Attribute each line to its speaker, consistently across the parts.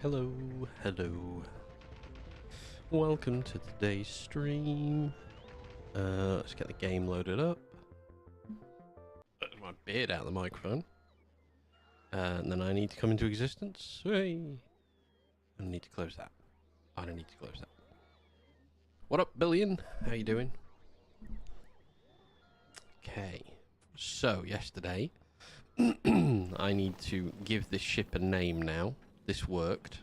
Speaker 1: Hello, hello. Welcome to today's stream. Let's get the game loaded up. Put my beard out of the microphone. And then I need to come into existence. Hey! I need to close that. I don't need to close that. What up, Billion? How you doing? Okay. So, yesterday, I need to give this ship a name now. This worked.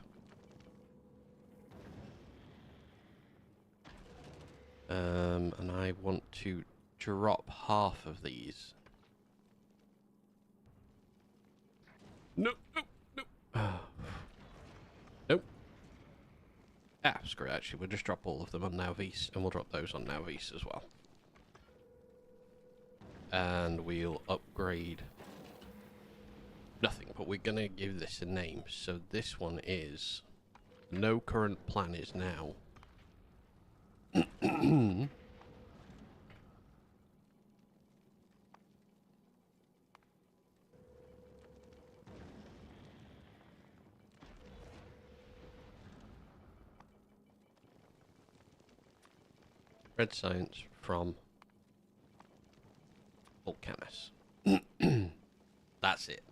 Speaker 1: And I want to drop half of these. No. Nope. Ah, screw it, actually. We'll just drop all of them on Nauvis, and we'll drop those on Nauvis as well. And we'll upgrade nothing, but we're going to give this a name. So this one is... No current plan is now. Red science from Volcanus. That's it.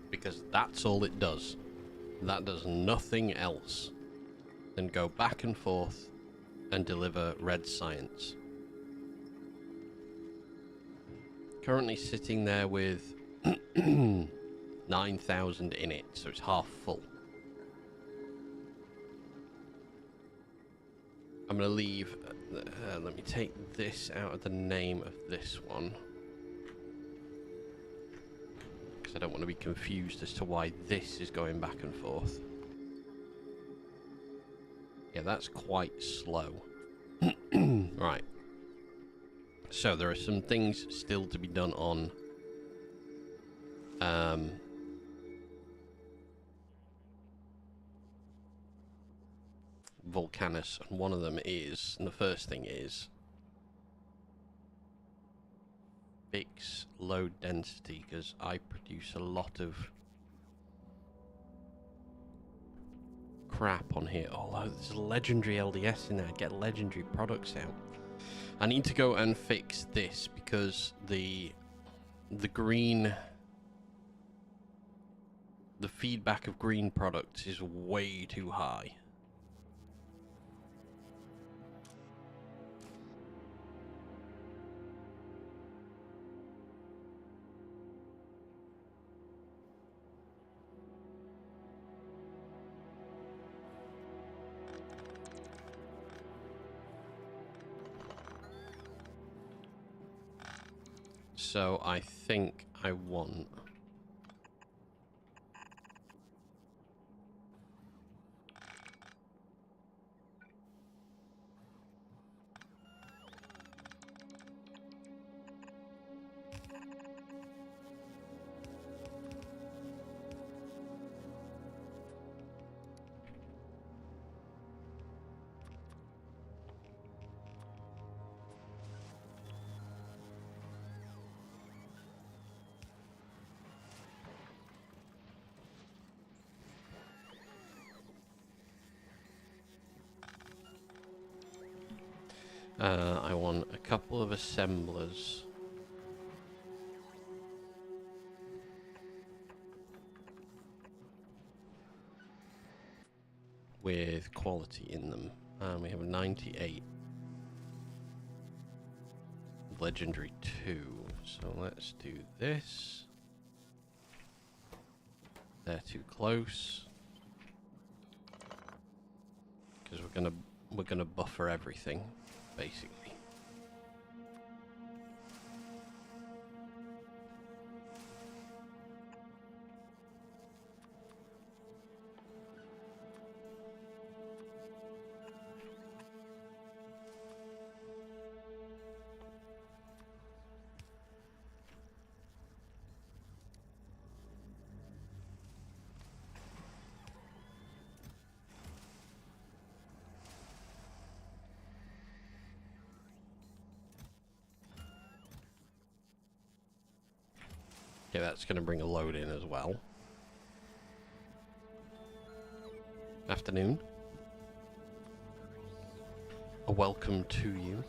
Speaker 1: Because that's all it does. That does nothing else than go back and forth and deliver red science. Currently sitting there with 9,000 in it, so it's half full. I'm going to leave... let me take this out of the name of this one. I don't want to be confused as to why this is going back and forth. Yeah, that's quite slow. Right. So there are some things still to be done on Volcanus, and one of them is, and the first thing is fix load density, because I produce a lot of crap on here. Oh, there's legendary LDS in there. I'd get legendary products out. I need to go and fix this because the green, the feedback of green products is way too high. So I think I want... I want a couple of assemblers. With quality in them. And we have a 98. Legendary 2. So let's do this. They're too close. Because we're gonna buffer everything, basically. Okay, that's going to bring a load in as well. Afternoon. A welcome to you.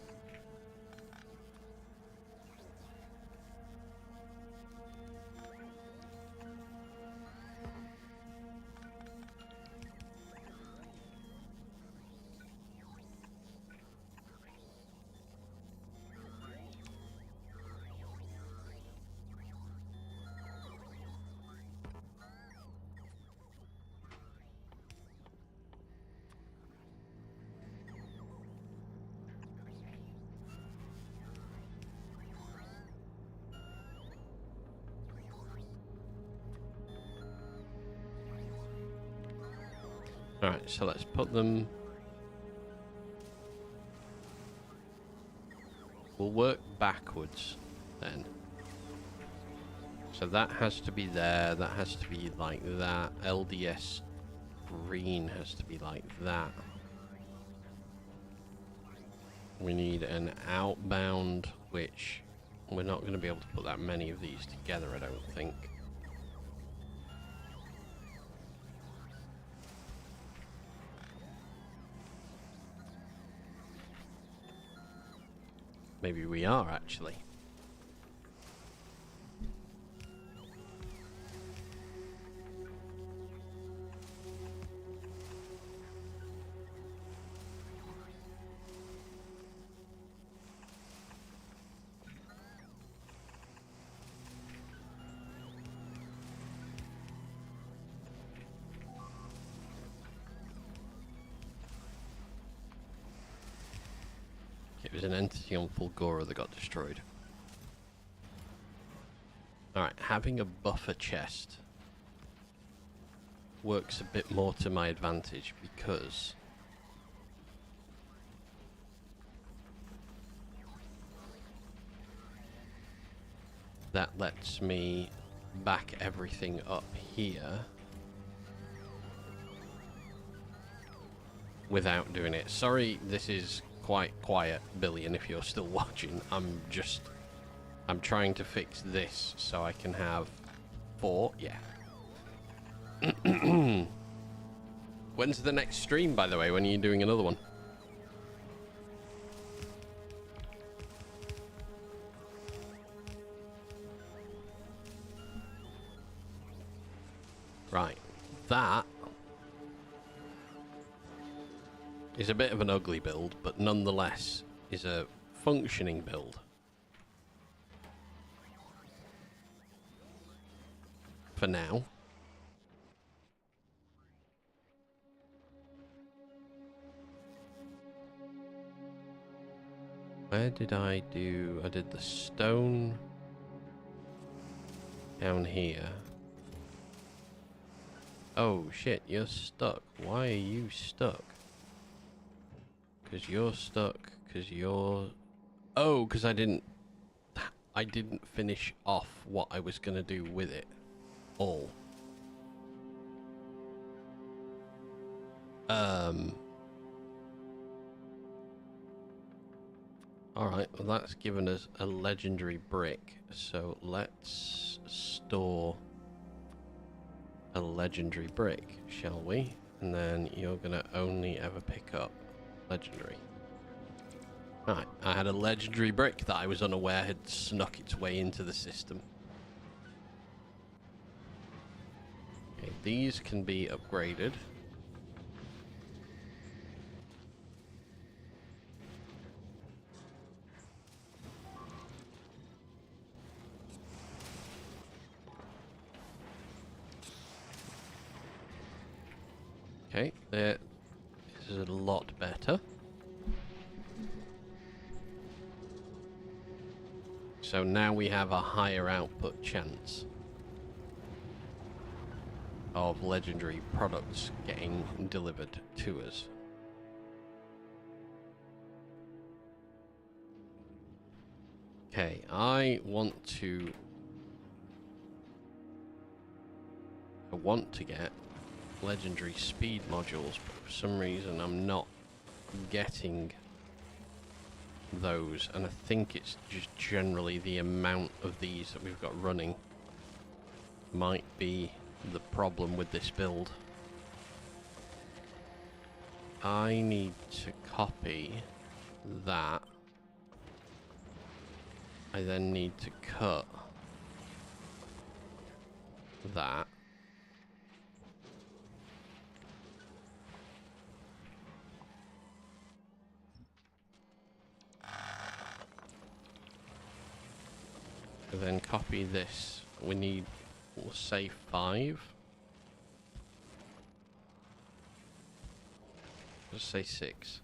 Speaker 1: Alright, so let's put them... We'll work backwards then. So that has to be there, that has to be like that. LDS green has to be like that. We need an outbound, which we're not going to be able to put that many of these together, I don't think. Maybe we are, actually. It was an entity on Fulgora that got destroyed. Alright, having a buffer chest works a bit more to my advantage because that lets me back everything up here without doing it. Sorry, this is quite quiet, Billion, if you're still watching. I'm trying to fix this so I can have 4. Yeah. When's the next stream, by the way? When are you doing another one? Right. That is a bit of an ugly build, but nonetheless is a functioning build. For now. Where did I do? I did the stone down here. Oh shit, you're stuck. Why are you stuck? Because you're stuck, because you're... Oh, because I didn't finish off what I was going to do with it all. Alright, well that's given us a legendary brick, so let's store a legendary brick, shall we? And then you're going to only ever pick up legendary. Right, I had a legendary brick that I was unaware had snuck its way into the system. Okay, these can be upgraded. Okay, this is a lot better. So now we have a higher output chance of legendary products getting delivered to us. Okay, I want to get legendary speed modules, but for some reason I'm not getting those, and I think it's just generally the amount of these that we've got running might be the problem with this build. I need to copy that. I then need to cut that. And then copy this. We need, we'll say 5. Let's say 6.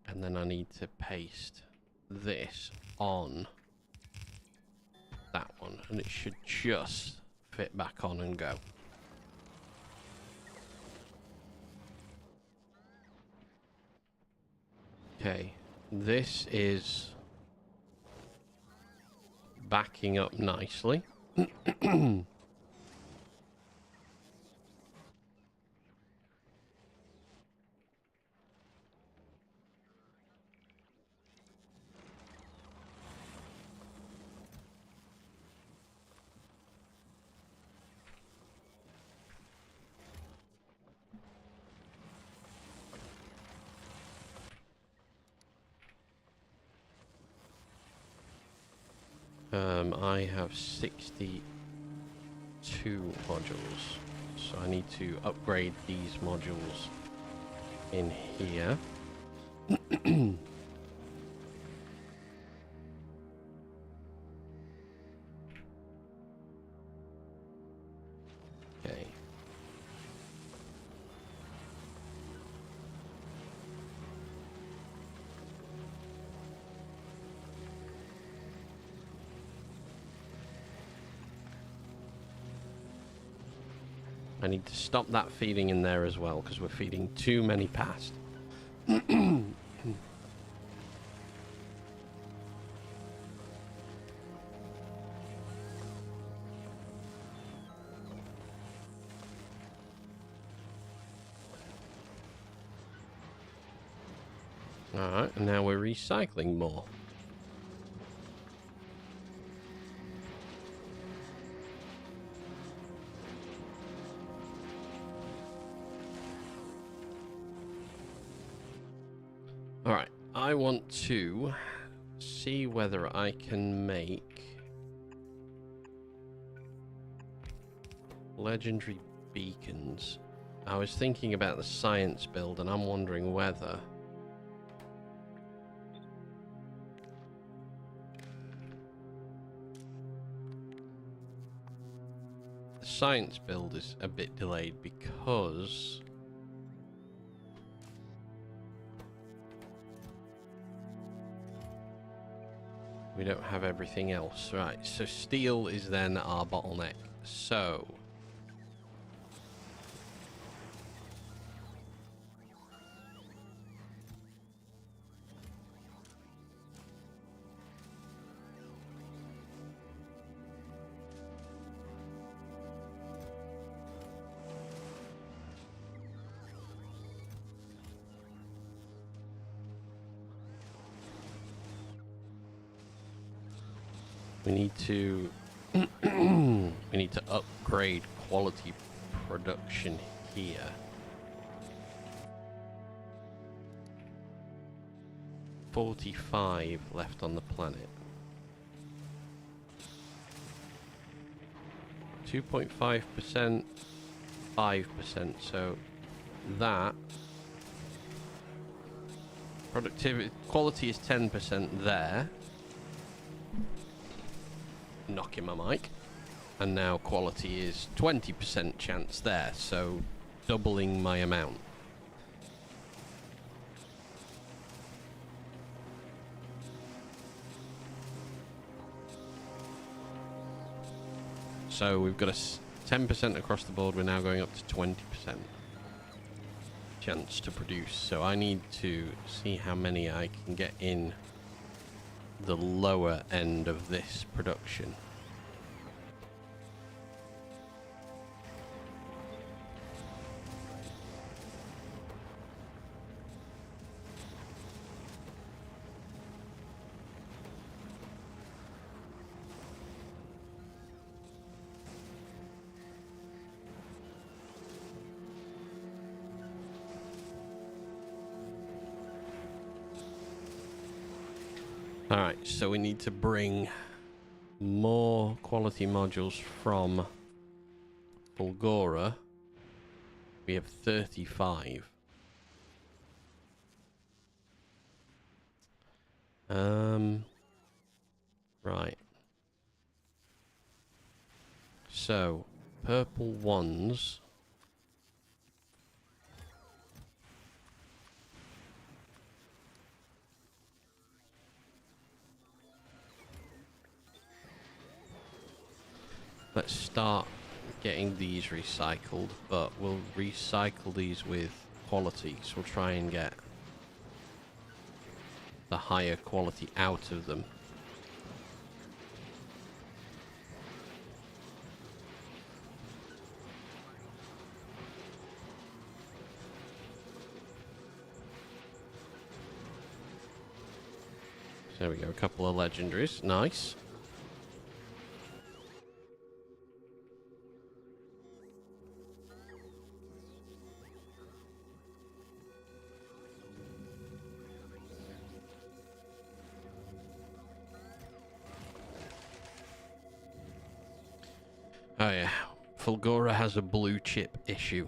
Speaker 1: And then I need to paste this on that one. And it should just fit back on and go. Okay. This is backing up nicely. I have 62 modules, so I need to upgrade these modules in here. Okay. I need to stop that feeding in there as well, because we're feeding too many past. Alright, and now we're recycling more. Alright, I want to see whether I can make legendary beacons. I was thinking about the science build, and I'm wondering whether the science build is a bit delayed because we don't have everything else. Right, so steel is then our bottleneck. So we need to upgrade quality production here. $45 left on the planet. 2.5%, 5%. So that productivity quality is 10% there. Knocking my mic. And now quality is 20% chance there, so doubling my amount. So we've got a 10% across the board. We're now going up to 20% chance to produce. So I need to see how many I can get in the lower end of this production. Alright, so we need to bring more quality modules from Fulgora. We have 35. Right. So, purple ones. Let's start getting these recycled, but we'll recycle these with quality, so we'll try and get the higher quality out of them. So there we go, a couple of legendaries, nice. Oh yeah, Fulgora has a blue chip issue.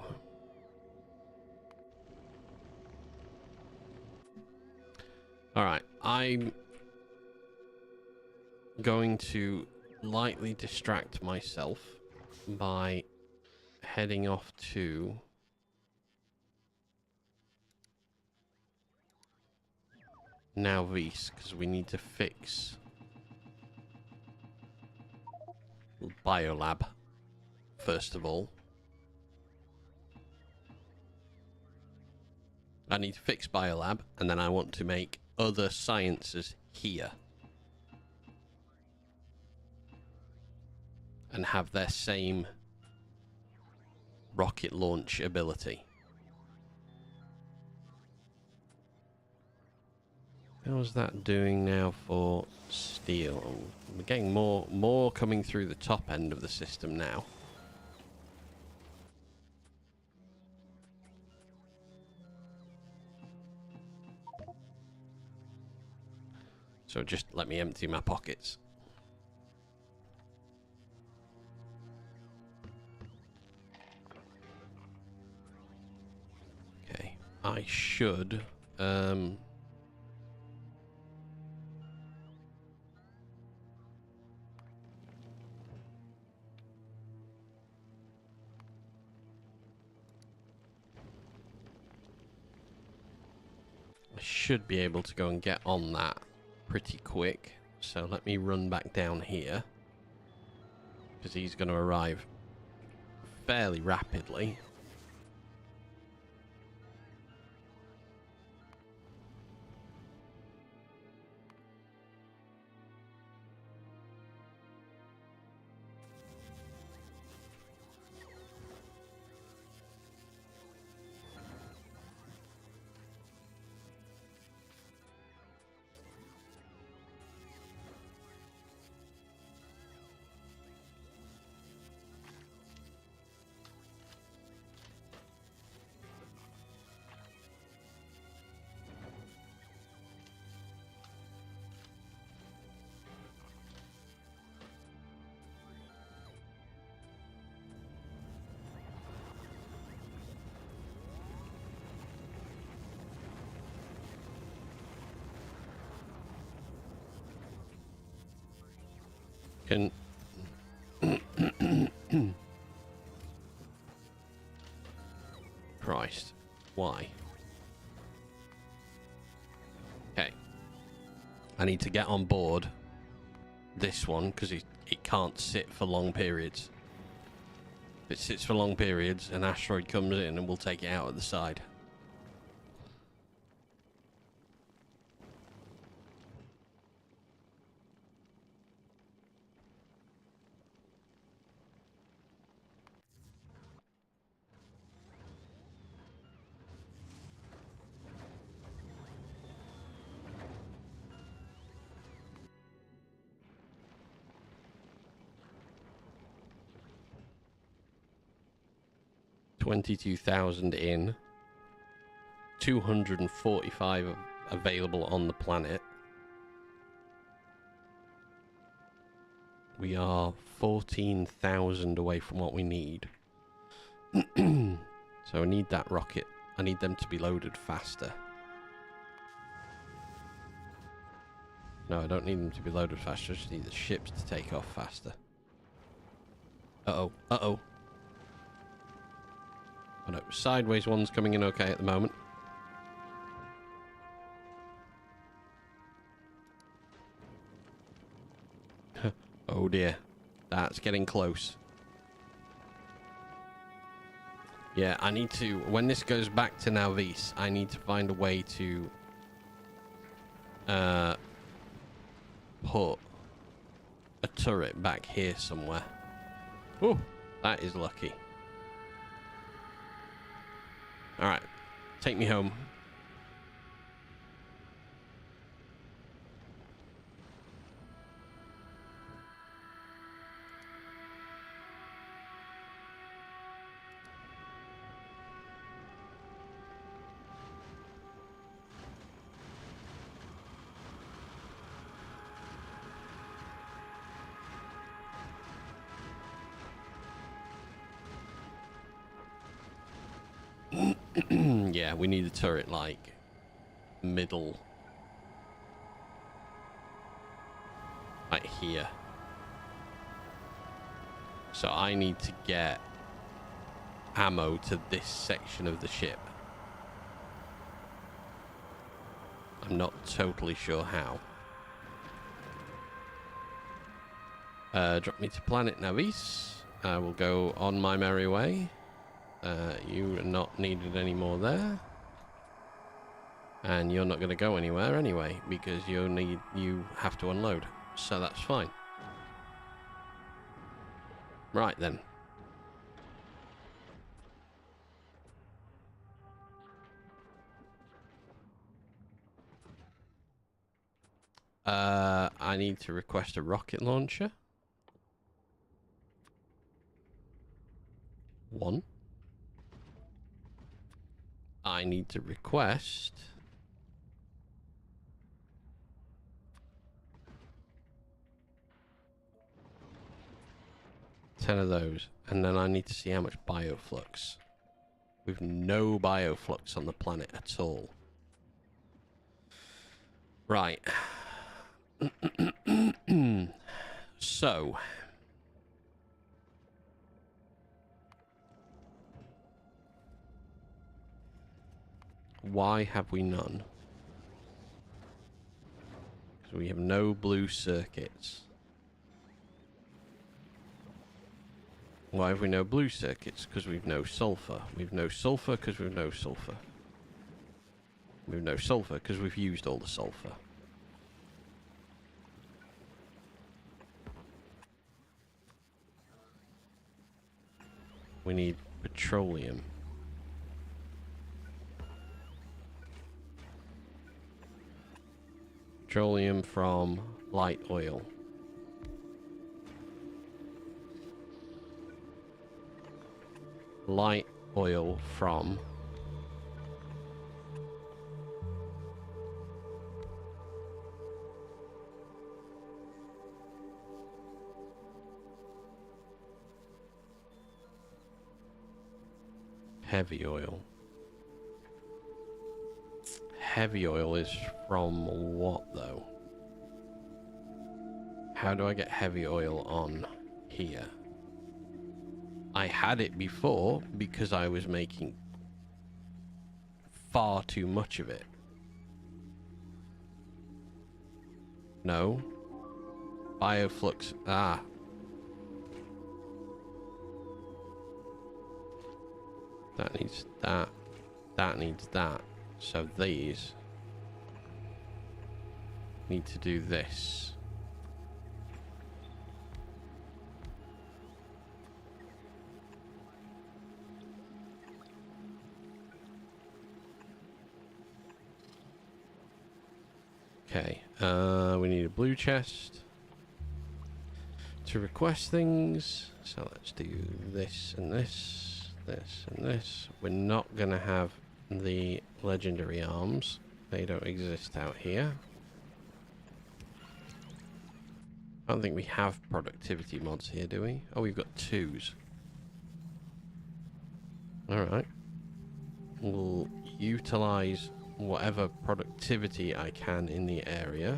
Speaker 1: Alright, I'm going to lightly distract myself by heading off to Nauvis, because we need to fix Biolab first of all. I need to fix Biolab, and then I want to make other sciences here and have their same rocket launch ability. How's that doing now for steel? We're getting more coming through the top end of the system now. So just let me empty my pockets. Okay, I should be able to go and get on that pretty quick. So let me run back down here, because he's going to arrive fairly rapidly. Can Christ, why? Okay, I need to get on board this one because it can't sit for long periods. If it sits for long periods, an asteroid comes in and we'll take it out at the side. $22,000 in, 245 available on the planet. We are 14,000 away from what we need. So I need that rocket. I need them to be loaded faster. No, I don't need them to be loaded faster. I just need the ships to take off faster. Uh-oh. Uh-oh. Oh no, sideways one's coming in okay at the moment. Oh dear. That's getting close. Yeah, I need to... When this goes back to Navis, I need to find a way to... put a turret back here somewhere. Oh, that is lucky. Alright, take me home. Yeah, we need a turret like middle, like here. So I need to get ammo to this section of the ship. I'm not totally sure how. Drop me to planet Navis. I will go on my merry way. You are not needed anymore there. And you're not going to go anywhere anyway, because you have to unload. So that's fine. Right then. I need to request a rocket launcher. 1. I need to request... 10 of those. And then I need to see how much bioflux. We've no bioflux on the planet at all. Right. So... why have we none? Because we have no blue circuits. Why have we no blue circuits? Because we've no sulfur. We've no sulfur because we've no sulfur. We've no sulfur because we've used all the sulfur. We need petroleum. Petroleum from light oil. Light oil from heavy oil. Heavy oil is from what though? How do I get heavy oil on here? I had it before because I was making far too much of it. No. Bioflux. Ah. That needs that. That needs that. So these need to do this. Okay, we need a blue chest to request things. So let's do this and this, this and this. We're not going to have the legendary arms. They don't exist out here. I don't think we have productivity mods here, do we? Oh, we've got 2s. Alright. We'll utilize whatever productivity I can in the area.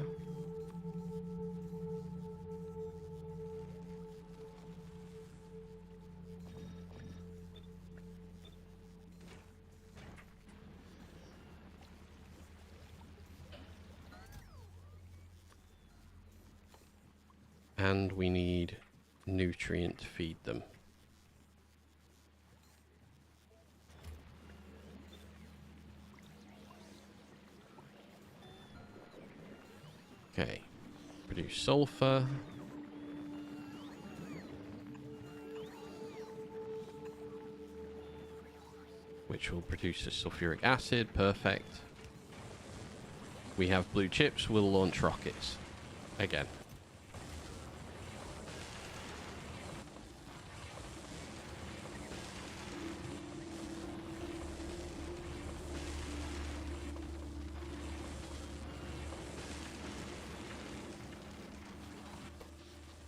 Speaker 1: And we need nutrient to feed them. Okay. Produce sulfur. Which will produce a sulfuric acid. Perfect. We have blue chips. We'll launch rockets. Again.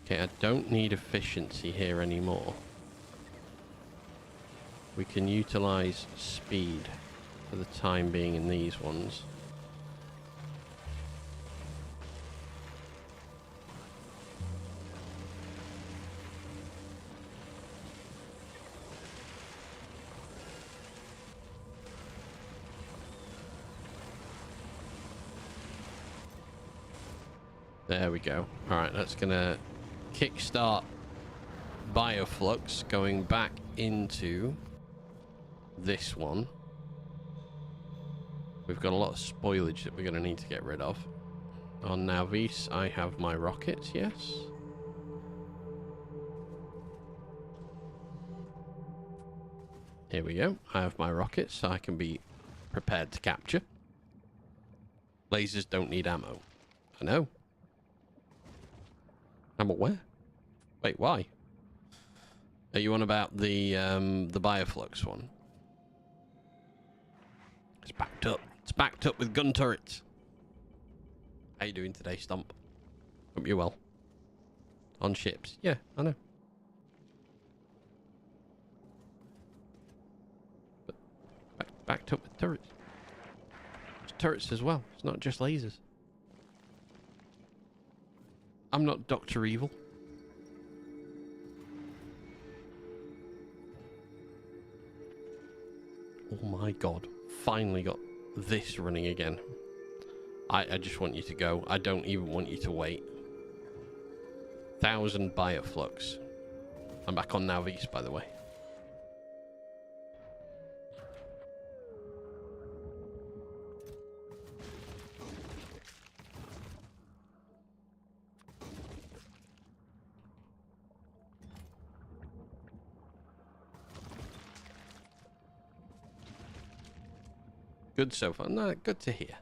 Speaker 1: Okay, I don't need efficiency here anymore. We can utilize speed for the time being in these ones. There we go. Alright, that's gonna kickstart bioflux going back into this one. We've got a lot of spoilage that we're going to need to get rid of. On Navis, I have my rockets, yes. Here we go. I have my rockets, so I can be prepared to capture. Lasers don't need ammo. I know. Ammo where? Wait, why? Are you on about the bioflux one? It's backed up. It's backed up with gun turrets. How you doing today, Stomp? Hope you're well. On ships. Yeah, I know. But backed up with turrets. It's turrets as well. It's not just lasers. I'm not Dr. Evil. Oh my god. Finally got this running again. I just want you to go. I don't even want you to wait. 1,000 bioflux. I'm back on Navis, by the way. Good so far. No, good to hear.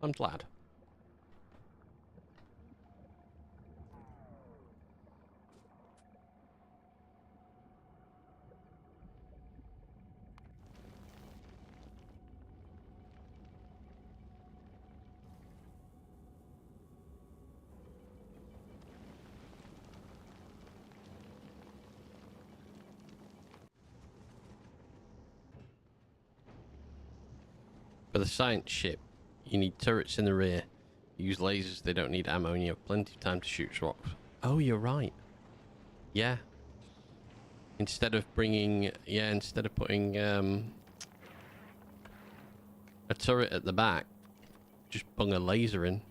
Speaker 1: I'm glad. For the science ship, you need turrets in the rear. Use lasers, they don't need ammo, and you have plenty of time to shoot rocks. Oh, you're right. Yeah. Instead of bringing... Yeah, instead of putting a turret at the back, just bung a laser in.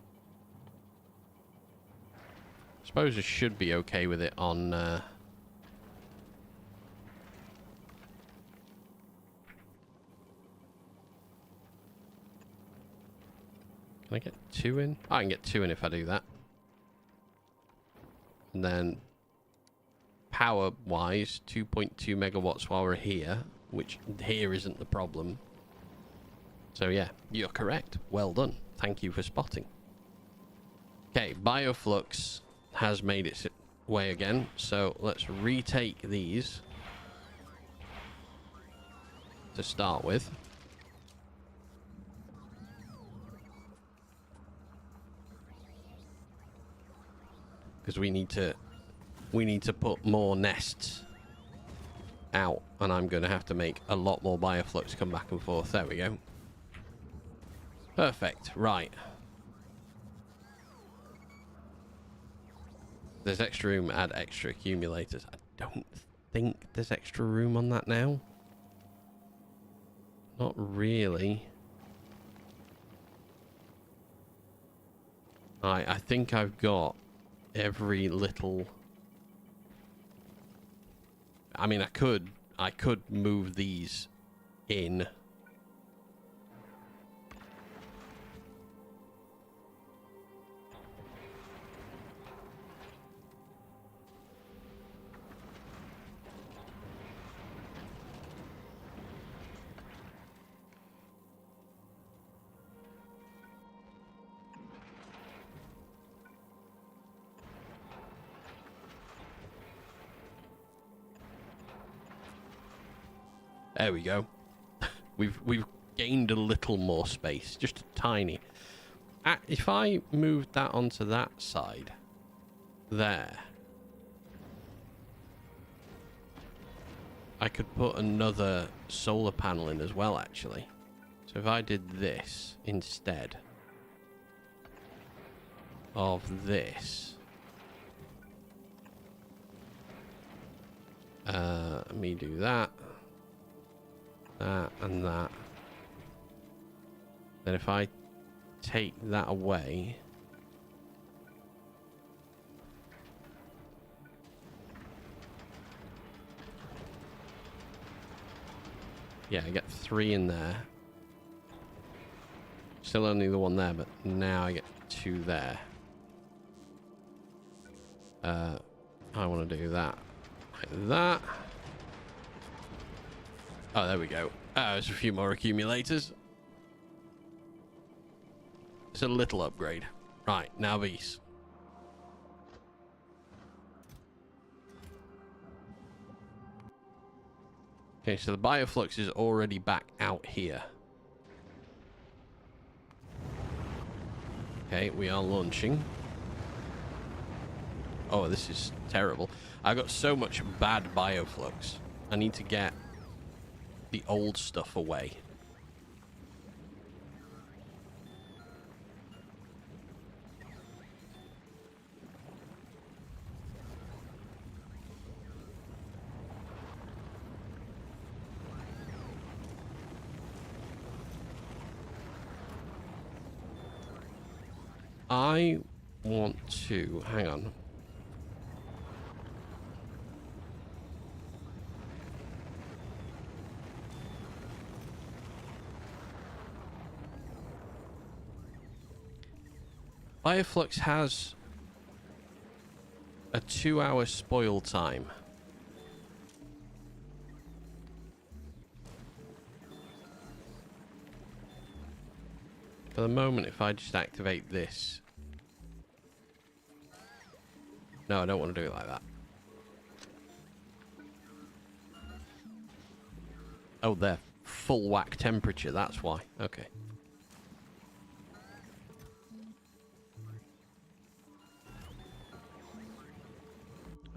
Speaker 1: I suppose I should be okay with it on... Can I get 2 in? I can get 2 in if I do that. And then power-wise, 2.2 megawatts while we're here, which here isn't the problem. So yeah, you're correct. Well done. Thank you for spotting. Okay, bioflux has made its way again, so let's retake these to start with. because we need to put more nests out, and I'm going to have to make a lot more bioflux come back and forth. There we go. Perfect. Right. There's extra room, add extra accumulators. I don't think there's extra room on that now. Not really. I think I've got every little... I mean, I could move these in. There we go. We've gained a little more space, just a tiny. If I moved that onto that side, there, I could put another solar panel in as well, actually. So if I did this instead of this, let me do that. That and that. Then if I take that away, yeah, I get 3 in there. Still only the one there, but now I get 2 there. I want to do that like that. Oh, there we go. There's a few more accumulators. It's a little upgrade. Right, now these. Okay, so the bioflux is already back out here. Okay, we are launching. Oh, this is terrible. I got so much bad bioflux. I need to get the old stuff away. I want to... hang on. Bioflux has a 2-hour spoil time. For the moment, if I just activate this... No, I don't want to do it like that. Oh, they're full whack temperature, that's why. Okay.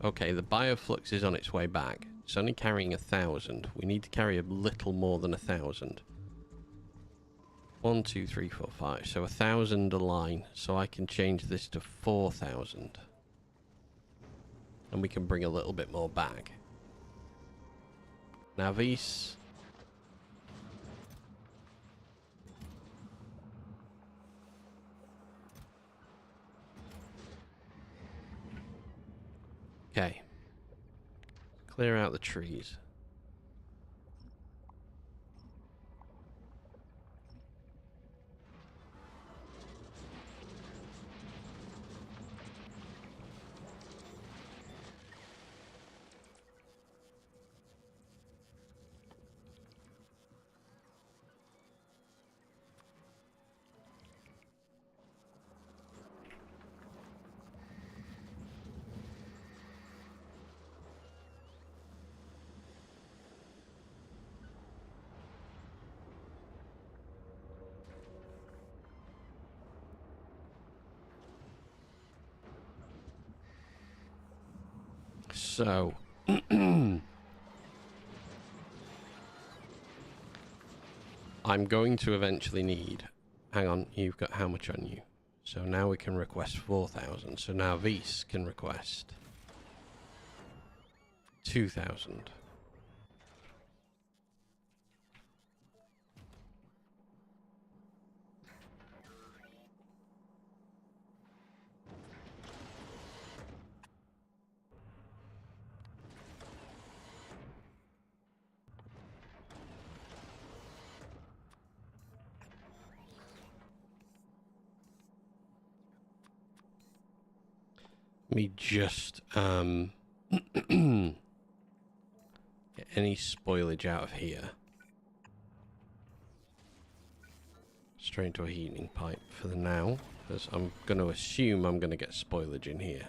Speaker 1: Okay, the bioflux is on its way back. It's only carrying 1,000. We need to carry a little more than 1,000. 1, 2, 3, 4, 5. So 1,000 a line. So I can change this to 4,000. And we can bring a little bit more back. Now these... Okay. Clear out the trees. So, I'm going to eventually need... Hang on, you've got how much on you? So now we can request 4,000. So now Vise can request 2,000. Let me just get any spoilage out of here. Straight into a heating pipe for the now, because I'm going to assume I'm going to get spoilage in here.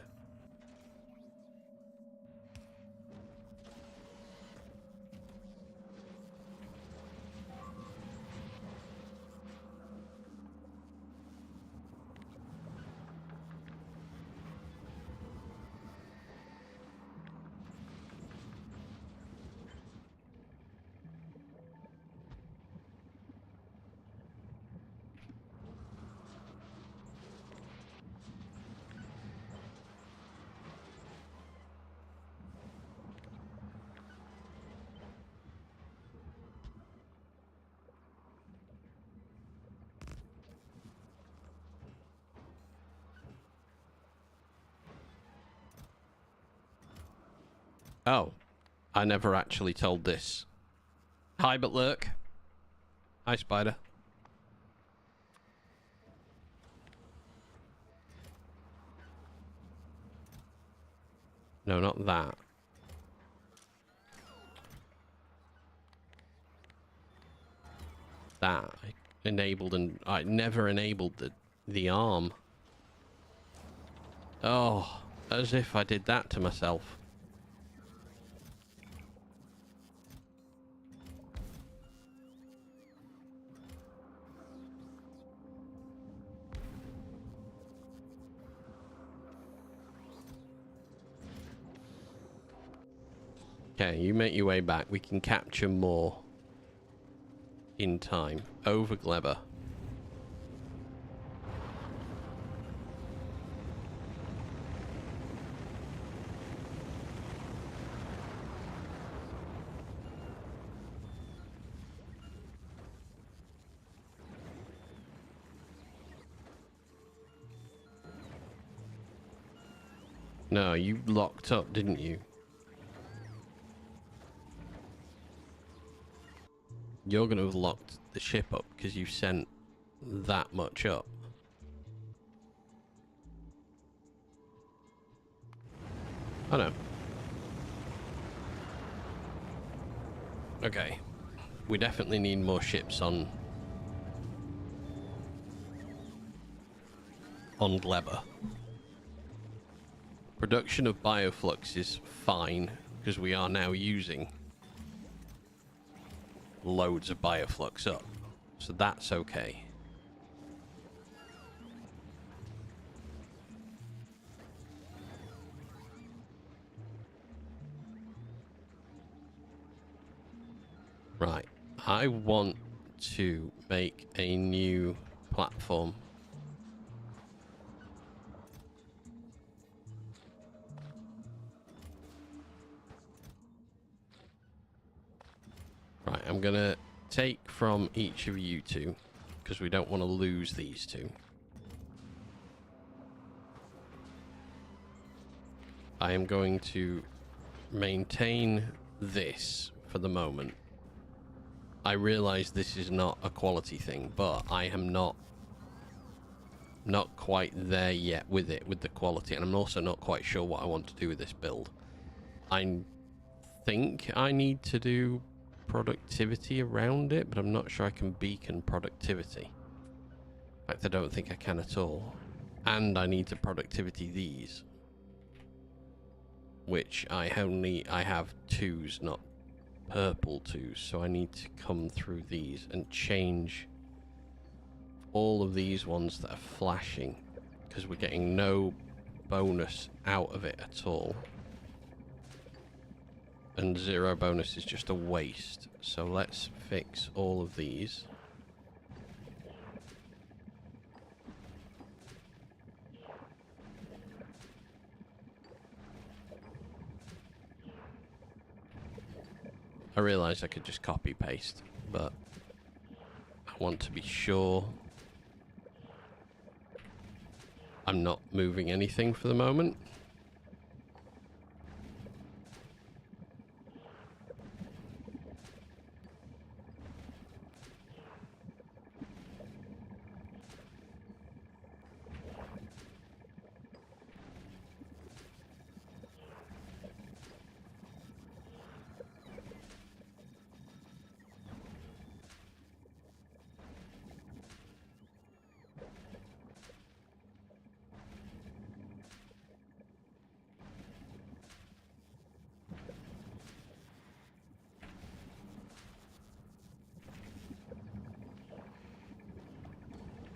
Speaker 1: Oh, I never actually told this. Hi, but lurk. Hi, spider. No, not that. That I enabled, and I never enabled the arm. Oh, as if I did that to myself. Okay, you make your way back. We can capture more in time. Over Gleber. No, you locked up, didn't you? You're going to have locked the ship up because you sent that much up. I know. Okay. We definitely need more ships on Gleber. Production of bioflux is fine because we are now using loads of bioflux up, so that's okay. Right, I want to make a new platform. Right, I'm gonna take from each of you two because we don't want to lose these two. I am going to maintain this for the moment. I realize this is not a quality thing, but I am not quite there yet with the quality, and I'm also not quite sure what I want to do with this build. I think I need to do productivity around it, but I'm not sure I can beacon productivity. In fact, I don't think I can at all. And I need to productivity these, which I have twos, not purple twos, so I need to come through these and change all of these ones that are flashing because we're getting no bonus out of it at all. and 0 bonus is just a waste. So let's fix all of these. I realised I could just copy paste, but I want to be sure I'm not moving anything for the moment.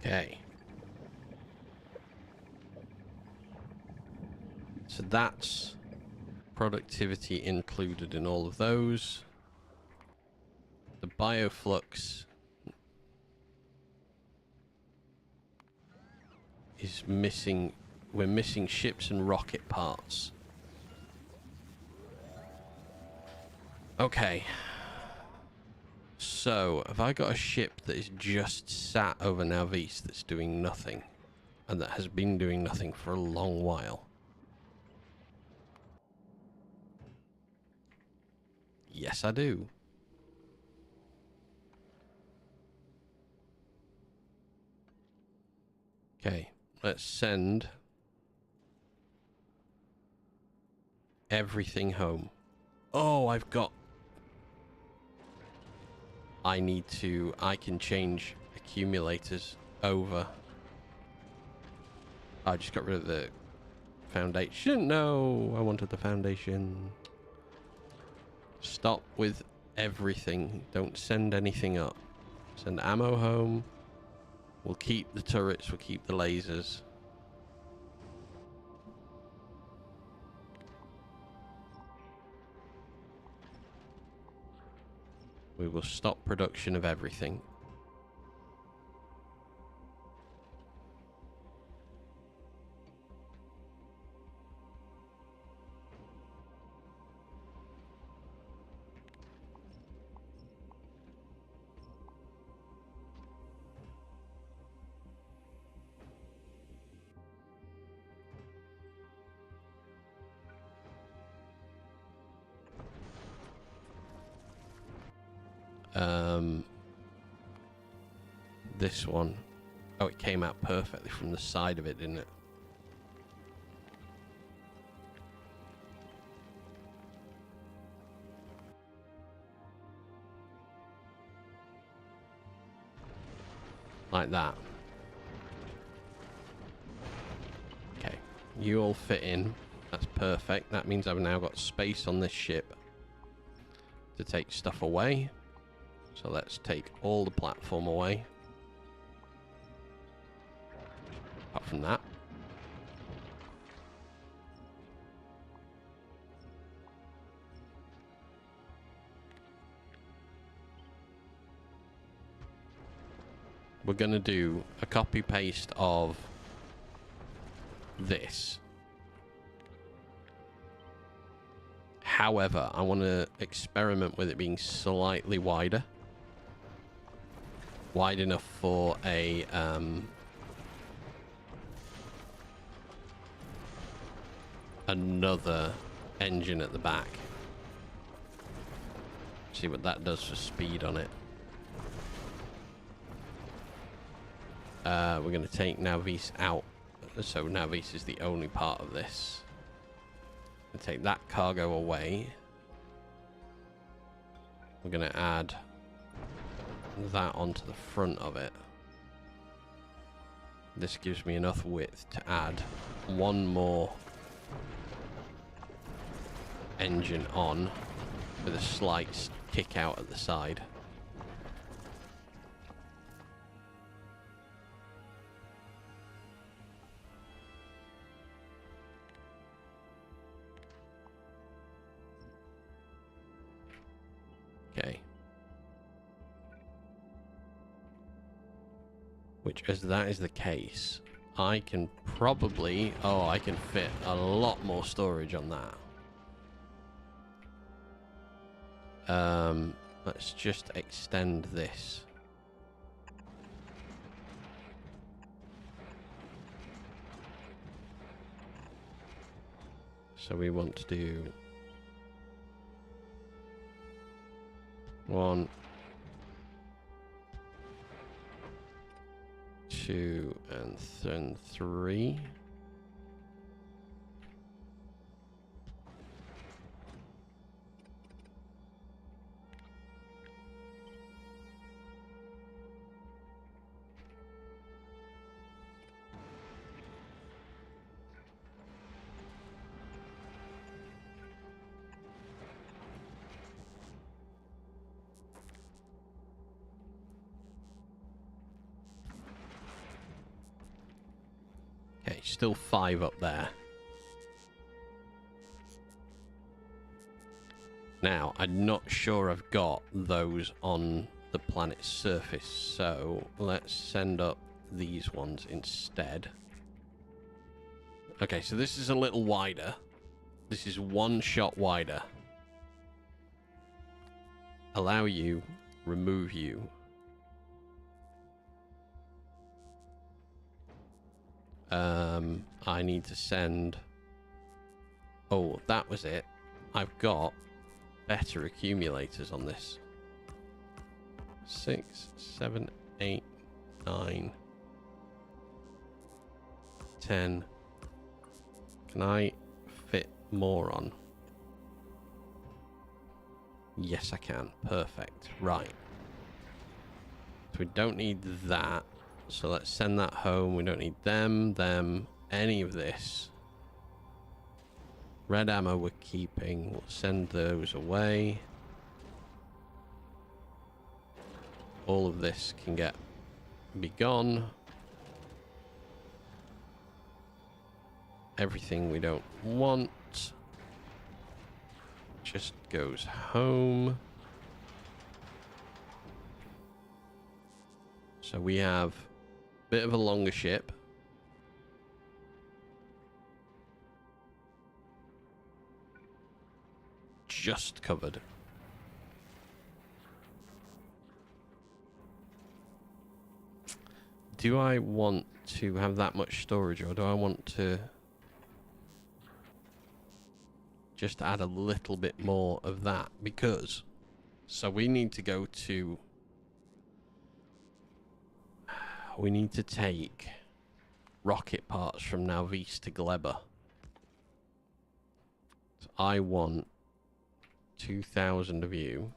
Speaker 1: Okay. So that's productivity included in all of those. The bioflux is missing. We're missing ships and rocket parts. Okay. So, have I got a ship that is just sat over Navis that's doing nothing? And that has been doing nothing for a long while? Yes, I do. Okay, let's send everything home. Oh, I've got... I can change accumulators over. I just got rid of the foundation. No, I wanted the foundation. Stop with everything. Don't send anything up. Send ammo home. We'll keep the turrets. We'll keep the lasers. We will stop production of everything. This one. Oh, it came out perfectly from the side of it, didn't it? Like that. Okay. You all fit in. That's perfect. That means I've now got space on this ship to take stuff away. So let's take all the platform away. Apart from that. We're going to do a copy paste of this. However, I want to experiment with it being slightly wider. Wide enough for a another engine at the back. See what that does for speed on it. We're going to take Navis out. So Navis is the only part of this. And take that cargo away. We're going to add that onto the front of it. This gives me enough width to add one more engine on with a slight kick out at the side. Okay. Which, as that is the case, I can probably... Oh, I can fit a lot more storage on that. Let's just extend this. So we want to do 1, 2, and then 3. Okay, still 5 up there. Now, I'm not sure I've got those on the planet's surface, so let's send up these ones instead. Okay, so this is a little wider. This is 1 shot wider. Allow you, remove you. I need to send... Oh, that was it. I've got better accumulators on this. 6, 7, 8, 9, 10. Can I fit more on? Yes, I can. Perfect. Right. So we don't need that. So let's send that home. We don't need them, any of this. Red ammo we're keeping. We'll send those away. All of this can be gone. Everything we don't want just goes home. So we have a bit of a longer ship. Just covered. Do I want to have that much storage, or do I want to just add a little bit more of that? Because, so we need to go to... We need to take rocket parts from Nauvis to Gleba. So I want 2,000 of you.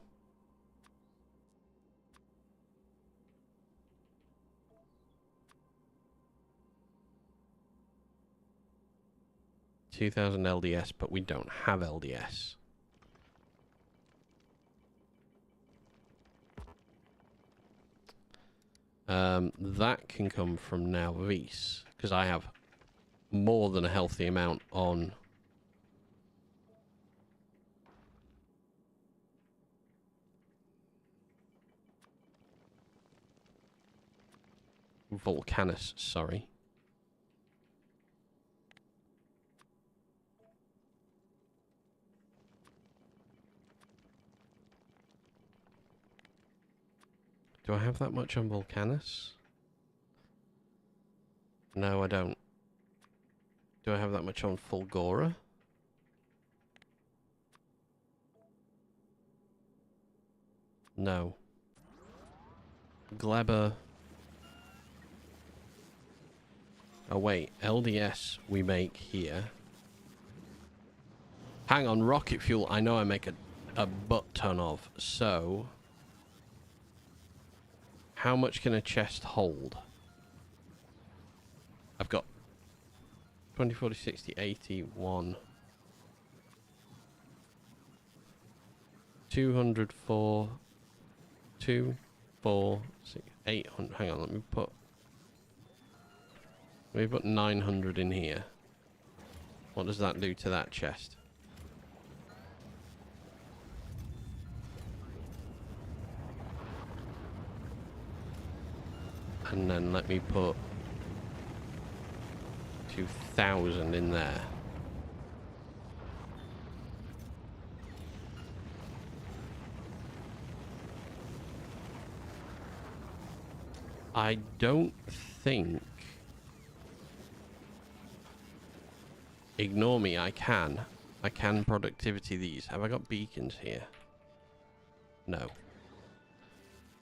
Speaker 1: $2,000 LDS, but we don't have LDS. That can come from Nauvis, because I have more than a healthy amount on Volcanus, sorry. Do I have that much on Volcanus? No, I don't. Do I have that much on Fulgora? No. Gleba. Oh wait, LDS we make here. Hang on, rocket fuel I know I make a butt ton of, so... How much can a chest hold? I've got 20, 40, 60, 80, 1. 204, 2, 4, 6, 800. Hang on, let me put 900 in here. What does that do to that chest? And then let me put 2,000 in there. I don't think... Ignore me, I can. I can productivity these. Have I got beacons here? No.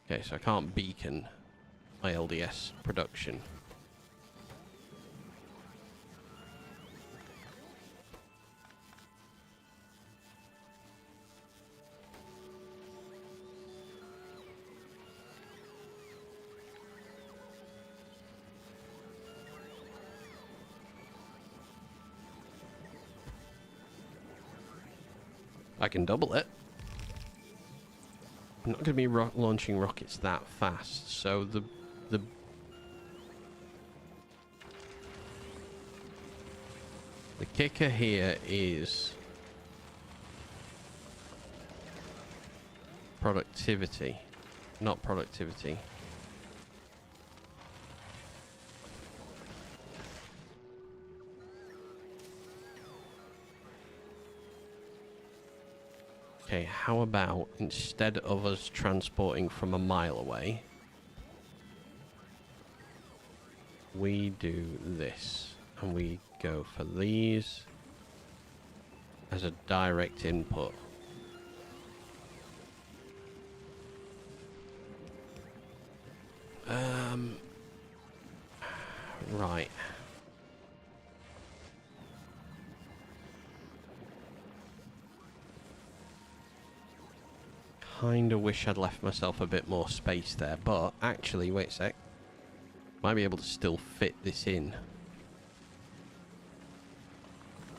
Speaker 1: Okay, so I can't beacon my LDS production. I can double it. I'm not going to be launching rockets that fast, so the kicker here is productivity, not productivity. Okay, how about instead of us transporting from a mile away, we do this, and we go for these as a direct input. Right. Kinda wish I'd left myself a bit more space there, but actually, wait a sec. Might be able to still fit this in.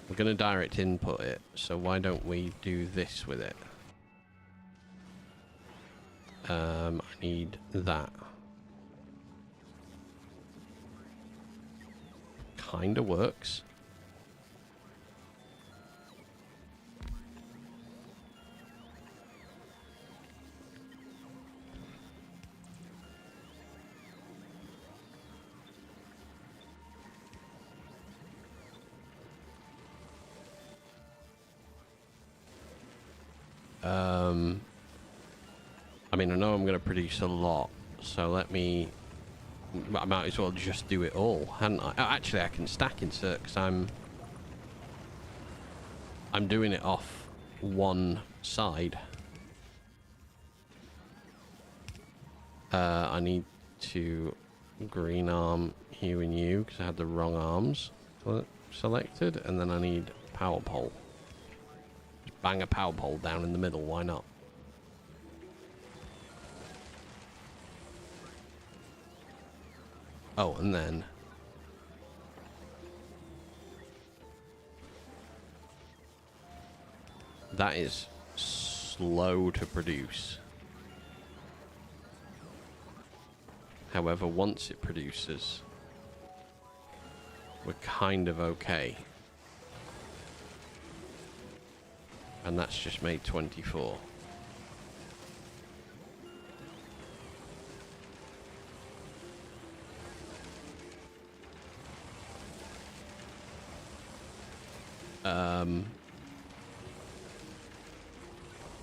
Speaker 1: We're gonna direct input it, so why don't we do this with it? I need that. Kinda works. I mean, I know I'm going to produce a lot, so let me... I might as well just do it all, hadn't I? Actually, I can stack insert, because I'm doing it off one side. I need to green arm you and you, because I had the wrong arms selected, and then I need power pole. Just bang a power pole down in the middle, why not? Oh, and then... that is slow to produce. However, once it produces, we're kind of okay. And that's just made 24.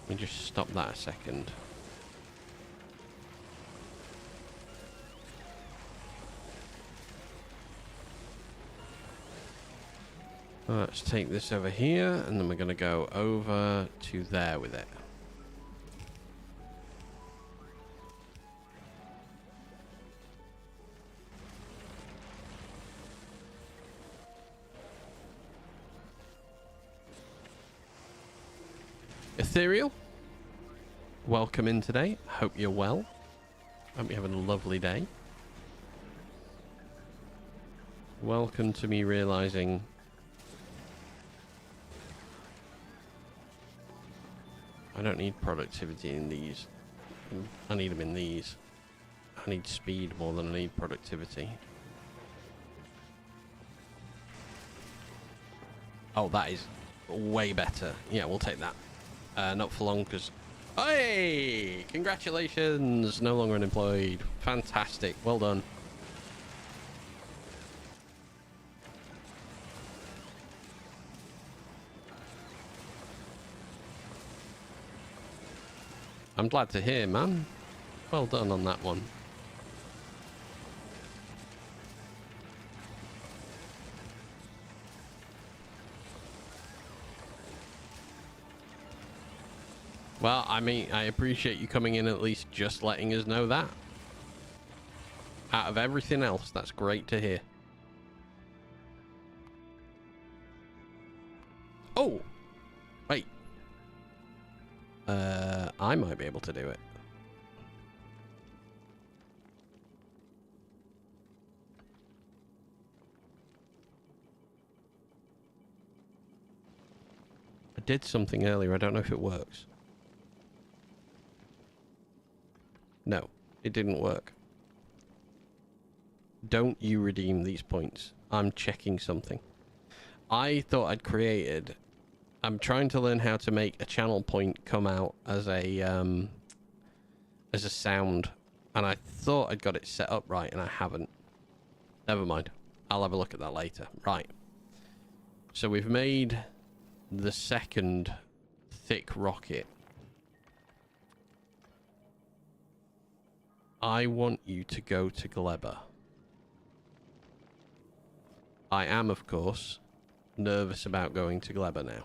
Speaker 1: Let me just stop that a second. Let's take this over here, and then we're going to go over to there with it. Ethereal, welcome in today. Hope you're well. Hope you're having a lovely day. Welcome to me realizing I don't need productivity in these. I need them in these. I need speed more than I need productivity. Oh, that is way better. Yeah, we'll take that. Not for long, because... Hey! Congratulations! No longer unemployed. Fantastic. Well done. I'm glad to hear, man. Well done on that one. Well, I mean, I appreciate you coming in at least just letting us know that. Out of everything else, that's great to hear. Oh! Wait. I might be able to do it. I did something earlier. I don't know if it works. No, it didn't work. Don't you redeem these points. I'm checking something. I thought I'd created... I'm trying to learn how to make a channel point come out as a sound. And I thought I'd got it set up right, and I haven't. Never mind. I'll have a look at that later. Right. So we've made the second thick rocket. I want you to go to Gleba. I am, of course, nervous about going to Gleba now.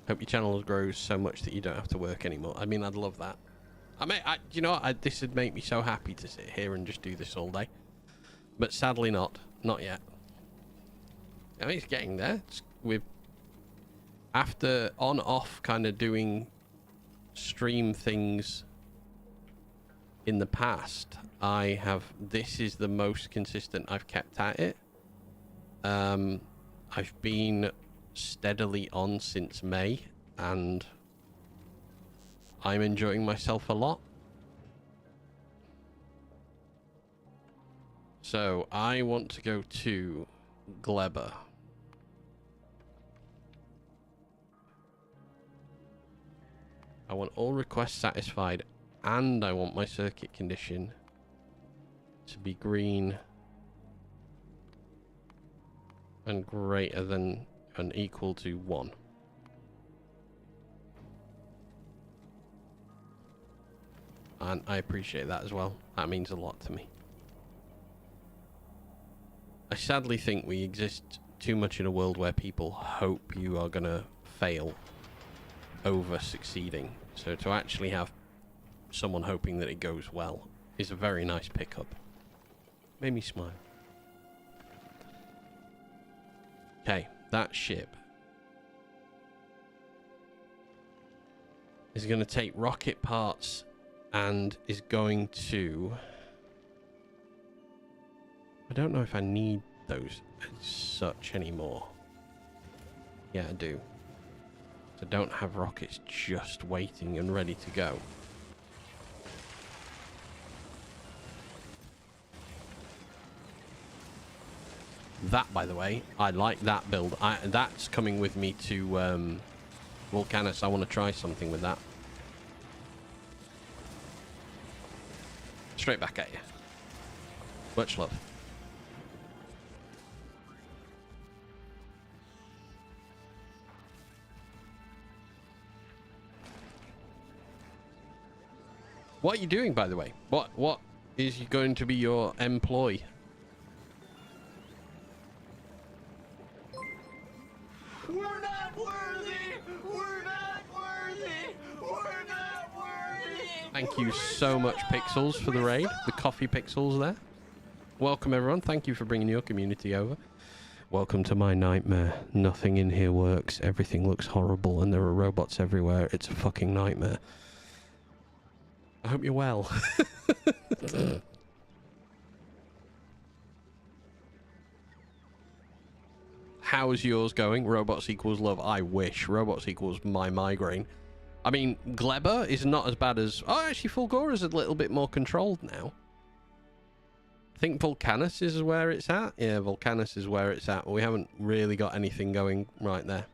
Speaker 1: Hope your channel grows so much that you don't have to work anymore. I mean, I'd love that. I mean, you know what? This would make me so happy to sit here and just do this all day. But sadly not. Not yet. I mean, it's getting there. We're after on-off kind of doing stream things in the past. This is the most consistent I've kept at it. I've been steadily on since May, and I'm enjoying myself a lot. So I want to go to Gleba. I want all requests satisfied, and I want my circuit condition to be green and greater than and equal to 1. And I appreciate that as well. That means a lot to me. I sadly think we exist too much in a world where people hope you are gonna fail over succeeding. So to actually have someone hoping that it goes well is a very nice pickup. Made me smile. Okay, that ship is going to take rocket parts and is going to... I don't know if I need those as such anymore. Yeah, I do. So don't have rockets just waiting and ready to go. That, by the way, I like that build. That's coming with me to Volcanus. I want to try something with that. Straight back at you. Much love. What are you doing, by the way? What is going to be your employ?
Speaker 2: We're not worthy! We're not worthy! We're not worthy!
Speaker 1: Thank you so much, Pixels, for the raid. The coffee Pixels there. Welcome, everyone. Thank you for bringing your community over. Welcome to my nightmare. Nothing in here works. Everything looks horrible, and there are robots everywhere. It's a fucking nightmare. I hope you're well. How's yours going? Robots equals love. I wish. Robots equals my migraine. I mean, Gleba is not as bad as... Oh, actually, Fulgora is a little bit more controlled now. I think Volcanus is where it's at. Yeah, Volcanus is where it's at. We haven't really got anything going right there.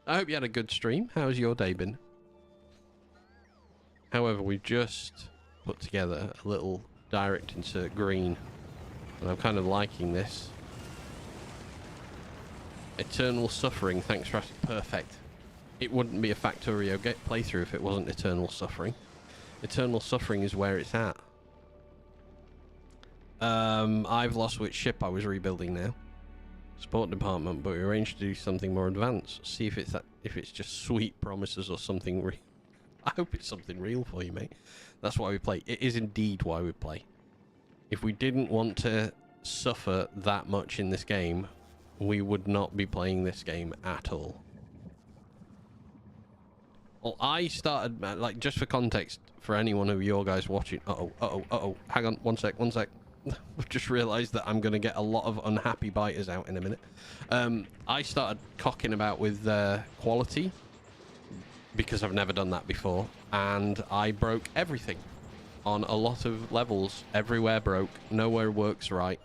Speaker 1: I hope you had a good stream. How's your day been? However, we've just put together a little direct insert green, and I'm kind of liking this. Eternal Suffering, thanks for asking. Perfect. It wouldn't be a Factorio playthrough if it wasn't Eternal Suffering. Eternal Suffering is where it's at. I've lost which ship I was rebuilding now. Sport department, but we arranged to do something more advanced. See if it's just sweet promises or something real. I hope it's something real for you, mate. That's why we play. It is indeed why we play. If we didn't want to suffer that much in this game, we would not be playing this game at all. Well, I started, like, just for context, for anyone of your guys watching. Hang on, one sec. I've just realised that I'm going to get a lot of unhappy biters out in a minute. I started cocking about with quality because I've never done that before, and I broke everything on a lot of levels. Everywhere broke, nowhere works right.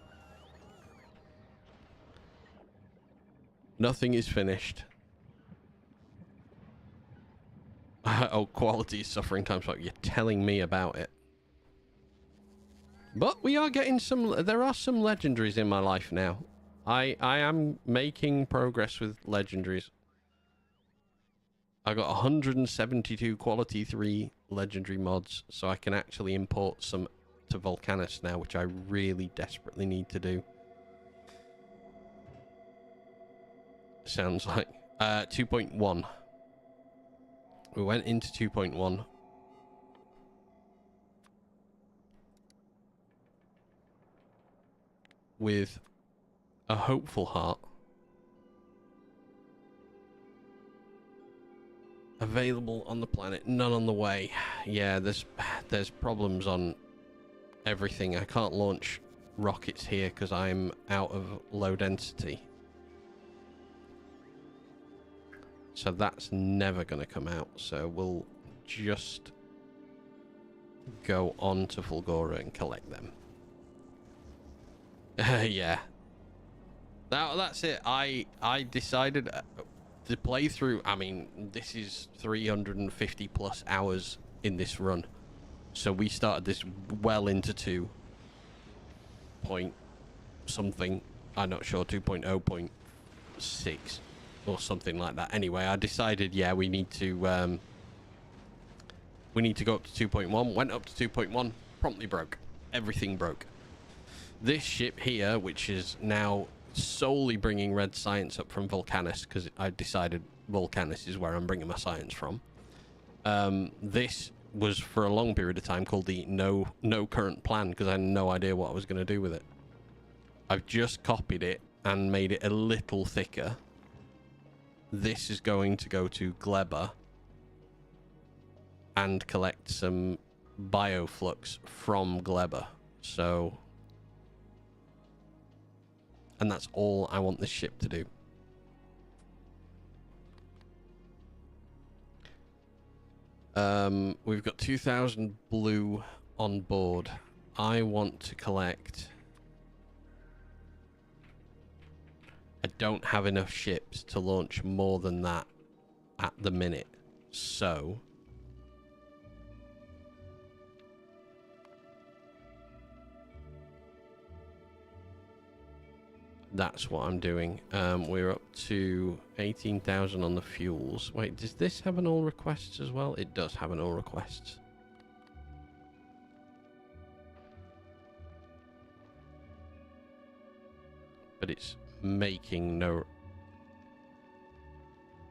Speaker 1: Nothing is finished. Oh, quality is suffering times five. You're telling me about it. But we are getting some... There are some legendaries in my life now. I am making progress with legendaries. I got 172 quality 3 legendary mods, so I can actually import some to Volcanus now, which I really desperately need to do. Sounds like 2.1. We went into 2.1. With a hopeful heart. Available on the planet, none on the way. Yeah, there's problems on everything. I can't launch rockets here because I'm out of low density. So that's never going to come out. So we'll just go on to Fulgora and collect them. Yeah. That's it. I decided to play through. I mean, this is 350 plus hours in this run. So we started this well into 2 point something. I'm not sure, 2.0.6 or something like that. Anyway, I decided, yeah, we need to go up to 2.1. Went up to 2.1, promptly broke. Everything broke. This ship here, which is now solely bringing red science up from Volcanus, because I decided Volcanus is where I'm bringing my science from. This was for a long period of time called the no current plan, because I had no idea what I was going to do with it. I've just copied it and made it a little thicker. This is going to go to Gleba and collect some bioflux from Gleba. So, and that's all I want this ship to do. We've got 2,000 blue on board. I want to collect... I don't have enough ships to launch more than that at the minute. So... that's what I'm doing. We're up to 18,000 on the fuels. Wait, does this have an all requests as well? It does have an all requests. But it's making no...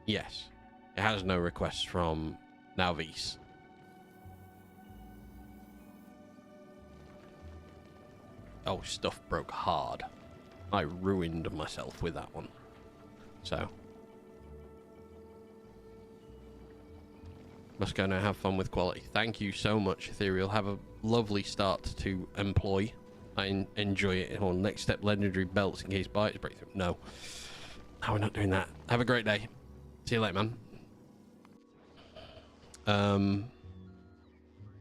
Speaker 1: Yes. It has no requests from Nalvis. Oh, stuff broke hard. I ruined myself with that one. So. Must go now, have fun with quality. Thank you so much, Ethereal. Have a lovely start to employ. I enjoy it. On next step, legendary belts in case bites breakthrough. No. No, we're not doing that. Have a great day. See you later, man.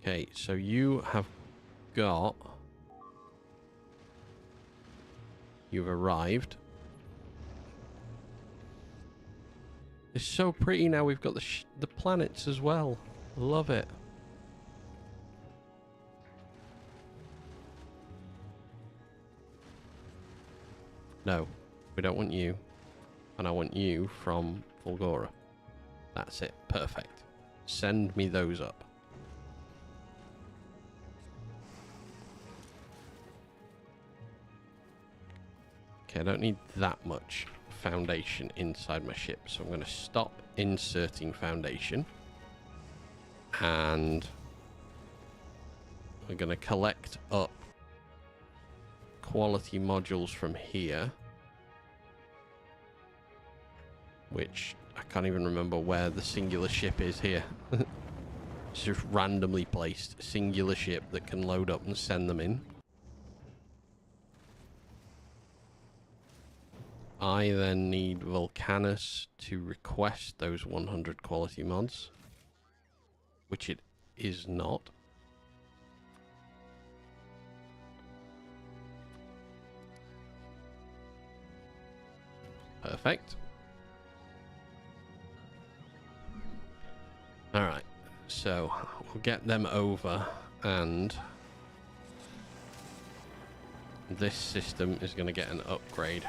Speaker 1: Okay, so you have got... You've arrived. It's so pretty now. We've got the planets as well. Love it. No, we don't want you. And I want you from Fulgora. That's it. Perfect. Send me those up. Okay, I don't need that much foundation inside my ship, so I'm going to stop inserting foundation. And we're going to collect up quality modules from here. Which I can't even remember where the singular ship is here. It's just randomly placed singular ship that can load up and send them in. I then need Volcanus to request those 100 quality mods, which it is not. Perfect. Alright, so we'll get them over, and this system is going to get an upgrade.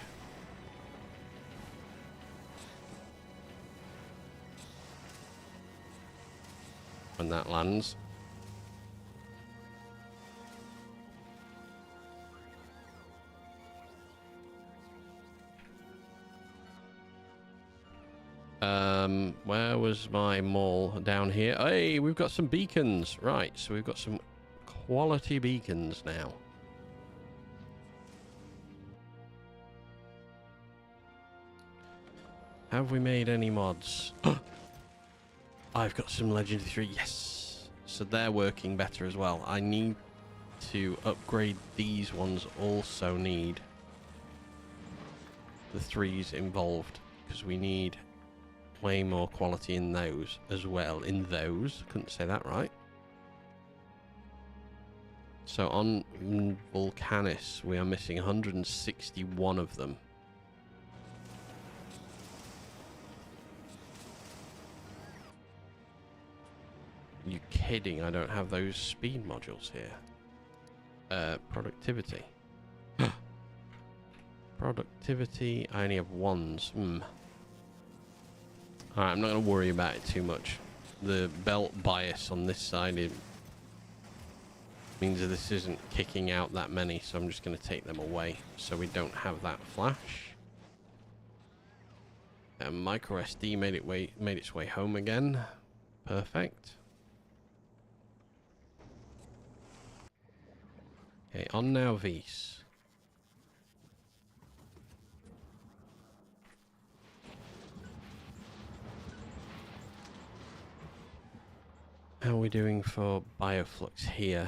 Speaker 1: When that lands. Where was my mall? Down here. Hey, we've got some beacons. Right, so we've got some quality beacons now. Have we made any mods? I've got some Legendary 3. Yes. So they're working better as well. I need to upgrade these ones. Also need the 3s involved, because we need way more quality in those as well. In those. Couldn't say that right. So on Volcanus, we are missing 161 of them. You kidding? I don't have those speed modules here. Productivity. Productivity. I only have ones. Alright, I'm not going to worry about it too much. The belt bias on this side means that this isn't kicking out that many, so I'm just going to take them away so we don't have that flash. And micro SD made its way home again. Perfect. Okay, on now Vs. How are we doing for bioflux here?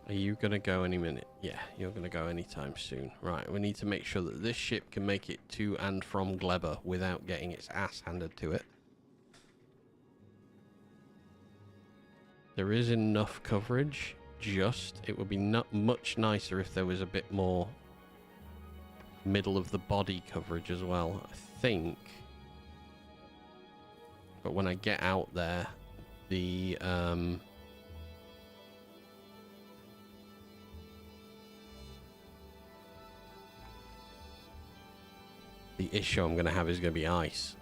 Speaker 1: Are you going to go any minute? Yeah, you're going to go anytime soon. Right, we need to make sure that this ship can make it to and from Gleba without getting its ass handed to it. There is enough coverage, it would be not much nicer if there was a bit more middle of the body coverage as well, I think. But when I get out there, the issue I'm going to have is going to be ice.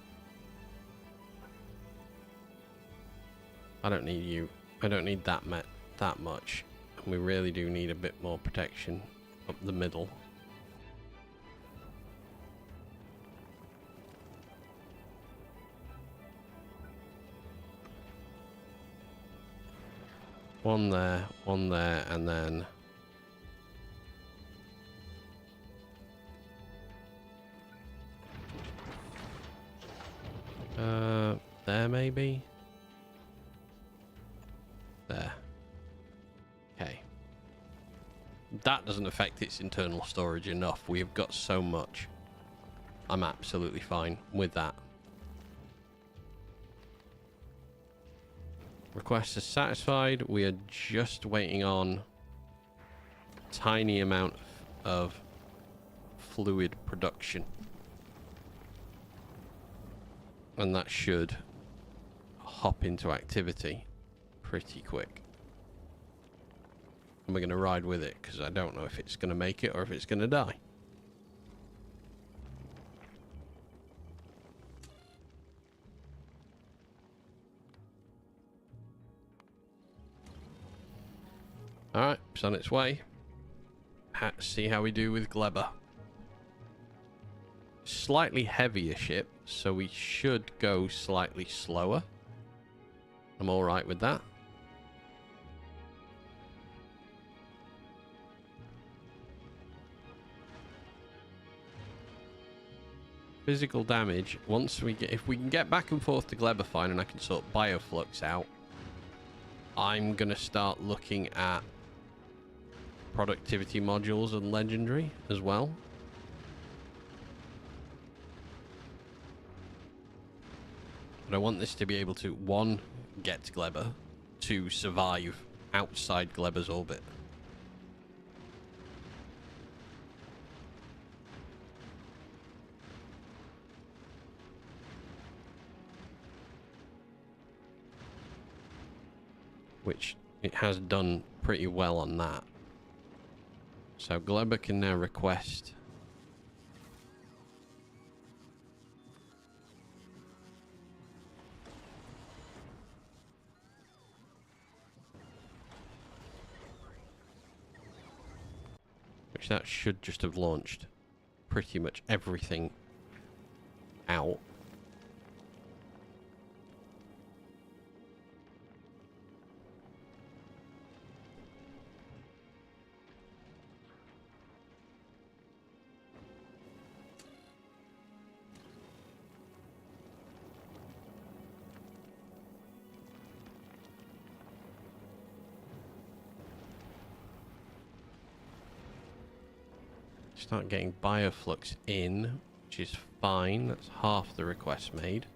Speaker 1: I don't need you. I don't need that much. And we really do need a bit more protection up the middle. One there, and then there maybe. There. Okay. That doesn't affect its internal storage enough. We have got so much. I'm absolutely fine with that. Request is satisfied. We are just waiting on a tiny amount of fluid production. And that should hop into activity pretty quick. And we're going to ride with it, because I don't know if it's going to make it or if it's going to die. Alright, it's on its way. See how we do with Gleber. Slightly heavier ship, so we should go slightly slower. I'm alright with that. Physical damage, once we get, if we can get back and forth to Gleber fine and I can sort Bioflux out, I'm gonna start looking at productivity modules and legendary as well. But I want this to be able to, 1, get to Gleber, 2, survive outside Gleber's orbit. Which it has done pretty well on that. So Gleber can now request which that should just have launched pretty much everything out. Start getting Bioflux in, which is fine. That's half the request made.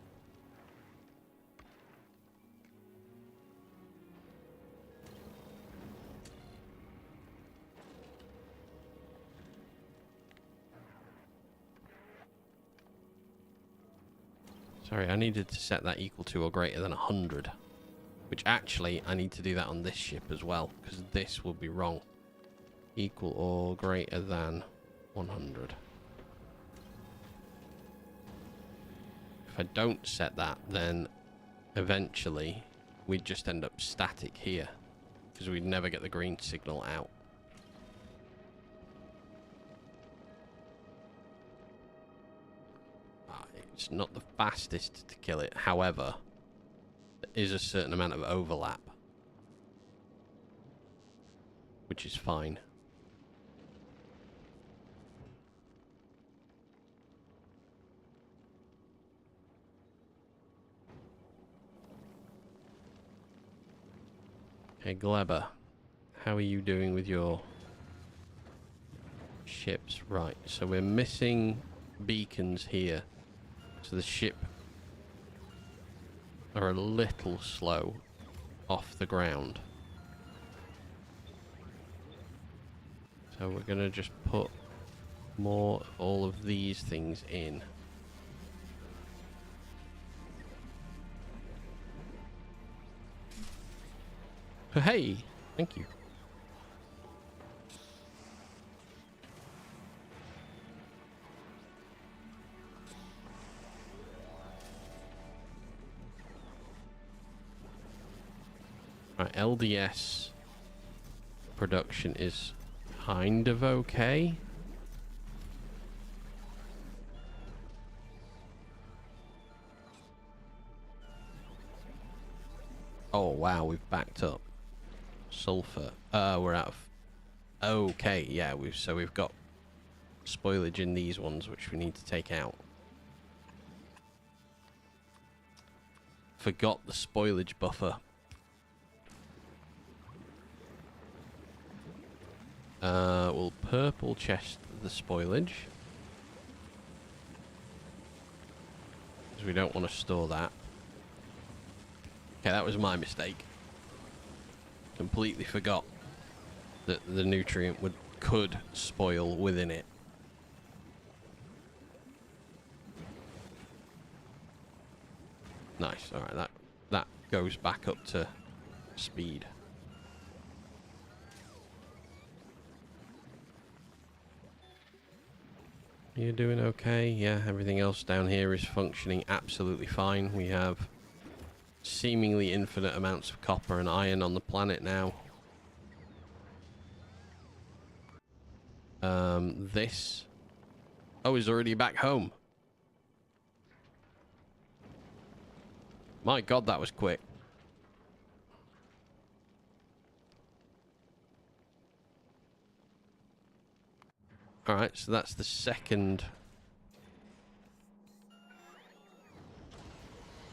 Speaker 1: Sorry, I needed to set that equal to or greater than 100. Which actually, I need to do that on this ship as well, because this will be wrong. Equal or greater than 100. If I don't set that, then eventually we'd just end up static here, because we'd never get the green signal out. It's not the fastest to kill it, however, there is a certain amount of overlap, which is fine. Okay, Gleber, how are you doing with your ships? Right, so we're missing beacons here. So the ship are a little slow off the ground. So we're going to just put more of all of these things in. Hey, thank you. Right, LDS production is kind of okay. Oh wow, we've backed up. Sulfur. We're out of... Okay, yeah, we've got spoilage in these ones, which we need to take out. Forgot the spoilage buffer. We'll purple chest the spoilage, because we don't want to store that. Okay, that was my mistake. Completely forgot that the nutrient could spoil within it. Nice. All right, that goes back up to speed. You're doing okay? Yeah, everything else down here is functioning absolutely fine. We have seemingly infinite amounts of copper and iron on the planet now. This... Oh, is already back home. My God, that was quick. Alright, so that's the second...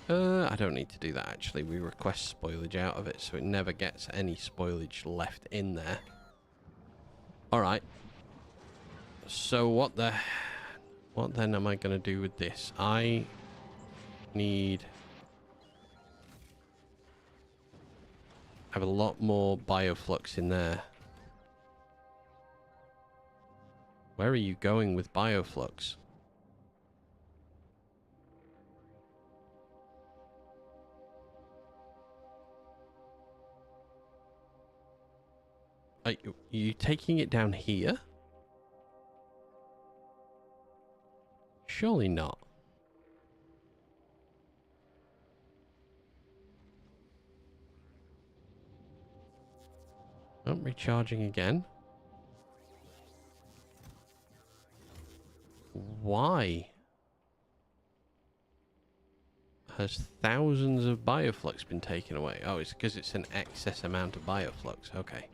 Speaker 1: I don't need to do that, actually. We request spoilage out of it, so it never gets any spoilage left in there. Alright. So what then am I going to do with this? I need... I have a lot more bioflux in there. Where are you going with bioflux? Are you taking it down here? Surely not. Oh, recharging again. Why? Has thousands of bioflux been taken away? Oh, it's because it's an excess amount of bioflux. Okay.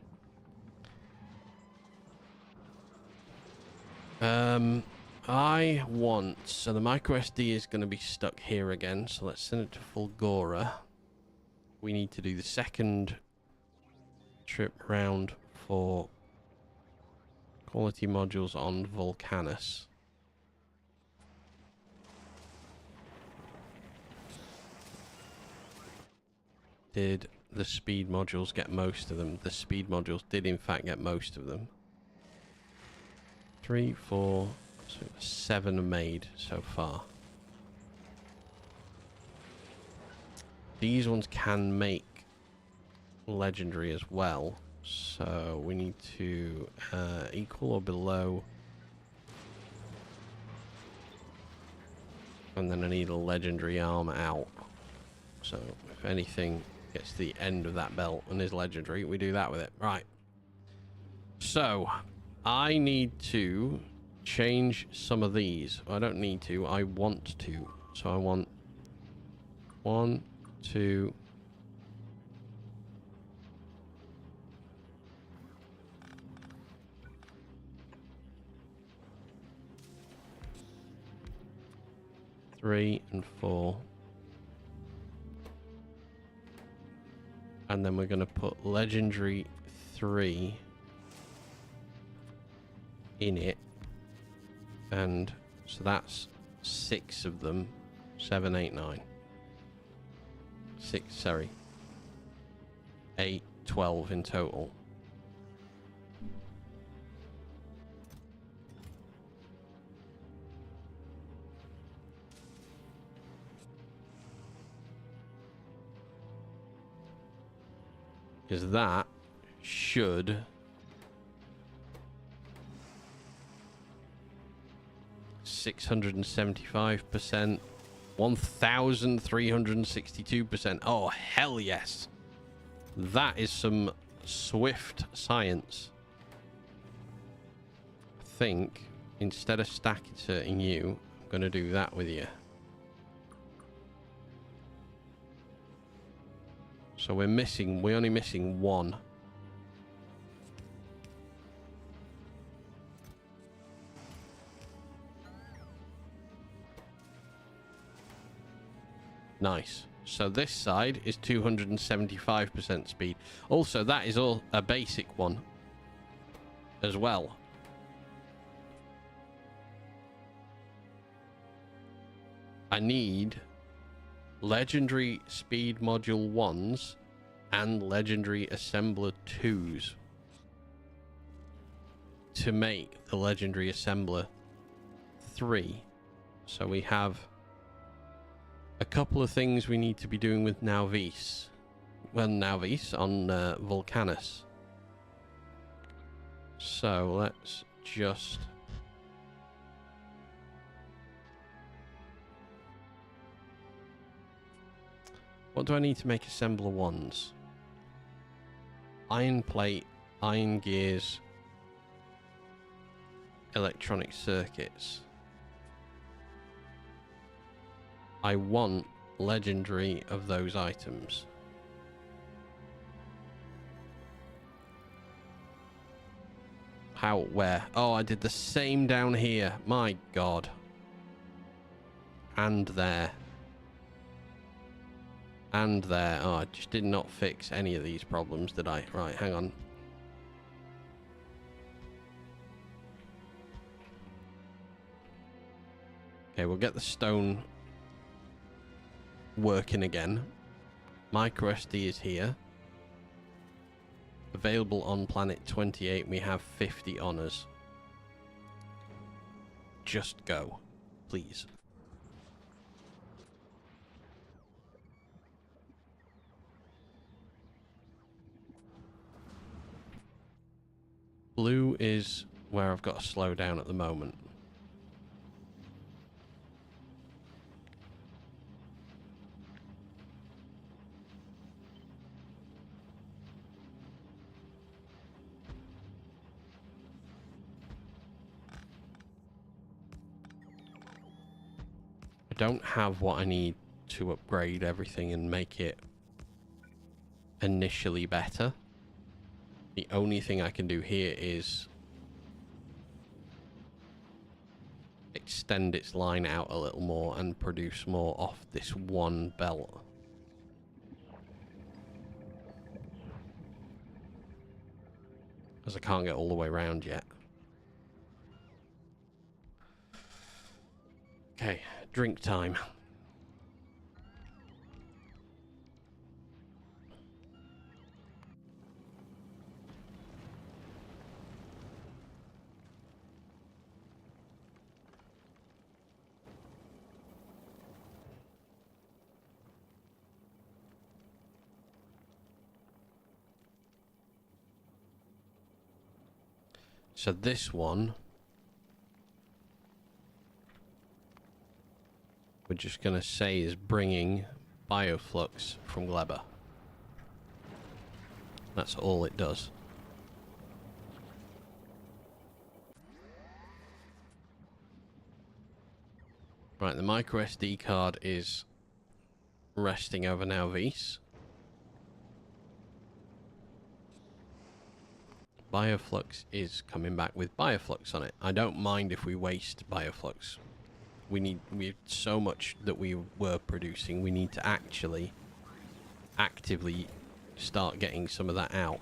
Speaker 1: I want... So the micro SD is going to be stuck here again. So let's send it to Fulgora. We need to do the second trip round for quality modules on Volcanus. Did the speed modules get most of them? The speed modules did in fact get most of them. 3, 4, 7 are made so far. These ones can make legendary as well, so we need to equal or below, and then I need a legendary arm out. So if anything gets to the end of that belt and is legendary, we do that with it. Right, so I need to change some of these. I don't need to, I want to. So I want 1, 2, 3 and 4. And then we're going to put legendary 3 in it. And so that's 6 of them. 7, 8, 9. 6, sorry. 8, 12 in total. Because that should 675%, 1362%. Oh, hell yes. That is some swift science. I think instead of stack inserting you, I'm going to do that with you. So we're only missing 1. Nice. So this side is 275% speed. Also, that is all a basic one as well. I need legendary speed module 1s and legendary assembler 2s to make the legendary assembler 3. So we have a couple of things we need to be doing with Nauvis. Well, Nauvis on Vulcanus. So let's just... What do I need to make assembler ones? Iron plate, iron gears, electronic circuits. I want legendary of those items. How? Where? Oh, I did the same down here. My God. And there. And there. Oh, I just did not fix any of these problems, did I? Right, hang on. Okay, we'll get the stone working again. Micro SD is here. Available on planet 28. We have 50 honors. Just go, please. Blue is where I've got to slow down at the moment. I don't have what I need to upgrade everything and make it initially better. The only thing I can do here is extend its line out a little more and produce more off this one belt. As I can't get all the way around yet. Okay, drink time. So this one, we're just going to say is bringing bioflux from Gleber. That's all it does. Right, the micro SD card is resting over Nauvis. Bioflux is coming back with Bioflux on it. I don't mind if we waste Bioflux. We have so much that we were producing. We need to actually actively start getting some of that out.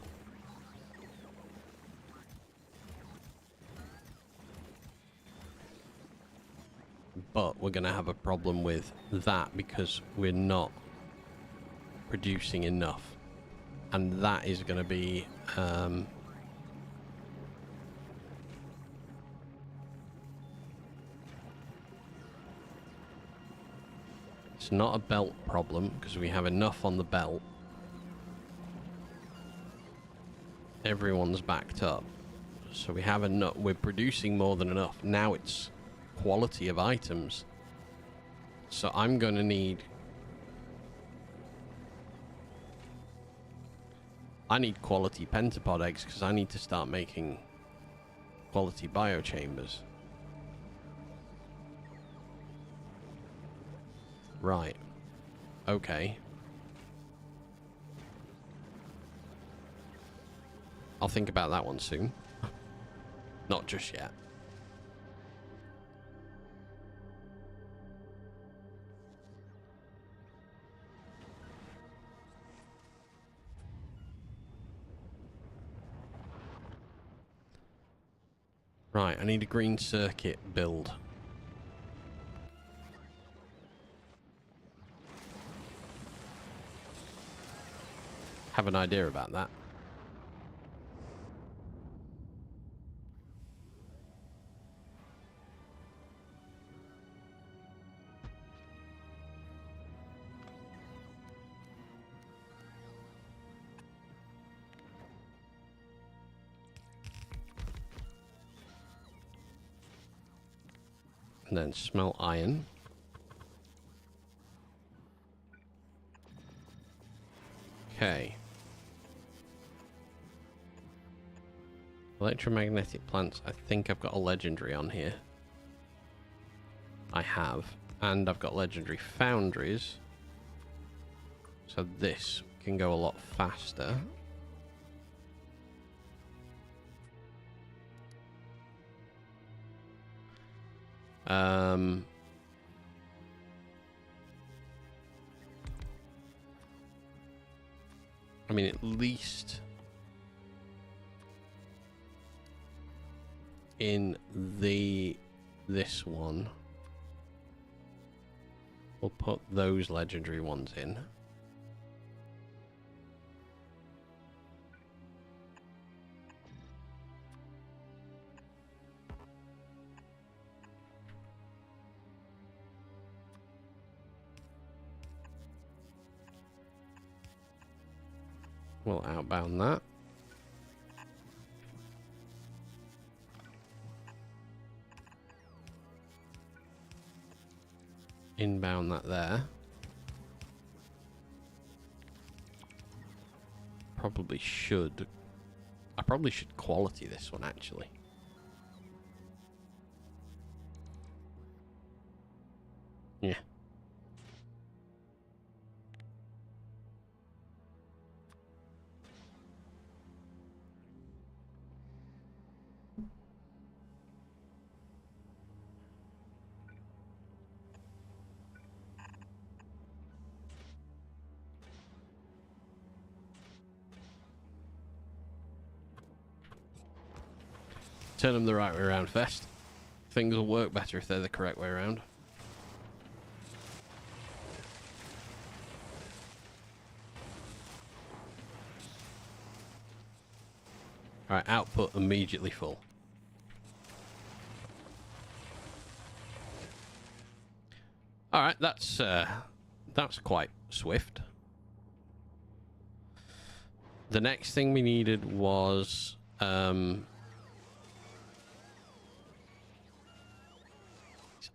Speaker 1: But we're going to have a problem with that because we're not producing enough. And that is going to be... it's not a belt problem because we have enough on the belt. Everyone's backed up. So we have enough. We're producing more than enough. Now it's quality of items. So I'm going to need... I need quality pentapod eggs because I need to start making quality biochambers. Right. Okay. I'll think about that one soon. Not just yet. Right, I need a green circuit build. Have an idea about that. And then smelt iron. Okay. Electromagnetic plants. I think I've got a legendary on here. I have. And I've got legendary foundries. So this can go a lot faster. I mean, at least in this one, we'll put those legendary ones in. We'll outbound that. Inbound that there. I probably should quality this one, actually. Yeah. Turn them the right way around first. Things will work better if they're the correct way around. Alright, output immediately full. Alright, that's quite swift. The next thing we needed was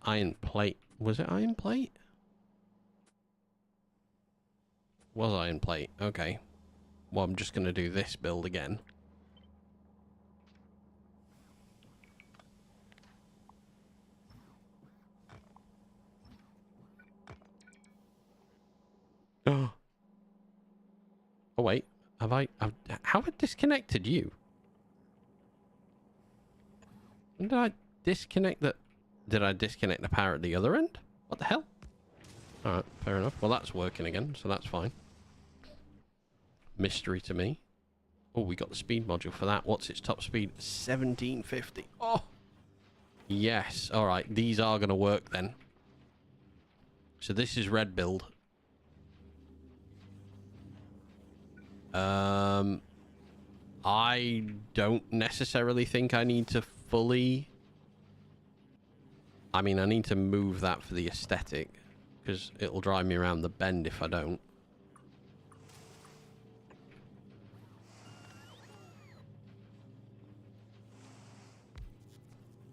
Speaker 1: iron plate. Was it iron plate? Was iron plate. Okay. Well, I'm just going to do this build again. Oh. Oh, wait. How have I disconnected you? When did I disconnect that? Did I disconnect the power at the other end? What the hell? Alright, fair enough. Well, that's working again, so that's fine. Mystery to me. Oh, we got the speed module for that. What's its top speed? 1750. Oh! Yes. Alright, these are going to work then. So this is red build. I don't necessarily think I need to fully... I mean, I need to move that for the aesthetic, because it'll drive me around the bend if I don't.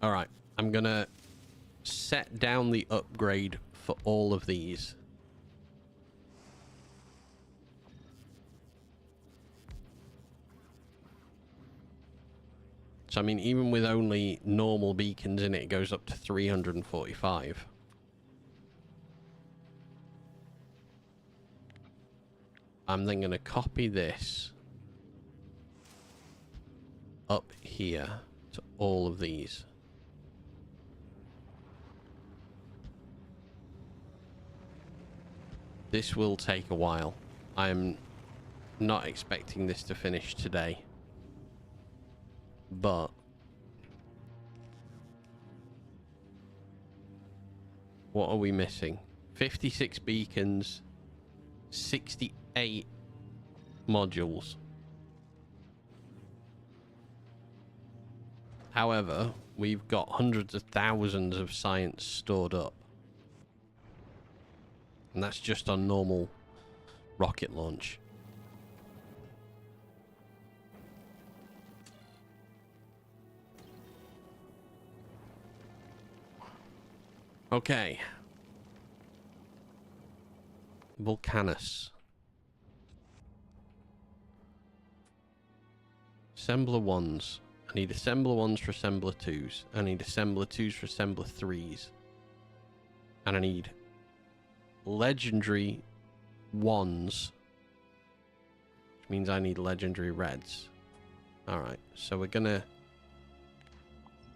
Speaker 1: Alright, I'm gonna set down the upgrade for all of these. So, I mean, even with only normal beacons in it, it goes up to 345. I'm then going to copy this up here to all of these. This will take a while. I'm not expecting this to finish today. But what are we missing? 56 beacons, 68 modules. However, we've got hundreds of thousands of science stored up. And that's just on normal rocket launch. Okay. Volcanus. Assembler 1s. I need assembler 1s for assembler 2s. I need assembler 2s for assembler 3s. And I need legendary 1s. Which means I need legendary reds. Alright, so we're gonna...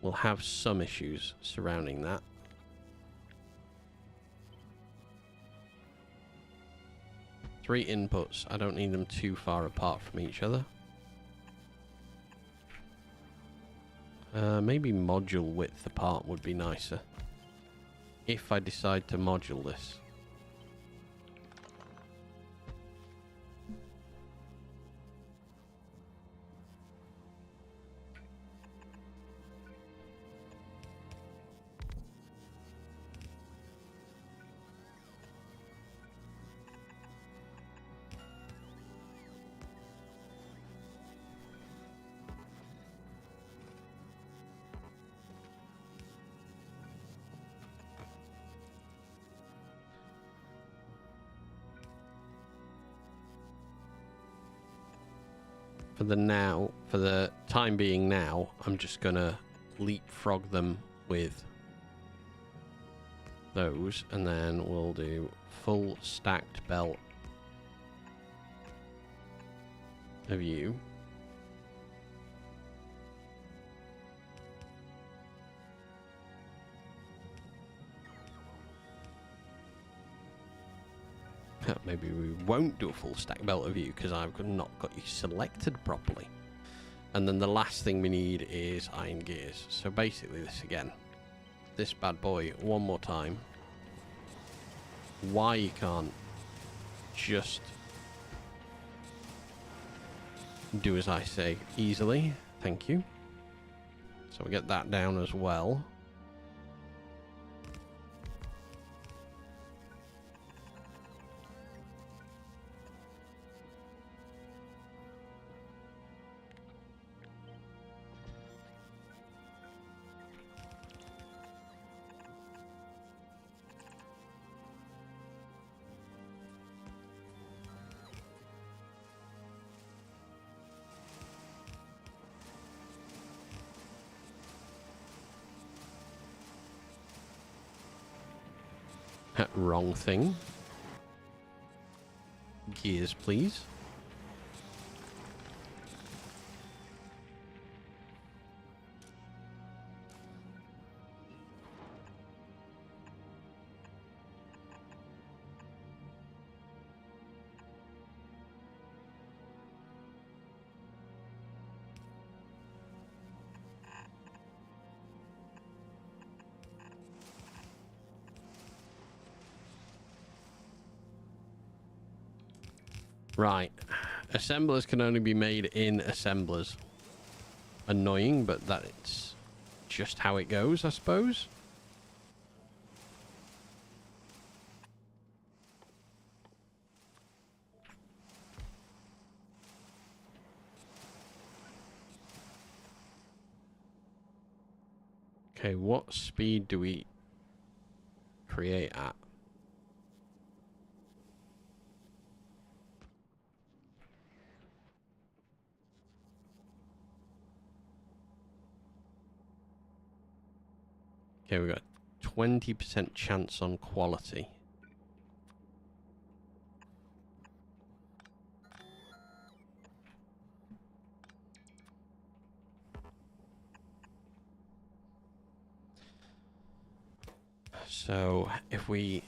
Speaker 1: We'll have some issues surrounding that. Three inputs. I don't need them too far apart from each other. Maybe module width apart would be nicer. If I decide to module this. For the time being now, I'm just gonna leapfrog them with those, and then we'll do full stacked belt of you. Maybe we won't do a full stack belt of you because I've not got you selected properly. And then the last thing we need is iron gears. So basically this again. This bad boy one more time. Why you can't just do as I say easily. Thank you. So we get that down as well. Wrong thing. Gears, please. Right. Assemblers can only be made in assemblers. Annoying, but that's just how it goes, I suppose. Okay, what speed do we create at? Okay, we've got 20% chance on quality. So if we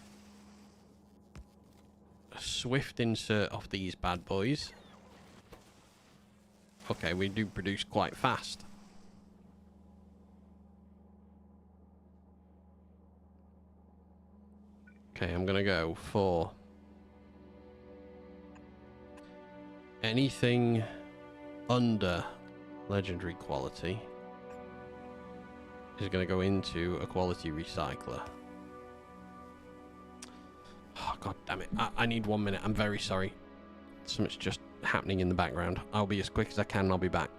Speaker 1: swift insert off these bad boys, okay, we do produce quite fast. Okay, I'm gonna go for anything under legendary quality is gonna go into a quality recycler. Oh, god damn it. I need 1 minute. I'm very sorry. Something's just happening in the background. I'll be as quick as I can and I'll be back.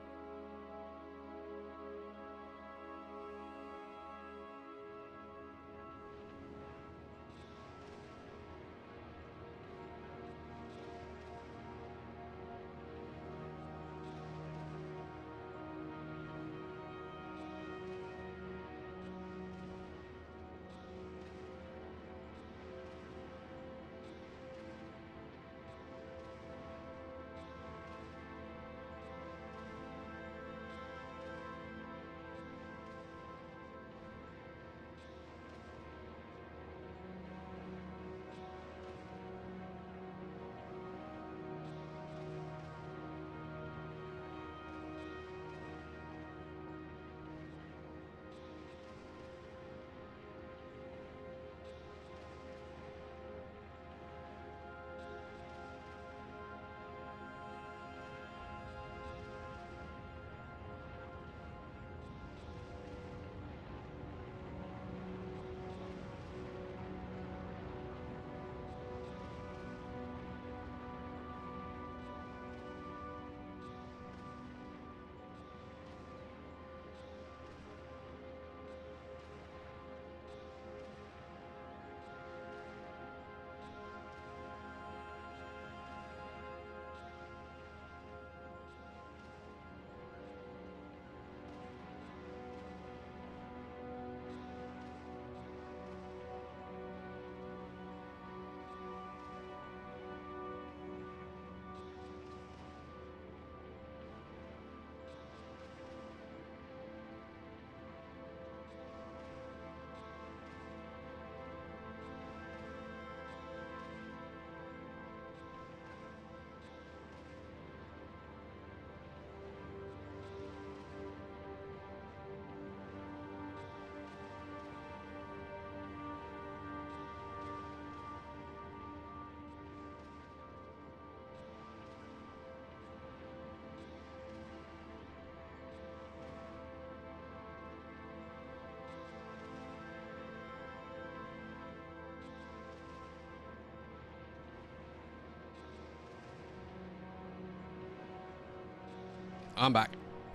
Speaker 1: I'm back.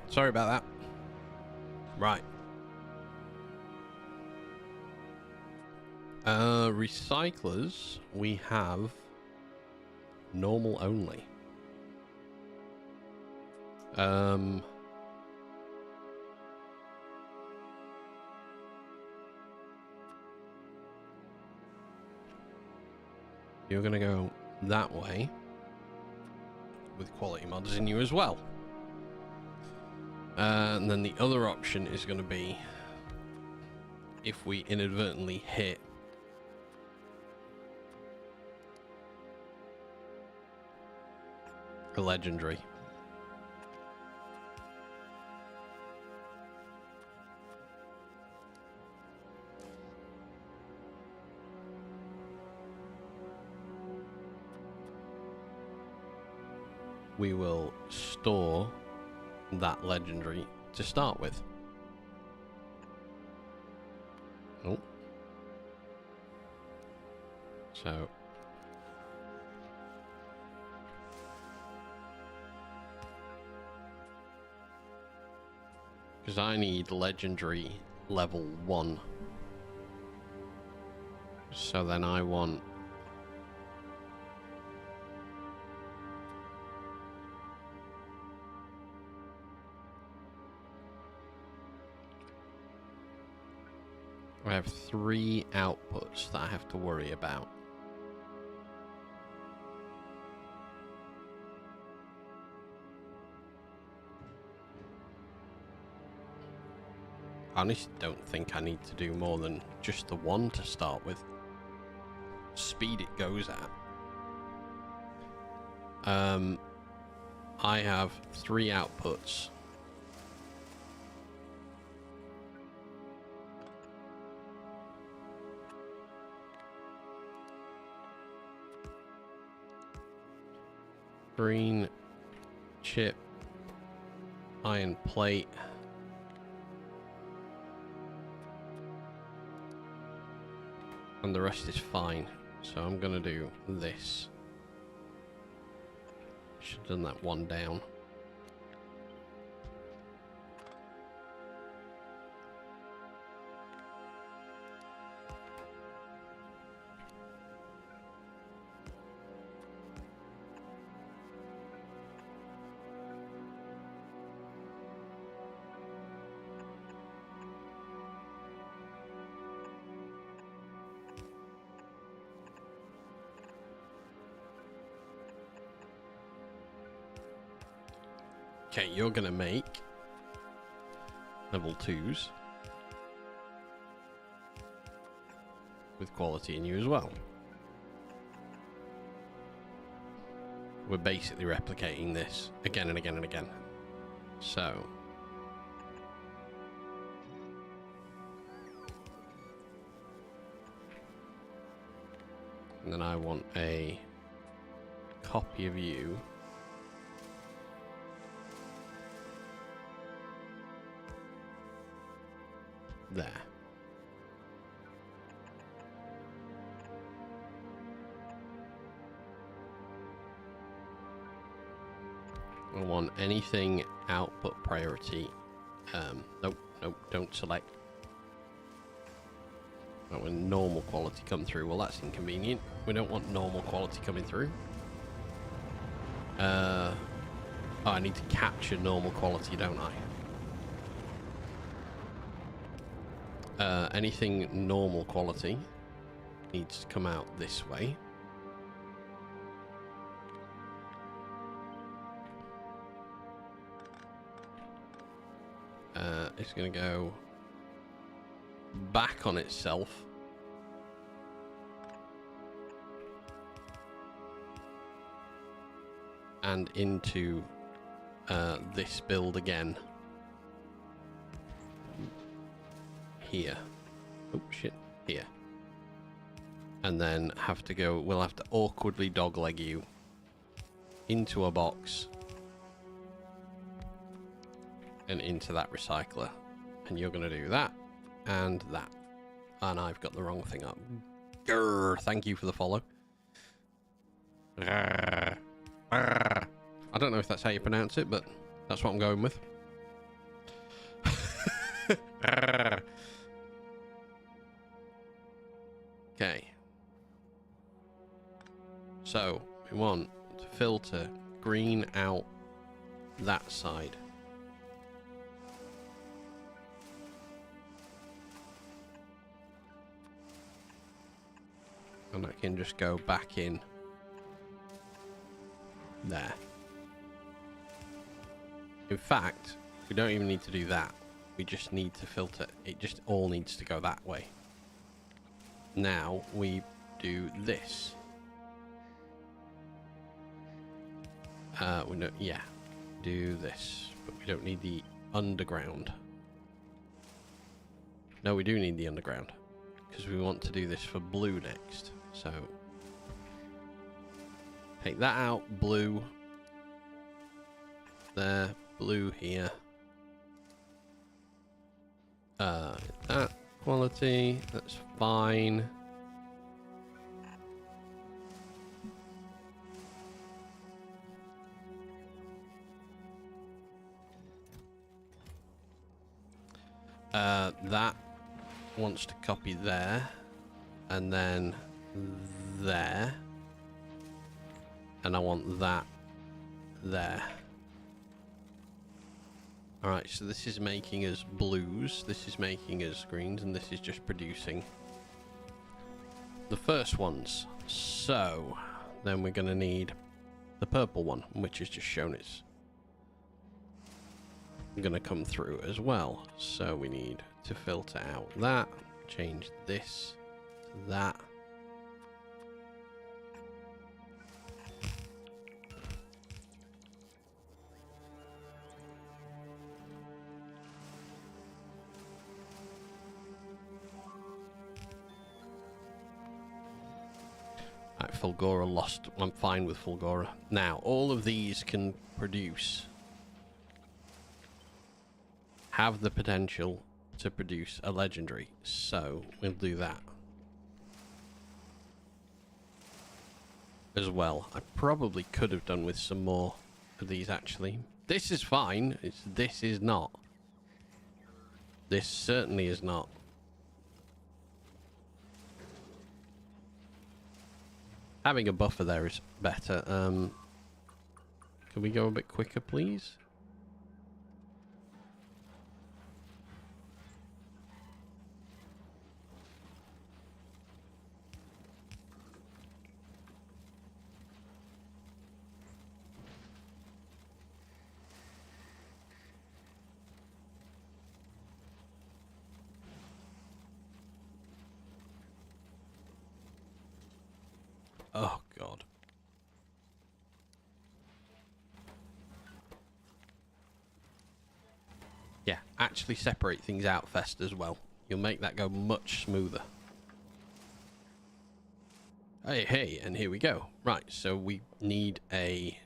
Speaker 1: Sorry about that. Right. Recyclers, we have normal only. You're gonna go that way with quality mods in you as well. And then the other option is going to be if we inadvertently hit a legendary. We will store that legendary to start with. Oh. So. Because I need legendary level 1. So then I want I have 3 outputs that I have to worry about. I honestly don't think I need to do more than just the 1 to start with. Speed it goes at. I have 3 outputs. Green chip, iron plate, and the rest is fine. So I'm gonna do this. Should have done that 1 down. Okay, you're gonna make level 2s with quality in you as well. We're basically replicating this again and again and again. So and then I want a copy of you. There. I want anything output priority. Nope, don't select. Oh, when normal quality come through, well that's inconvenient. We don't want normal quality coming through. Oh, I need to capture normal quality, don't I? Anything normal quality needs to come out this way. It's going to go back on itself. And into this build again. Here. Oh shit, here. And then have to go, we'll have to awkwardly dogleg you into a box and into that recycler. And you're going to do that and that. And I've got the wrong thing up. Grr, thank you for the follow. I don't know if that's how you pronounce it, but That's what I'm going with. Okay. So, we want to filter green out that side. And I can just go back in there. In fact, we don't even need to do that. We just need to filter. It just all needs to go that way. Now we do this. Yeah, do this, but we don't need the underground. No, we do need the underground because we want to do this for blue next. So take that out, blue there, blue here. That quality, that's fine. That wants to copy there, and then there, and I want that there. Alright, so this is making us blues, this is making us greens, and this is just producing the first ones. So then we're going to need the purple one, which is just shown it's going to come through as well. So we need to filter out that, change this to that. Right, Fulgora lost. I'm fine with Fulgora. Now, all of these can produce, have the potential to produce a legendary. So, we'll do that as well. I probably could have done with some more of these, actually. This is fine. This is not. This certainly is not. Having a buffer there is better. Can we go a bit quicker, please? Oh, God. Yeah, actually separate things out fast as well. You'll make that go much smoother. Hey, hey, and here we go. Right, so we need a...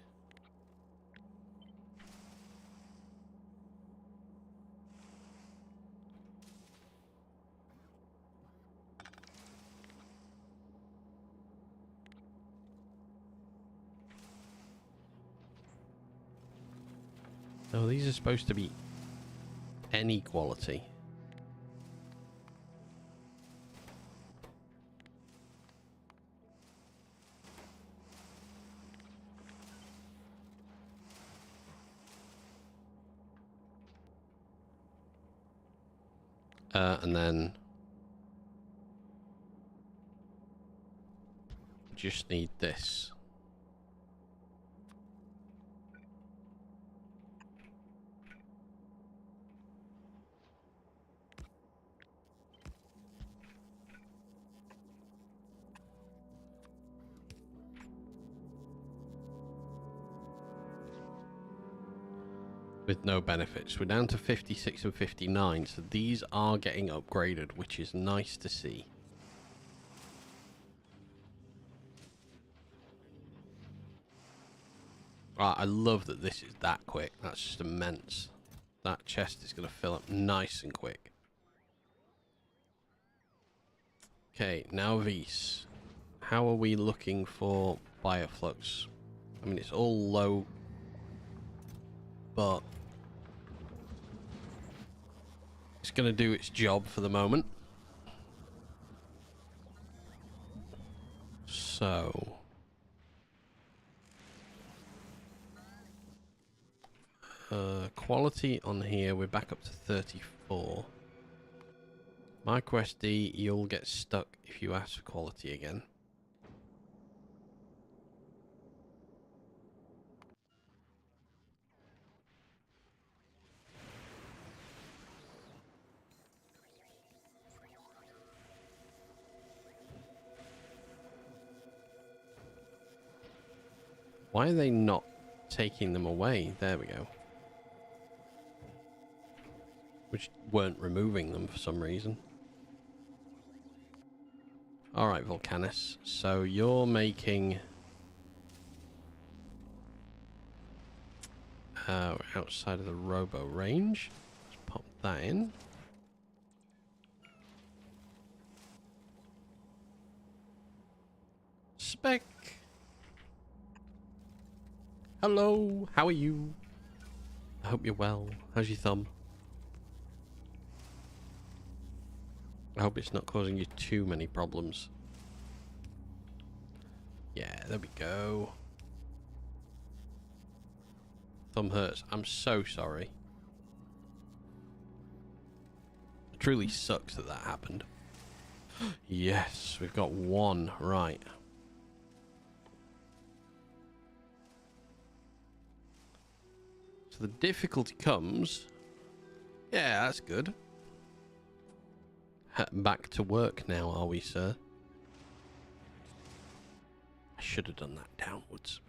Speaker 1: Oh, these are supposed to be any quality. And then just need this. With no benefits. We're down to 56 and 59, so these are getting upgraded, which is nice to see. Right, I love that this is that quick. That's just immense. That chest is going to fill up nice and quick. Okay, now Vis. How are we looking for bioflux? I mean, it's all low. but it's going to do its job for the moment. So quality on here, we're back up to 34. Micro SD, you'll get stuck if you ask for quality again. Why are they not taking them away? There we go. Which weren't removing them for some reason. Alright, Volcanus. So you're making... we're outside of the robo range. Let's pop that in. Spec! Hello, how are you? I hope you're well. How's your thumb? I hope it's not causing you too many problems. Yeah, there we go. Thumb hurts. I'm so sorry. It truly sucks that that happened. Yes, we've got one. Right. So the difficulty comes... Yeah, that's good. Back to work now, are we, sir? I should have done that downwards.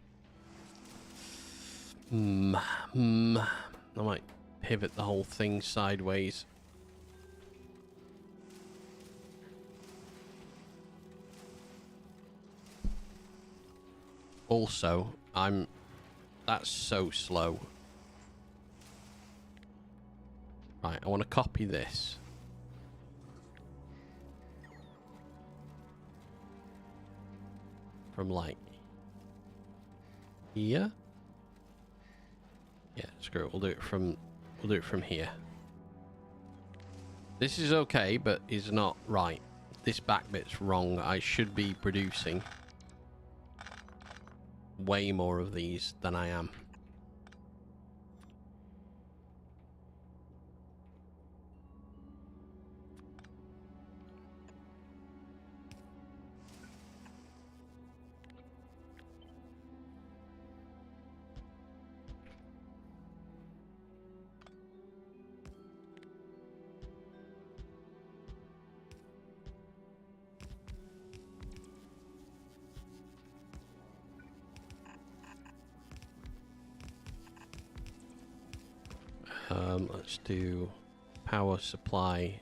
Speaker 1: I might pivot the whole thing sideways. Also, that's so slow. Right, I want to copy this. From like here. Yeah, screw it. We'll do it from here. This is okay, but is not right. This back bit's wrong. I should be producing way more of these than I am. Let's do power supply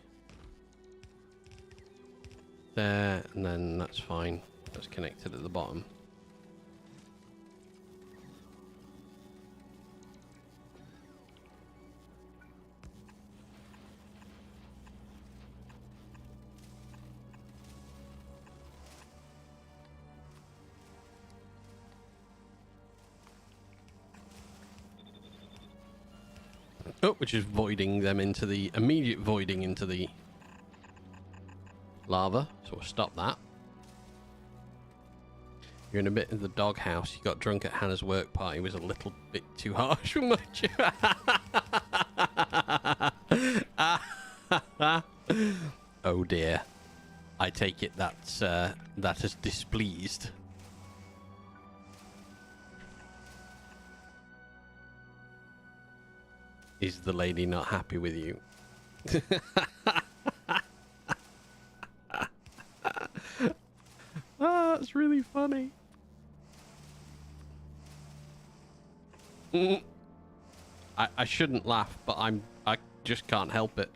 Speaker 1: there, and then that's fine. That's connected at the bottom. Oh, which is voiding them into the immediate voiding into the lava. So we'll stop that. You're in a bit of the doghouse. You got drunk at Hannah's work party. Was a little bit too harsh for much. Oh dear. I take it that's that is displeased. Is the lady not happy with you? Ah, that's really funny. I shouldn't laugh, but I just can't help it.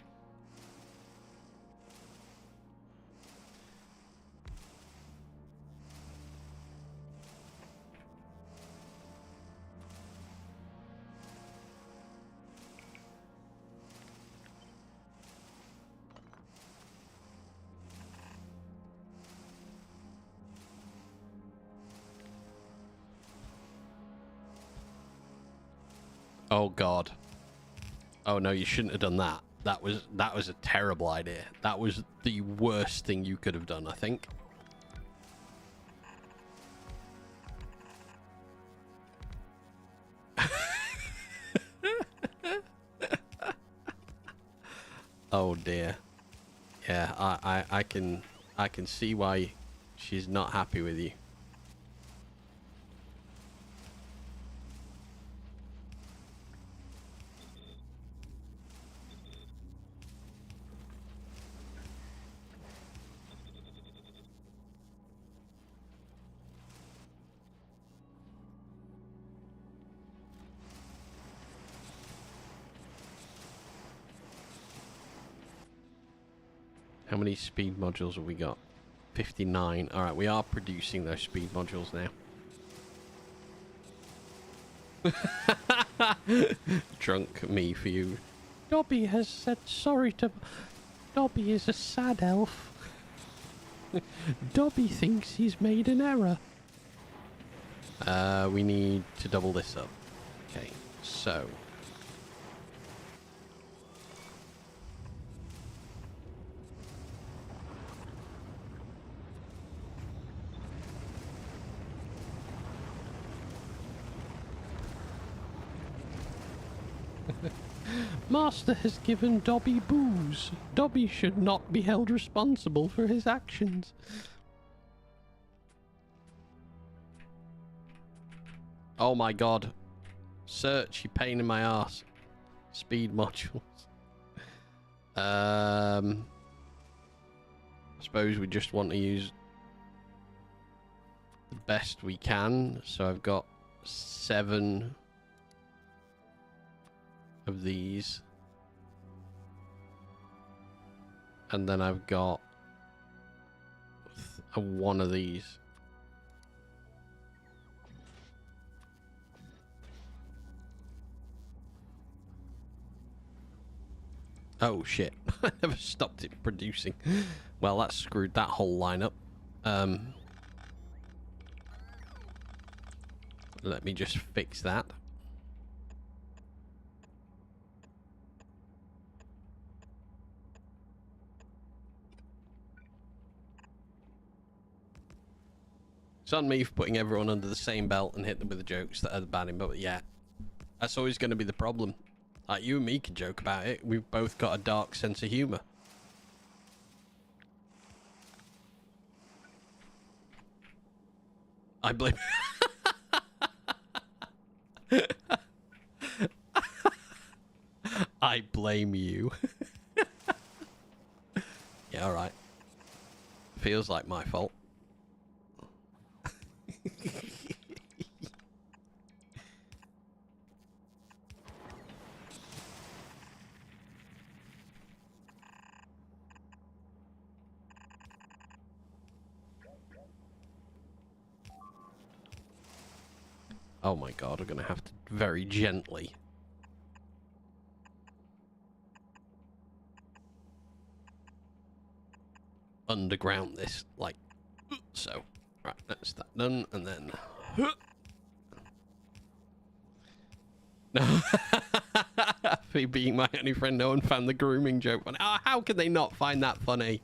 Speaker 1: Oh God. Oh no, you shouldn't have done that. That was a terrible idea. That was the worst thing you could have done, I think. Oh dear. Yeah, I can see why she's not happy with you. How many speed modules have we got? 59. All right, we are producing those speed modules now. Drunk me for you. Dobby has said sorry to... Dobby is a sad elf. Dobby thinks he's made an error. We need to double this up. Okay, so... Master has given Dobby booze. Dobby should not be held responsible for his actions. Oh my god. Search, you pain in my ass. Speed modules. I suppose we just want to use the best we can. So I've got 7 of these. And then I've got 1 of these. Oh shit. I never stopped it producing. Well, that screwed that whole lineup. Let me just fix that. It's on me for putting everyone under the same belt and hit them with the jokes that are bad in, but yeah. That's always going to be the problem. Like, you and me can joke about it. We've both got a dark sense of humor. I blame... I blame you. Yeah, alright. Feels like my fault. Oh my god, I'm gonna have to very gently. Underground this, like so. Right, that's that done, and then... No. Me being my only friend, no one found the grooming joke funny. Oh, how can they not find that funny?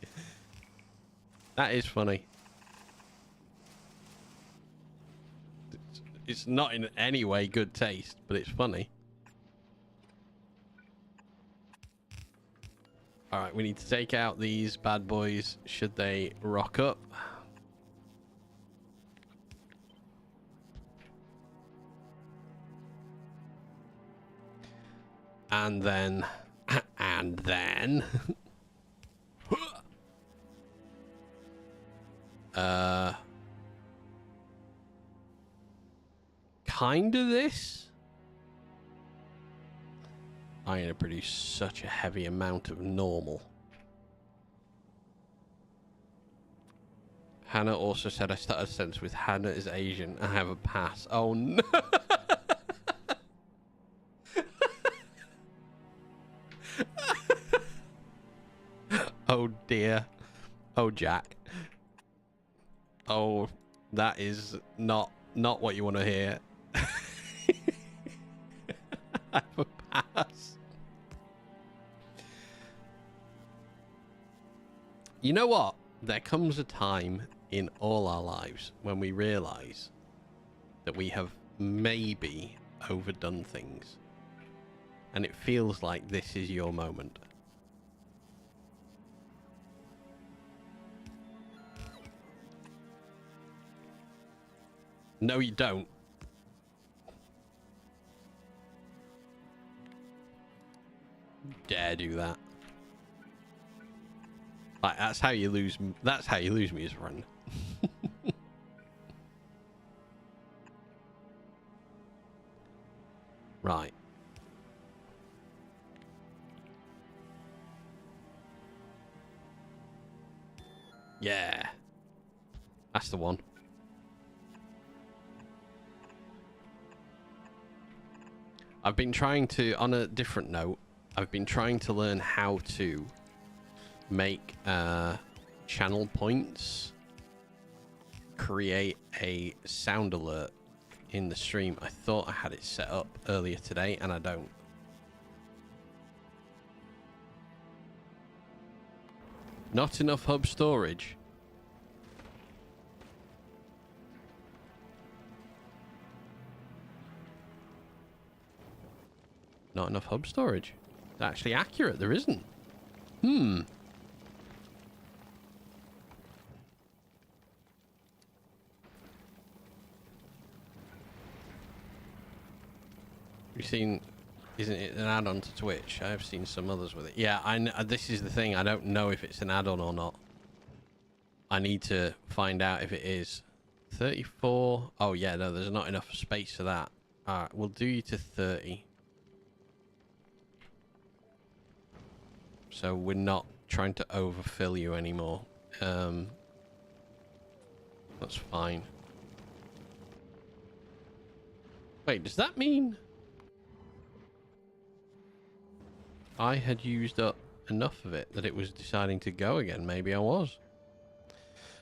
Speaker 1: That is funny. It's not in any way good taste, but it's funny. Alright, we need to take out these bad boys should they rock up. And then... And then... Kinda this? I'm gonna produce such a heavy amount of normal. Hannah also said I started a sentence with Hannah is Asian. I have a pass. Oh no! Oh dear. Oh Jack. Oh, that is not what you want to hear. pass. You know what? There comes a time in all our lives when we realize that we have maybe overdone things. And it feels like this is your moment. No, you don't. You dare do that. Like, that's how you lose me as a friend. Right. Yeah. That's the one. I've been trying to, on a different note, I've been trying to learn how to make channel points create a sound alert in the stream. I thought I had it set up earlier today, and I don't. Not enough hub storage. Not enough hub storage. It's actually accurate. There isn't. You've seen, isn't it an add-on to Twitch? I've seen some others with it. Yeah, this is the thing. I don't know if it's an add-on or not. I need to find out if it is. 34. Oh, yeah, no, there's not enough space for that. All right, we'll do you to 30. So we're not trying to overfill you anymore. That's fine. Wait, does that mean I had used up enough of it that it was deciding to go again? Maybe I was.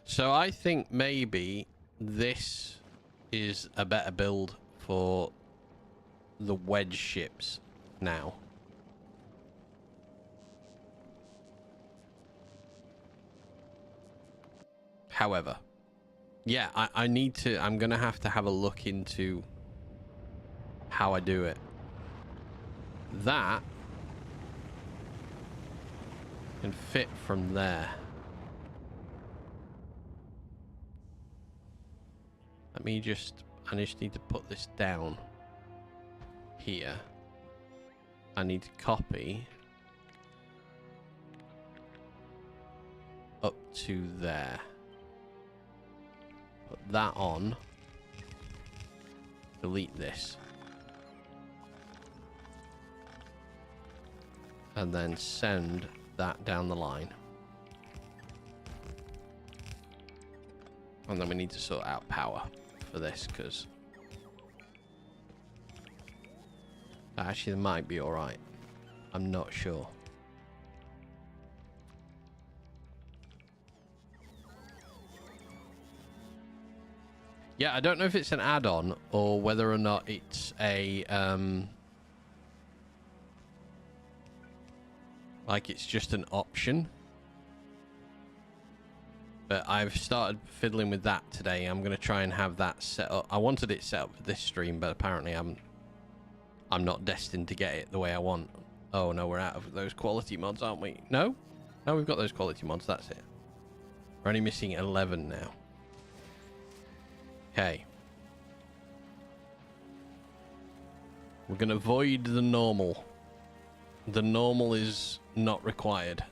Speaker 1: So I think maybe this is a better build for the wedge ships now. However, yeah, I'm going to have a look into how I do it. That can fit from there. I just need to put this down here. I need to copy up to there. Put that on. Delete this. And then send that down the line. And then we need to sort out power for this, because actually, it might be alright. I'm not sure. Yeah, I don't know if it's an add-on or whether or not it's a like it's just an option. But I've started fiddling with that today. I'm going to try and have that set up. I wanted it set up for this stream, but apparently I'm not destined to get it the way I want. Oh no, we're out of those quality mods, aren't we? No? No, we've got those quality mods, that's it. We're only missing 11 now. Okay. We're going to void the normal. The normal is not required.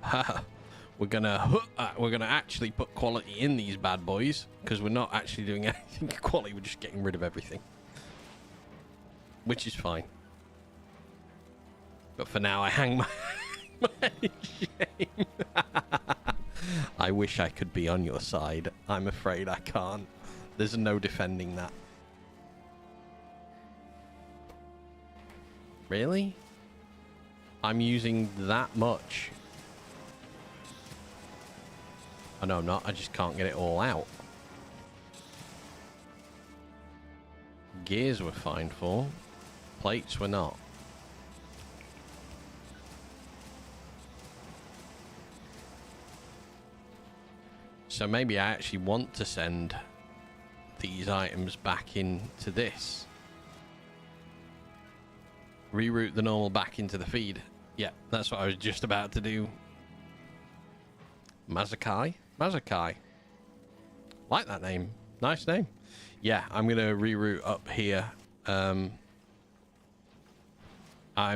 Speaker 1: Haha. We're gonna actually put quality in these bad boys, because we're not actually doing anything quality. We're just getting rid of everything, which is fine. But for now, I hang my shame. I wish I could be on your side. I'm afraid I can't. There's no defending that. Really? I'm using that much. Oh, no, I'm not. I just can't get it all out. Gears were fine for. Plates were not. So maybe I actually want to send these items back into this. Reroute the normal back into the feed. Yeah, that's what I was just about to do. Mazakai? Mazakai. Like that name. Nice name. Yeah, I'm going to reroute up here. I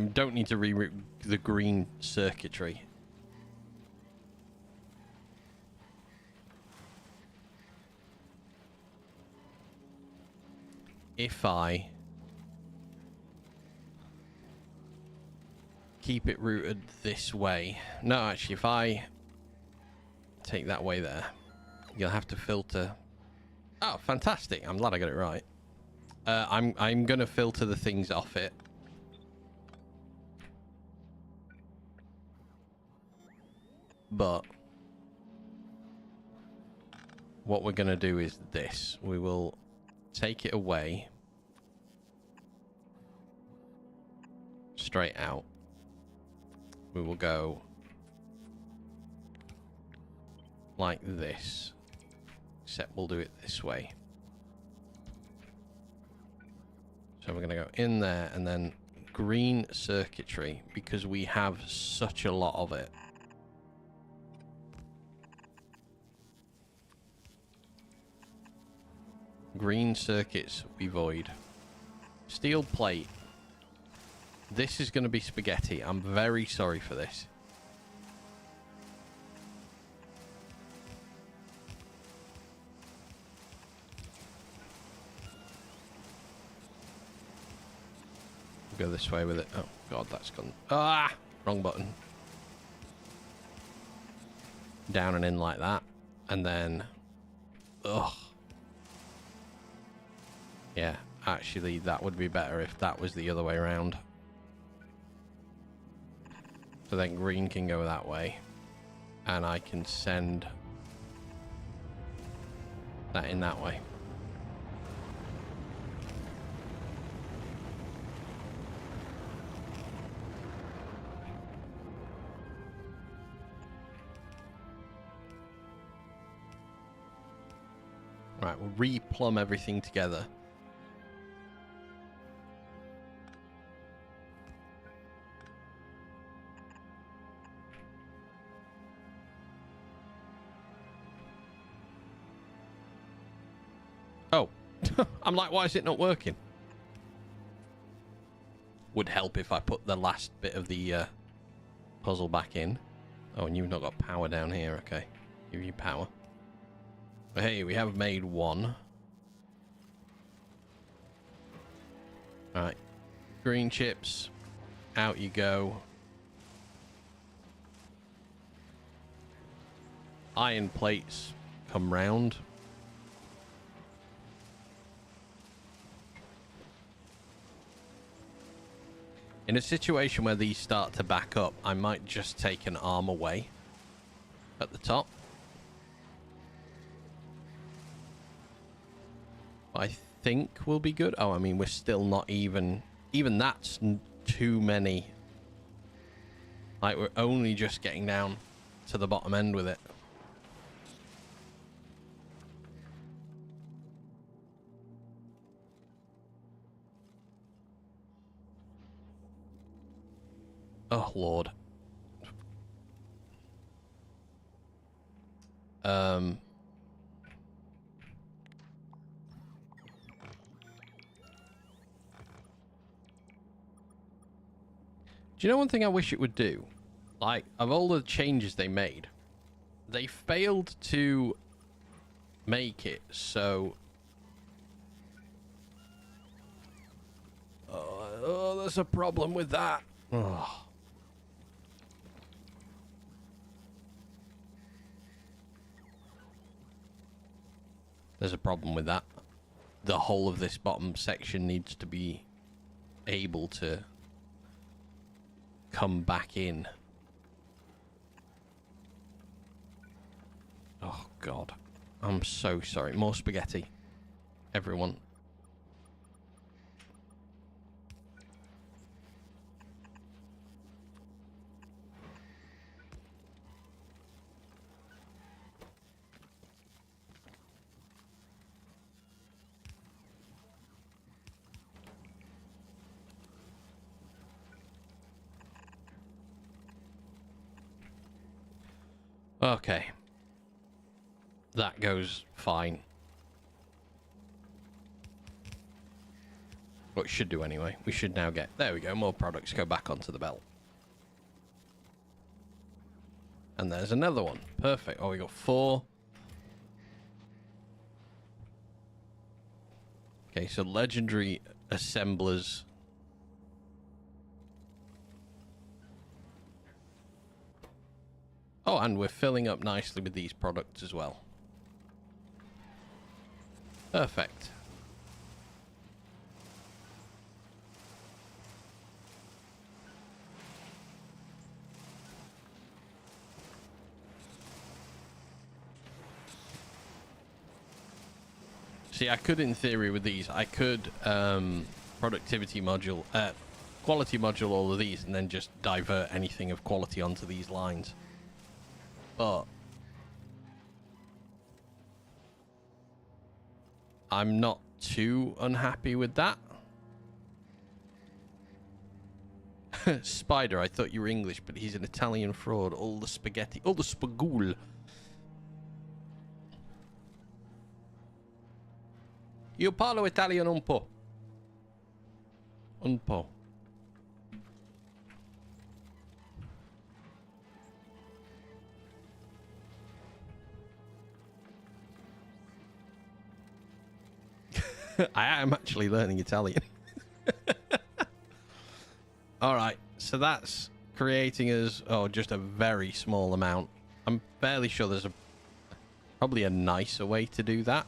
Speaker 1: don't need to reroute the green circuitry. If I keep it routed this way. No, actually, if I take that way there, you'll have to filter. Oh, fantastic. I'm glad I got it right. I'm going to filter the things off it. But what we're going to do is this. We will take it away. Straight out. We will go like this. Except we'll do it this way. So we're going to go in there and then green circuitry because we have such a lot of it. Green circuits we void. Steel plate. This is going to be spaghetti. I'm very sorry for this. Go this way with it. Oh, God, that's gone. Ah! Wrong button. Down and in like that. And then... Ugh. Yeah, actually, that would be better if that was the other way around. So then green can go that way. And I can send that in that way. Right, we'll re-plumb everything together. Oh, I'm like, why is it not working? Would help if I put the last bit of the puzzle back in. Oh, and you've not got power down here. Okay, give you power. Hey, we have made one. Right, green chips, out you go. Iron plates come round. In a situation where these start to back up, I might just take an arm away at the top. I think we'll be good. Oh, I mean, we're still not even that's too many. Like, we're only just getting down to the bottom end with it. Oh, Lord. Do you know one thing I wish it would do? Like, of all the changes they made, they failed to make it so... Oh, there's a problem with that. Oh. There's a problem with that. The whole of this bottom section needs to be able to come back in. Oh. God. I'm so sorry. More spaghetti. Everyone. Okay. That goes fine. Well, it should do anyway. We should now get... There we go. More products go back onto the belt. And there's another one. Perfect. Oh, we got 4. Okay, so legendary assemblers. Oh, and we're filling up nicely with these products as well. Perfect. See, I could, in theory, with these, I could productivity module, quality module all of these, and then just divert anything of quality onto these lines. But I'm not too unhappy with that. Spider, I thought you were English, but he's an Italian fraud. All the spaghetti, all the spagool. Io parlo italiano un po'. Un po'. I am actually learning Italian. Alright, so that's creating us, just a very small amount. I'm fairly sure there's probably a nicer way to do that.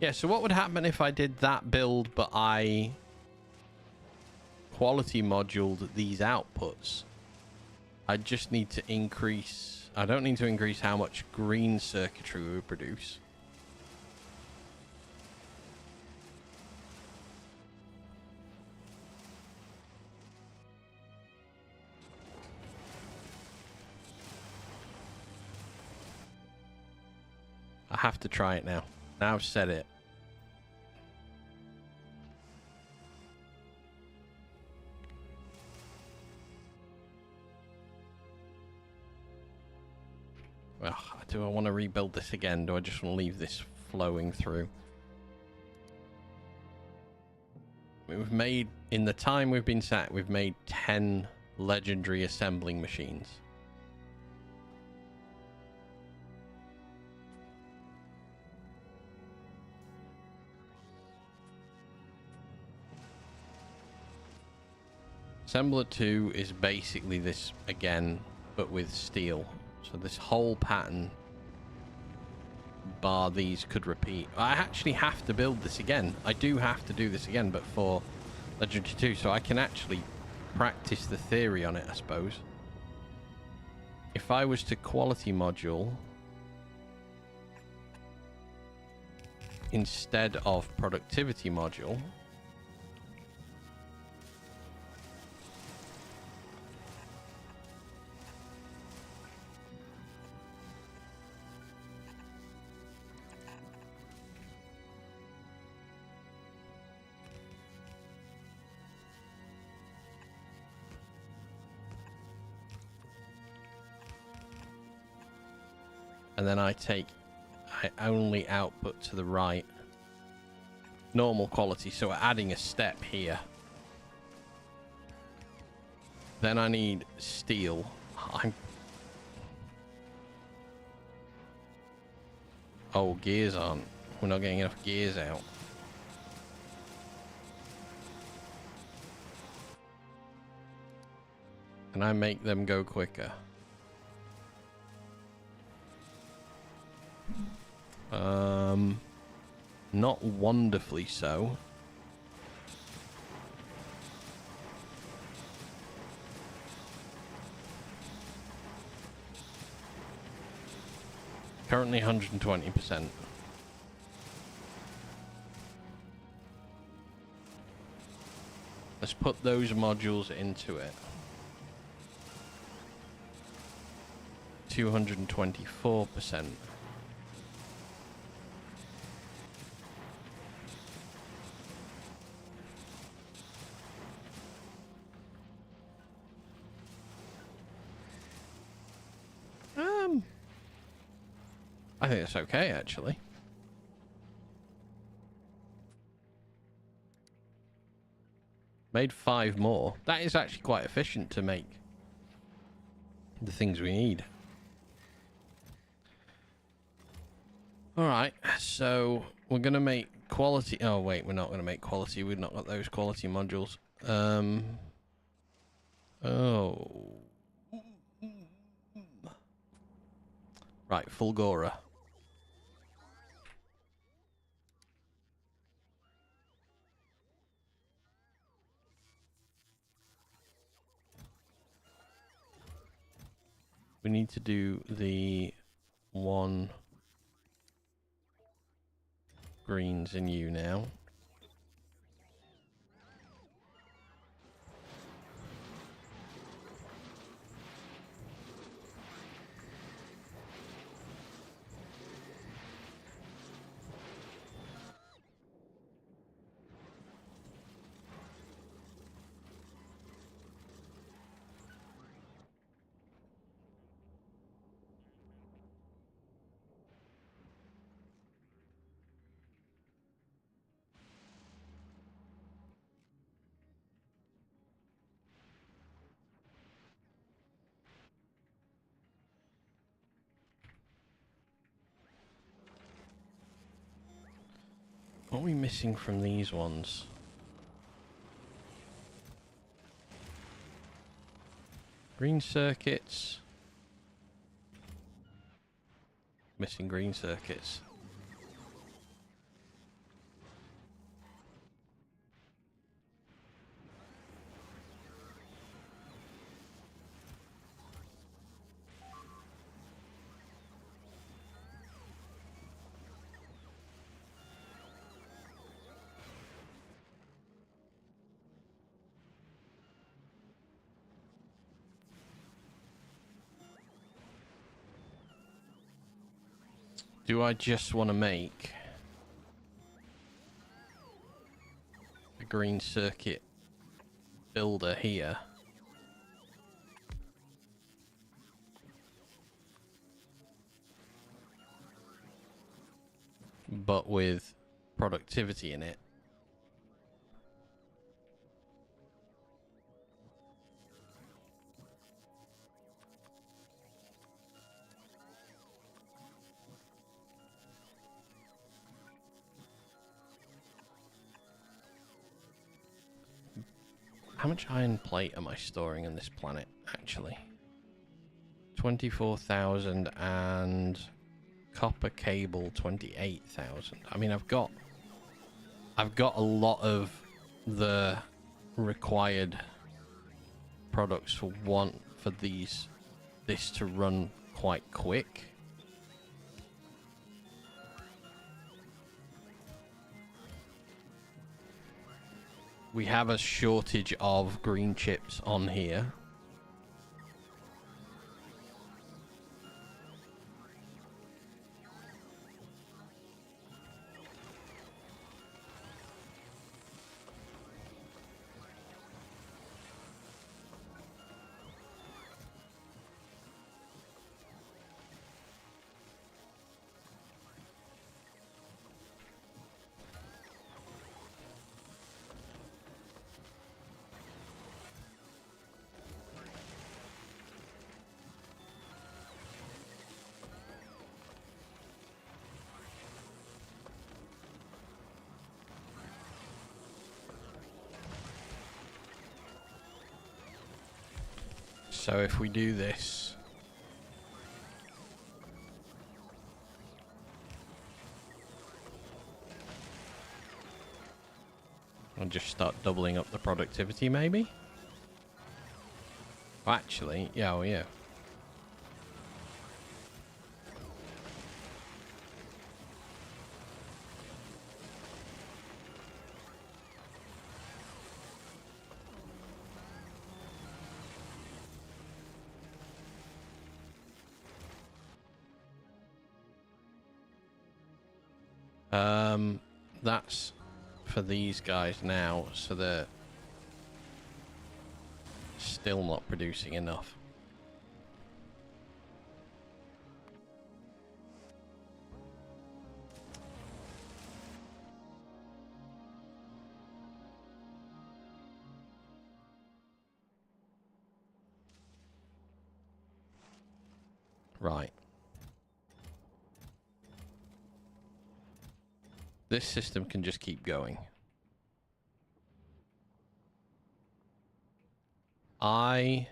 Speaker 1: Yeah, so what would happen if I did that build, but I quality moduled these outputs? I just need to increase... I don't need to increase how much green circuitry we produce. I have to try it now. Now I've said it. Well, do I want to rebuild this again? Do I just want to leave this flowing through? We've made, in the time we've been sat, we've made 10 legendary assembling machines. Assembler 2 is basically this again, but with steel. So this whole pattern, bar these, could repeat. I actually have to build this again. I do have to do this again, but for Legendary 2, so I can actually practice the theory on it, I suppose. If I was to quality module instead of productivity module, and then I only output to the right. Normal quality, so we're adding a step here. Then I need steel. Oh, gears aren't. We're not getting enough gears out. Can I make them go quicker? Not wonderfully so. currently 120%. Let's put those modules into it. 224%. I think that's okay, actually. Made 5 more. That is actually quite efficient to make the things we need. Alright, so we're going to make quality... Oh, wait, we're not going to make quality. We've not got those quality modules. Oh. Right, Fulgora. We need to do the 1 greens in you now. What are we missing from these ones? Green circuits. Missing green circuits. Do I just want to make a green circuit builder here? But with productivity in it. How much iron plate am I storing on this planet, actually? 24,000 and copper cable 28,000. I mean, I've got a lot of the required products for this to run quite quick. We have a shortage of green chips on here. So if we do this, I'll just start doubling up the productivity, maybe? Actually, yeah, oh yeah. That's for these guys now, so they're still not producing enough. Right. This system can just keep going. I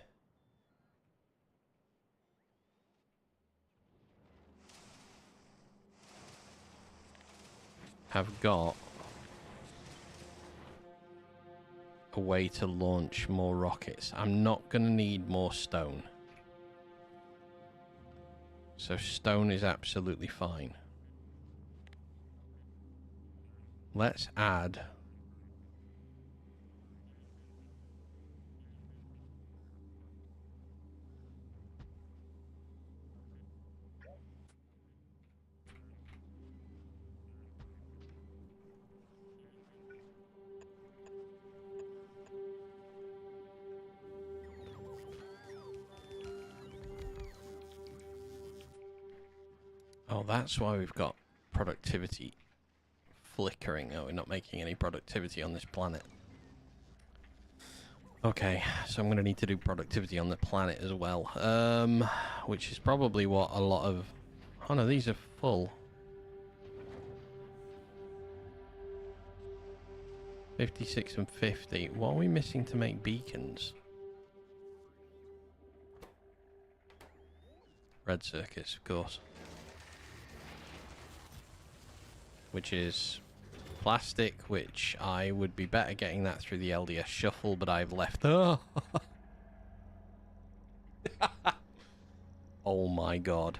Speaker 1: have got a way to launch more rockets. I'm not going to need more stone. So stone is absolutely fine. Let's add oh, that's why we've got productivity flickering. Oh, we're not making any productivity on this planet. Okay, so I'm going to need to do productivity on the planet as well. Which is probably what a lot of... Oh no, these are full. 56 and 50. What are we missing to make beacons? Red circuits, of course. Which is plastic, which I would be better getting that through the LDS shuffle, but I've left... Oh, oh my god.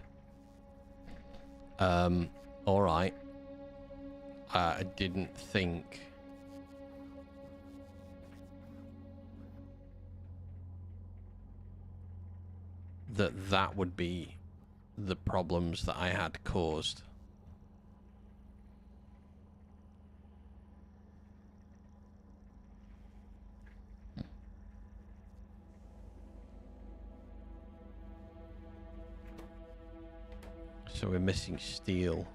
Speaker 1: Alright. I didn't think... that would be the problems that I had caused. So we're missing steel.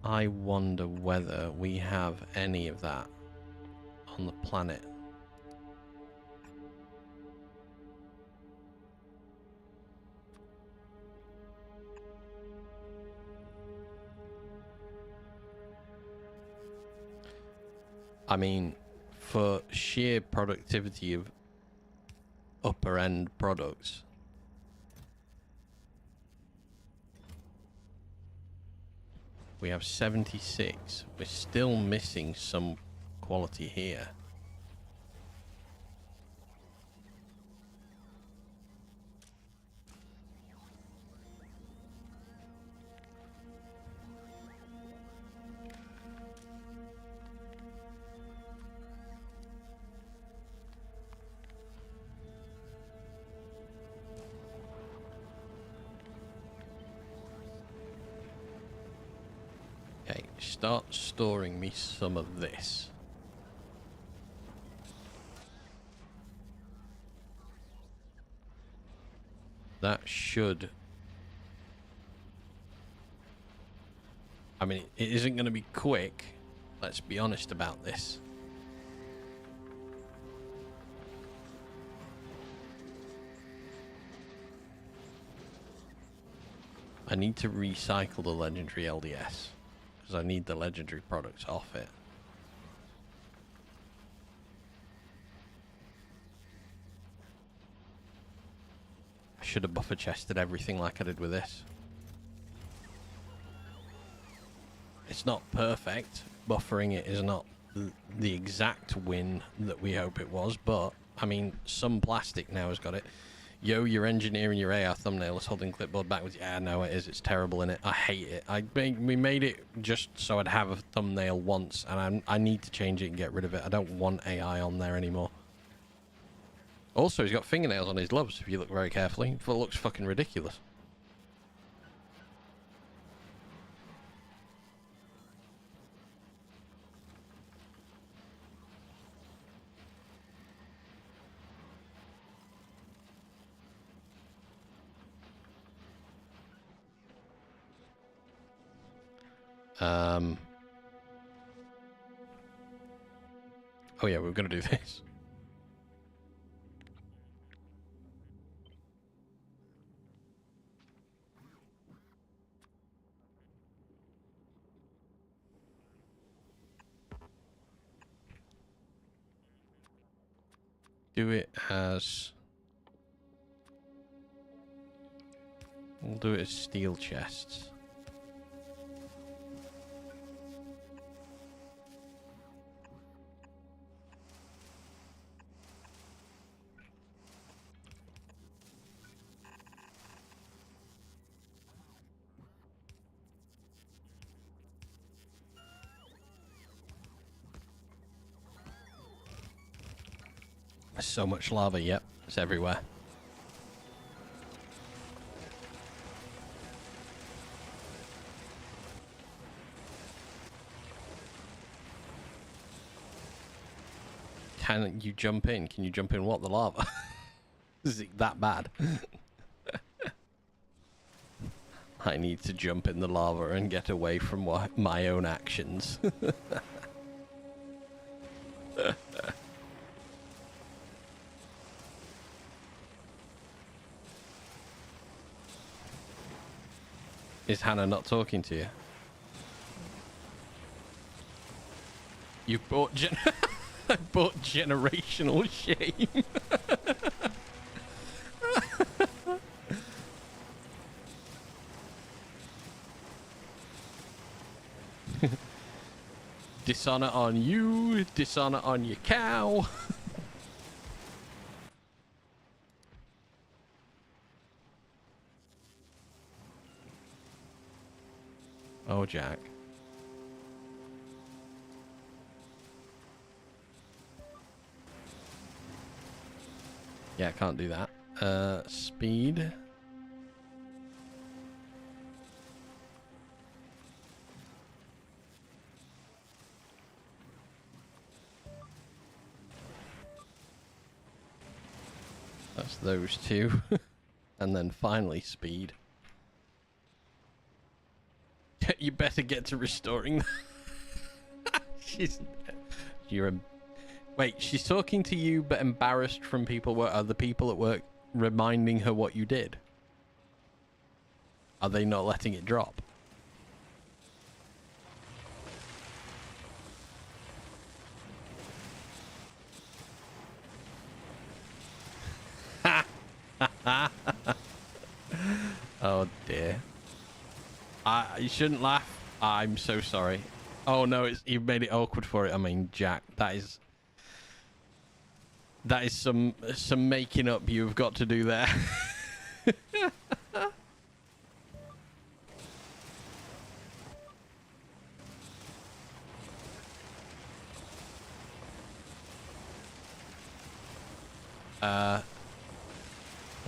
Speaker 1: I wonder whether we have any of that on the planet. I mean, for sheer productivity of upper end products, we have 76. We're still missing some quality here. Okay, start storing me some of this. That should... I mean, it isn't going to be quick. Let's be honest about this. I need to recycle the legendary LDS. Because I need the legendary products off it. I should have buffer chested everything like I did with this. It's not perfect. Buffering it is not the exact win that we hope it was, but I mean, some plastic now has got it. Yo, you're engineering your AI thumbnail is holding clipboard backwards. Yeah, no, it is. It's terrible in it. I hate it. We made it just so I'd have a thumbnail once, and I need to change it and get rid of it. I don't want AI on there anymore. Also, he's got fingernails on his gloves, if you look very carefully. It looks fucking ridiculous. Oh yeah, we were gonna do this. Do it as... We'll do it as steel chests. There's so much lava, yep. It's everywhere. Can you jump in? Can you jump in what? The lava? Is it that bad? I need to jump in the lava and get away from my own actions. Is Hannah not talking to you? You bought I bought generational shame. Dishonor on you, dishonor on your cow. Oh, Jack. Yeah, I can't do that. Speed. That's those two. And then finally speed. You better get to restoring You're a... Wait, she's talking to you but embarrassed from other people at work reminding her what you did. Are they not letting it drop? Oh dear. You shouldn't laugh. I'm so sorry. Oh no, you've made it awkward for it. I mean, Jack, that is some making up you've got to do there.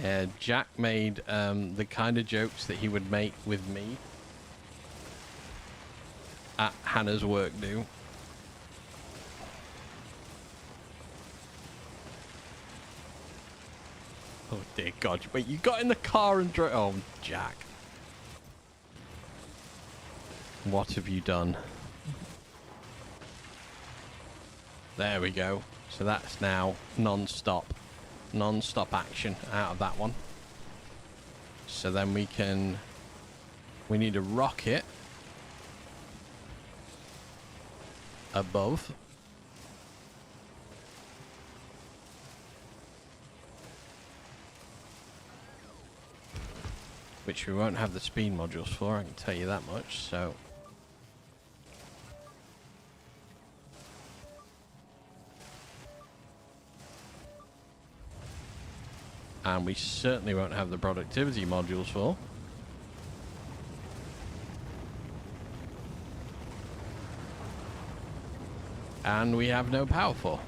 Speaker 1: Yeah, Jack made the kind of jokes that he would make with me at Hannah's work do. Oh dear God! Wait, you got in the car and drove? Oh, Jack, what have you done? There we go. So that's now non-stop action out of that one. So then we need a rocket above. Which we won't have the speed modules for, I can tell you that much, so... And we certainly won't have the productivity modules for. And we have no power for.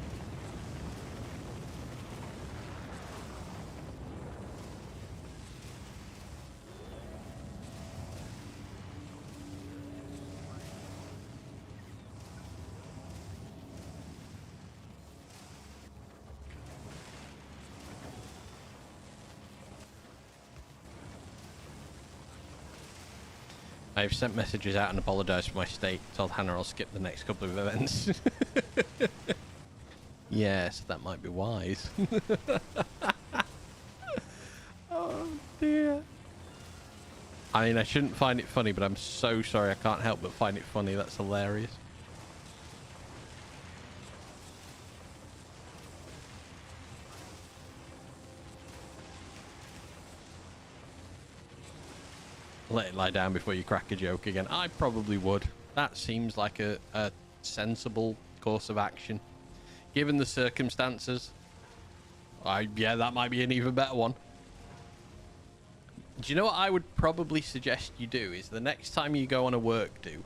Speaker 1: I've sent messages out and apologised for my state. Told Hannah I'll skip the next couple of events. Yes, that might be wise. Oh dear. I mean, I shouldn't find it funny, but I'm so sorry. I can't help but find it funny. That's hilarious. Let it lie down before you crack a joke again. I probably would. That seems like a sensible course of action. Given the circumstances, yeah, that might be an even better one. Do you know what I would probably suggest you do is the next time you go on a work do,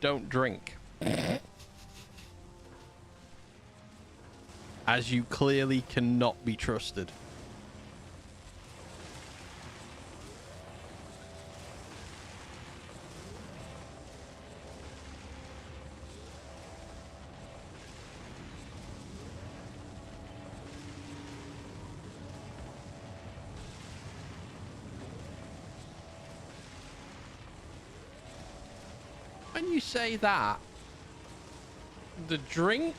Speaker 1: don't drink. As you clearly cannot be trusted. When you say that, the drink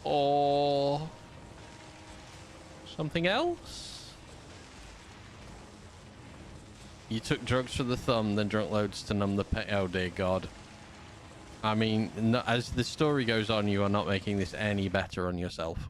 Speaker 1: or something else? You took drugs for the thumb, then drunk loads to numb the pain. Oh dear God. I mean, no, as the story goes on, you are not making this any better on yourself.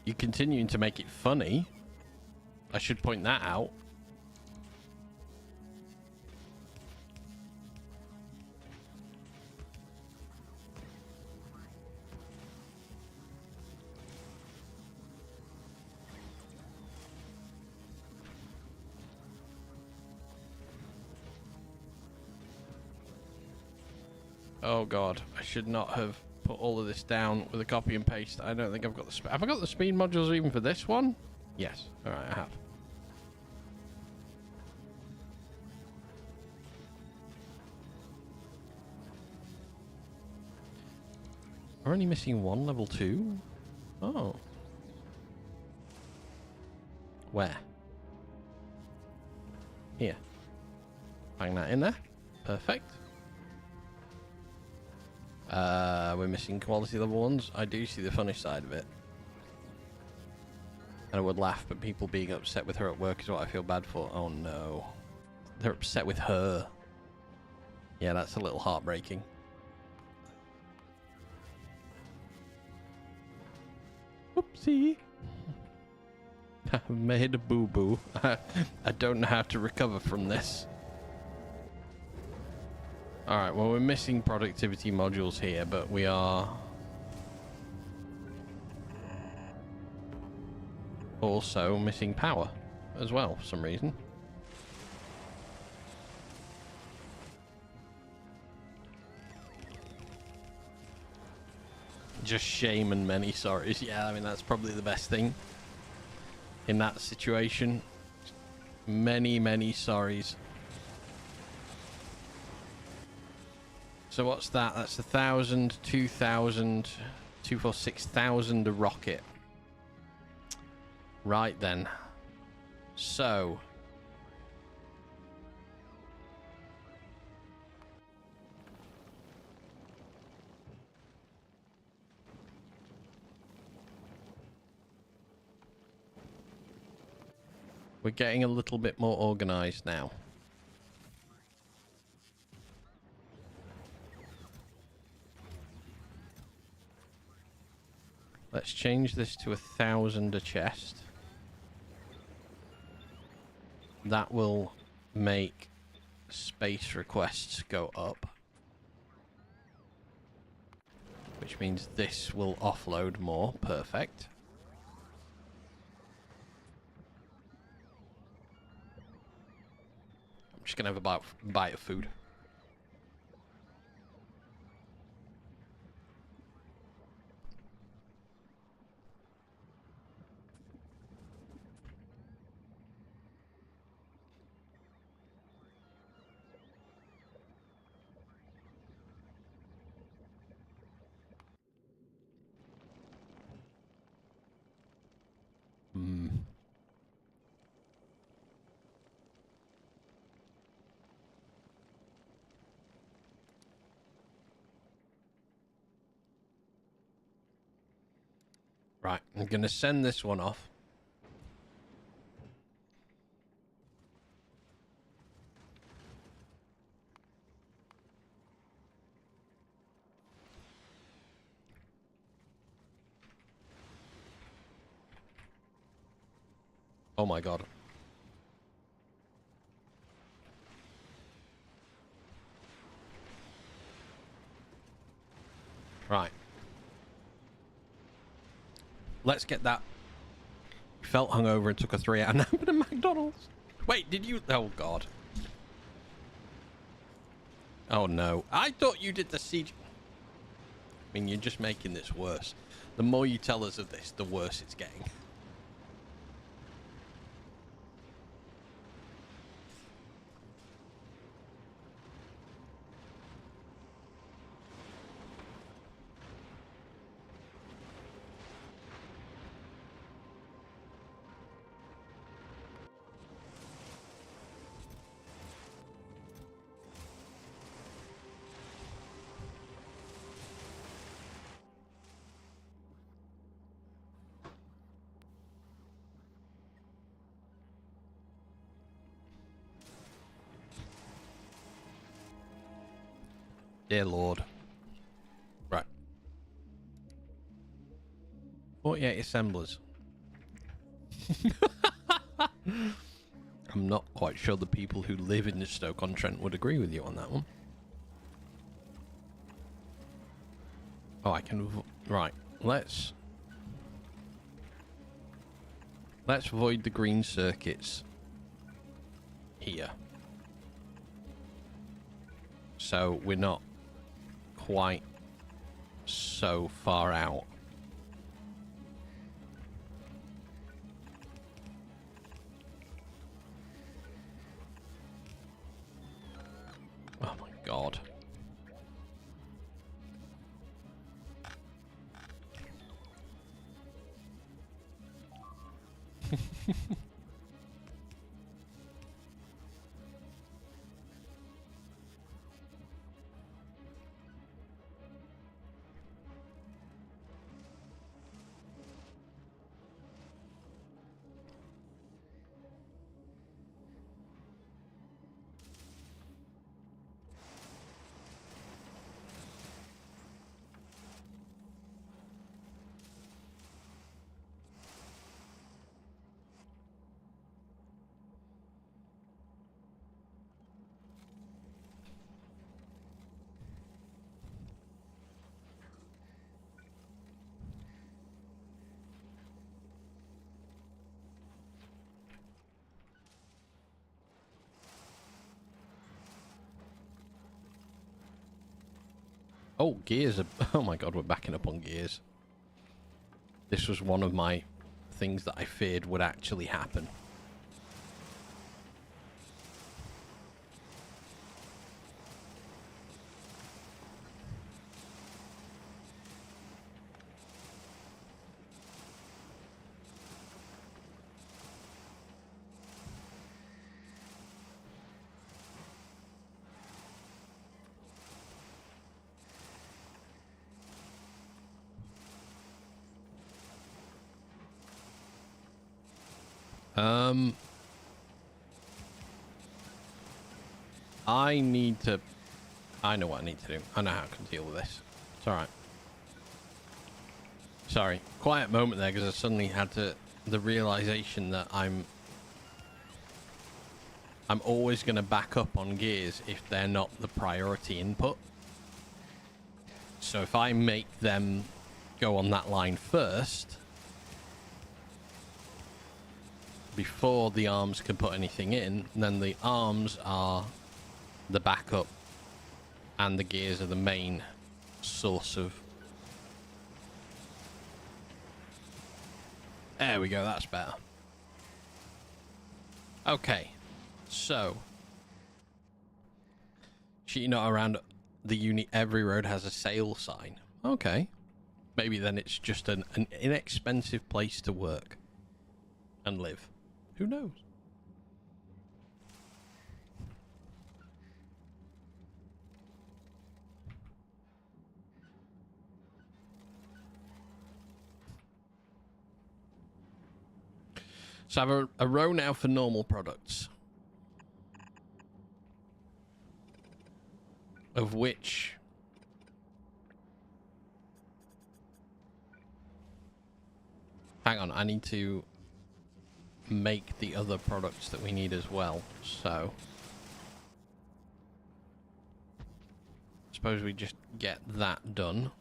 Speaker 1: You're continuing to make it funny. I should point that out. Oh God, I should not have put all of this down with a copy and paste. I don't think I've got the... Have I got the speed modules even for this one? Yes. All right, I have. We're only missing one level 2? Oh. Where? Here. Bang that in there. Perfect. We're missing quality level 1s. I do see the funny side of it. And I would laugh, but people being upset with her at work is what I feel bad for. Oh no. They're upset with her. Yeah, that's a little heartbreaking. Whoopsie. I've made a boo-boo. I don't know how to recover from this. Alright, well, we're missing productivity modules here, but we are also missing power as well for some reason. Just shame and many sorries. Yeah, I mean, that's probably the best thing in that situation. Many, many sorries. So what's that? That's 1,000, 2,000, 2, 4, 6,000 a rocket. Right then. So. We're getting a little bit more organized now. Let's change this to 1,000 a chest. That will make space requests go up. Which means this will offload more. Perfect. I'm just going to have a bite of food. Right, I'm going to send this one off. Oh my god. Right. Let's get that. You felt hungover and took a 3-hour nap at a McDonald's. Wait, did you? Oh god. Oh no. I thought you did the siege. I mean, you're just making this worse. The more you tell us of this, the worse it's getting. Dear Lord. Right. 48 assemblers. I'm not quite sure the people who live in the Stoke-on-Trent would agree with you on that one. Oh, I can... Right. Let's void the green circuits here. So we're not quite so far out. Oh my god. Oh, gears are... Oh my god, we're backing up on gears. This was one of my things that I feared would actually happen. I need to... I know what I need to do. I know how I can deal with this. It's alright. Sorry, quiet moment there because I suddenly had the realization that I'm always going to back up on gears if they're not the priority input. So if I make them go on that line first, before the arms can put anything in, then the arms are the backup and the gears are the main source of... There we go, that's better. Okay, so you know, around the uni, every road has a sale sign. Okay, maybe then it's just an inexpensive place to work and live. Who knows? So I have a row now for normal products, of which hang on, I need to make the other products that we need as well. So suppose we just get that done.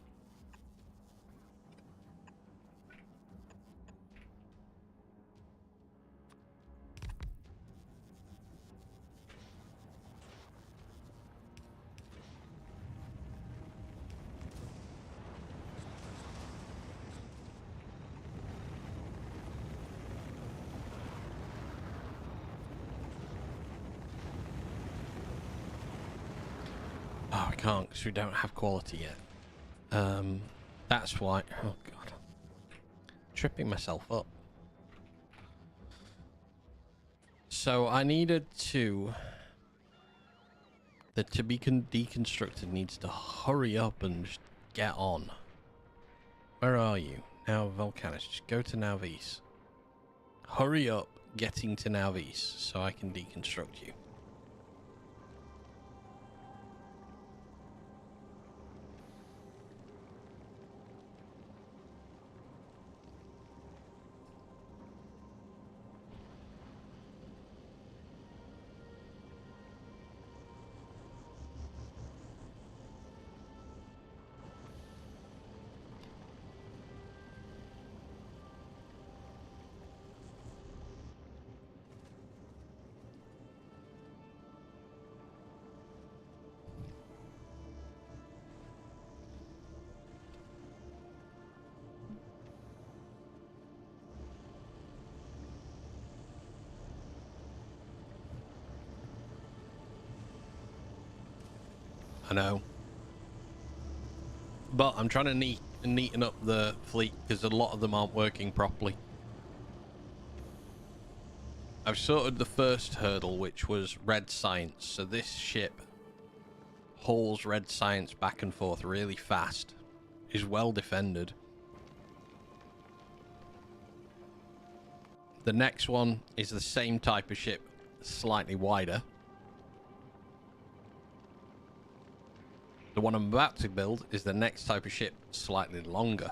Speaker 1: Oh, I can't because we don't have quality yet. That's why. Oh god, tripping myself up. So I needed to. The to be deconstructed needs to hurry up and just get on. Where are you now, Volcanus? Just go to Nauvis. Hurry up, getting to Nauvis so I can deconstruct you. I know. But I'm trying to neaten up the fleet because a lot of them aren't working properly. I've sorted the first hurdle, which was red science. So this ship hauls red science back and forth really fast. Is well defended. The next one is the same type of ship, slightly wider. The one I'm about to build is the next type of ship, slightly longer.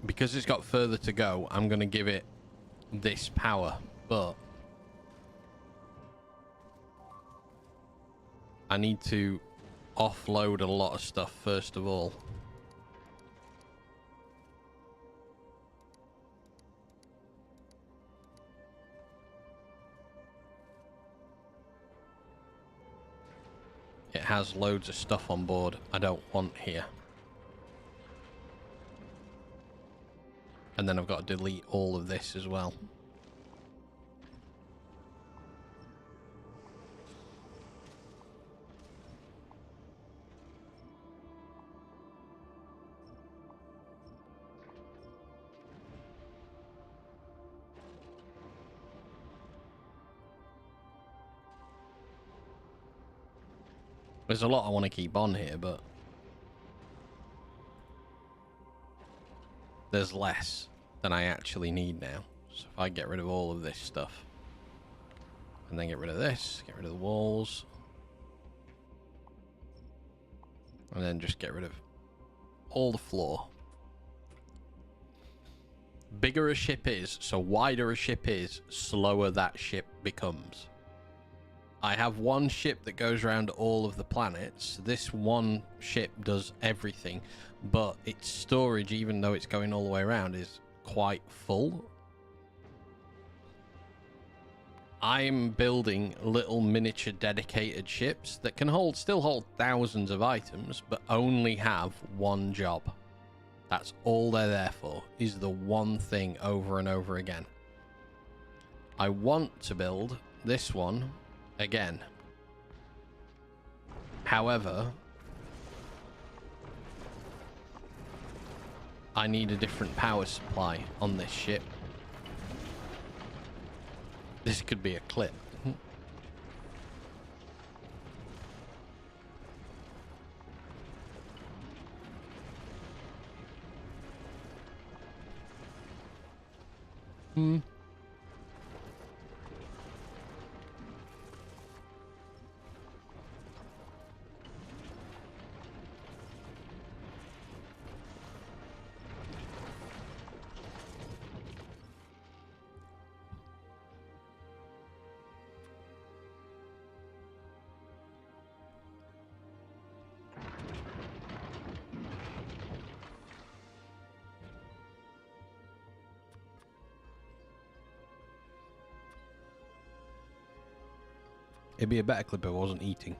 Speaker 1: Because it's got further to go, I'm going to give it this power, but I need to offload a lot of stuff first of all. It has loads of stuff on board I don't want here. And then I've got to delete all of this as well. There's a lot I want to keep on here, but there's less than I actually need now. So if I get rid of all of this stuff, and then get rid of this, get rid of the walls, And then just get rid of all the floor. Bigger a ship is, so wider a ship is, slower that ship becomes. I have one ship that goes around all of the planets. This one ship does everything, but its storage, even though it's going all the way around, is quite full. I'm building little miniature dedicated ships that can still hold thousands of items, but only have one job. That's all they're there for, is the one thing over and over again. I want to build this one again. However, I need a different power supply on this ship. This could be a clip. It'd be a better clip if I wasn't eating.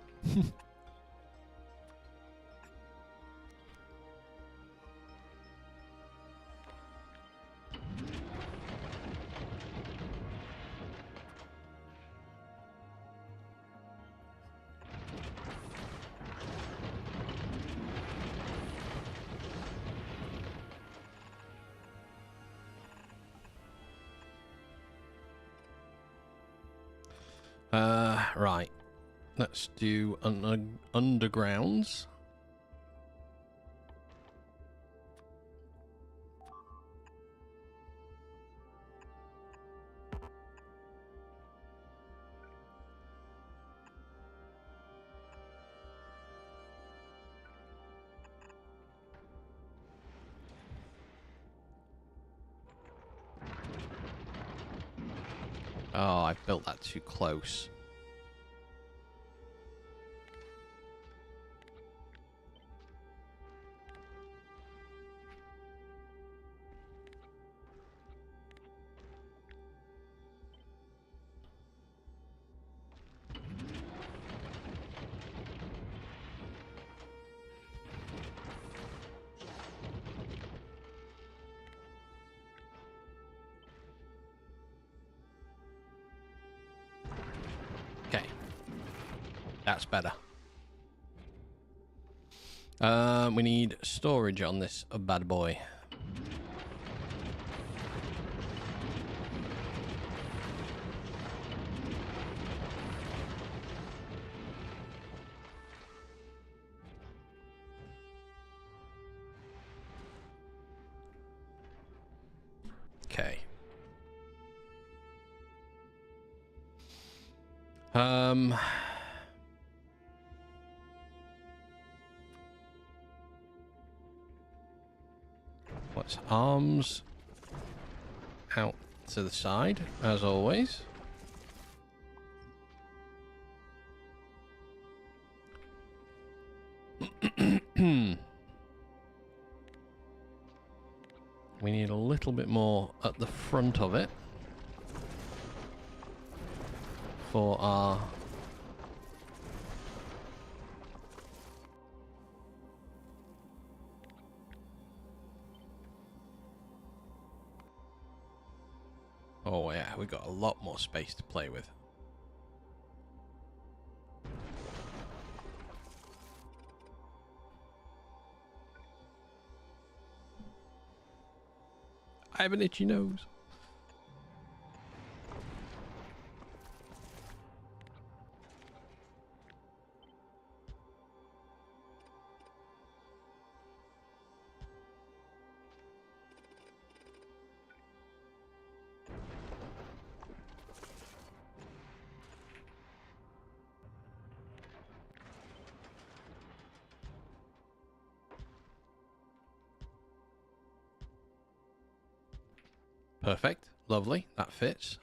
Speaker 1: Right. Let's do undergrounds. Oh, I built that too close. Okay. That's better. We need storage on this bad boy. Okay. What's arms out to the side, as always. We need a little bit more at the front of it for our oh yeah, we got a lot more space to play with. I have an itchy nose. Perfect. Lovely. That fits.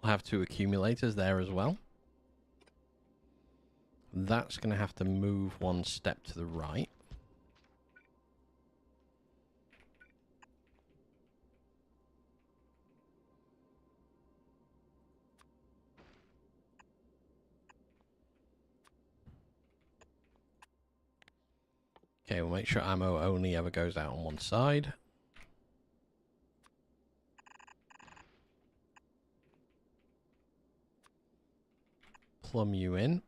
Speaker 1: We'll have 2 accumulators there as well. That's going to have to move 1 step to the right. Okay, we'll make sure ammo only ever goes out on 1 side. Plumb you in.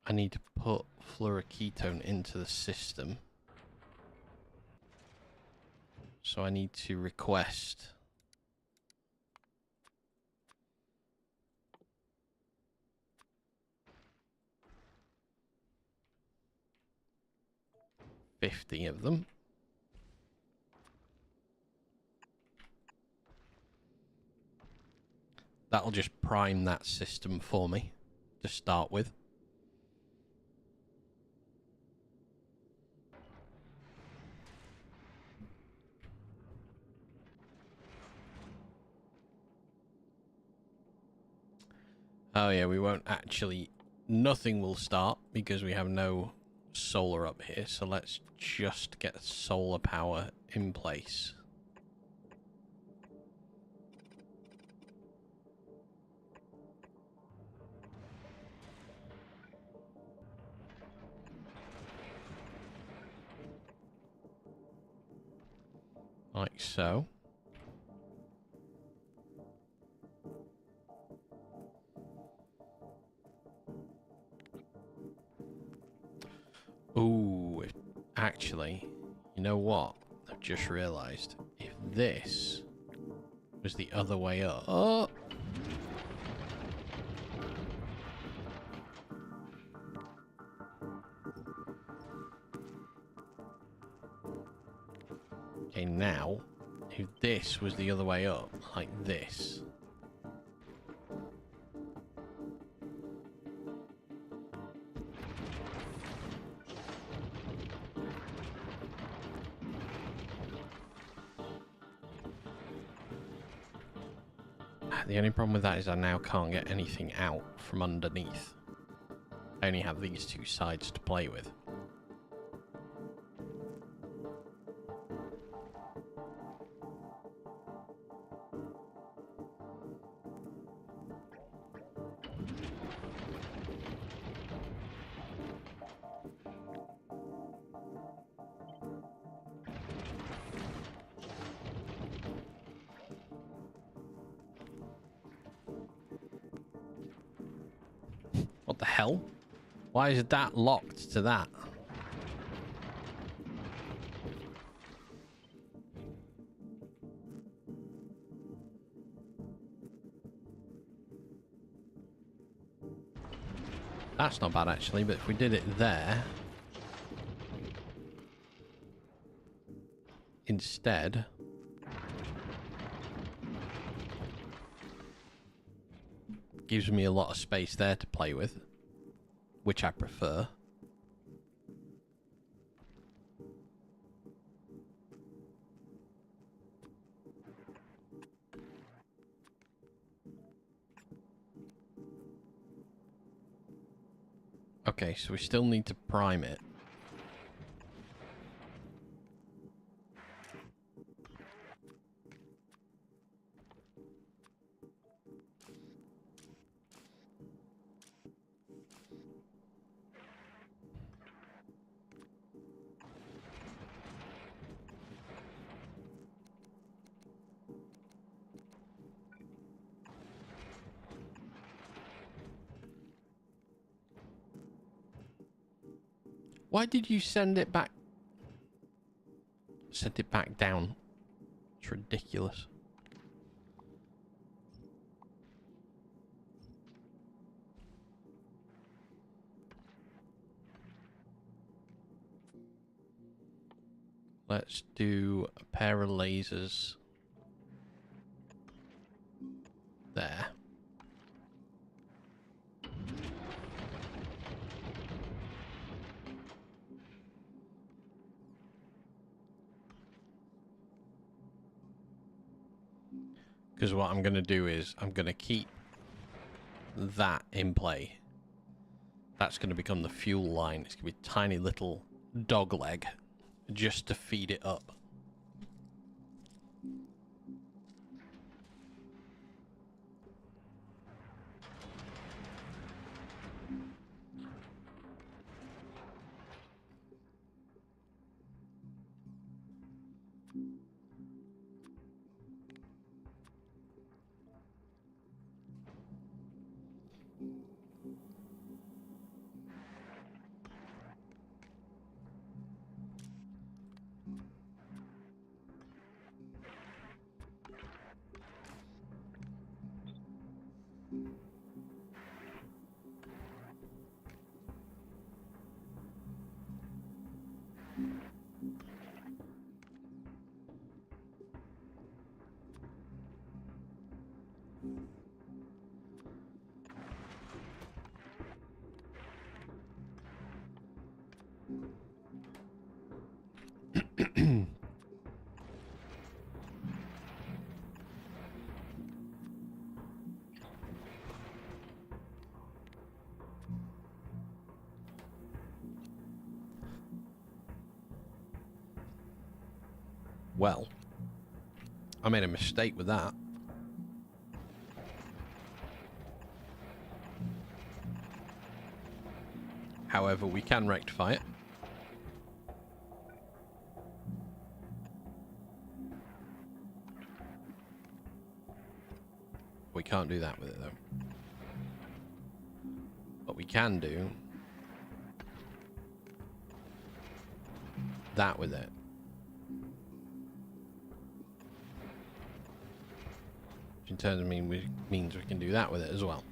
Speaker 1: I need to put fluoroketone into the system. So I need to request $50 of them. That'll just prime that system for me to start with. Oh yeah, we won't actually... Nothing will start because we have no solar up here. So let's just get solar power in place. Like so. Ooh, actually, you know what? I've just realised. If this was the other way up... Oh! Okay, now, if this was the other way up, like this... The only problem with that is I now can't get anything out from underneath. I only have these 2 sides to play with. What the hell? Why is that locked to that? That's not bad actually, but if we did it there... instead... gives me a lot of space there to play with, which I prefer. Okay, so we still need to prime it. Why did you send it back? Send it back down. It's ridiculous. Let's do a pair of lasers there. Because what I'm going to do is I'm going to keep that in play. That's going to become the fuel line. It's going to be a tiny little dog leg just to feed it up. Well, I made a mistake with that. However, we can rectify it. We can't do that with it, though. But we can do that with it. Which in turn means we can do that with it as well.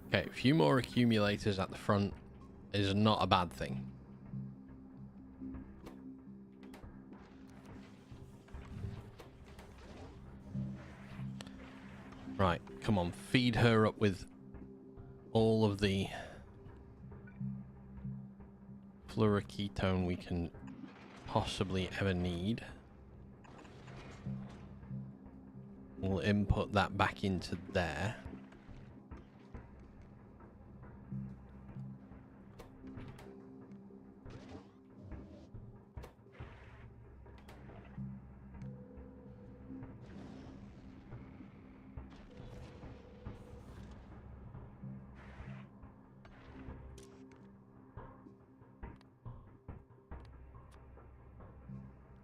Speaker 1: Okay, a few more accumulators at the front is not a bad thing. Right, come on, feed her up with all of the fluoroketone we can possibly ever need. We'll input that back into there.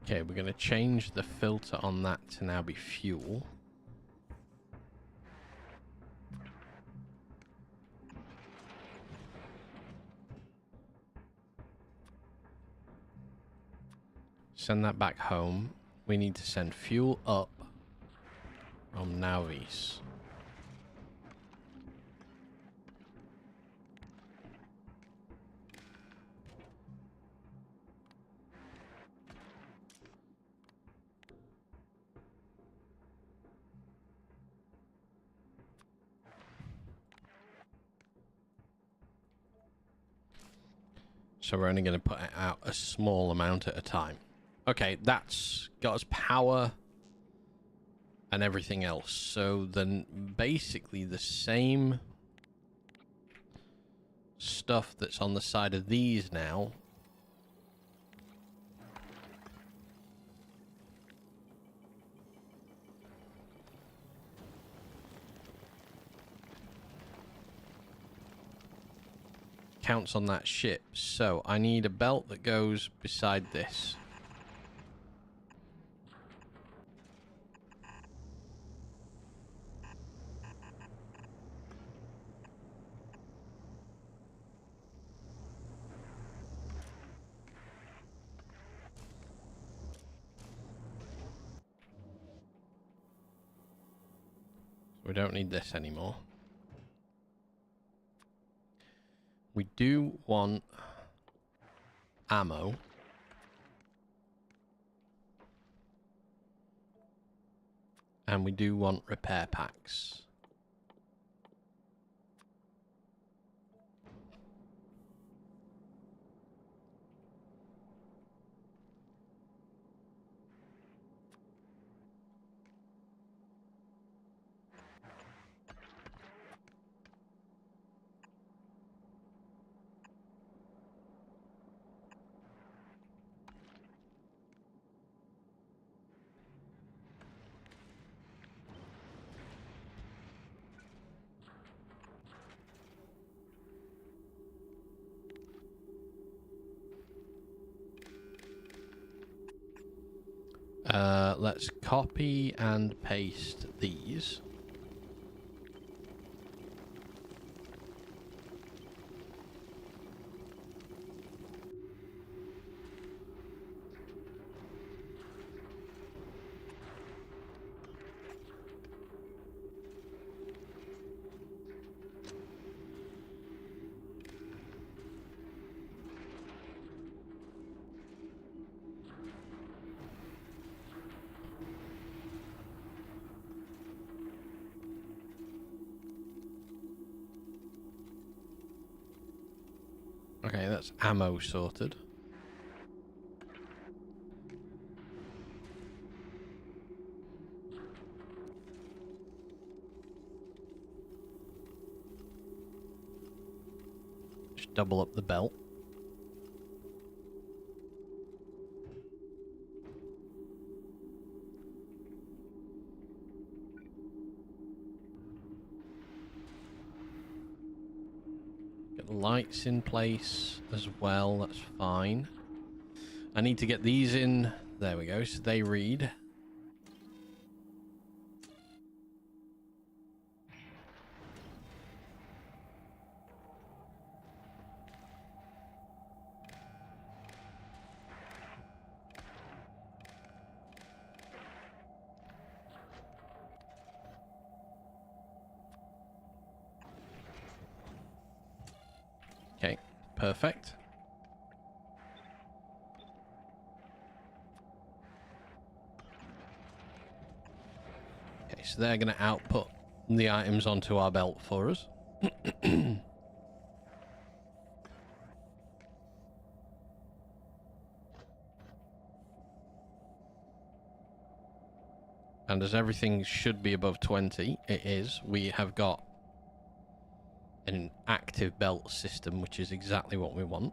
Speaker 1: Okay, we're going to change the filter on that to now be fuel. Send that back home. We need to send fuel up from Navis. So we're only going to put it out a small amount at a time. Okay, that's got us power and everything else. So then basically the same stuff that's on the side of these now counts on that ship. So I need a belt that goes beside this. We don't need this anymore. We do want ammo. And we do want repair packs. Let's copy and paste these. Okay, that's ammo sorted. Just double up the belt. Get the lights in place as well, that's fine. I need to get these in. There we go, so they read. Okay, perfect. Okay, so they're going to output the items onto our belt for us. And as everything should be above 20, it is. We have got an active belt system, which is exactly what we want.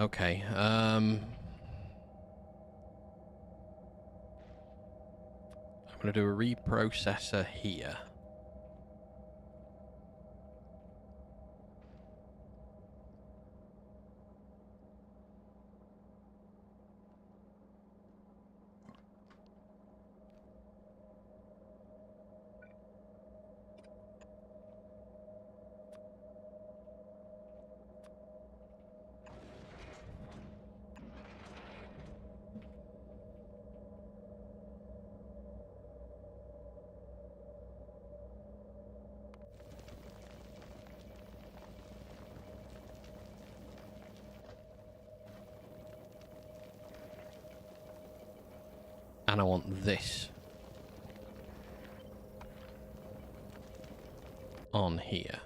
Speaker 1: Okay, I'm going to do a reprocessor here. And I want this on here.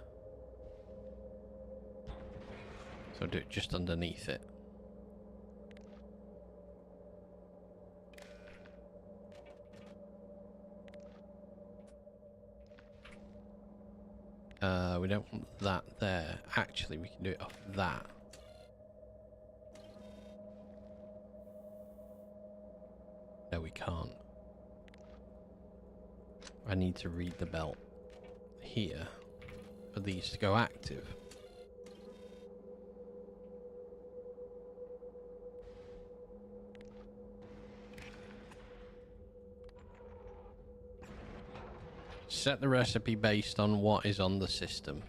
Speaker 1: So do it just underneath it. We don't want that there. Actually, we can do it off that. No, we can't. I need to read the belt here for these to go active. Set the recipe based on what is on the system.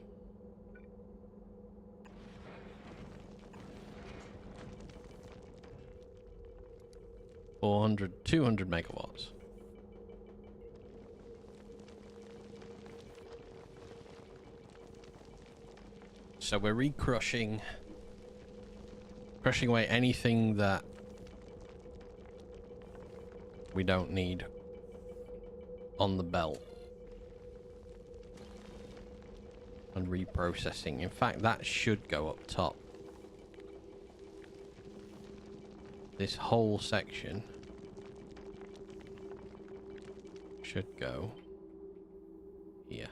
Speaker 1: 200 megawatts. So we're recrushing Crushing away anything that we don't need on the belt. And reprocessing. In fact, that should go up top. This whole section should go here.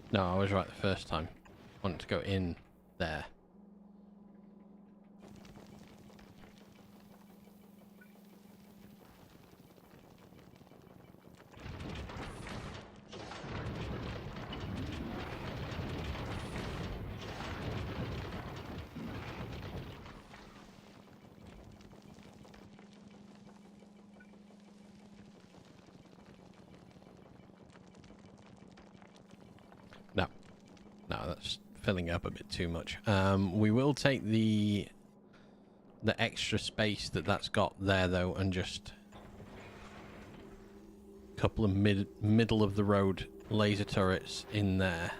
Speaker 1: No, I was right the first time. I wanted to go in there. No, that's filling up a bit too much. We will take the extra space that's got there though, and just a couple of middle of the road laser turrets in there.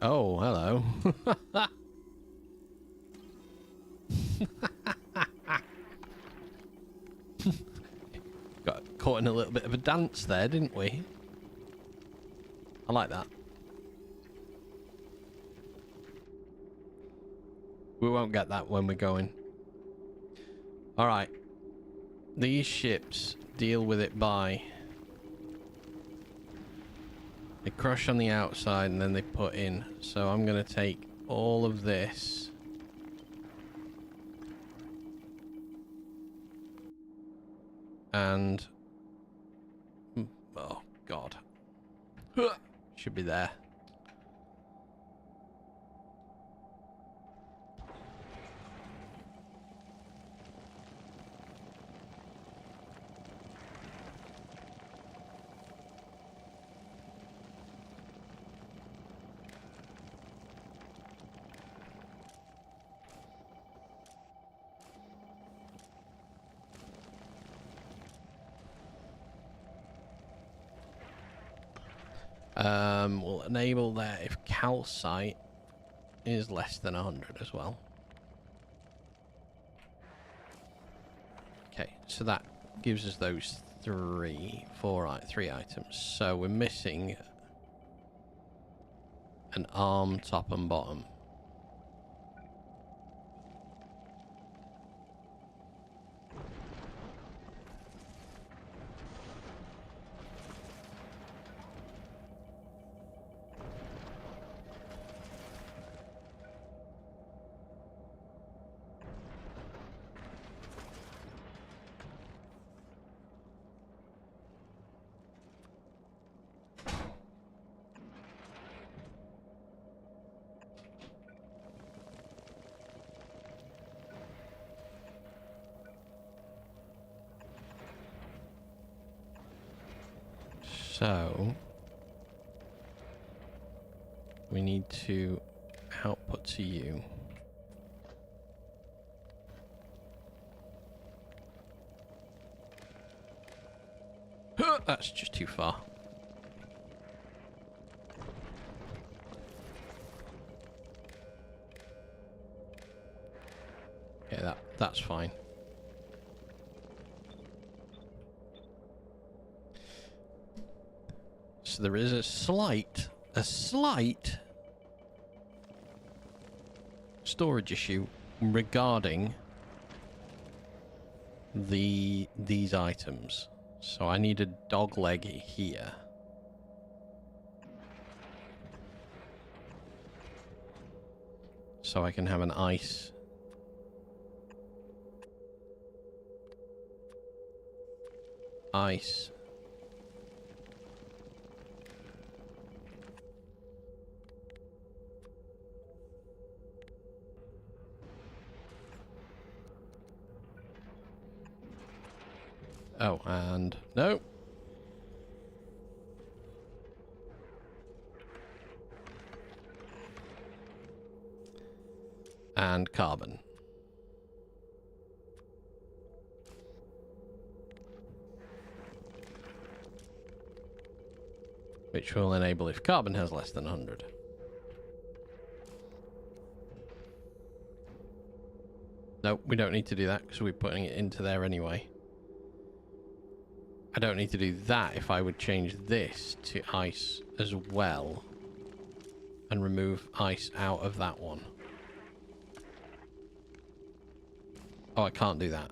Speaker 1: Oh, hello. Got caught in a little bit of a dance there, didn't we? I like that. We won't get that when we're going. Alright. These ships deal with it by... they crush on the outside and then they put in. So I'm going to take all of this. And... oh, God. Should be there. We'll enable that if calcite is less than 100 as well. Okay, so that gives us those three items. So we're missing an arm, top and bottom. So we need to output to you. That's just too far. Yeah, that's fine. So there is a slight storage issue regarding these items. So I need a dog leg here. So I can have an ice. Ice. Oh, and no. And carbon. Which will enable if carbon has less than 100. Nope, we don't need to do that because we're putting it into there anyway. I don't need to do that if I would change this to ice as well and remove ice out of that one. Oh, I can't do that.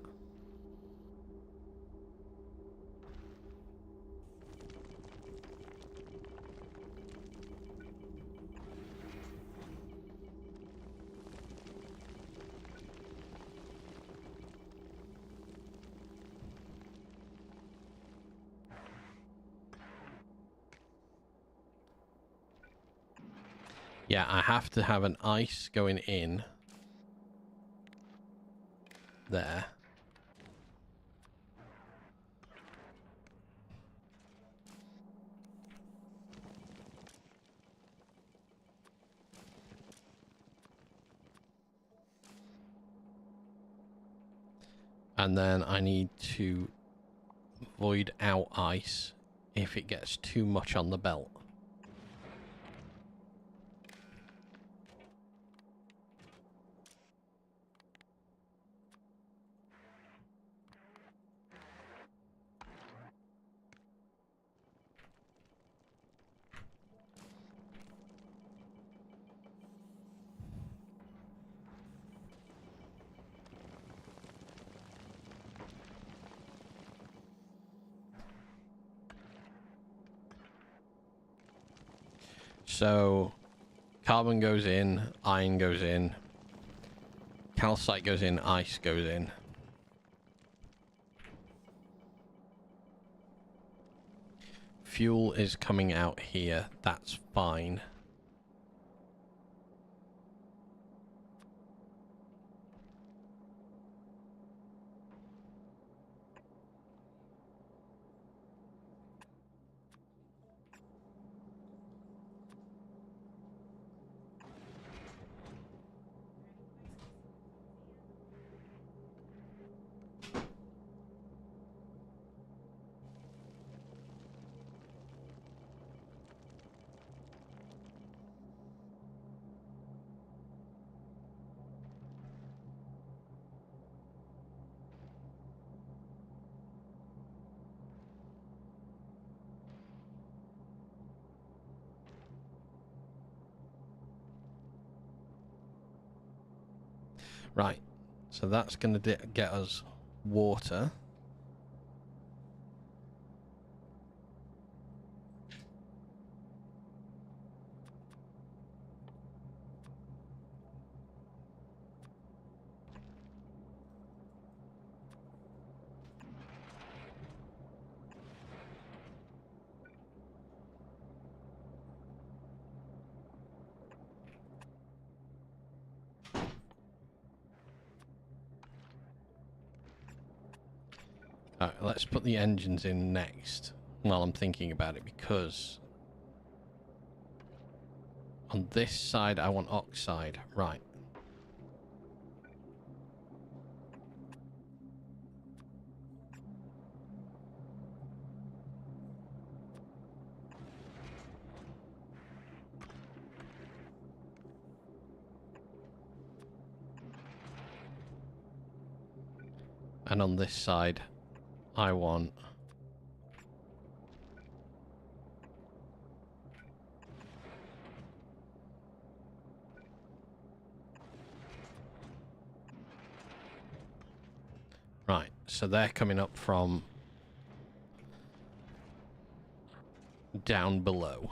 Speaker 1: Yeah, I have to have an ice going in there. And then I need to void out ice if it gets too much on the belt. So carbon goes in, iron goes in, calcite goes in, ice goes in. Fuel is coming out here, that's fine. Right, so that's going to get us water. Alright, let's put the engines in next while I'm thinking about it, because on this side I want oxide. Right. And on this side I want So they're coming up from down below.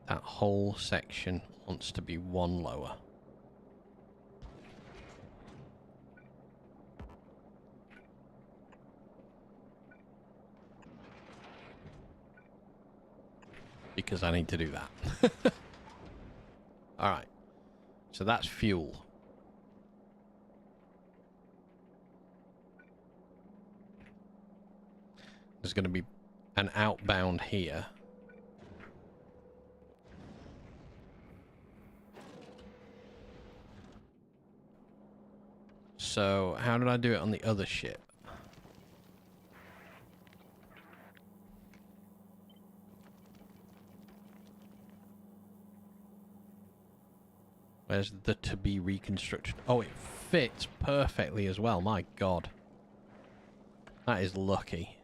Speaker 1: That whole section wants to be one lower. Because I need to do that. Alright. So that's fuel. There's going to be an outbound here. So, how did I do it on the other ship? Where's the to be reconstructed? Oh, it fits perfectly as well. My God. That is lucky.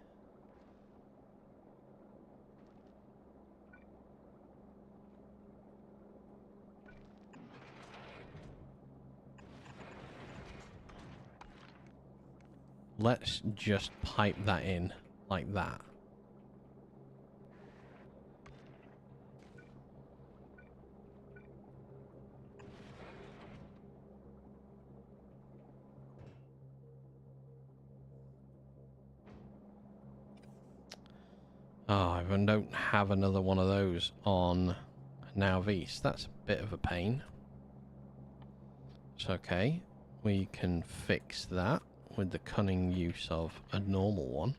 Speaker 1: Let's just pipe that in like that. Oh, I don't have another one of those on Now East. That's a bit of a pain. It's okay. We can fix that with the cunning use of a normal one.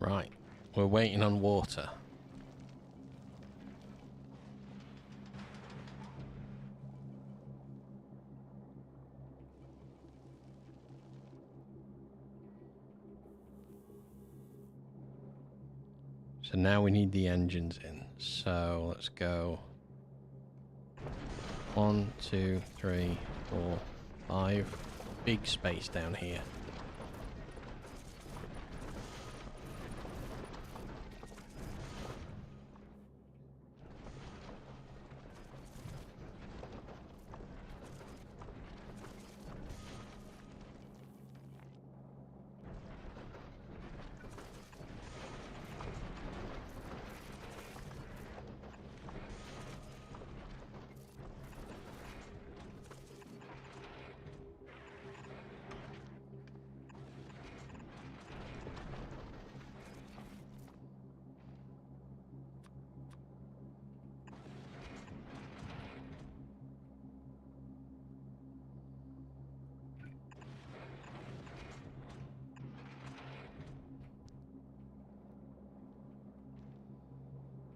Speaker 1: Right, we're waiting on water. So now we need the engines in. So let's go 1, 2, 3, 4, 5. Big space down here.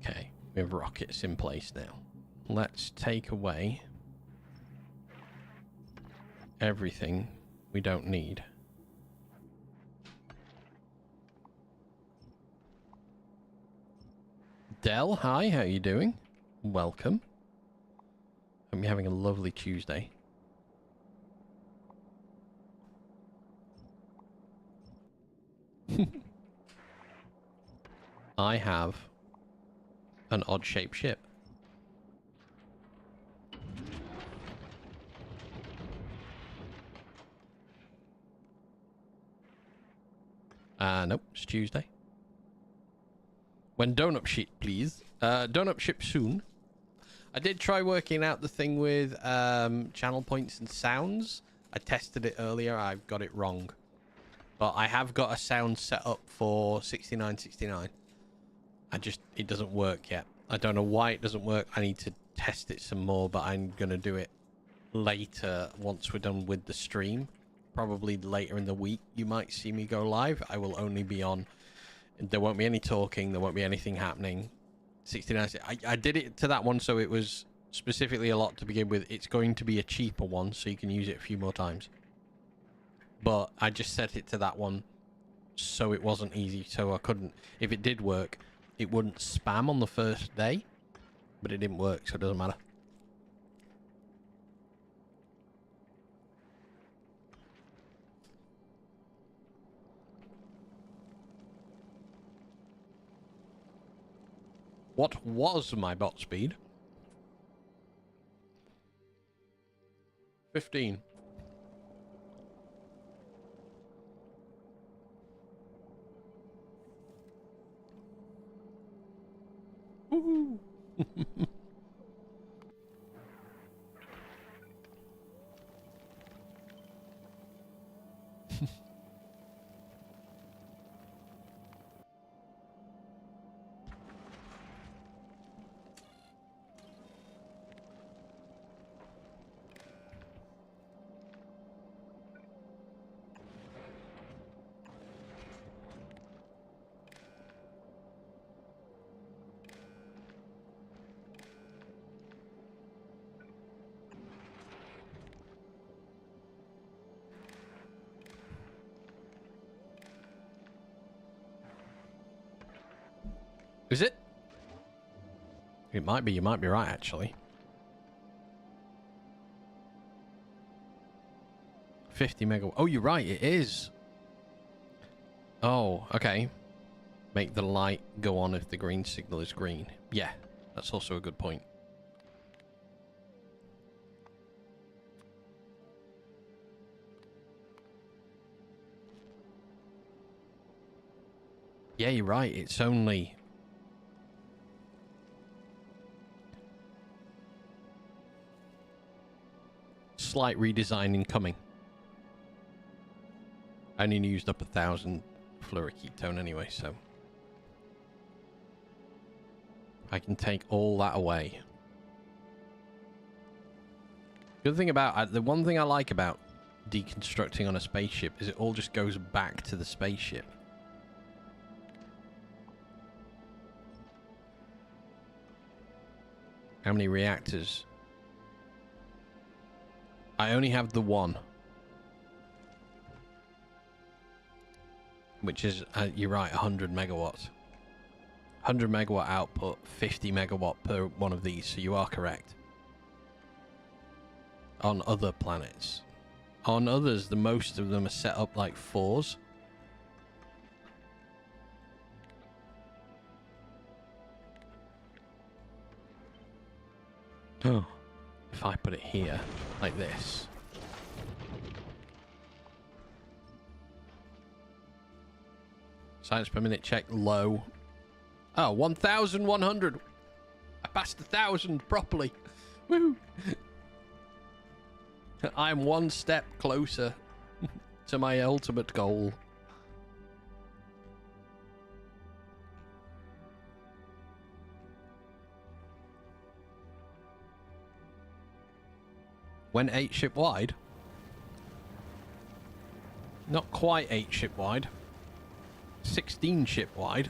Speaker 1: Okay, we have rockets in place now. Let's take away everything we don't need. Dell, hi, how you doing? Welcome. Hope you're having a lovely Tuesday. I have an odd-shaped ship. Nope, it's Tuesday. When donut ship, please. Donut ship soon. I did try working out the thing with channel points and sounds. I tested it earlier. I got it wrong. But I have got a sound set up for 6969. It doesn't work yet. I don't know why it doesn't work. I need to test it some more, but I'm going to do it later once we're done with the stream. Probably later in the week you might see me go live. I will only be on. There won't be any talking. There won't be anything happening. 69. I did it to that one so it was specifically a lot to begin with. It's going to be a cheaper one so you can use it a few more times. But I just set it to that one so it wasn't easy. So I couldn't. If it did work, it wouldn't spam on the first day. But it didn't work, so it doesn't matter. What was my bot speed? 15. Woohoo! Is it? It might be. You might be right, actually. 50 megawatt. Oh, you're right. It is. Oh, okay. Make the light go on if the green signal is green. Yeah, that's also a good point. Yeah, you're right. It's only... slight redesign incoming. I only used up 1,000 fluoroketone anyway, so I can take all that away. Good thing about the one thing I like about deconstructing on a spaceship is it all just goes back to the spaceship. How many reactors? I only have the one. Which is, you're right, 100 megawatts. 100 megawatt output, 50 megawatt per one of these, so you are correct. On other planets. On others, the most of them are set up like 4s. Oh. If I put it here, like this. Science per minute check low. Oh, 1,100. I passed 1,000 properly. Woo! I'm one step closer to my ultimate goal. When 8 ship wide? Not quite 8 ship wide. 16 ship wide.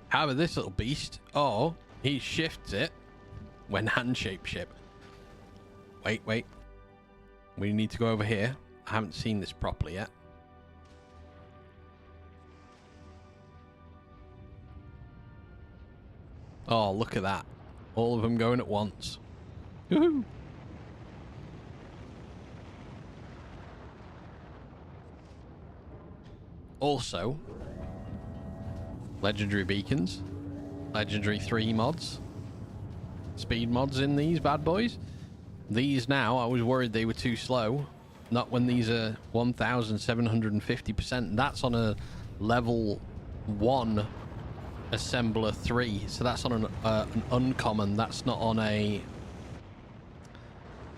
Speaker 1: However, this little beast, oh, he shifts it when hand-shaped ship. Wait. We need to go over here. I haven't seen this properly yet. Oh, look at that. All of them going at once. Woohoo! Also, legendary beacons, legendary 3 mods, speed mods in these bad boys. These now, I was worried they were too slow. Not when these are 1,750%. That's on a level 1 assembler 3, so that's on an uncommon. That's not on a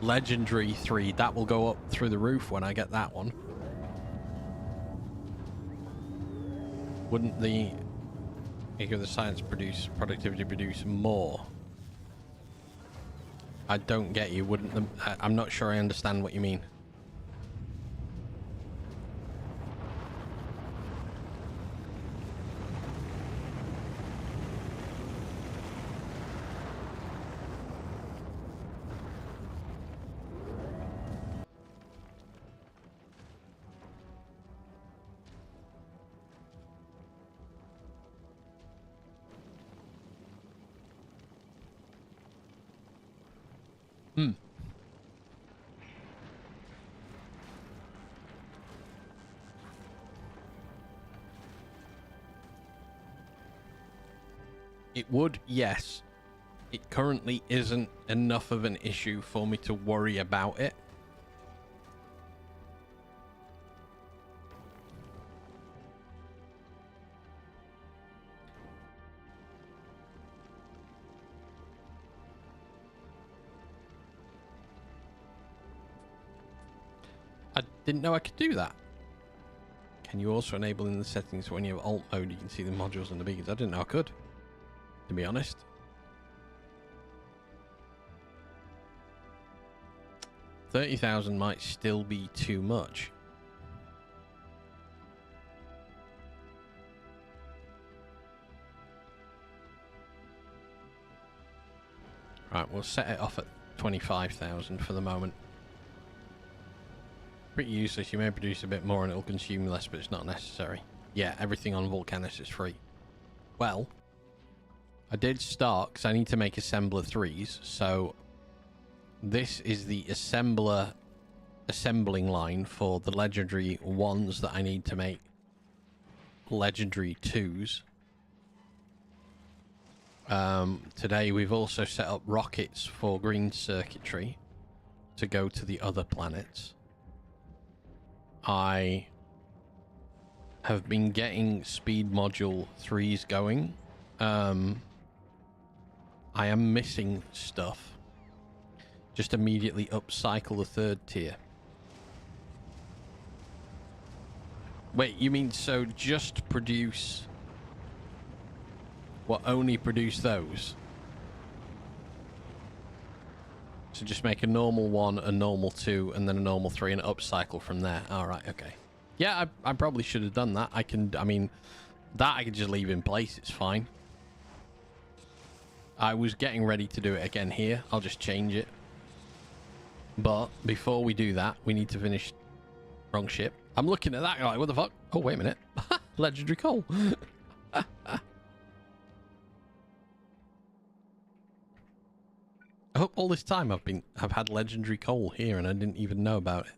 Speaker 1: Legendary 3, that will go up through the roof when I get that one. Wouldn't the Eco the Science productivity produce more? I don't get you. Wouldn't the... I'm not sure I understand what you mean. It would, yes. It currently isn't enough of an issue for me to worry about it. I didn't know I could do that. Can you also enable in the settings when you have alt mode you can see the modules and the beacons? I didn't know I could, to be honest. $30,000 might still be too much. Right, we'll set it off at 25,000 for the moment. Pretty useless. You may produce a bit more and it'll consume less, but it's not necessary. Yeah, everything on Volcanis is free. Well, I did start because I need to make assembler 3s, so this is the assembling line for the legendary 1s that I need to make legendary 2s. Today we've also set up rockets for green circuitry to go to the other planets. I have been getting speed module 3s going. I am missing stuff. Just immediately upcycle the 3rd tier. Wait, you mean so just produce... What, only produce those? So just make a normal 1, a normal 2, and then a normal 3, and upcycle from there. Alright, okay. Yeah, I probably should have done that. I mean, that I could just leave in place. It's fine. I was getting ready to do it again here. I'll just change it. But before we do that, we need to finish... Wrong ship. I'm looking at that like, what the fuck? Oh, wait a minute. Legendary coal. I hope all this time I've had legendary coal here and I didn't even know about it.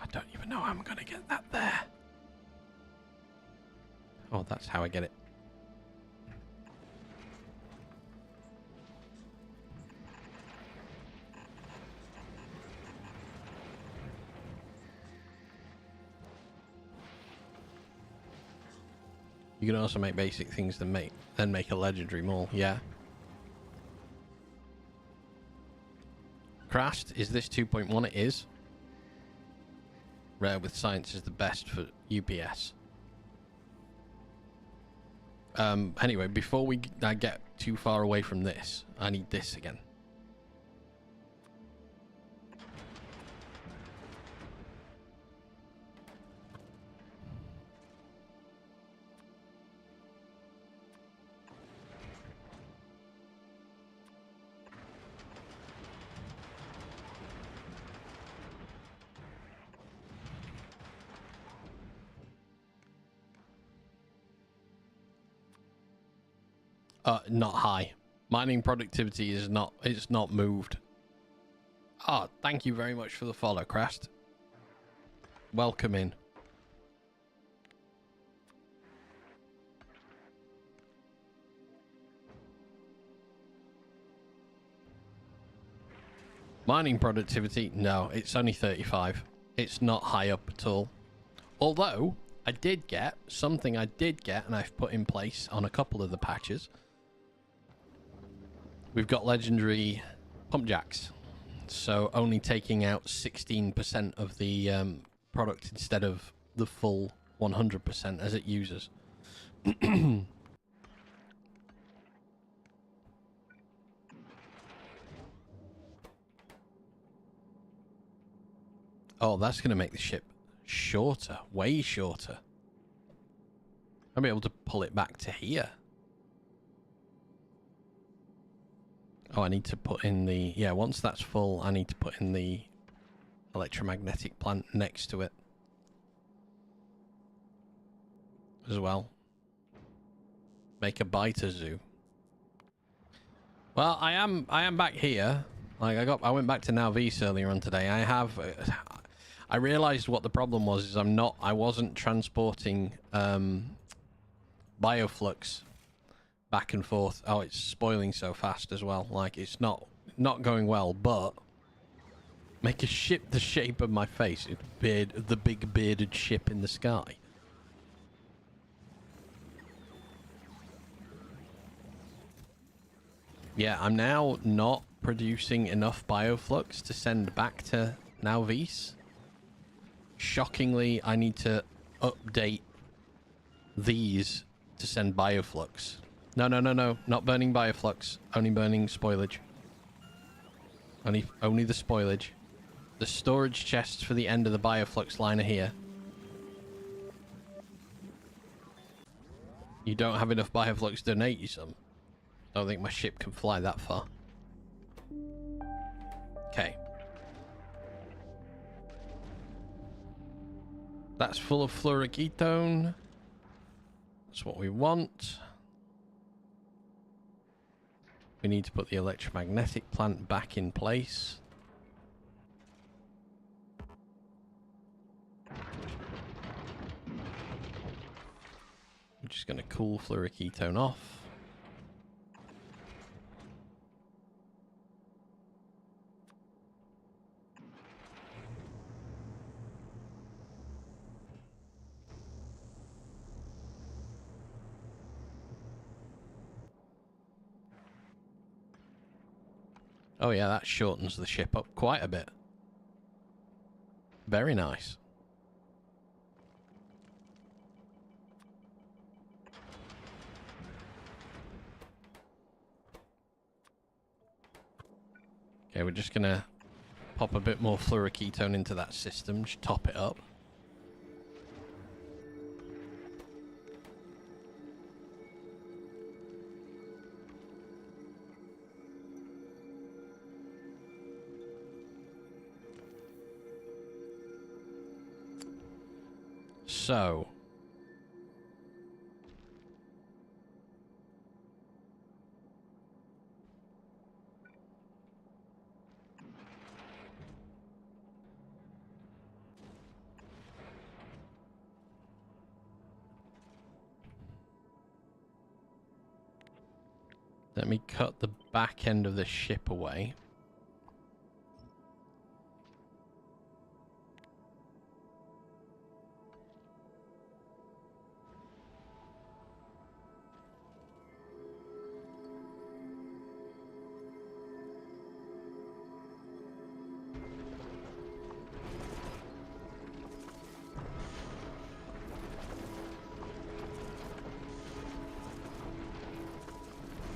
Speaker 1: I don't even know how I'm gonna get that there. Oh, that's how I get it. You can also make basic things then make a legendary mall. Yeah. Crashed, is this 2.1? It is. Rare with Science is the best for UPS. Anyway, before I get too far away from this, I need this again. Not high. Mining productivity is not, it's not moved. Ah, thank you very much for the follow, Crast. Welcome in. Mining productivity, no, it's only 35. It's not high up at all. Although, something I did get, and I've put in place on a couple of the patches, we've got legendary pump jacks. So only taking out 16% of the product instead of the full 100% as it uses. Oh, that's going to make the ship shorter, way shorter. I'll be able to pull it back to here. Oh, I need to put in the... Yeah, once that's full, I need to put in the electromagnetic plant next to it as well. Make a biter zoo. Well, I am back here. Like I went back to Nalvis earlier on today. I realized what the problem was is I wasn't transporting bioflux back and forth. Oh, it's spoiling so fast as well. Like it's not going well, but make a ship the shape of my face. The big bearded ship in the sky. Yeah, I'm now not producing enough bioflux to send back to Nalvis. Shockingly, I need to update these to send bioflux. No, not burning bioflux, only burning spoilage. Only the spoilage. The storage chests for the end of the bioflux line are here. You don't have enough bioflux, donate you some. Don't think my ship can fly that far. Okay. That's full of fluoroketone. That's what we want. We need to put the electromagnetic plant back in place. We're just going to cool fluoroketone off. Oh yeah, that shortens the ship up quite a bit. Very nice. Okay, we're just gonna pop a bit more fluoroketone into that system, just top it up. So, let me cut the back end of the ship away.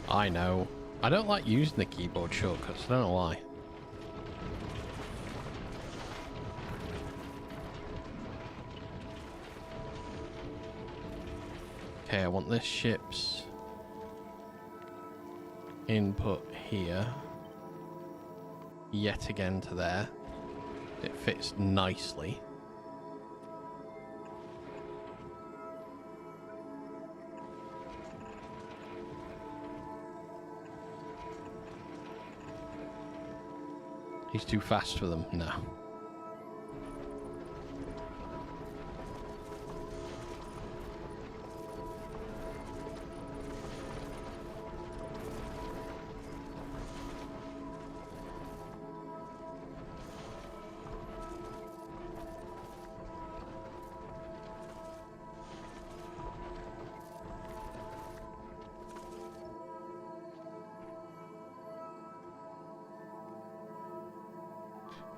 Speaker 1: I know. I don't like using the keyboard shortcuts. I don't know why. Okay, I want this ship's input here. Yet again to there. It fits nicely. He's too fast for them? No.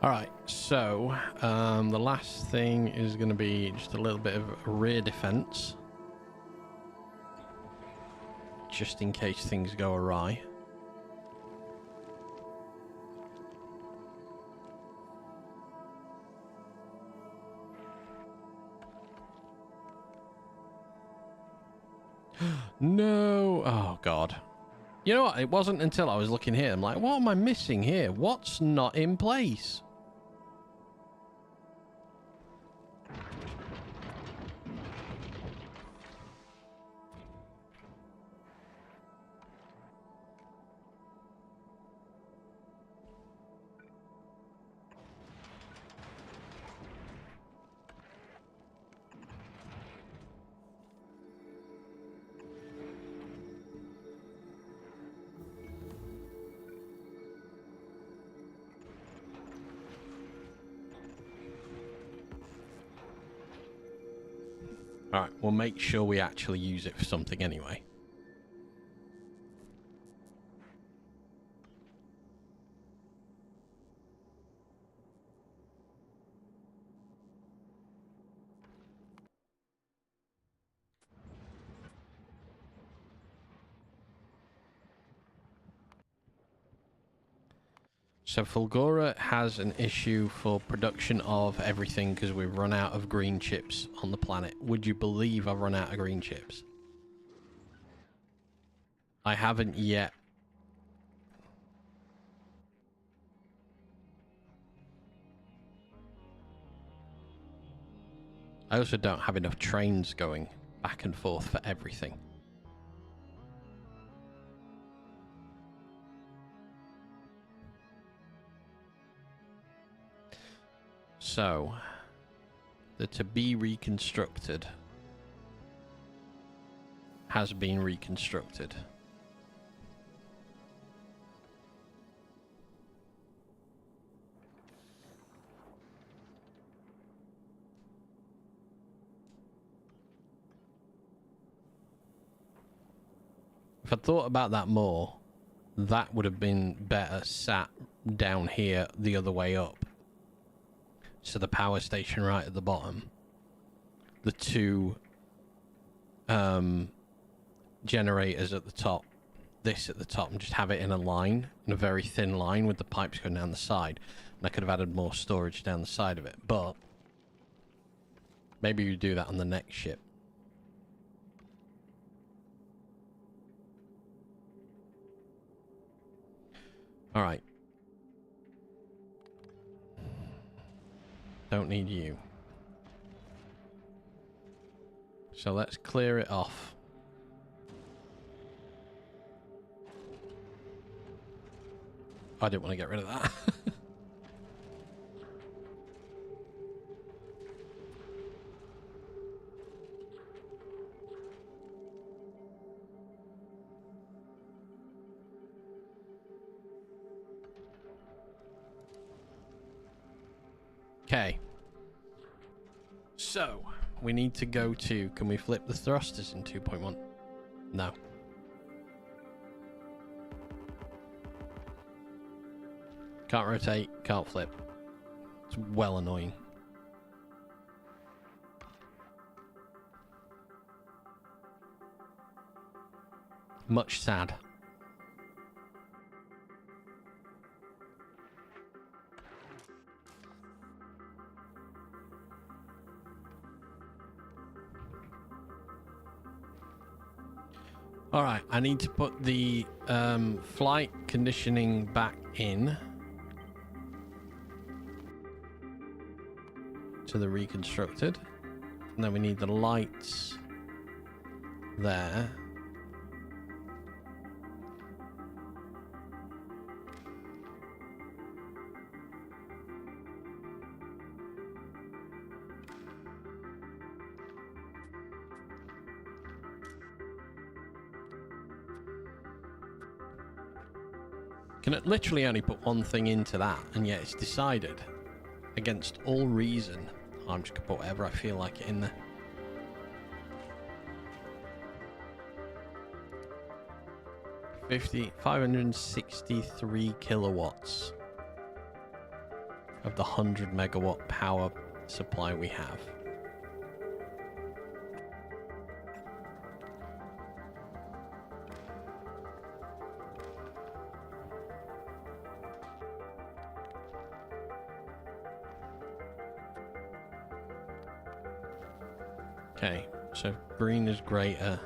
Speaker 1: Alright, so the last thing is going to be just a little bit of rear defense. Just in case things go awry. No! Oh, God. You know what? It wasn't until I was looking here. I'm like, what am I missing here? What's not in place? Alright, we'll make sure we actually use it for something anyway. So Fulgora has an issue for production of everything because we've run out of green chips on the planet. Would you believe I've run out of green chips? I haven't yet. I also don't have enough trains going back and forth for everything. So, the to be reconstructed has been reconstructed. If I thought about that more, that would have been better sat down here the other way up. So the power station right at the bottom. The two generators at the top. This at the top, and just have it in a line, in a very thin line with the pipes going down the side. And I could have added more storage down the side of it, but maybe you do that on the next ship. Alright. Don't need you. So let's clear it off. I didn't want to get rid of that. Okay. So, we need to go to... Can we flip the thrusters in 2.1? No. Can't rotate, can't flip. It's well annoying. Much sad. Alright, I need to put the flight conditioning back in to the reconstructed. And then we need the lights there. Can literally only put one thing into that, and yet it's decided against all reason. I'm just gonna put whatever I feel like it in there. $563 kilowatts. of the 100 megawatt power supply we have. Okay, so green is greater.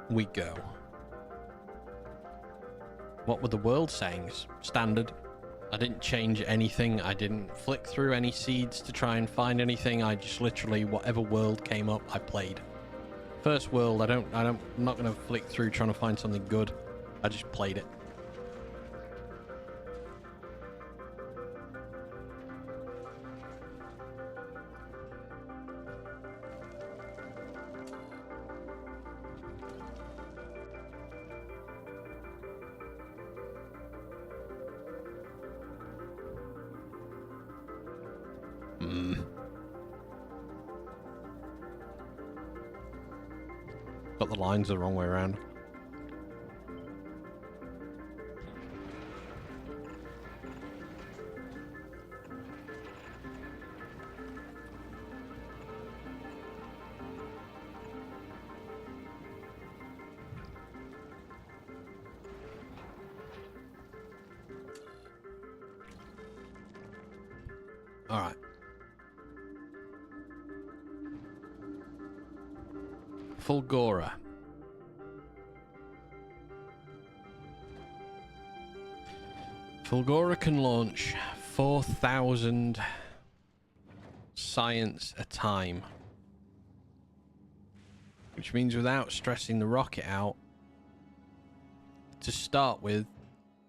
Speaker 1: We go. What were the world sayings? Standard. I didn't change anything. I didn't flick through any seeds to try and find anything. I just literally, whatever world came up, I played. First world, I'm not gonna flick through trying to find something good. I just played it. Got the lines the wrong way around. All right. Fulgora. Fulgora can launch 4,000 science a time. Which means without stressing the rocket out, to start with,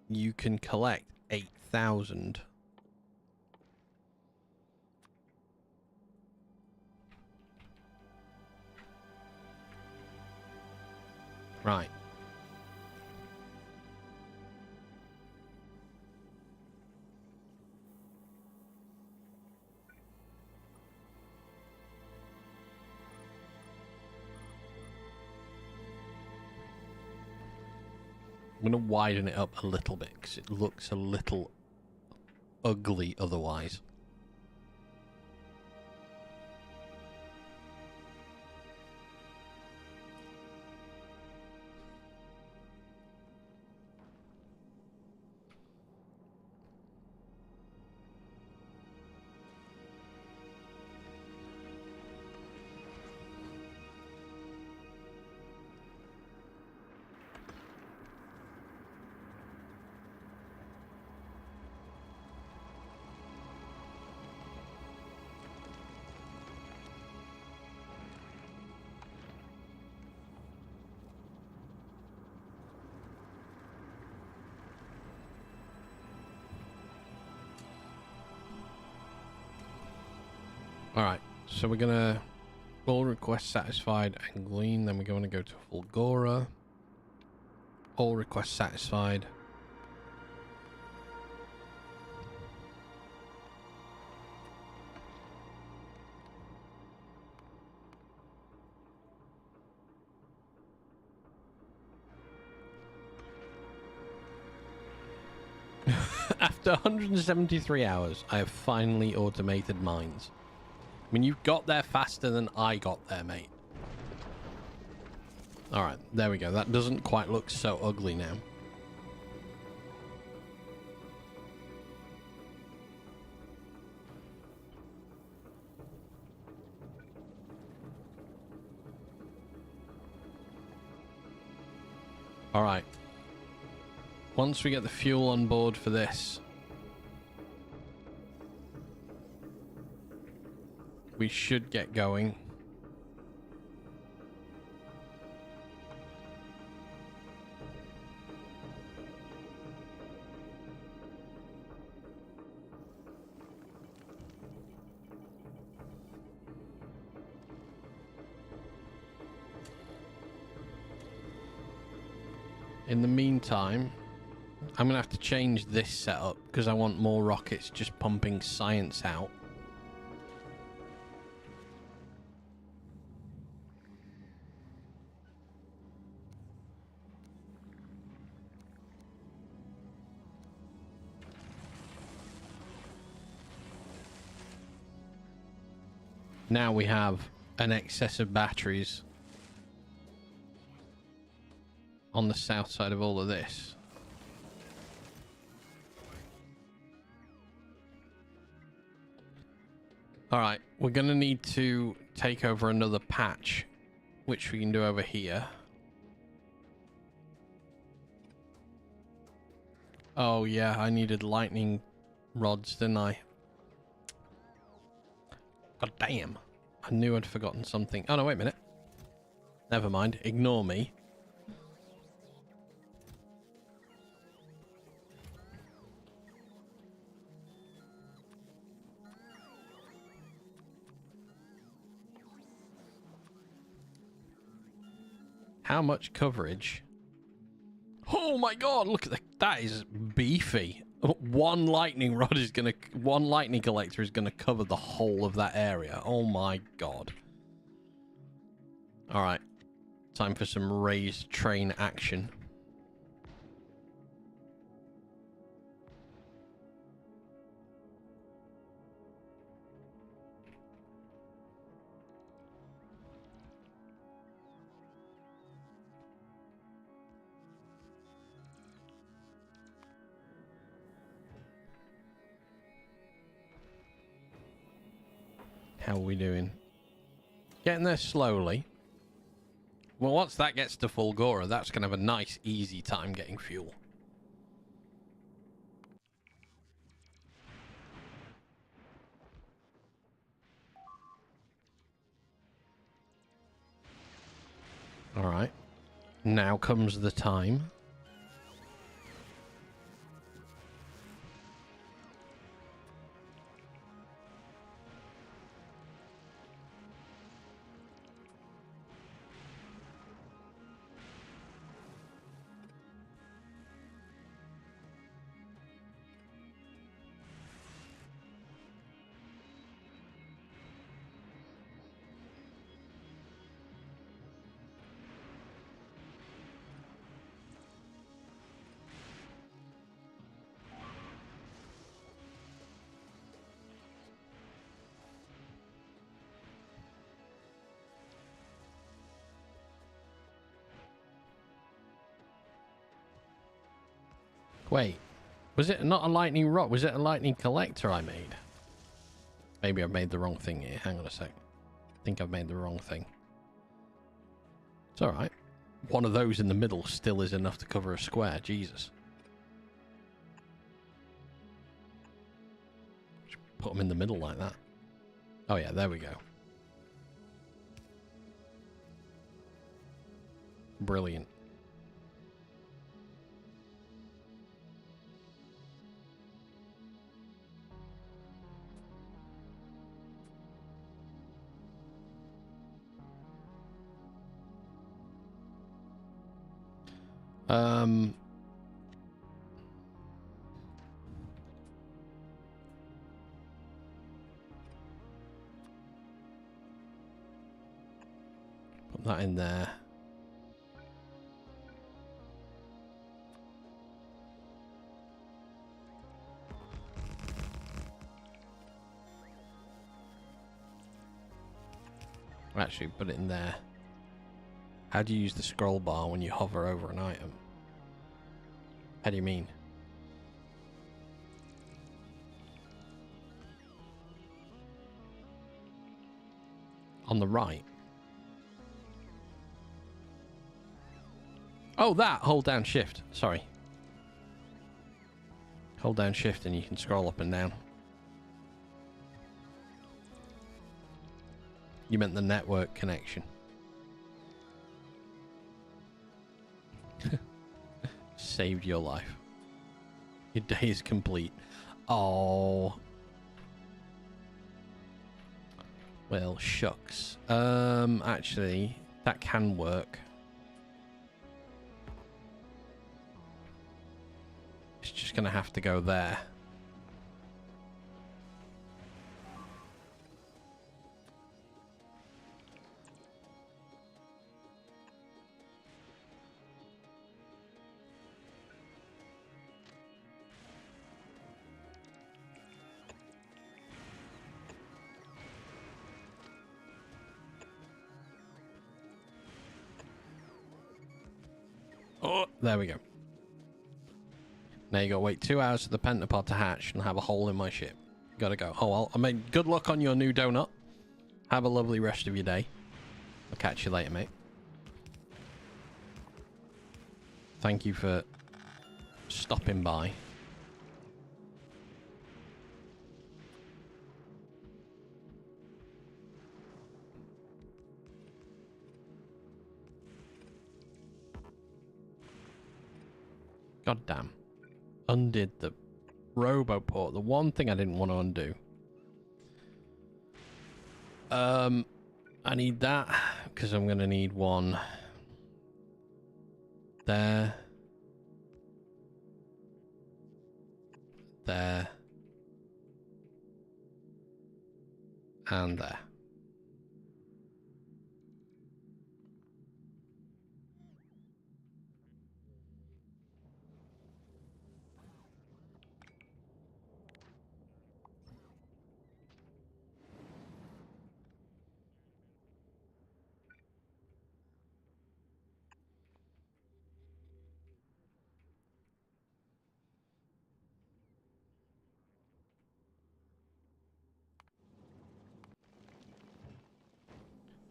Speaker 1: you can collect 8,000. Right. I'm going to widen it up a little bit because it looks a little ugly otherwise. Alright, so we're gonna all requests satisfied and glean, then we're going to go to Fulgora. All requests satisfied. After 173 hours, I have finally automated mines. I mean, you got there faster than I got there, mate. Alright, there we go. That doesn't quite look so ugly now. Alright. Once we get the fuel on board for this, we should get going. In the meantime, I'm going to have to change this setup because I want more rockets just pumping science out. Now we have an excess of batteries on the south side of all of this. All right, we're going to need to take over another patch, which we can do over here. Oh, yeah, I needed lightning rods, didn't I? God damn. I knew I'd forgotten something. Oh, no, wait a minute. Never mind. Ignore me. How much coverage? Oh my god, look at that. That is beefy. One lightning collector is gonna cover the whole of that area. Oh my god. All right. Time for some raised train action. How are we doing? Getting there slowly. Well, once that gets to Fulgora, that's going to have a nice, easy time getting fuel. All right. Now comes the time. Wait, was it not a lightning rod? Was it a lightning collector I made? Maybe I've made the wrong thing here. Hang on a sec. I think I've made the wrong thing. It's all right. One of those in the middle still is enough to cover a square. Jesus. Just put them in the middle like that. Oh yeah, there we go. Brilliant. Put that in there. Actually, put it in there. How do you use the scroll bar when you hover over an item? How do you mean? On the right? Oh, that! Hold down shift. Sorry. Hold down shift and you can scroll up and down. You meant the network connection. Saved your life. Your day is complete. Oh. Well, shucks. Actually, that can work. It's just gonna have to go there. Oh, there we go. Now you gotta wait 2 hours for the pentapod to hatch and have a hole in my ship. Gotta go. Oh, well, I mean, good luck on your new donut. Have a lovely rest of your day. I'll catch you later, mate. Thank you for stopping by. God damn. Undid the Roboport. The one thing I didn't want to undo. I need that because I'm going to need one there. There. And there.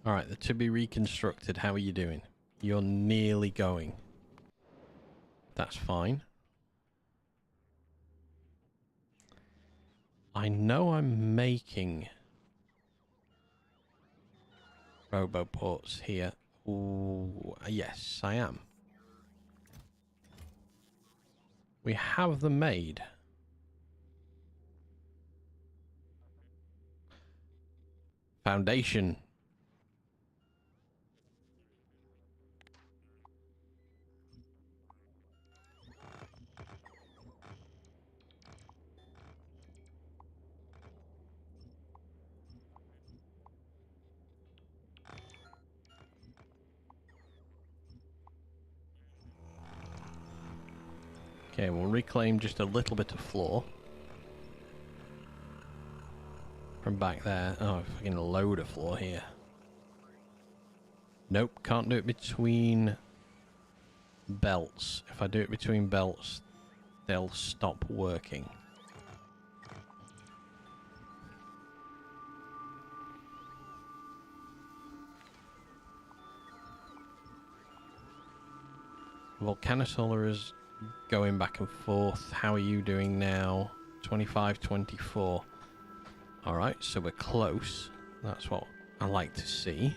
Speaker 1: Alright, the to be reconstructed. How are you doing? You're nearly going. That's fine. I know I'm making Roboports here. Ooh, yes, I am. We have them made. Foundation. Okay, we'll reclaim just a little bit of floor. From back there. Oh, fucking load of floor here. Nope, can't do it between belts. If I do it between belts, they'll stop working. Volcanosolar is going back and forth. How are you doing now? 25, 24. Alright, so we're close. That's what I like to see.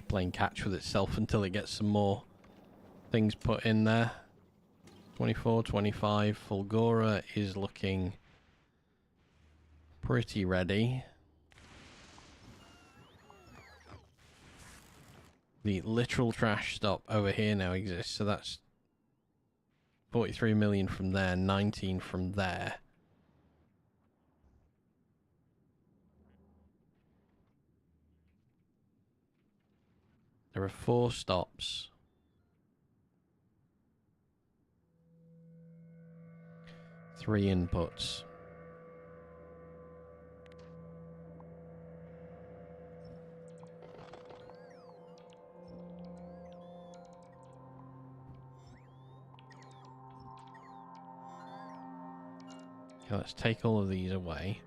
Speaker 1: Playing catch with itself until it gets some more things put in there. 24, 25. Fulgora is looking pretty ready. The literal trash stop over here now exists, so that's 43 million from there, 19 from there. There are 4 stops. 3 inputs. Okay, let's take all of these away.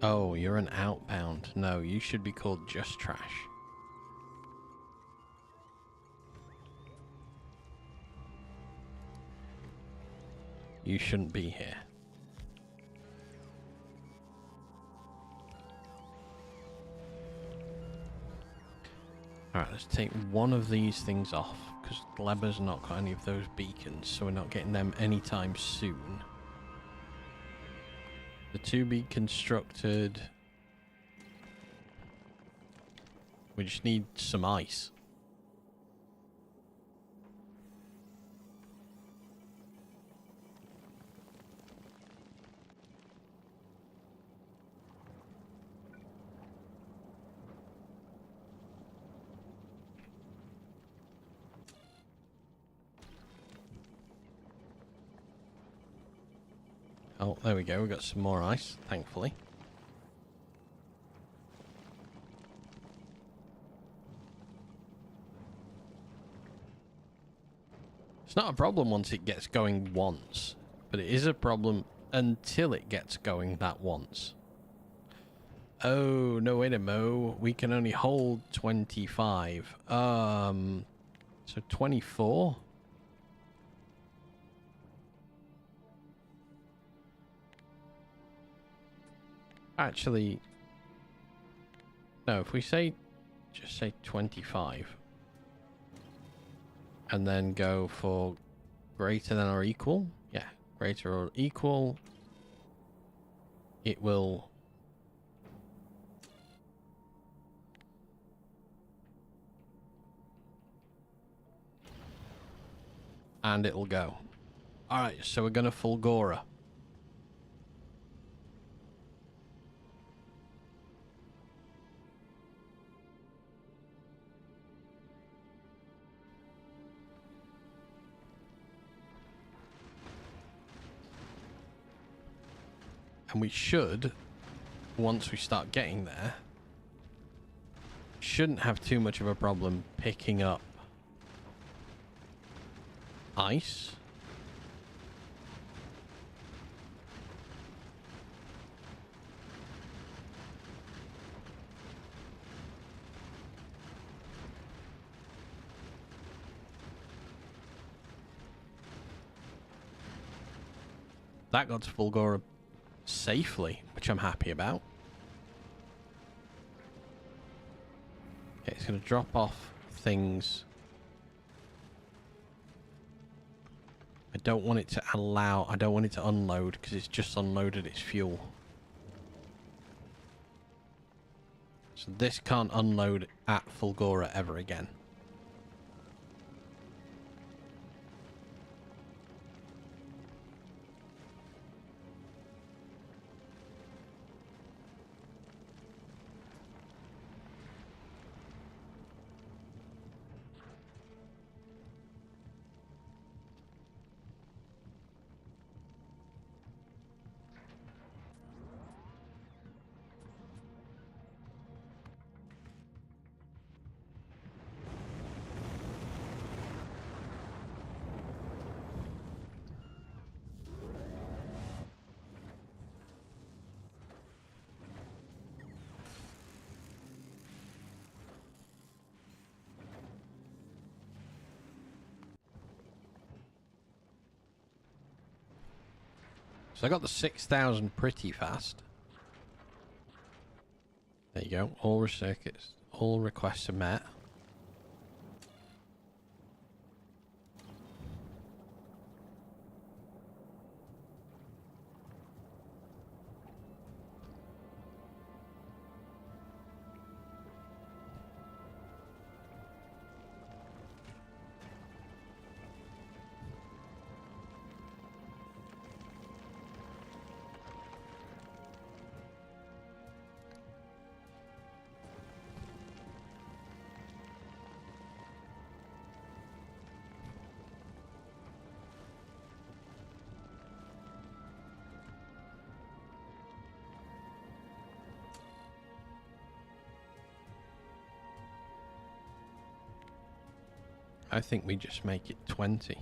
Speaker 1: Oh, you're an outbound. No, you should be called just trash. You shouldn't be here. Alright, let's take one of these things off, because Gleber's not got any of those beacons, so we're not getting them anytime soon. The to be constructed. We just need some ice. Oh, there we go. We got some more ice, thankfully. It's not a problem once it gets going once, but it is a problem until it gets going that once. Oh, no, wait a mo. We can only hold 25. So 24? Actually, no, if we say, just say 25. And then go for greater than or equal. Yeah, greater or equal. It will... And it'll go. Alright, so we're going to Fulgora. And we should, once we start getting there, shouldn't have too much of a problem picking up ice. That got to Fulgora safely, which I'm happy about. Okay, it's going to drop off things. I don't want it to I don't want it to unload because it's just unloaded its fuel. So this can't unload at Fulgora ever again. So I got the 6,000 pretty fast. There you go. All circuits, all requests are met. I think we just make it 20.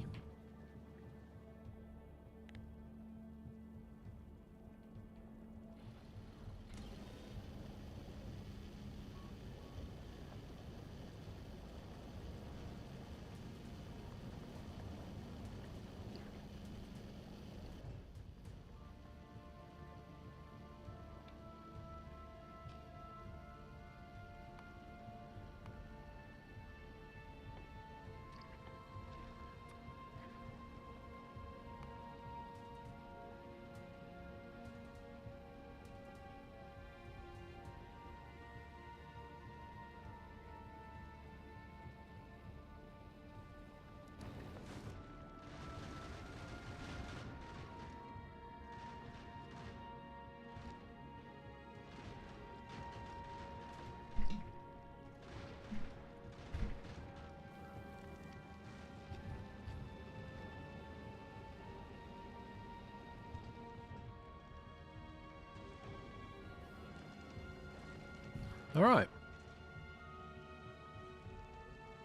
Speaker 1: Alright.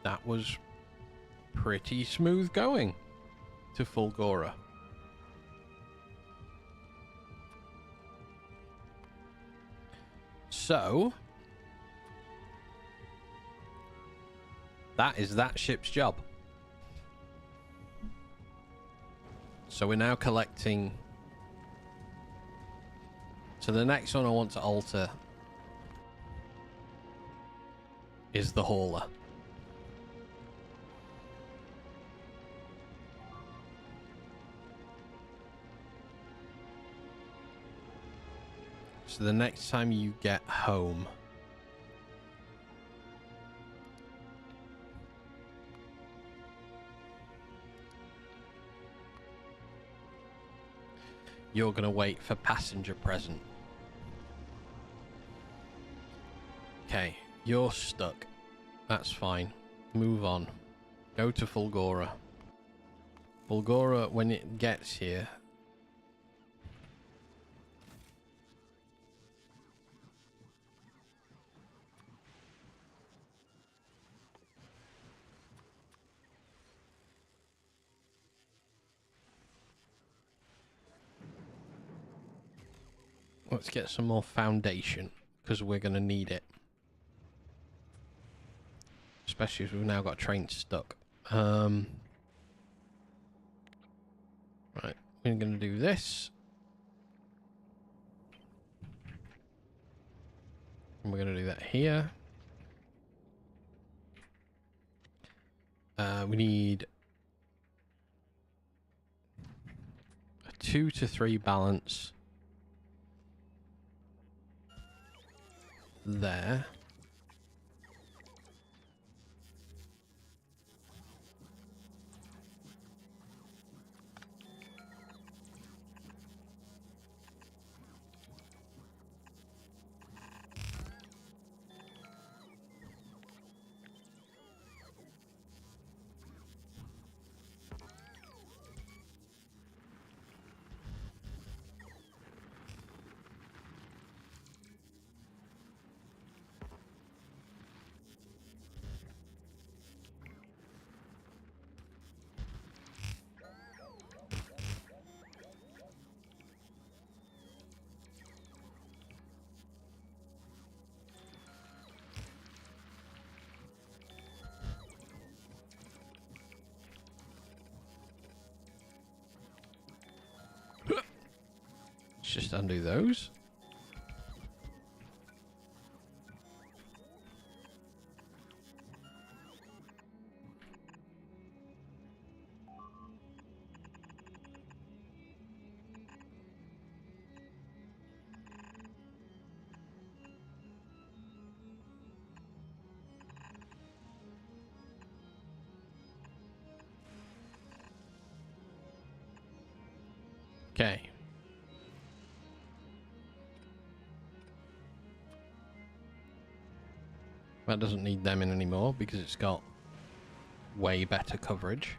Speaker 1: That was pretty smooth going to Fulgora. So, that is that ship's job. So we're now collecting. So the next one I want to alter is the hauler. So the next time you get home, you're going to wait for passenger present. Okay, you're stuck. That's fine. Move on. Go to Fulgora. Fulgora, when it gets here, let's get some more foundation, because we're going to need it. Especially as we've now got a train stuck. Right, we're going to do this. And we're going to do that here. We need a 2 to 3 balance there. Let's just undo those. Okay. That doesn't need them in anymore because it's got way better coverage.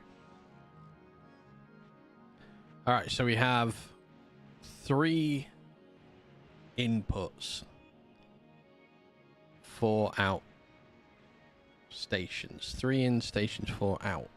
Speaker 1: Alright, so we have 3 inputs, 4 out stations. 3 in stations, 4 out.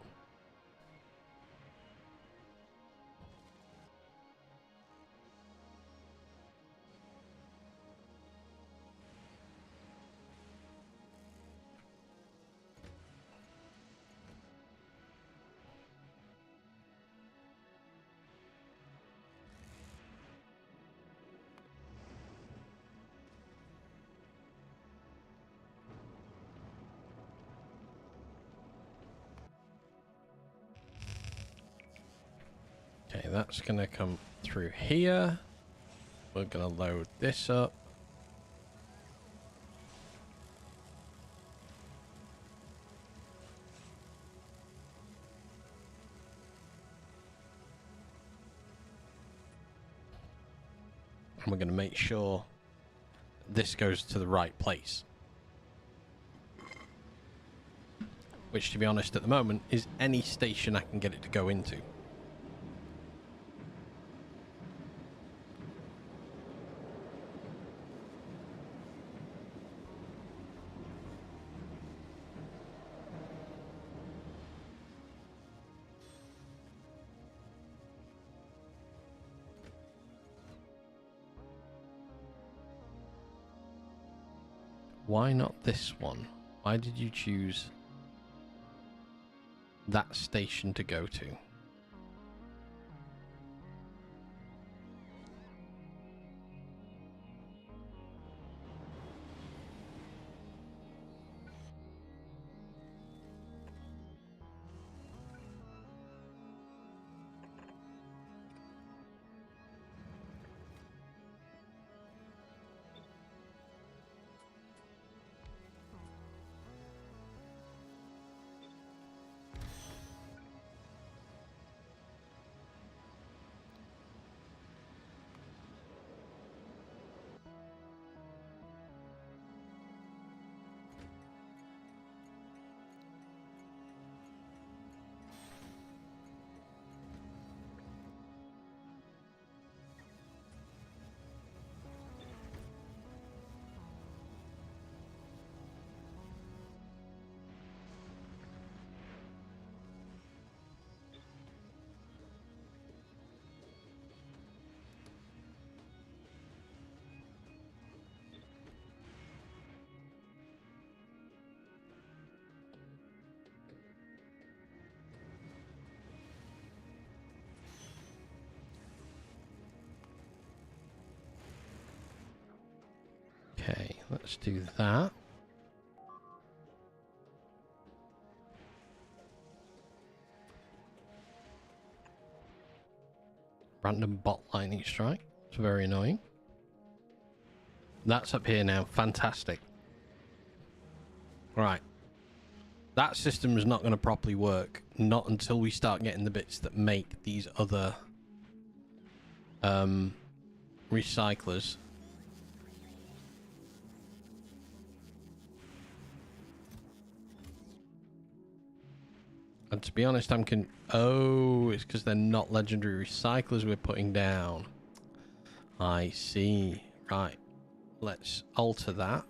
Speaker 1: Okay, that's going to come through here. We're going to load this up. And we're going to make sure this goes to the right place. Which, to be honest, at the moment, is any station I can get it to go into. why not this one? Why did you choose that station to go to? Okay, let's do that. Random bot lightning strike. It's very annoying. That's up here now. Fantastic. Right. That system is not going to properly work. Not until we start getting the bits that make these other recyclers. And to be honest, oh, it's because they're not legendary recyclers we're putting down. I see. Right. Let's alter that.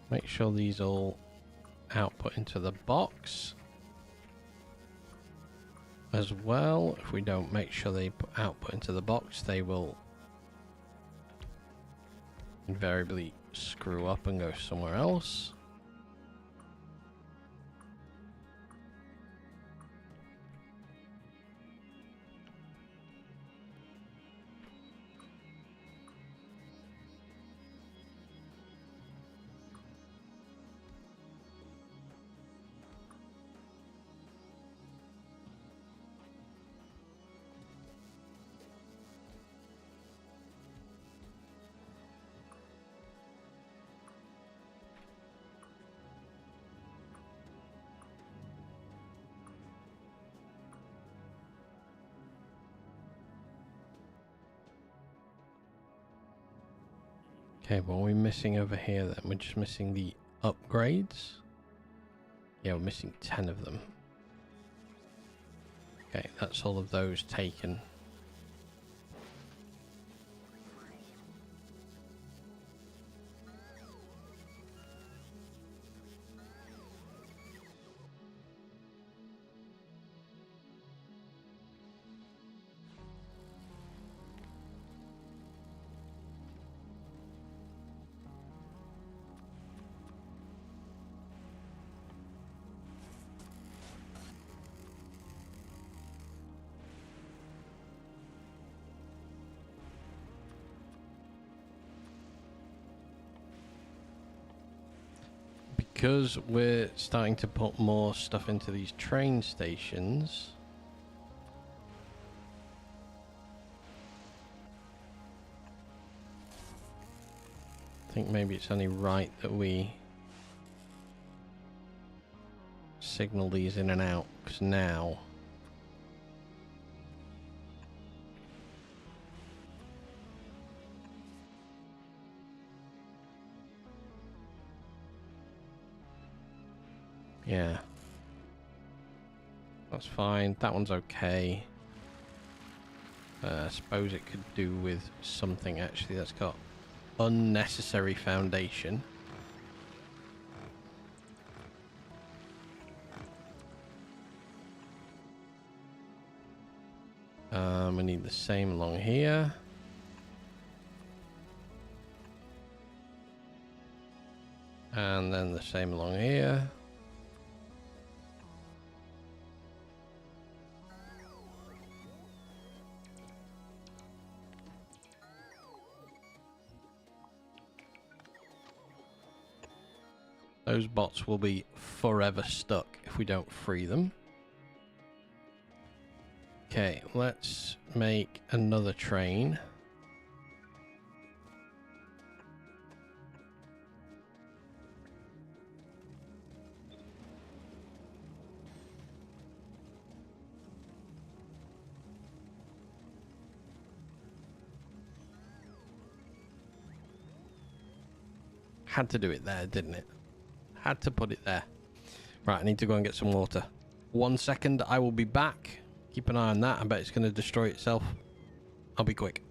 Speaker 1: Make sure these all output into the box as well. If we don't make sure they output into the box, they will invariably screw up and go somewhere else. Okay, what are we missing over here then? We're just missing the upgrades. Yeah, we're missing 10 of them. Okay, that's all of those taken. Because we're starting to put more stuff into these train stations, I think maybe it's only right that we signal these in and out, because now Yeah. That's fine. That one's okay. I suppose it could do with something actually that's got unnecessary foundation. We need the same along here. And then the same along here. Those bots will be forever stuck if we don't free them. Okay, let's make another train. Had to do it there, didn't it? Had to put it there. Right, I need to go and get some water. 1 second, I will be back. Keep an eye on that. I bet it's going to destroy itself. I'll be quick.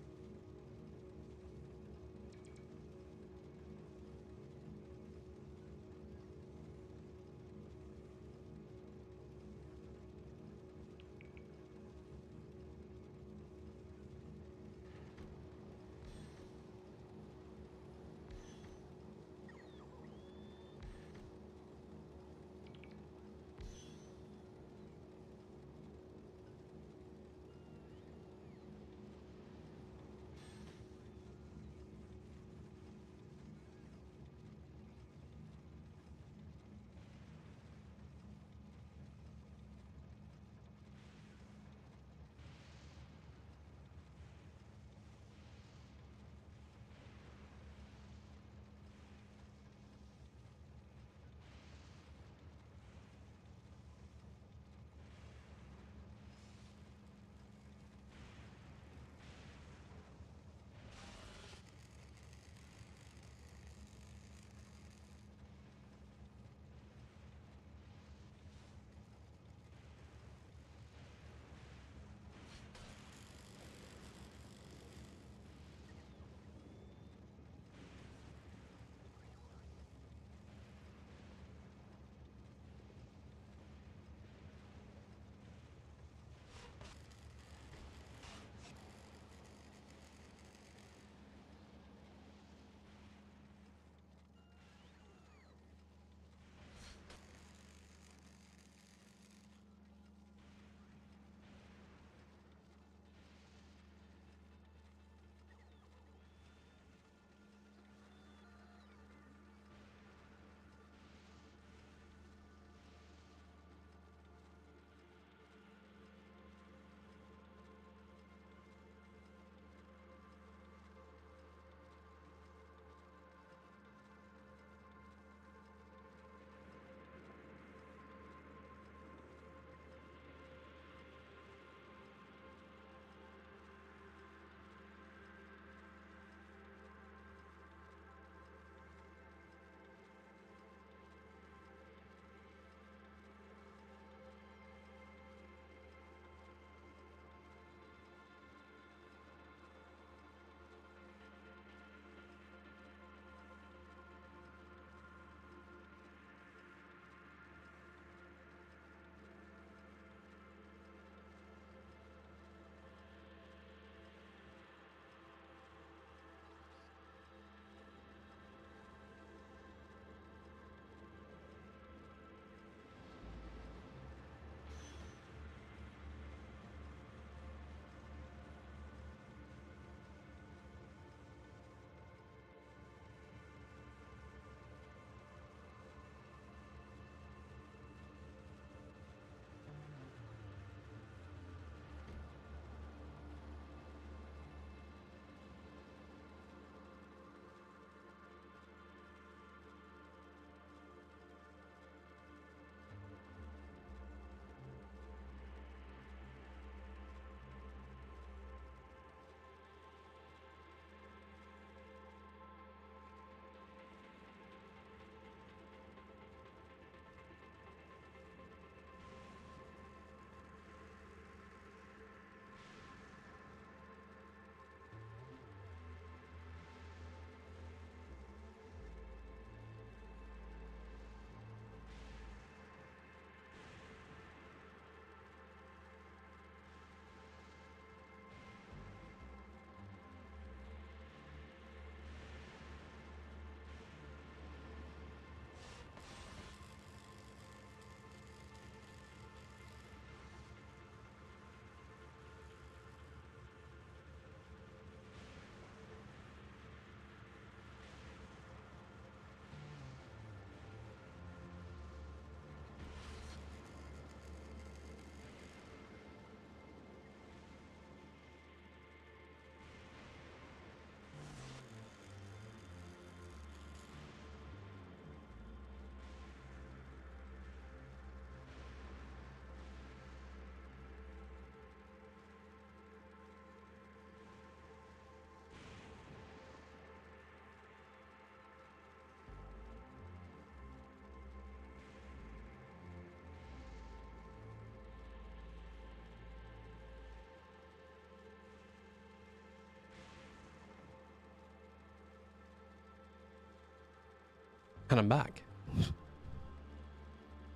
Speaker 1: And I'm back.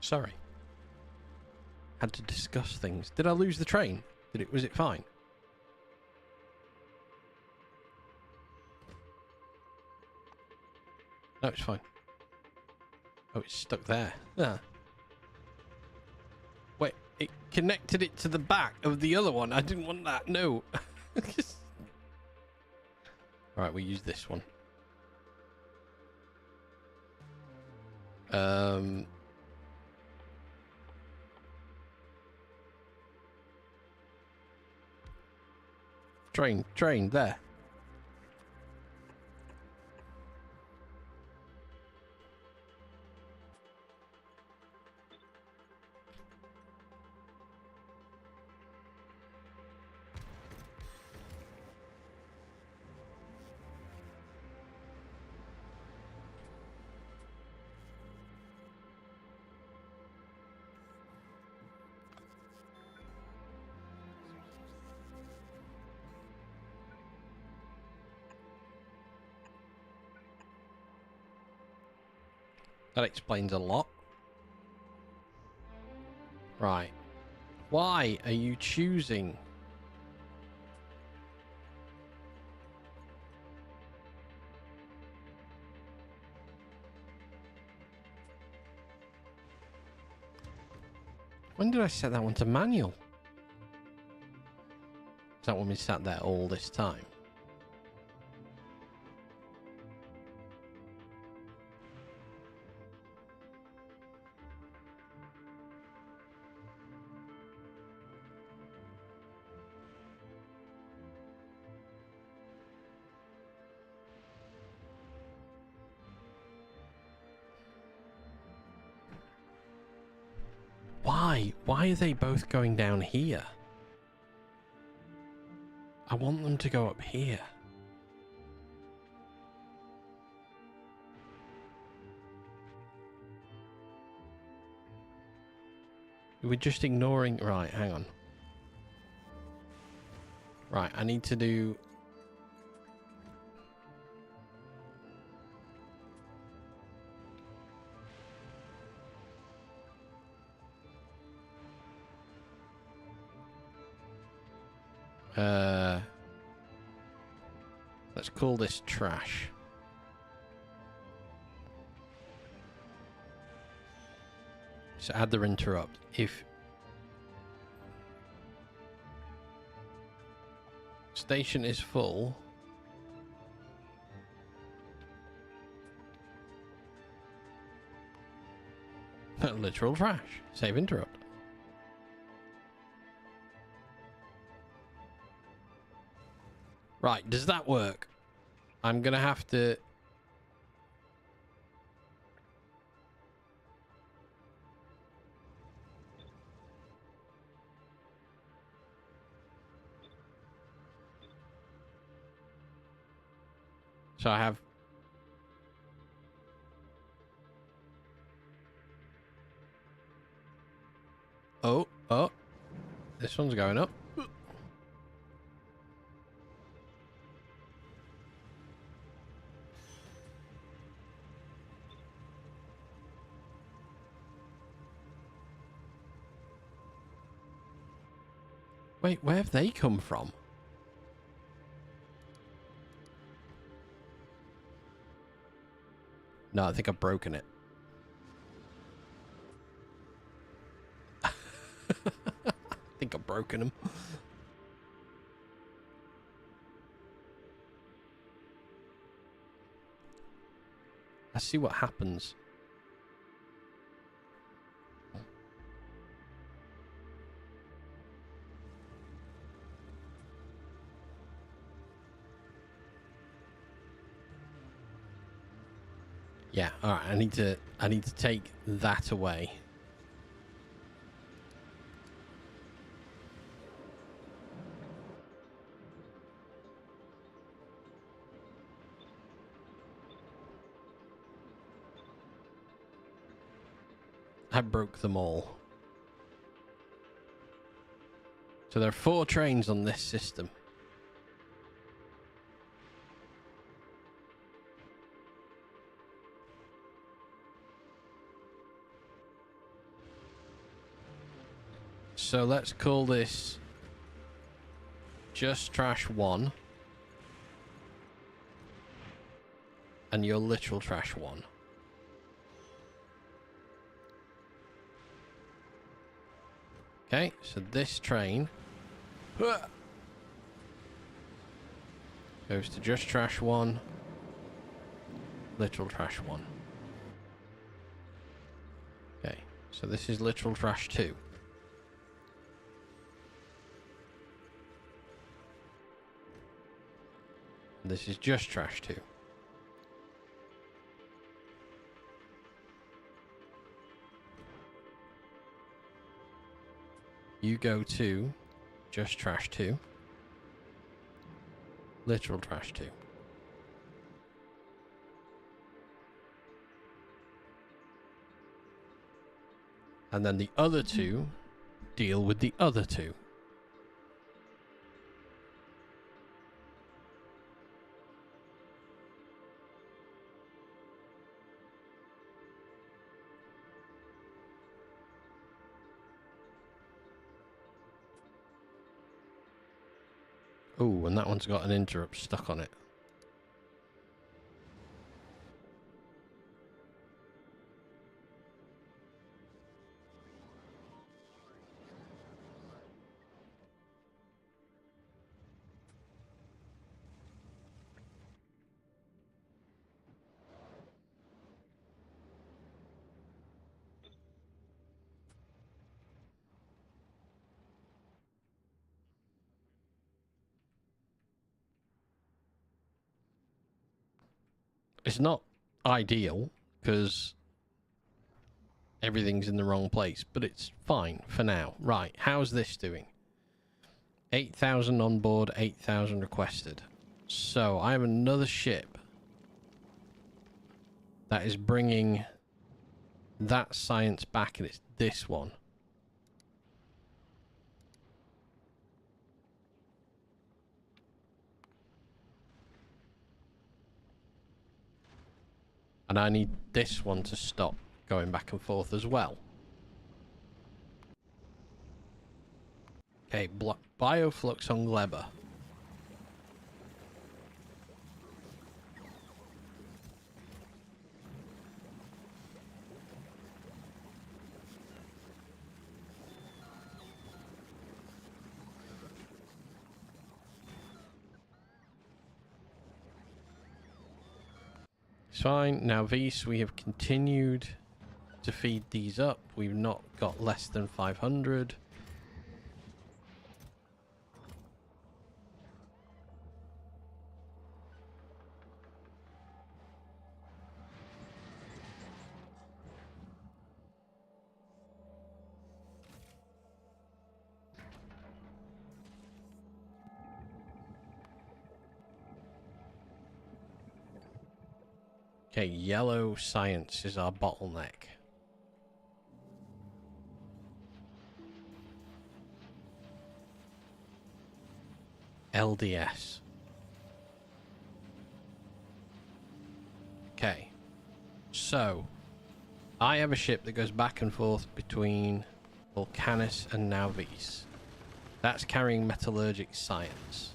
Speaker 1: Sorry. Had to discuss things. Did I lose the train? Was it fine? No, it's fine. Oh, it's stuck there. Ah. Wait, it connected it to the back of the other one. I didn't want that. No. Alright, we'll use this one. Train, there. That explains a lot. Right. Why are you choosing? When did I set that one to manual? Is that one been sat there all this time? Why? Why are they both going down here? I want them to go up here. We're just ignoring... Right, hang on. Right, I need to do... Let's call this trash. So add the interrupt. If station is full, literal trash. Save interrupt. Right, does that work? I'm gonna have to... So I have... Oh, this one's going up. Wait, where have they come from? No, I think I've broken it. I think I've broken them. Let's see what happens. Yeah, all right. I need to take that away. I broke them all. So there are 4 trains on this system. So let's call this Just Trash 1. And your Literal Trash 1. Okay, so this train goes to Just Trash 1, Literal Trash 1. Okay, so this is Literal Trash 2. This is Just Trash 2. You go to Just Trash 2, Literal Trash 2. And then the other two deal with the other two. Oh, and that one's got an interrupt stuck on it. It's not ideal because everything's in the wrong place, but it's fine for now. Right, how's this doing? 8,000 on board, 8,000 requested. So I have another ship that is bringing that science back, and it's this one. And I need this one to stop going back and forth as well. Okay, bioflux on Gleber. It's fine. Now these, we have continued to feed these up. We've not got less than 500. Okay, yellow science is our bottleneck. LDS. Okay. So, I have a ship that goes back and forth between Volcanus and Nauvis. That's carrying metallurgic science.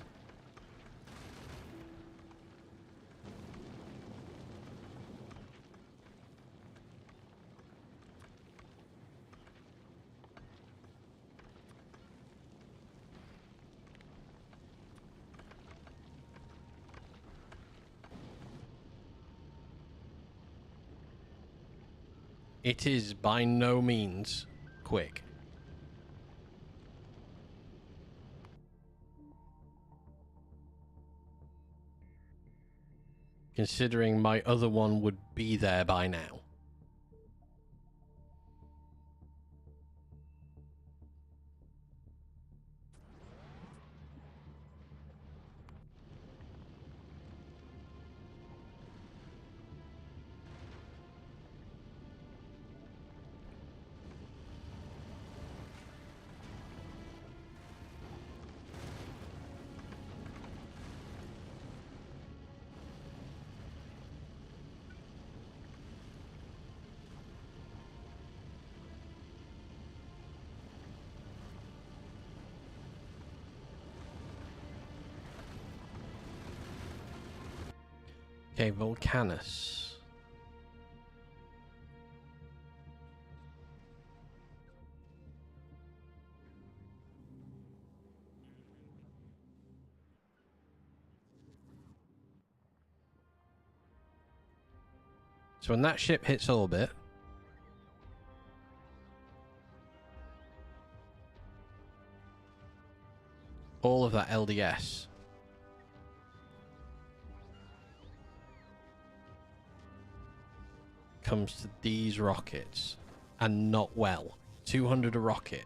Speaker 1: It is by no means quick. Considering my other one would be there by now. Okay, Volcanus. So when that ship hits orbit, all of that LDS comes to these rockets, and not well. 200 a rocket.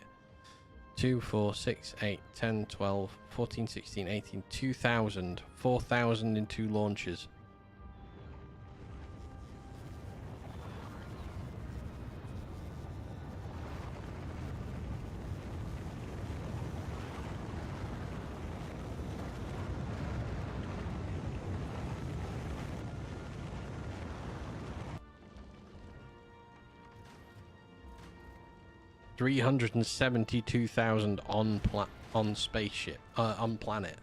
Speaker 1: 2, 4, 6, 8, 10, 12, 14, 16, 18, 2,000. 4,000 in 2 launches. $372,000 on spaceship, on planet.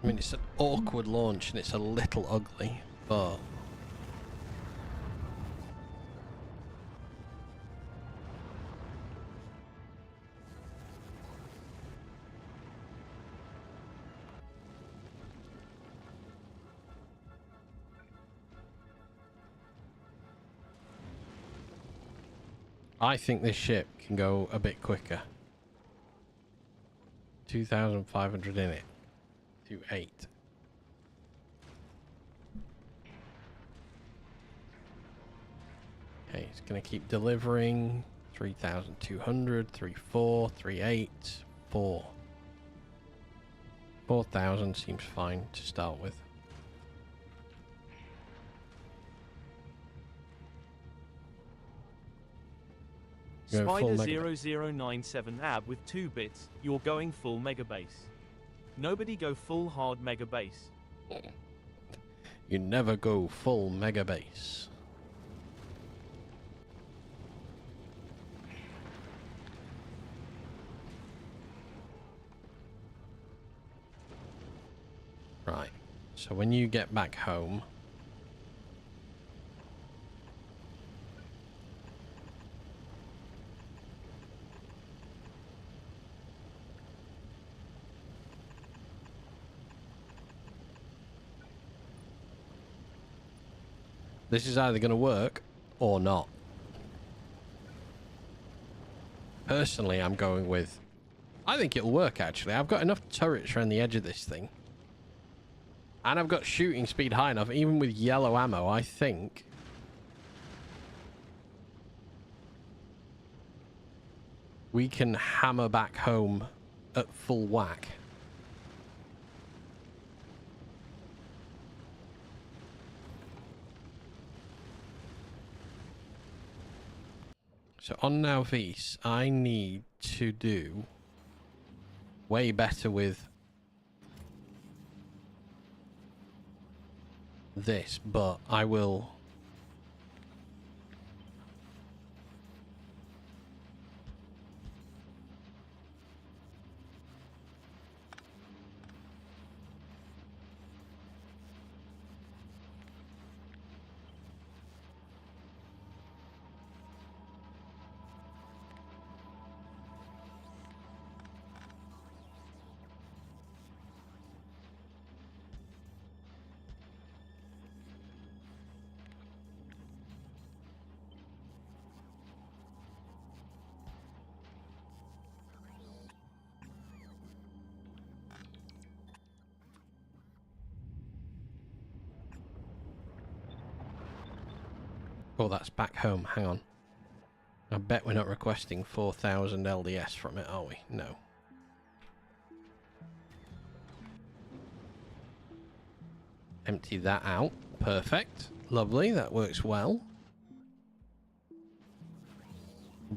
Speaker 1: I mean, it's an awkward launch and it's a little ugly, but I think this ship can go a bit quicker. 2,500 in it. To 8. Okay, it's going to keep delivering. 3,200, 3,400, 3,800, 4. 4,000 seems fine to start with.
Speaker 3: Spider 0097 AB with 2 bits, you're going full mega base. Nobody go full hard mega base.
Speaker 1: You never go full mega base. Right, so when you get back home, this is either going to work or not. Personally, I'm going with... I think it'll work, actually. I've got enough turrets around the edge of this thing. And I've got shooting speed high enough, even with yellow ammo, I think. We can hammer back home at full whack. So on Nauvis, I need to do way better with this, but I will... Oh, that's back home. Hang on. I bet we're not requesting 4,000 LDS from it, are we? No. Empty that out. Perfect. Lovely. That works well.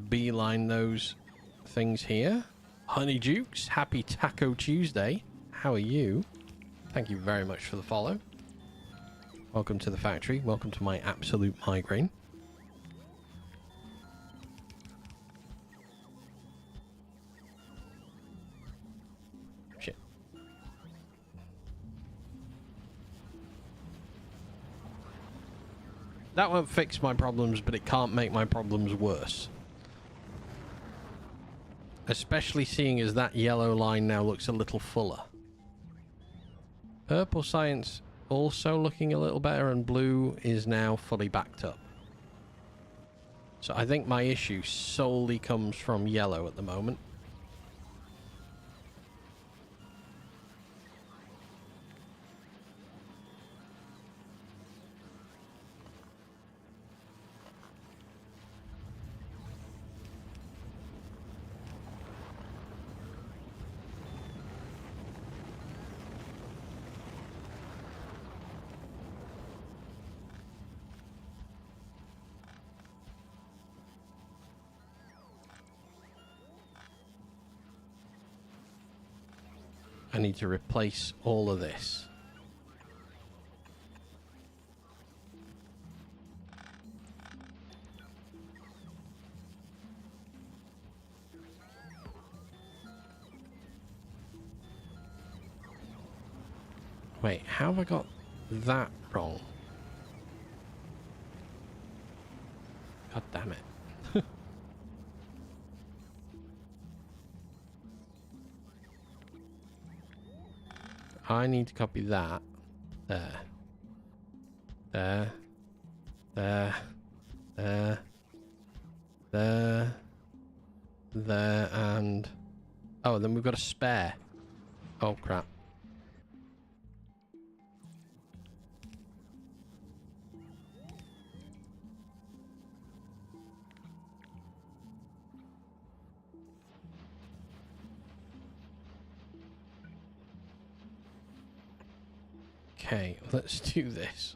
Speaker 1: Beeline those things here. Honeydukes, happy Taco Tuesday. How are you? Thank you very much for the follow. Welcome to the factory. Welcome to my absolute migraine. Shit. That won't fix my problems, but it can't make my problems worse. Especially seeing as that yellow line now looks a little fuller. Purple science also looking a little better, and blue is now fully backed up. So I think my issue solely comes from yellow at the moment. I need to replace all of this. Wait, how have I got that wrong? God damn it. I need to copy that. There. There. There. There. There. There. And... oh, then we've got a spare. Oh, crap. Okay, let's do this.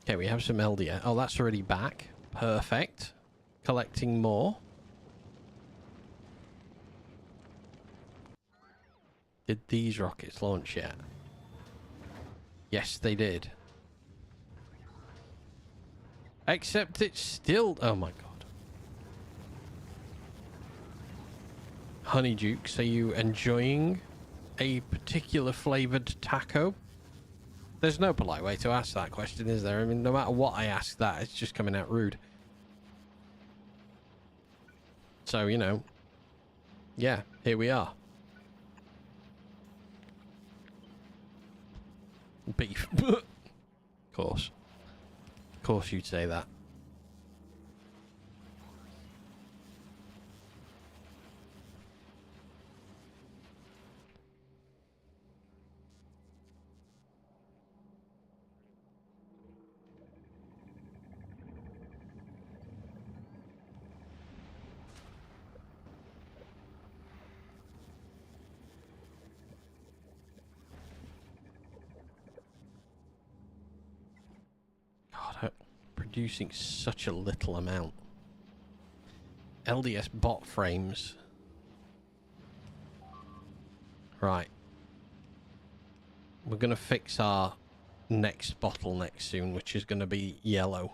Speaker 1: Okay, we have some LDS. Oh, that's already back. Perfect. Collecting more. Did these rockets launch yet? Yes, they did. Except it's still... oh my god. Honeydukes, are you enjoying a particular flavoured taco? There's no polite way to ask that question, is there? I mean, no matter what I ask that, it's just coming out rude. So, you know. Yeah, here we are. Beef. Of course. Of course you'd say that. Producing such a little amount. LDS bot frames. Right. We're going to fix our next bottleneck soon, which is going to be yellow.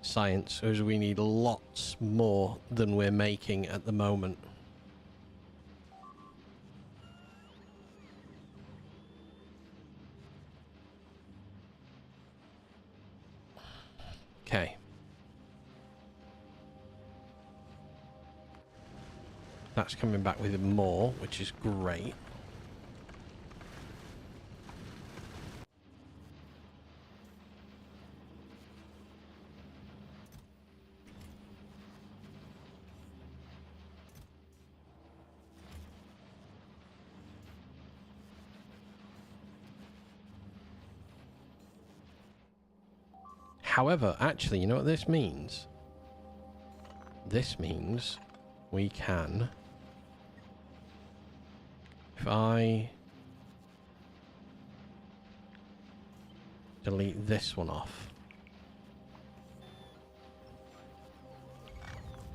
Speaker 1: Science, as we need lots more than we're making at the moment. Okay. That's coming back with more, which is great. However, actually, you know what this means? This means we can... If I delete this one off.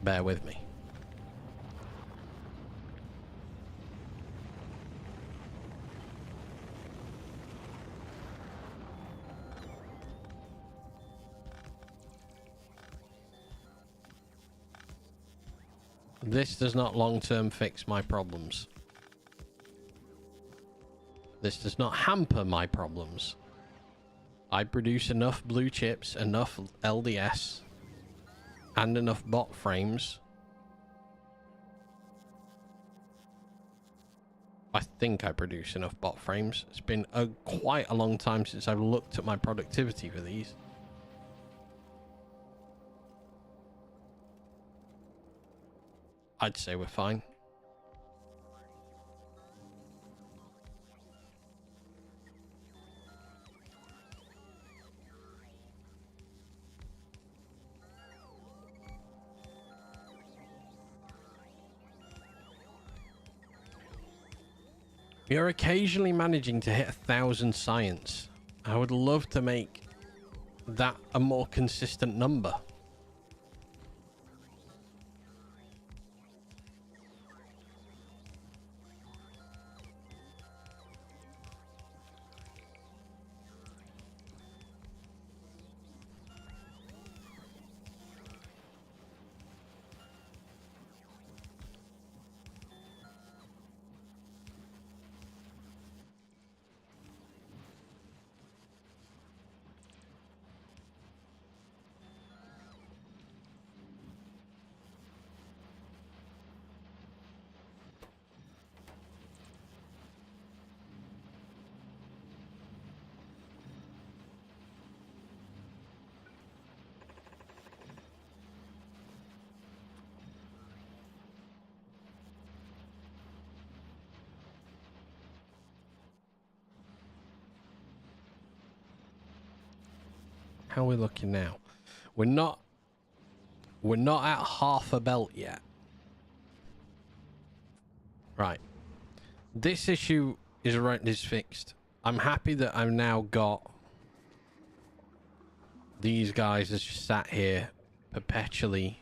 Speaker 1: Bear with me. This does not long-term fix my problems. This does not hamper my problems. I produce enough blue chips, enough LDS, and enough bot frames. I think I produce enough bot frames. It's been quite a long time since I've looked at my productivity for these. I'd say we're fine. We are occasionally managing to hit 1,000 science. I would love to make that a more consistent number. How are we looking now? We're not at half a belt yet. Right. This issue is fixed. I'm happy that I've now got these guys as just sat here perpetually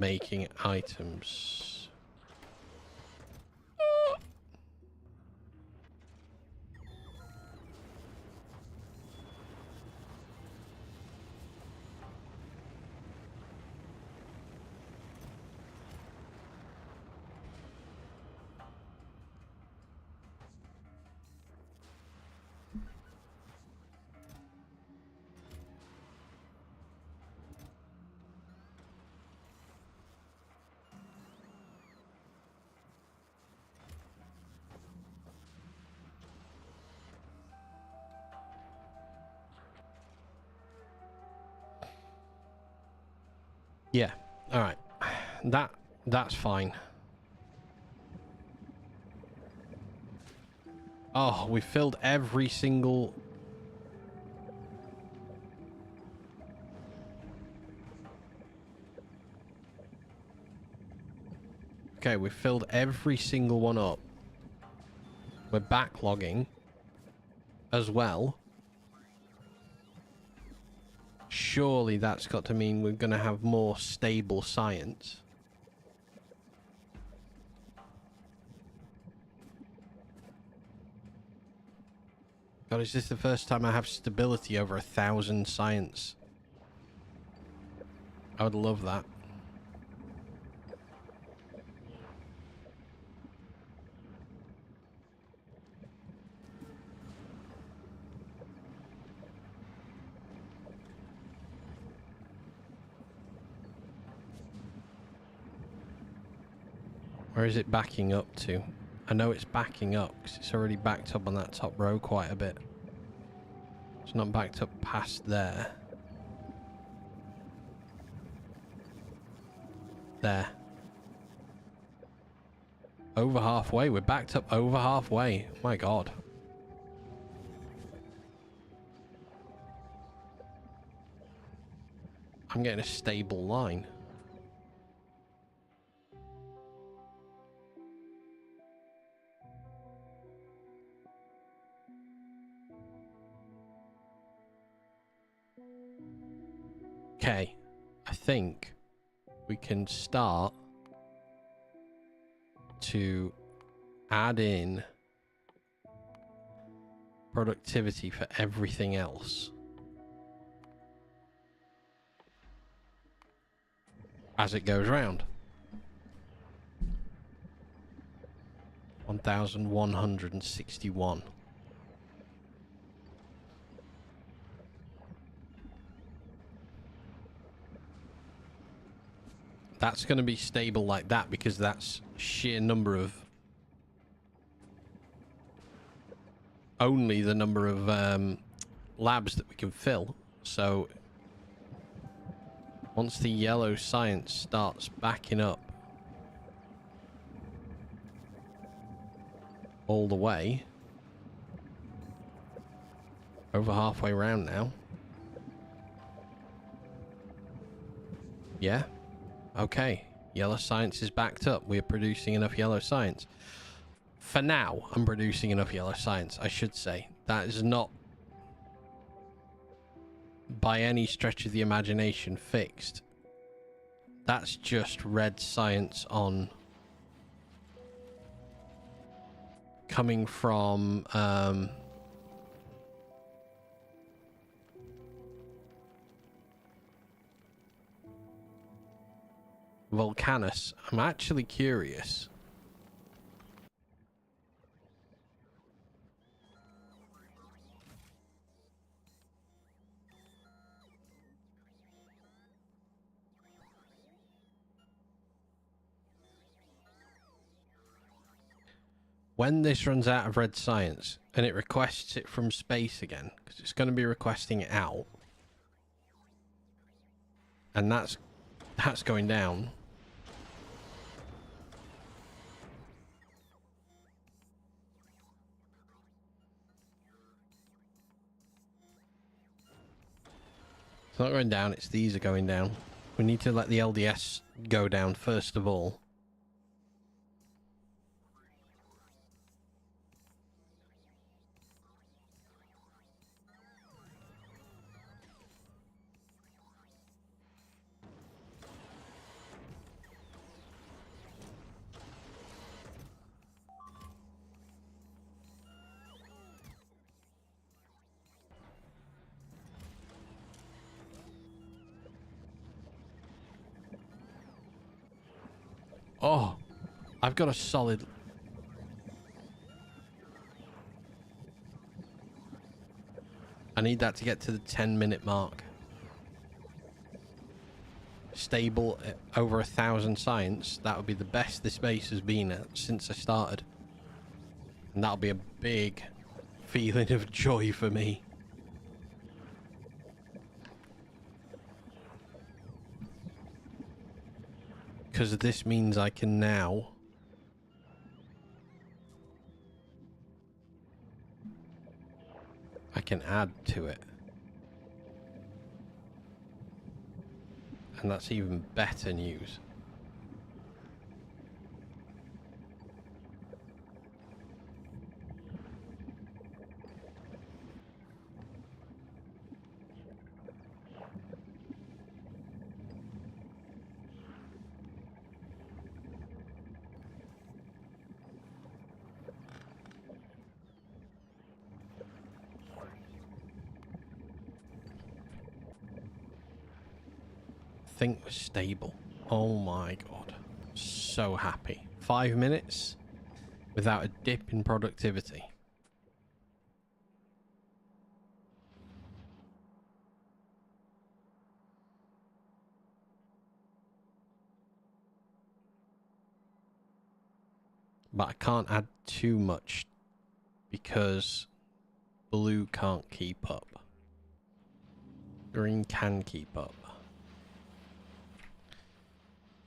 Speaker 1: making items. Yeah, all right. That's fine. Oh, we filled every single... Okay, we filled every single one up. We're backlogging as well. Surely that's got to mean we're going to have more stable science. God, is this the first time I have stability over 1,000 science? I would love that. Where is it backing up to? I know it's backing up because it's already backed up on that top row quite a bit. It's not backed up past there. There. Over halfway. We're backed up over halfway. My God. I'm getting a stable line. Okay, I think we can start to add in productivity for everything else as it goes round. 1161. That's going to be stable like that because that's sheer number of... only the number of labs that we can fill. So once the yellow science starts backing up all the way, over halfway round now. Yeah. Okay. Yellow science is backed up. We're producing enough yellow science. For now, I'm producing enough yellow science, I should say. That is not by any stretch of the imagination fixed. That's just red science on coming from Volcanus. I'm actually curious. When this runs out of red science and it requests it from space again, because it's going to be requesting it out, and that's going down. It's not going down, it's these are going down. We need to let the LDS go down first of all. Oh, I've got a solid... I need that to get to the 10-minute mark. Stable at over 1,000 science. That would be the best this base has been at since I started. And that'll be a big feeling of joy for me. Because this means I can now add to it. And that's even better news. Think we're stable. Oh my god. So happy. 5 minutes without a dip in productivity. But I can't add too much because blue can't keep up. Green can keep up.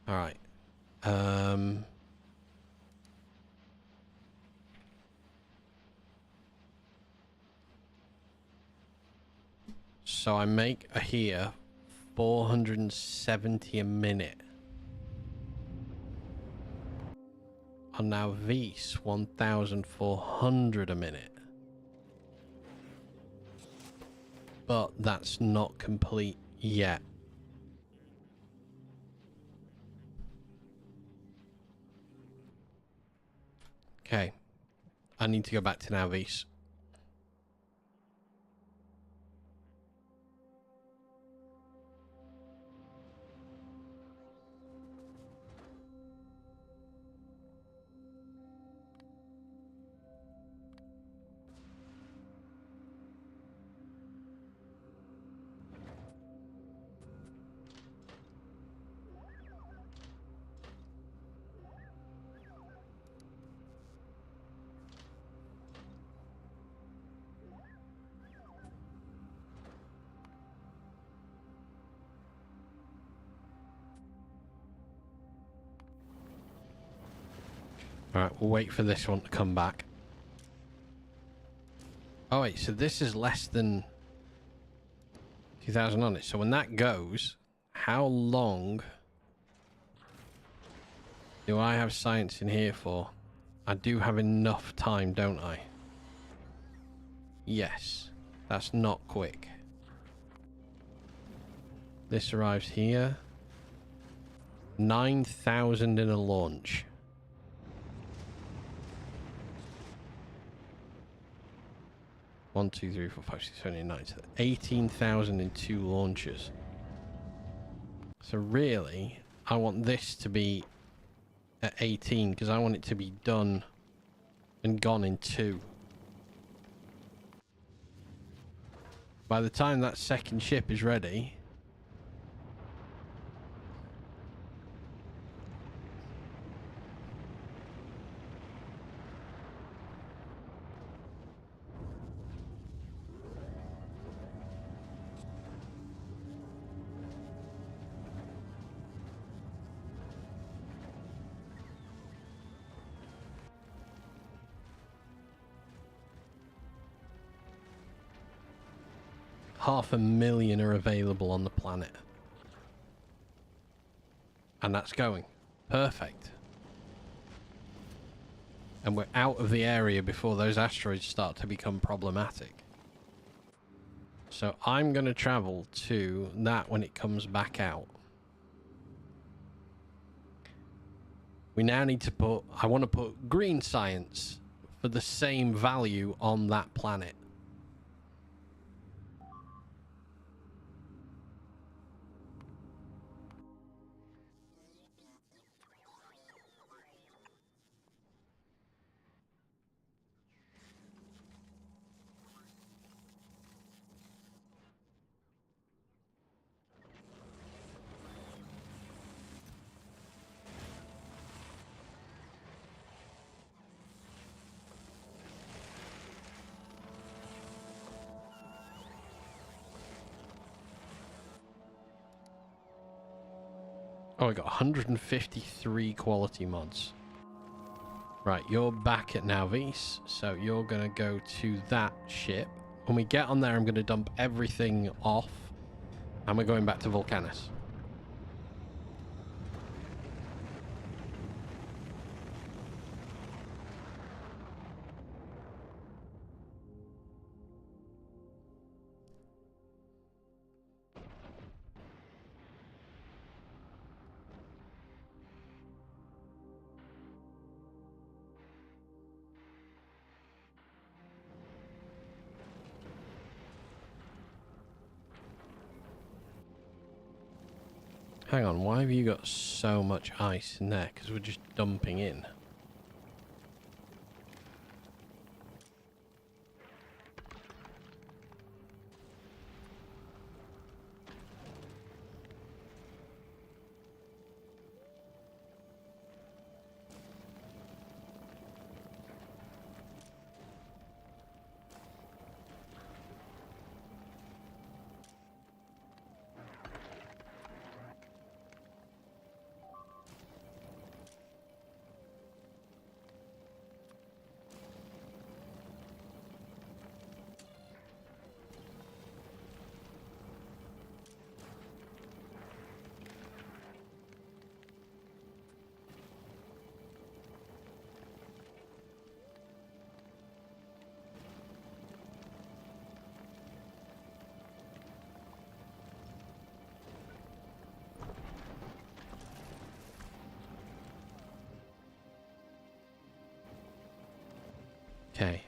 Speaker 1: Alright. So I make a here 470 a minute. On now Vs, 1,400 a minute. But that's not complete yet. Okay. I need to go back to now Vs. Alright, we'll wait for this one to come back. Oh wait, so this is less than 2,000 on it. So when that goes, how long do I have science in here for? I do have enough time, don't I? Yes. That's not quick. This arrives here. 9,000 in a launch. One, two, three, four, five, six, 7, 8, 9. So 18,000 in 2 launches. So really, I want this to be at 18 because I want it to be done and gone in 2. By the time that second ship is ready, $500,000 are available on the planet. And that's going. Perfect. And we're out of the area before those asteroids start to become problematic. So I'm going to travel to that when it comes back out. We now need to put... I want to put green science for the same value on that planet. Oh, I got 153 quality mods. Right, you're back at Nauvis, so you're going to go to that ship. When we get on there, I'm going to dump everything off, and we're going back to Vulcanus. Hang on, why have you got so much ice in there? Because we're just dumping in. Okay,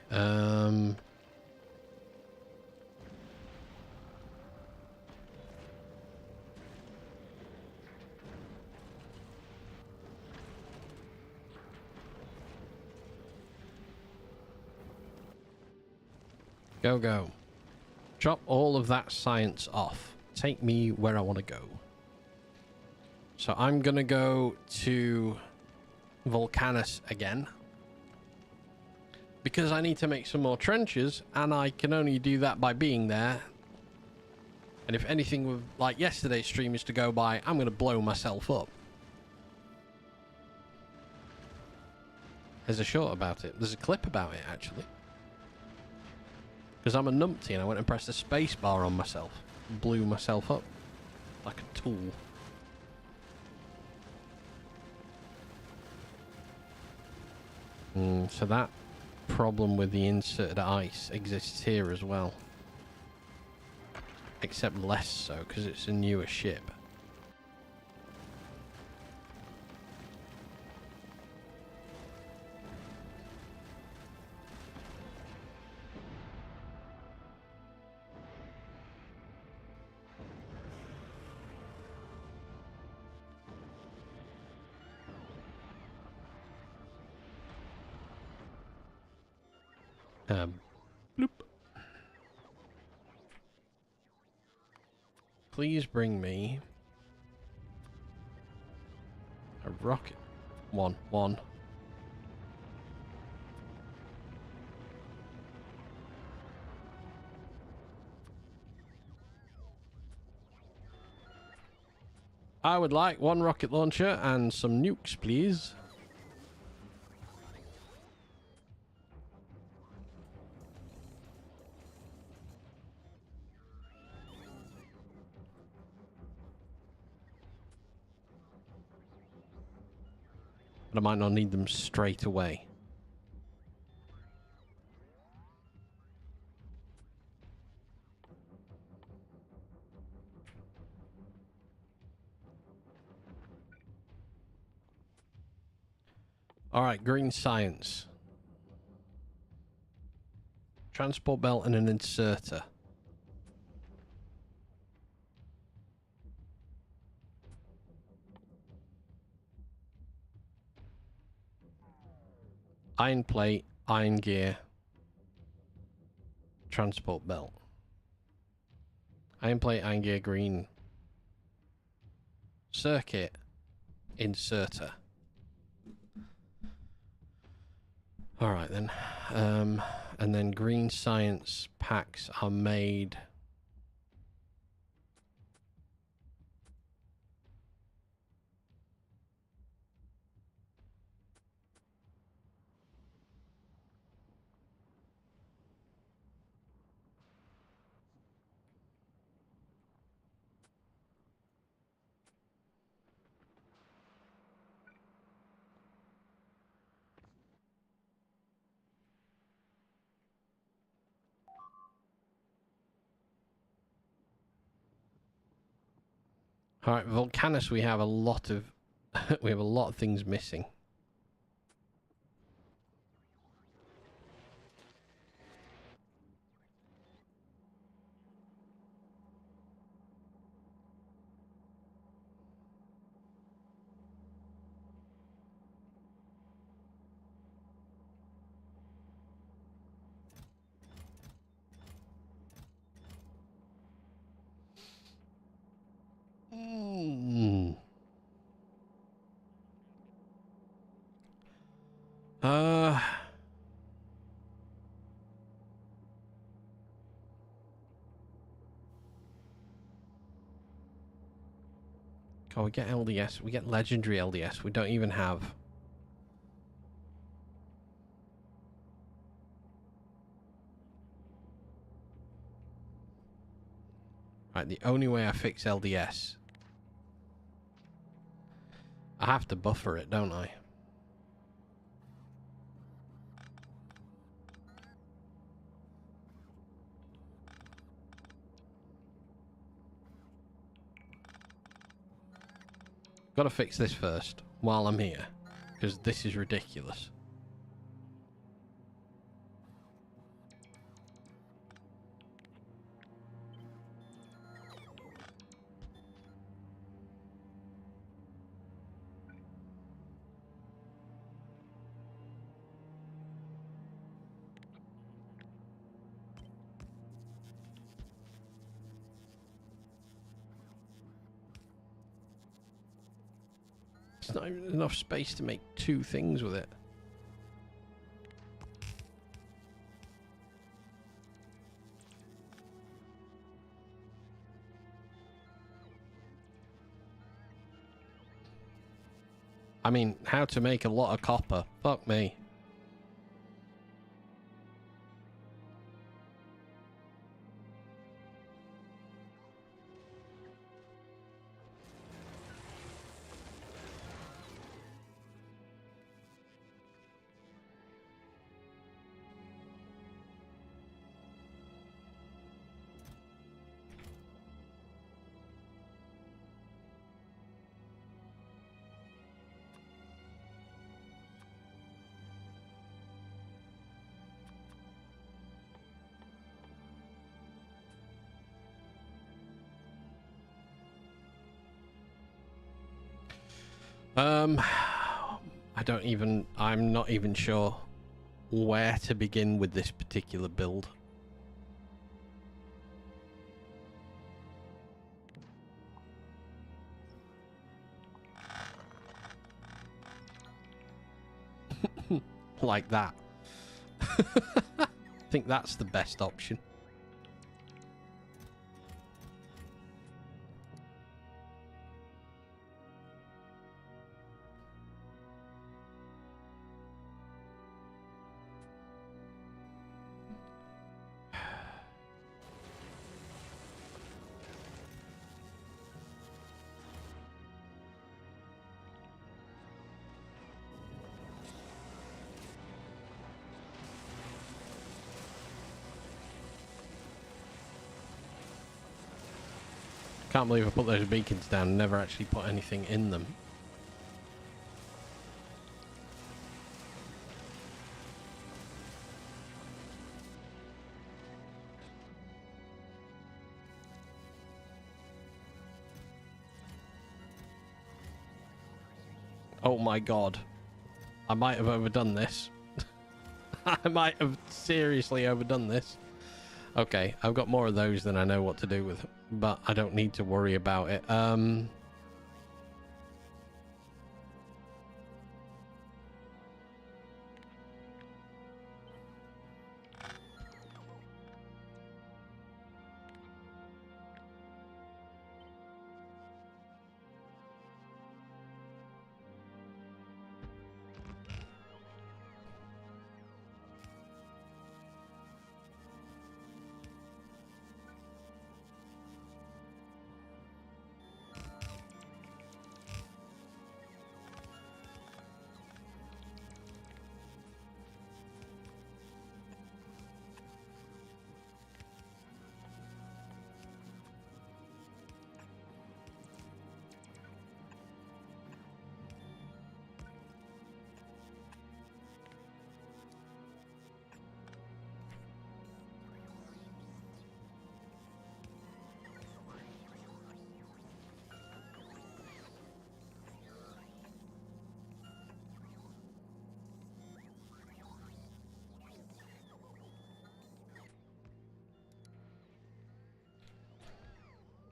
Speaker 1: go, go. Drop all of that science off. Take me where I want to go. So I'm going to go to Volcanus again. Because I need to make some more trenches, and I can only do that by being there. And if anything with, like, yesterday's stream is to go by, I'm going to blow myself up. There's a short about it. There's a clip about it, actually. Because I'm a numpty and I went and pressed the space bar on myself. Blew myself up. Like a tool. So that problem with the inserted ice exists here as well. Except less so, because it's a newer ship. Bloop. Please bring me a rocket. One. I would like one rocket launcher and some nukes, please. But I might not need them straight away. Alright, green science. Transport belt and an inserter. Iron plate, iron gear, transport belt. Iron plate, iron gear, green. Circuit, inserter. Alright then. And then green science packs are made. Alright, Volcanus, we have a lot of we have a lot of things missing. Oh, we get LDS. We get legendary LDS. We don't even have. Right, the only way I fix LDS, I have to buffer it, don't I? Gotta fix this first while I'm here, because this is ridiculous. not even enough space to make 2 things with it. I mean, how to make a lot of copper? Fuck me. I'm not even sure where to begin with this particular build. Like that. I think that's the best option. Can't believe I put those beacons down and never actually put anything in them. Oh my god. I might have overdone this. I might have seriously overdone this. Okay, I've got more of those than I know what to do with, but I don't need to worry about it.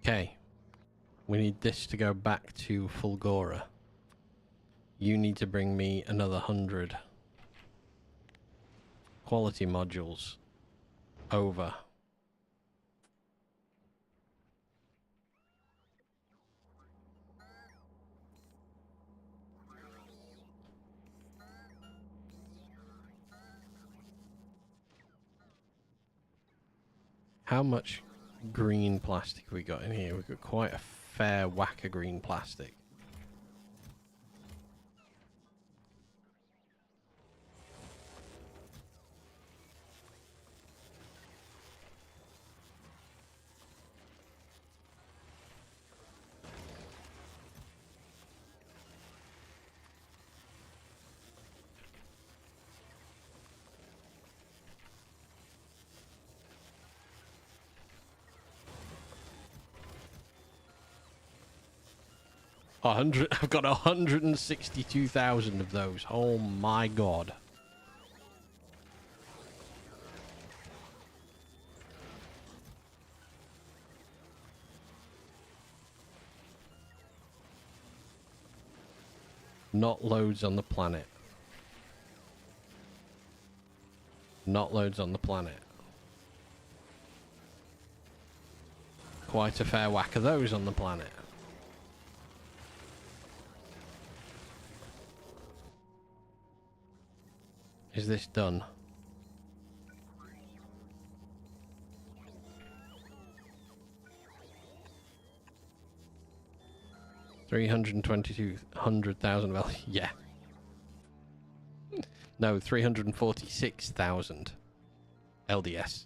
Speaker 1: Okay. We need this to go back to Fulgora. You need to bring me another 100 quality modules over. How much green plastic we got in here? We've got quite a fair whack of green plastic. I've got 162,000 of those. Oh my god. Not loads on the planet. Not loads on the planet. Quite a fair whack of those on the planet. Is this done? $322,000 value. Yeah. No, 346,000 LDS.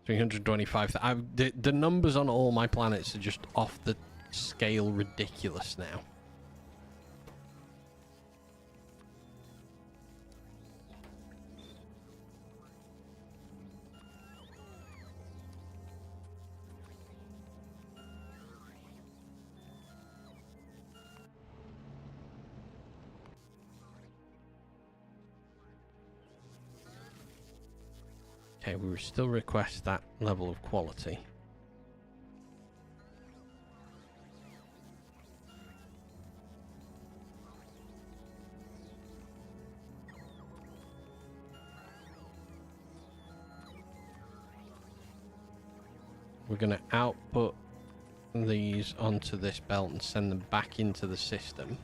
Speaker 1: 325,000. The numbers on all my planets are just off the scale ridiculous now. Okay, we still request that level of quality. We're going to output these onto this belt and send them back into the system.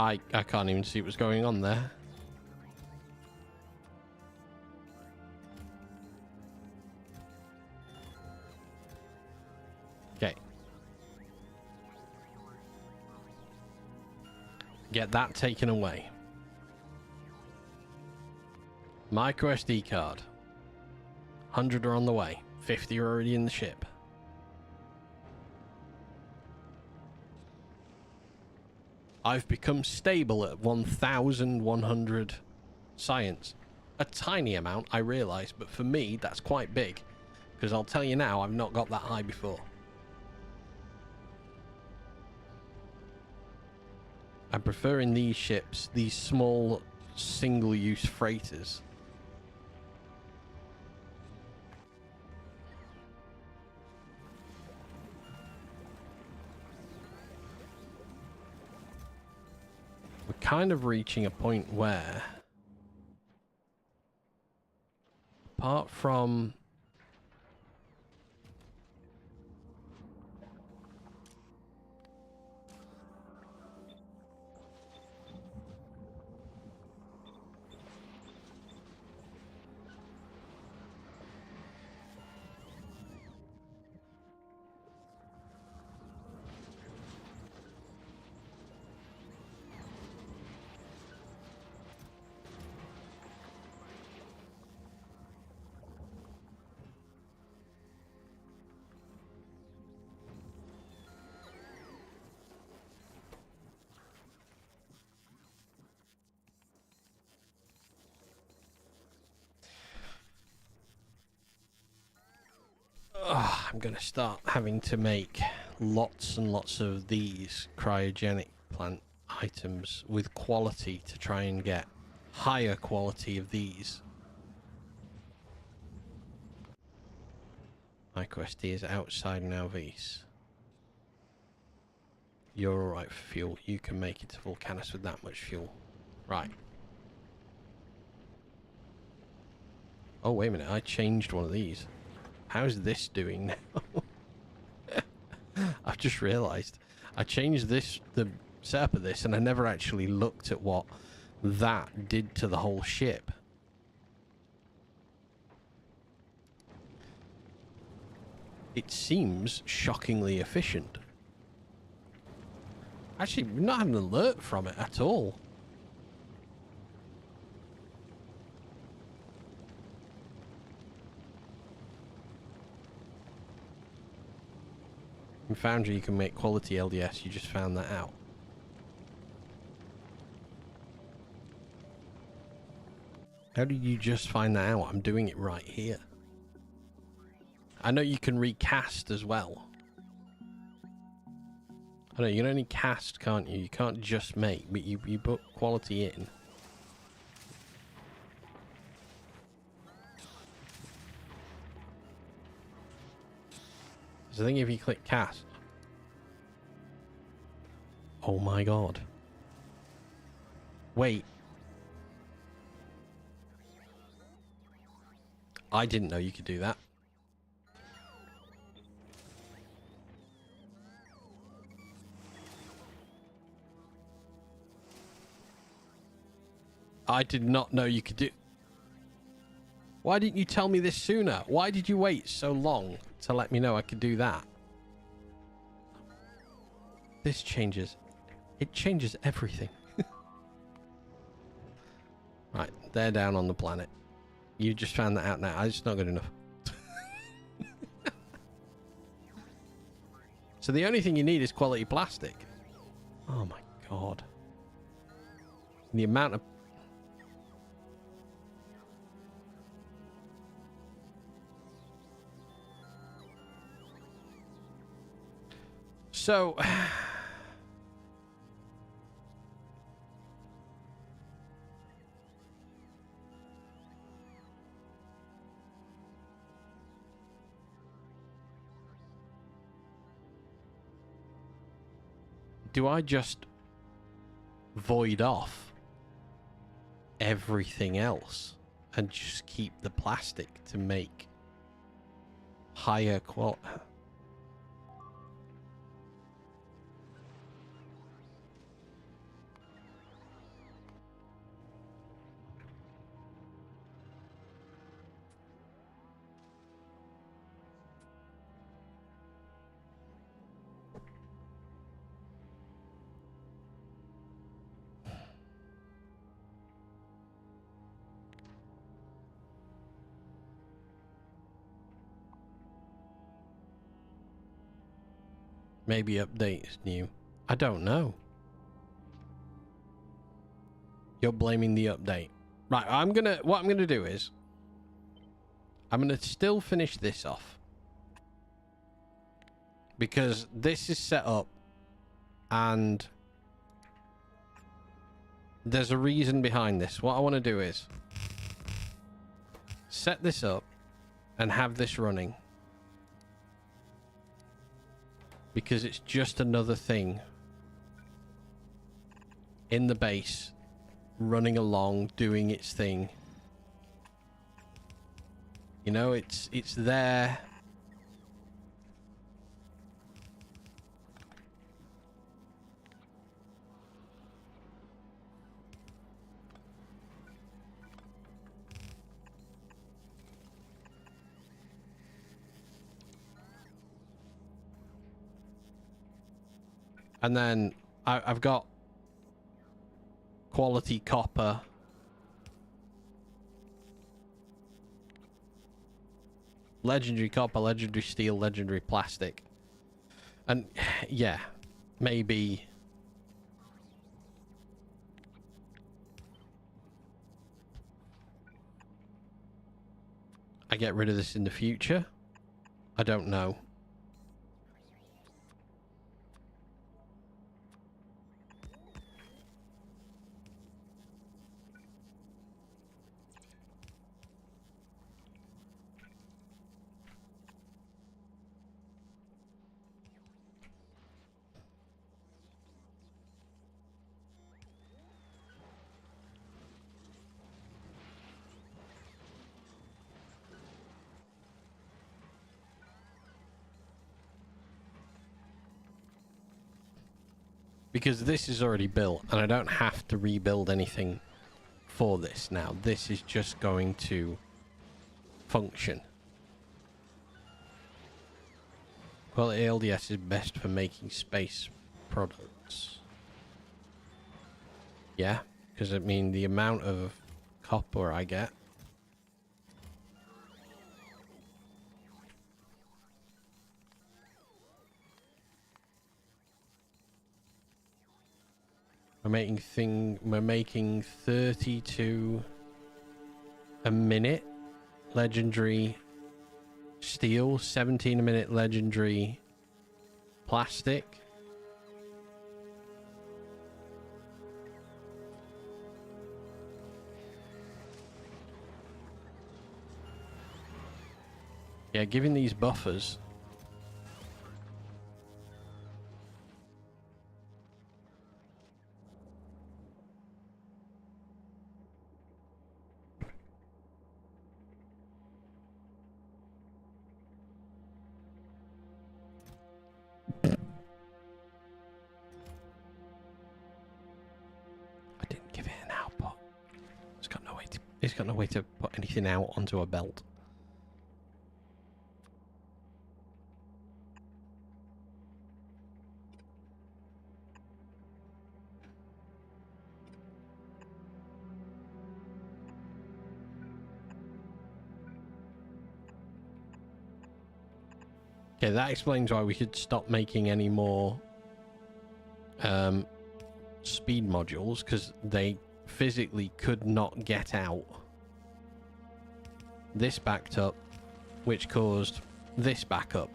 Speaker 1: I can't even see what's going on there. Okay. Get that taken away. Micro SD card. 100 are on the way. 50 are already in the ship. I've become stable at 1,100 science. A tiny amount, I realise, but for me, that's quite big. Because I'll tell you now, I've not got that high before. I'm preferring these ships, these small, single-use freighters. We're kind of reaching a point where, apart from I'm going to start having to make lots and lots of these cryogenic plant items with quality to try and get higher quality of these. Micro SD is outside now, Vise. You're alright for fuel. You can make it to full canister with that much fuel. Right. Oh, wait a minute. I changed one of these. How's this doing now? I've just realised. I changed this, the setup of this, and I never actually looked at what that did to the whole ship. It seems shockingly efficient. Actually, we're not having an alert from it at all. In Foundry you can make quality LDS, you just found that out. How did you just find that out? I'm doing it right here. I know you can recast as well. I know you can only cast, can't you? You can't just make, but you put quality in. So I think if you click cast. Oh my god. Wait. I didn't know you could do that. I did not know you could do... Why didn't you tell me this sooner? Why did you wait so long to let me know I could do that? This changes... It changes everything. Right, they're down on the planet. You just found that out now. It's not good enough. So the only thing you need is quality plastic. Oh my god. The amount of... So... do I just void off everything else and just keep the plastic to make higher quality? Maybe update is new. I don't know. You're blaming the update. Right, what I'm gonna do is I'm gonna still finish this off. Because this is set up and there's a reason behind this. What I want to do is set this up and have this running. Because it's just another thing in the base, running along, doing its thing. You know, it's there. And then I've got quality copper. Legendary copper, legendary steel, legendary plastic. And yeah, maybe I get rid of this in the future. I don't know. Because this is already built and I don't have to rebuild anything for this now. This is just going to function. Quality LDS is best for making space products. Yeah, because I mean the amount of copper I get. We're making 32 a minute legendary steel, 17 a minute legendary plastic. Yeah, giving these buffers. I didn't give it an output. It's got no way to put anything out onto a belt. Okay, that explains why we should stop making any more speed modules, because they physically could not get out. This backed up, which caused this back up.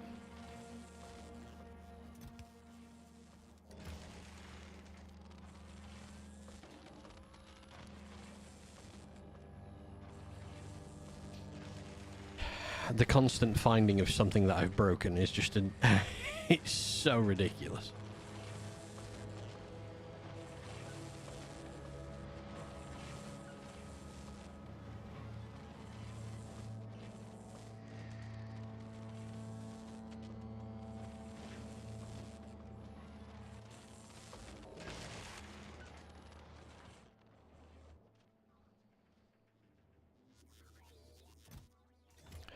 Speaker 1: The constant finding of something that I've broken is just an... it's so ridiculous.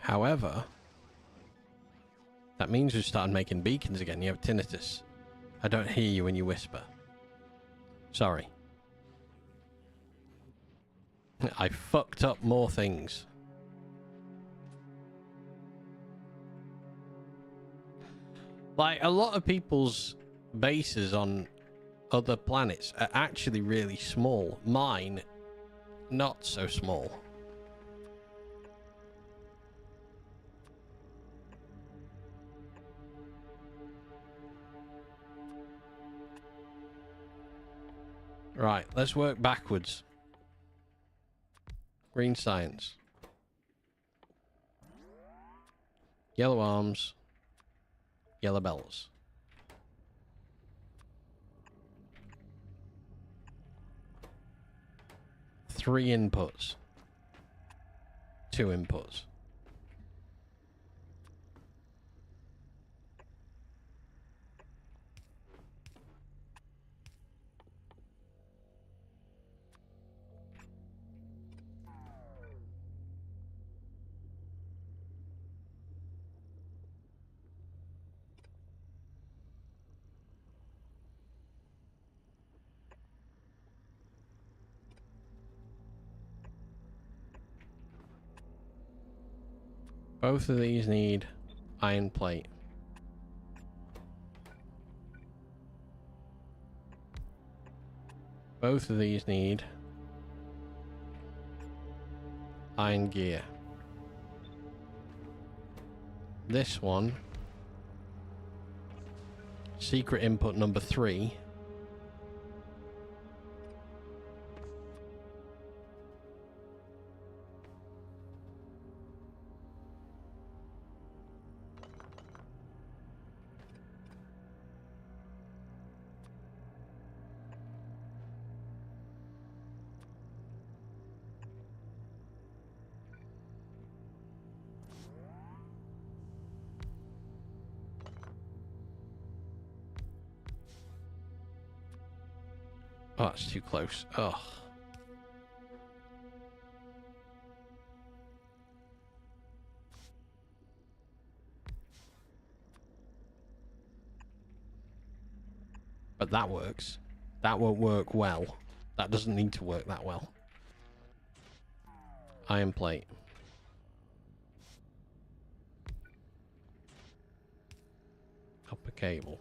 Speaker 1: However, that means we've started making beacons again. You have tinnitus. I don't hear you when you whisper. Sorry. I fucked up more things. Like, a lot of people's bases on other planets are actually really small. Mine, not so small. Right, let's work backwards. Green science. Yellow arms. Yellow belts. Three inputs. Two inputs. Both of these need iron plate. Both of these need iron gear. This one, secret input number 3, oh, that's too close. Ugh. But that works. That won't work well. That doesn't need to work that well. Iron plate. Copper cable.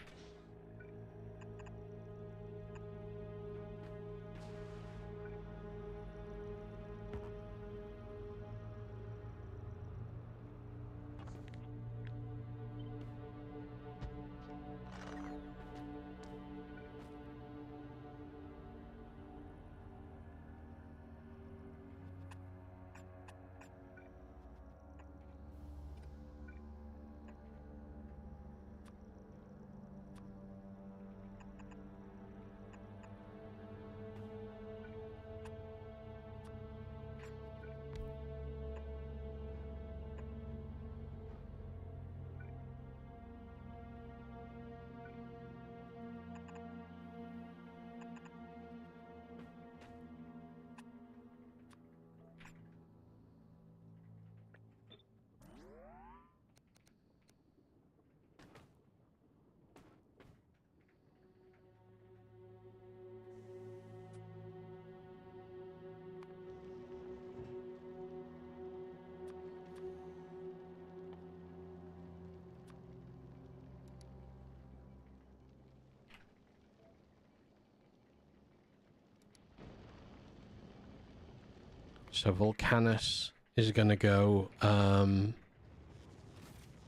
Speaker 1: So Volcanus is going to go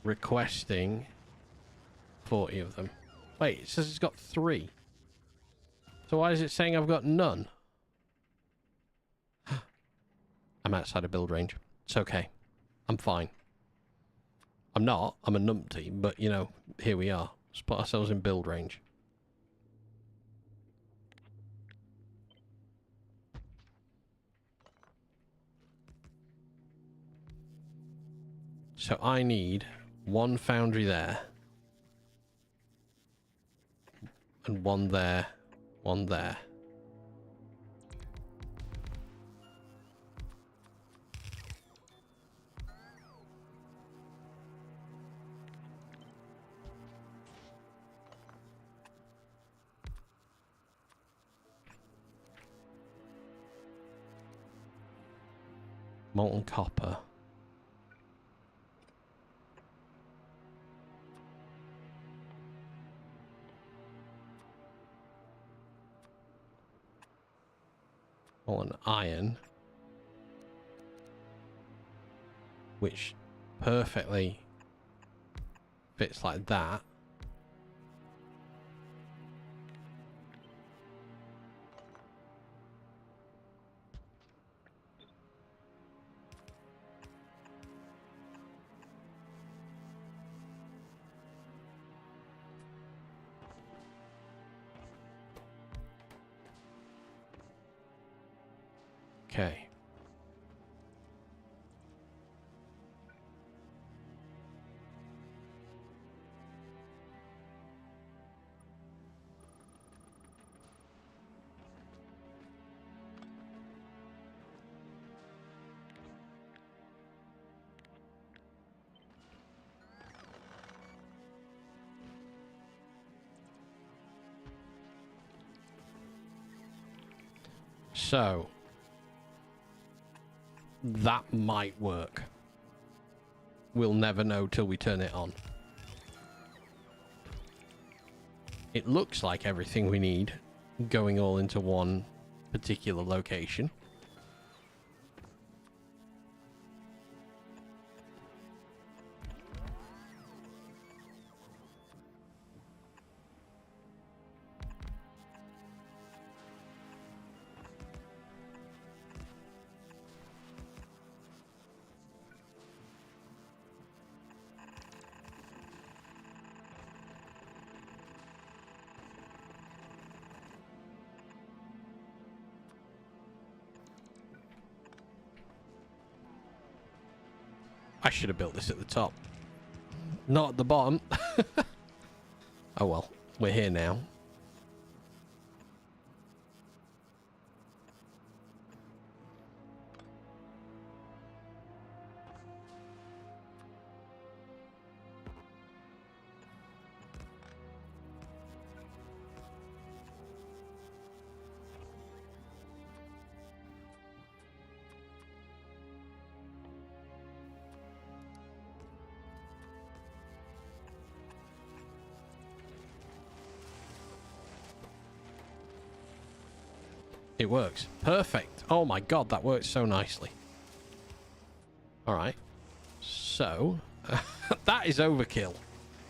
Speaker 1: requesting 40 of them. Wait, it says it's got 3. So why is it saying I've got none? I'm outside of build range. It's okay. I'm fine. I'm not. I'm a numpty, but, you know, here we are. Let's put ourselves in build range. So I need 1 foundry there. And 1 there. 1 there. Molten copper. Molten iron. Which perfectly fits like that. Okay. So that might work. We'll never know till we turn it on. It looks like everything we need going all into one particular location. I should have built this at the top. Not at the bottom. Oh well, we're here now. It works. Perfect. Oh my god, that works so nicely. Alright. So, that is overkill.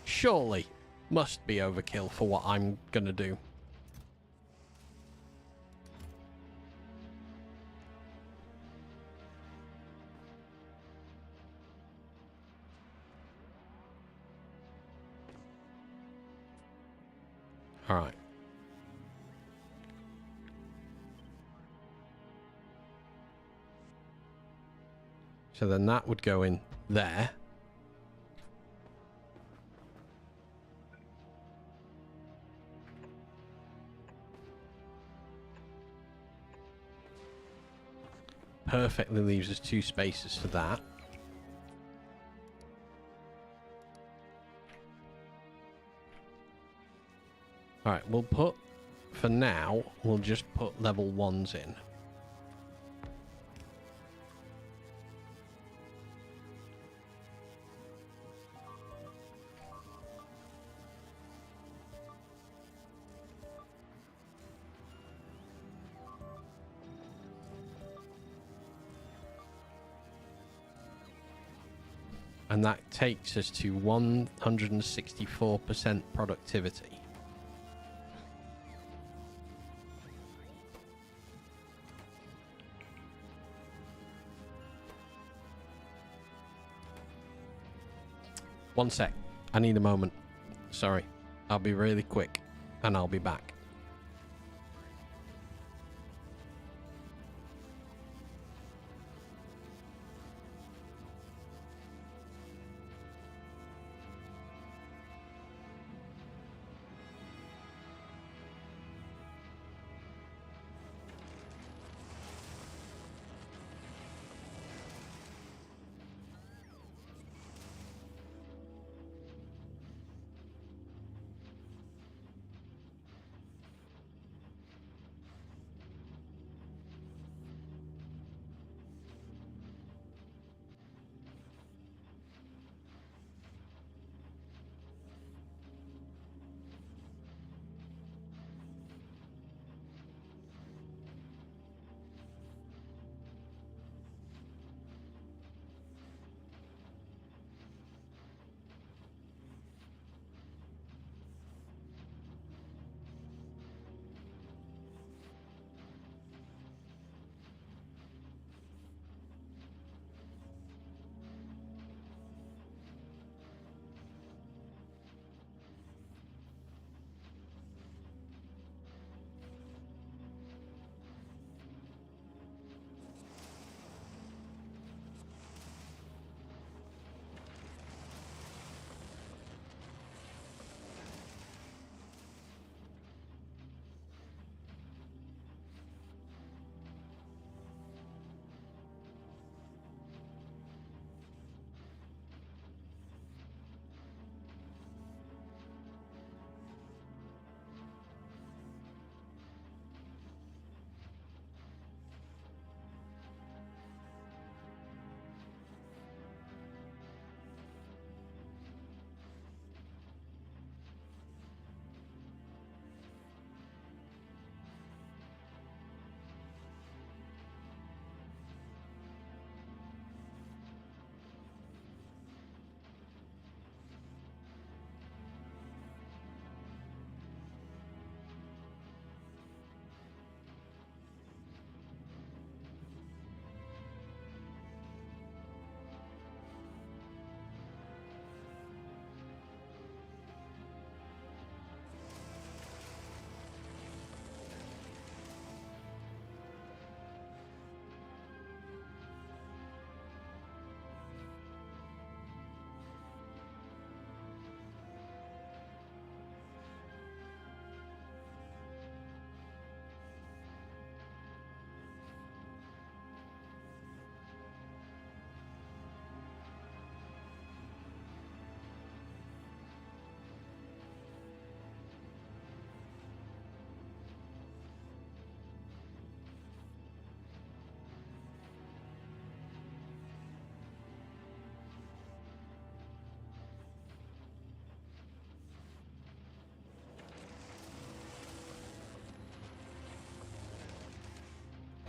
Speaker 1: Surely. Must be overkill for what I'm gonna do. Alright. So then that would go in there. Perfectly leaves us 2 spaces for that. Alright, we'll put, for now, we'll just put level 1s in. And that takes us to 164% productivity. One sec. I need a moment. Sorry. I'll be really quick and I'll be back.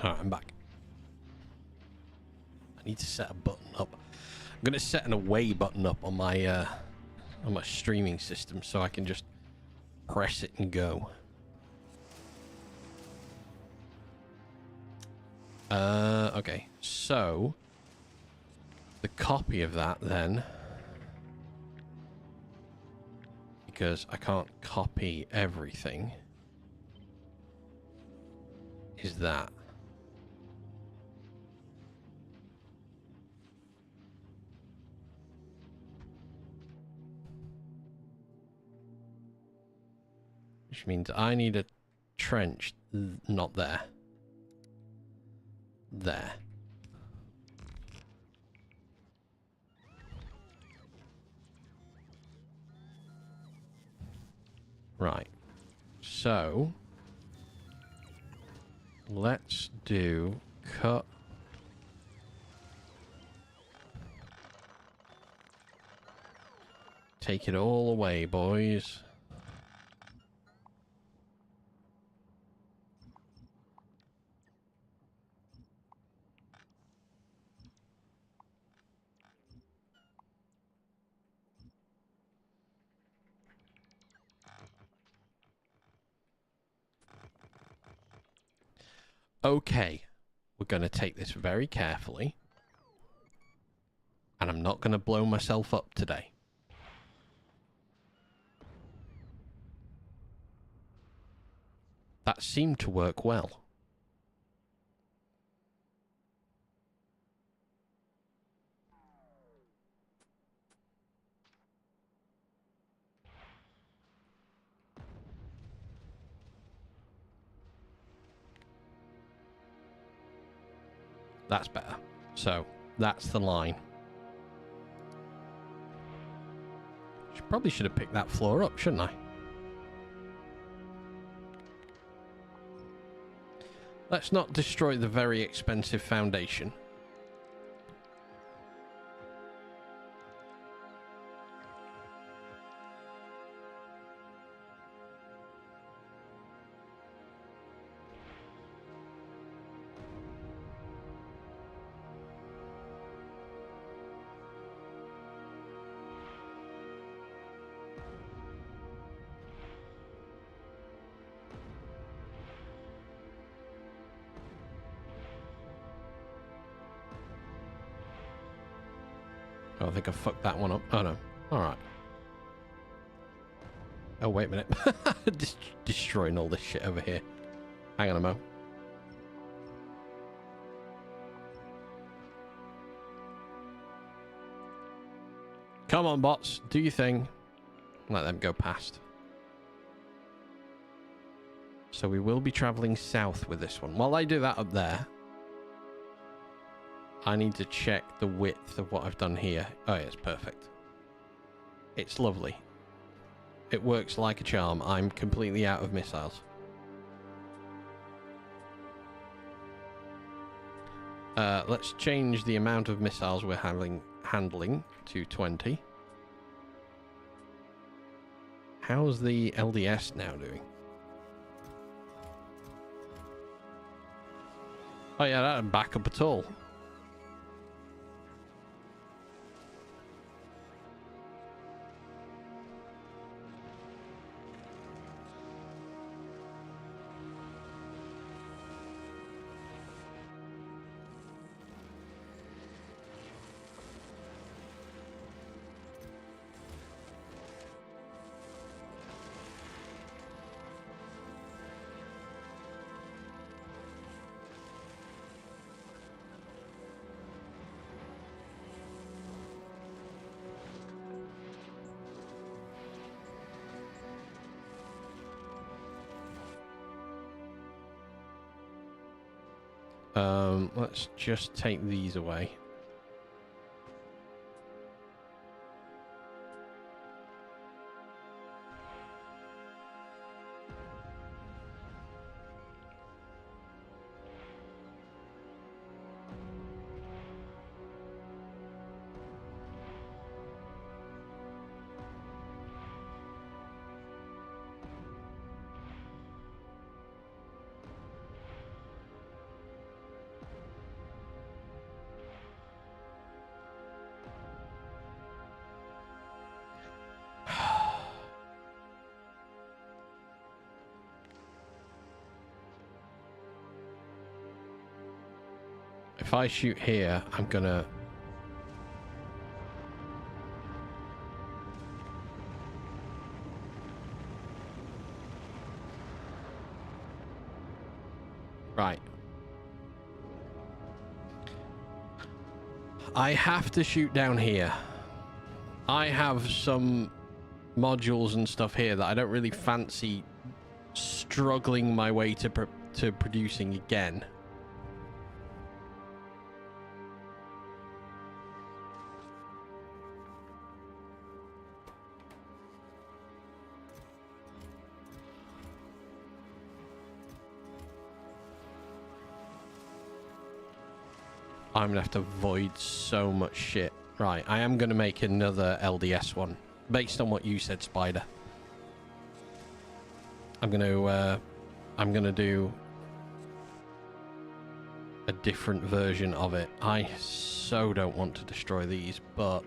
Speaker 1: Alright, I'm back. I need to set a button up. I'm going to set an away button up on my streaming system so I can just press it and go. Okay, so the copy of that then, because I can't copy everything, is that. Which means I need a trench, not there. There. Right. So, let's do cut. Take it all away, boys. Okay, we're going to take this very carefully. And I'm not going to blow myself up today. That seemed to work well. That's better. So, that's the line. Probably should have picked that floor up, shouldn't I? Let's not destroy the very expensive foundation. Oh, I think I fucked that one up. Oh, no. Alright. Oh, wait a minute. Destroying all this shit over here. Hang on a mo. Come on, bots. Do your thing. Let them go past. So we will be traveling south with this one. While I do that up there, I need to check the width of what I've done here. Oh, yeah, it's perfect. It's lovely. It works like a charm. I'm completely out of missiles. Let's change the amount of missiles we're handling to 20. How's the LDS now doing? Oh yeah, that didn't back up at all. Let's just take these away. If I shoot here, I'm gonna... Right. I have to shoot down here. I have some modules and stuff here that I don't really fancy struggling my way to producing again. I'm gonna have to avoid so much shit. Right, I am gonna make another LDS one based on what you said, Spider. I'm gonna do a different version of it. I so don't want to destroy these, but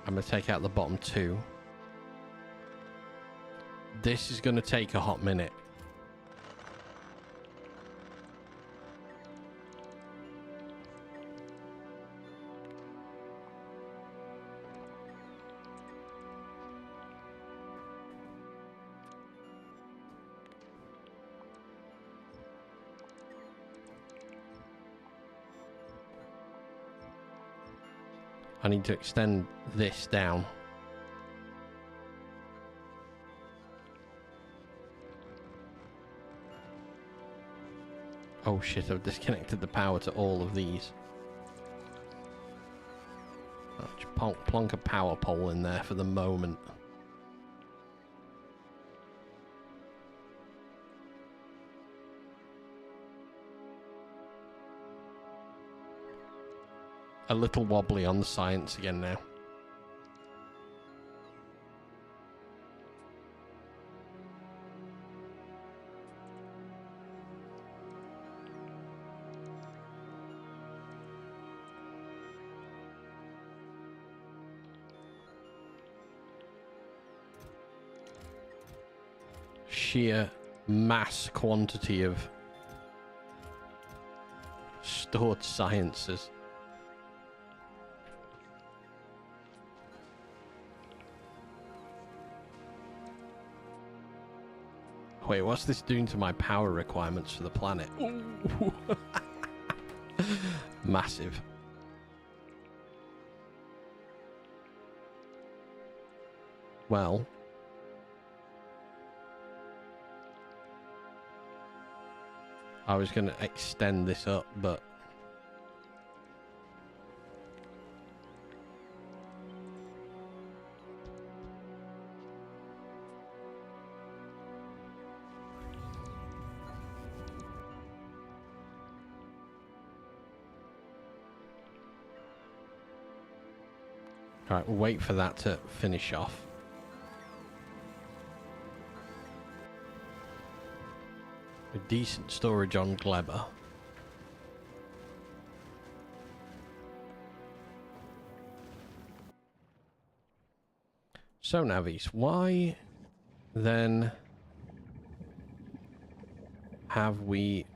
Speaker 1: I'm gonna take out the bottom two. This is going to take a hot minute. I need to extend this down. Oh shit, I've disconnected the power to all of these. I'll just plonk a power pole in there for the moment. A little wobbly on the science again now. Sheer mass quantity of stored sciences. Wait, what's this doing to my power requirements for the planet? Massive. Well, I was going to extend this up, but alright, we'll wait for that to finish off. A decent storage on Glebber. So Navis, why then have we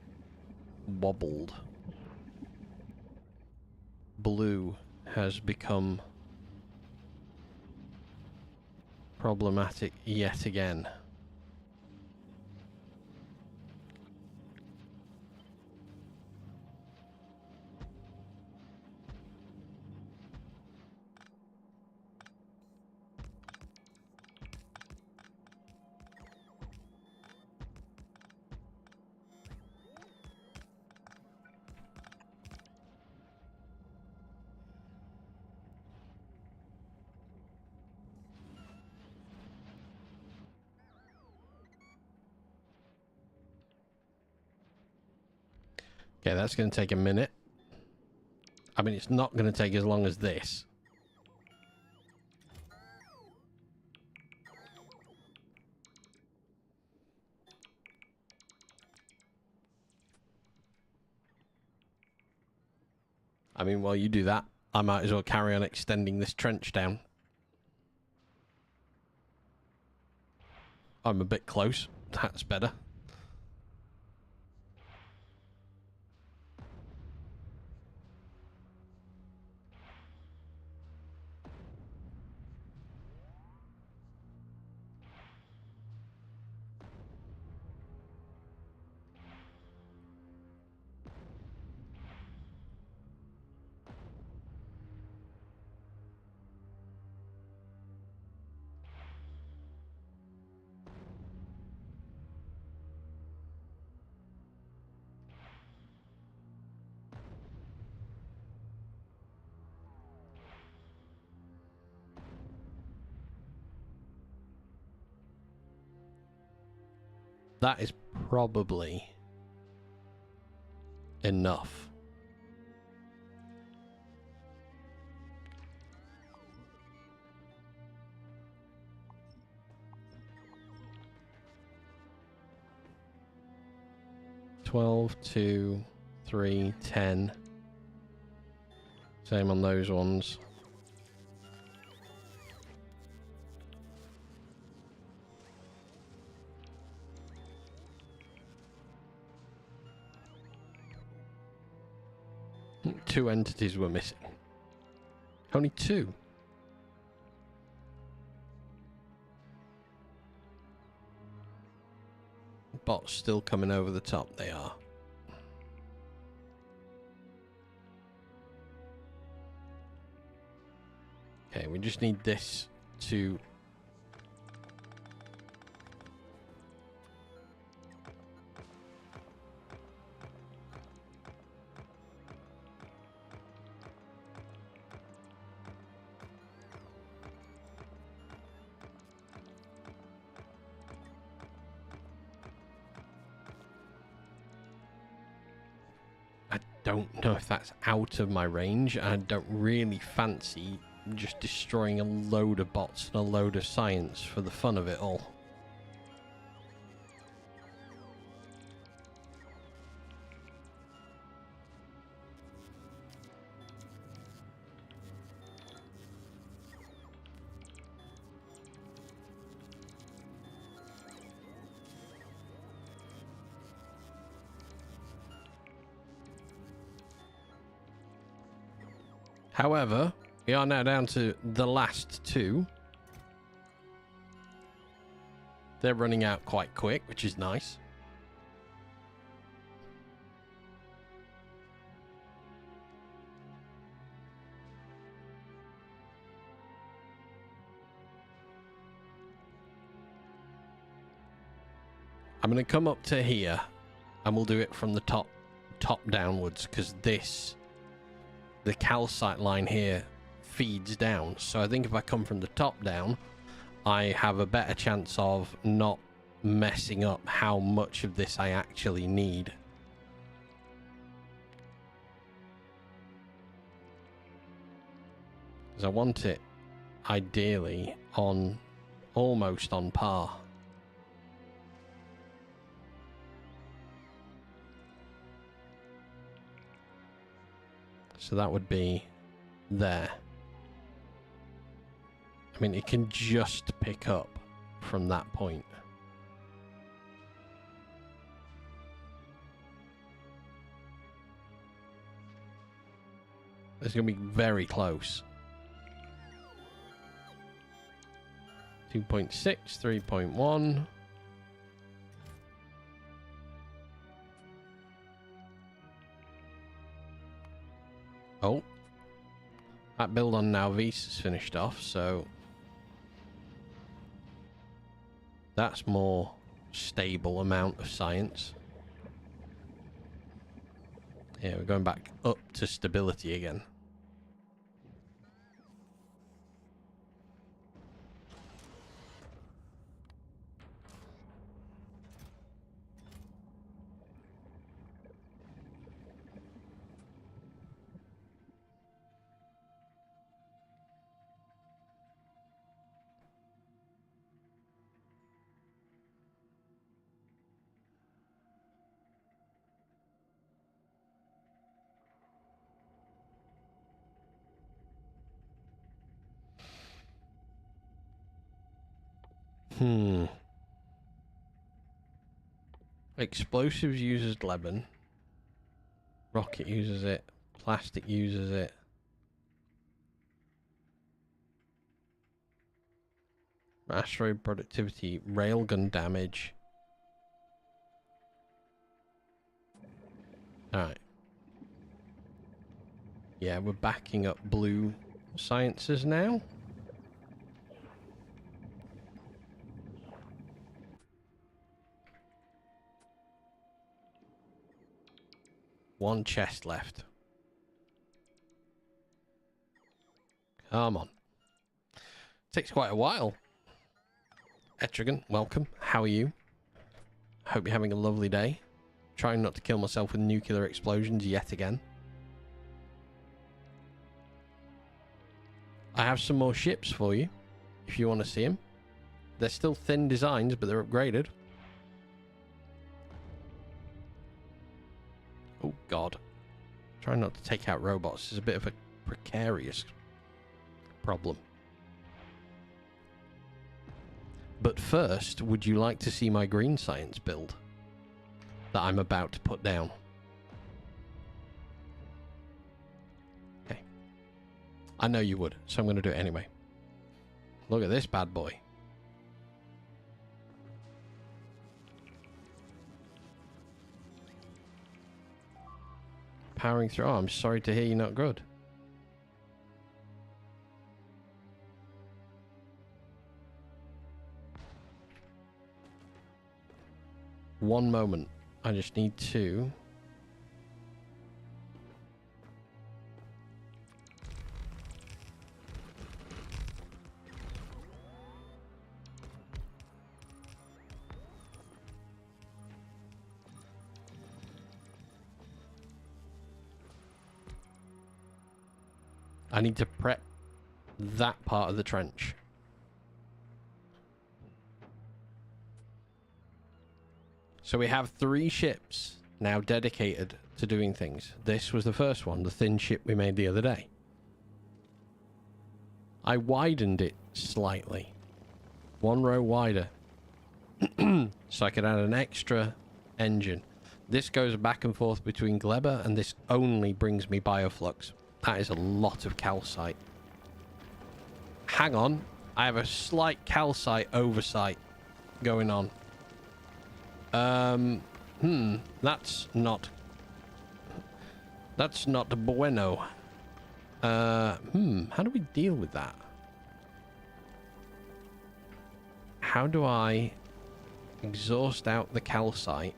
Speaker 1: wobbled? Blue has become problematic yet again. Okay, that's going to take a minute. I mean, it's not going to take as long as this. I mean, while you do that, I might as well carry on extending this trench down. I'm a bit close. That's better. That is probably enough. $12, $2, $3, $10. Same on those ones. 2 entities were missing. Only 2. Bots still coming over the top, they are. Okay, we just need this to... I don't know if that's out of my range, and I don't really fancy just destroying a load of bots and a load of science for the fun of it all. However, we are now down to the last 2. They're running out quite quick, which is nice. I'm going to come up to here and we'll do it from the top downwards, because the calcite line here feeds down. So I think if I come from the top down, I have a better chance of not messing up how much of this I actually need. Because I want it ideally on almost on par. So that would be there. I mean, it can just pick up from that point. It's going to be very close. 2.6, 3.1. Oh, that build on Nalvis is finished off, so that's more stable amount of science. Yeah, we're going back up to stability again. Explosives uses lemon. Rocket uses it. Plastic uses it. Asteroid productivity. Railgun damage. Alright. Yeah, we're backing up blue sciences now. One chest left. Come on. Takes quite a while. Etrigan, welcome. How are you? Hope you're having a lovely day. Trying not to kill myself with nuclear explosions yet again. I have some more ships for you, if you want to see them. They're still thin designs, but they're upgraded. Oh, God. Trying not to take out robots is a bit of a precarious problem. But first, would you like to see my green science build that I'm about to put down? I know you would, so I'm going to do it anyway. Look at this bad boy. Powering through. Oh, I'm sorry to hear you're not good. One moment. I just need to... I need to prep that part of the trench. So we have 3 ships now dedicated to doing things. This was the first one, the thin ship we made the other day. I widened it slightly. 1 row wider. So I could add an extra engine. This goes back and forth between Gleber, and this only brings me bioflux. That is a lot of calcite. Hang on. I have a slight calcite oversight going on. That's not bueno. How do we deal with that? How do I exhaust out the calcite?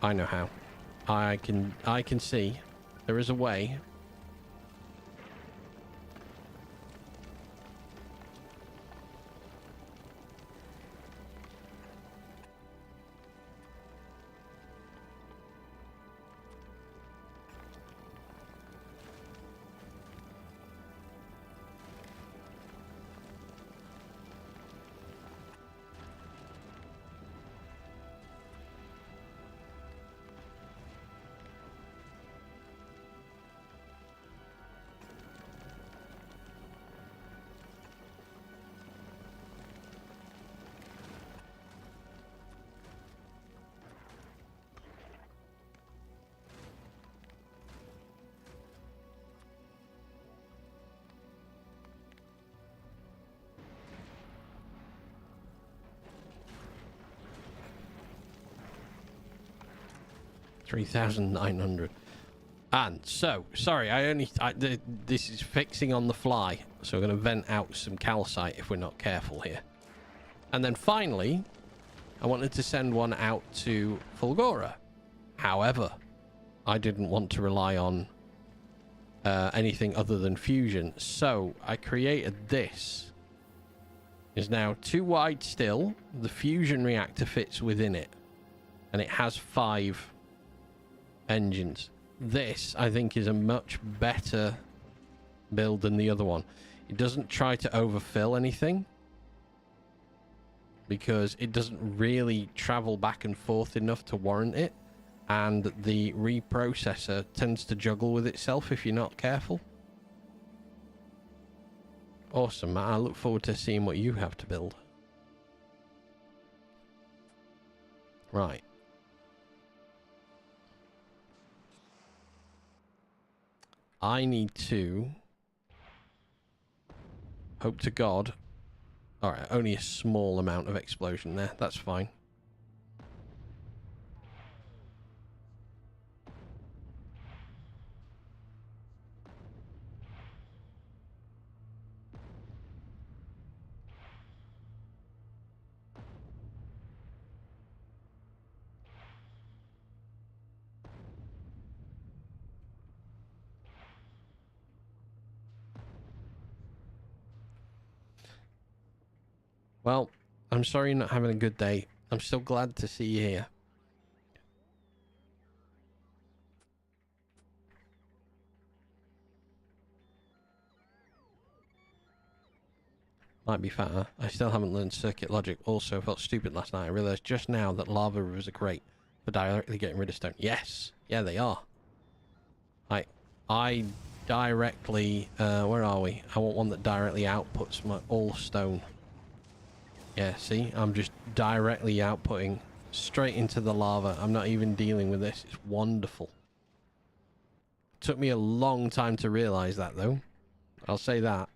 Speaker 1: I know how. I can see there is a way. $3,900. And so, sorry, this is fixing on the fly, so we're going to vent out some calcite if we're not careful here. And then finally, I wanted to send one out to Fulgora. However, I didn't want to rely on anything other than fusion, so I created this. It's now too wide still. The fusion reactor fits within it, and it has 5 engines. This, I think, is a much better build than the other one. It doesn't try to overfill anything because it doesn't really travel back and forth enough to warrant it, and the reprocessor tends to juggle with itself if you're not careful. Awesome, Matt. I look forward to seeing what you have to build. Right. I need to hope to God. Alright, only a small amount of explosion there. That's fine. Well, I'm sorry you're not having a good day. I'm still glad to see you here. Might be fatter. I still haven't learned circuit logic. Also felt stupid last night. I realized just now that lava rivers are great for directly getting rid of stone. Yes. Yeah, they are. I directly... where are we? I want one that directly outputs my all stone. Yeah, see? I'm just directly outputting Straight into the lava. I'm not even dealing with this. It's wonderful. Took me a long time to realize that, though. I'll say that.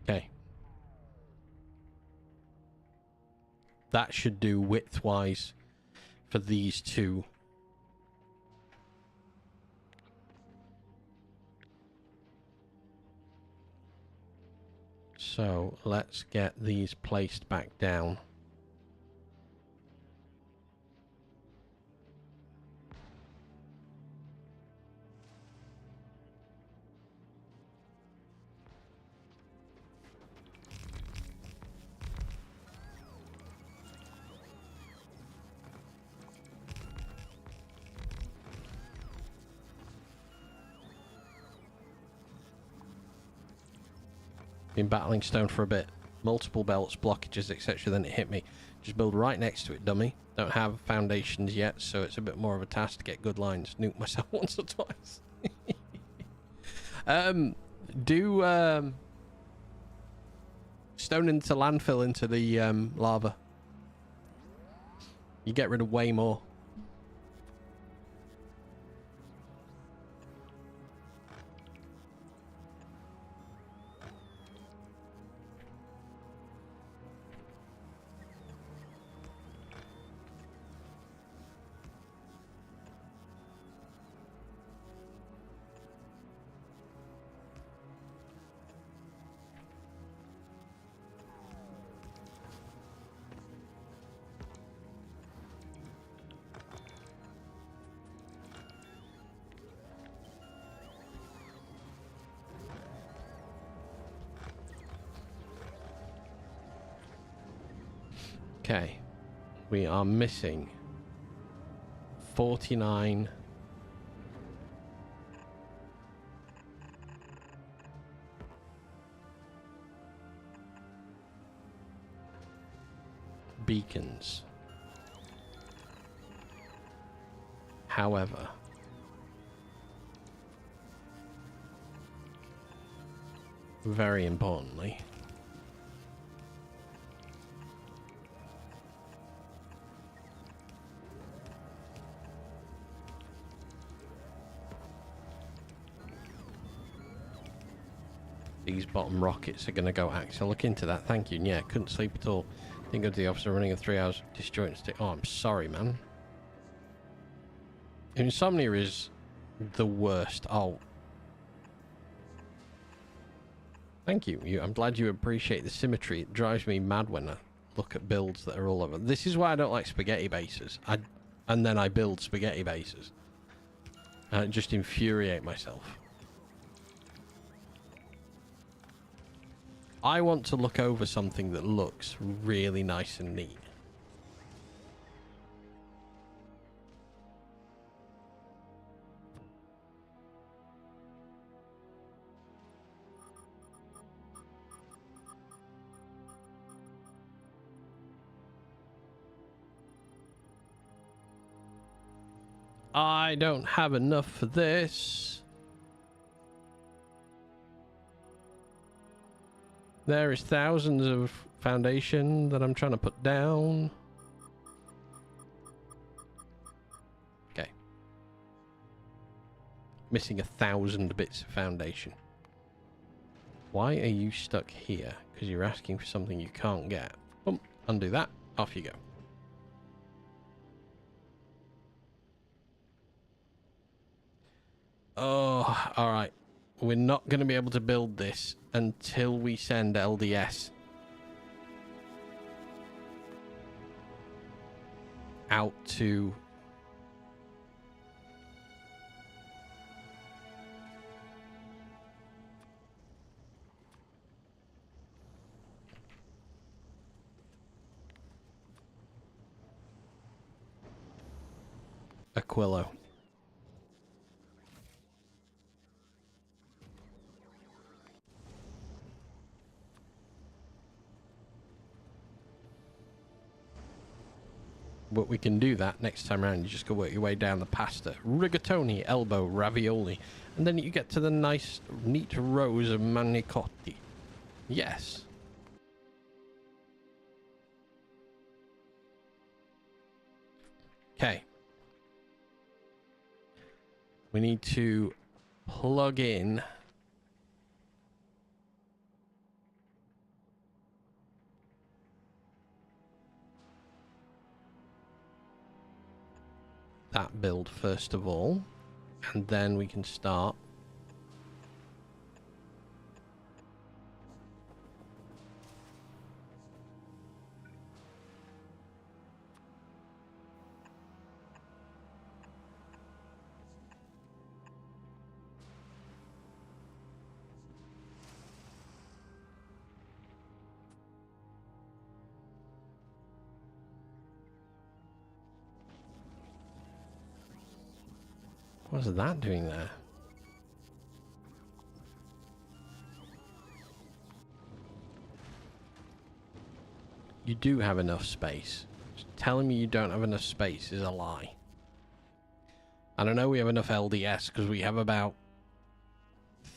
Speaker 1: Okay. That should do width-wise for these two. So let's get these placed back down. Been battling stone for a bit. Multiple belts, blockages, etc. Then it hit me. Just build right next to it, dummy. Don't have foundations yet, so it's a bit more of a task to get good lines. Nuke myself once or twice. Do stone into landfill into the lava. You get rid of way more. Okay, we are missing 49 beacons. However, very importantly, these bottom rockets are going to go axe. I'll look into that. Thank you. And yeah, couldn't sleep at all. Didn't go to the office. Running a 3 hours disjoint stick. Oh, I'm sorry, man. Insomnia is the worst. Oh. Thank you. I'm glad you appreciate the symmetry. It drives me mad when I look at builds that are all over. This is why I don't like spaghetti bases. And then I build spaghetti bases. I just infuriate myself. I want to look over something that looks really nice and neat. I don't have enough for this. There is thousands of foundation that I'm trying to put down. Okay. Missing 1,000 bits of foundation. Why are you stuck here? Because you're asking for something you can't get. Boom. Undo that. Off you go. Oh, alright. We're not going to be able to build this until we send LDS out to Aquilo. But we can do that next time around. You just go work your way down the pasta. Rigatoni, elbow, ravioli. And then you get to the nice, neat rows of manicotti. Yes. Okay. We need to plug in that build first of all, and then we can start what's that doing there? You do have enough space. Just telling me you don't have enough space is a lie. And I know we have enough LDS because we have about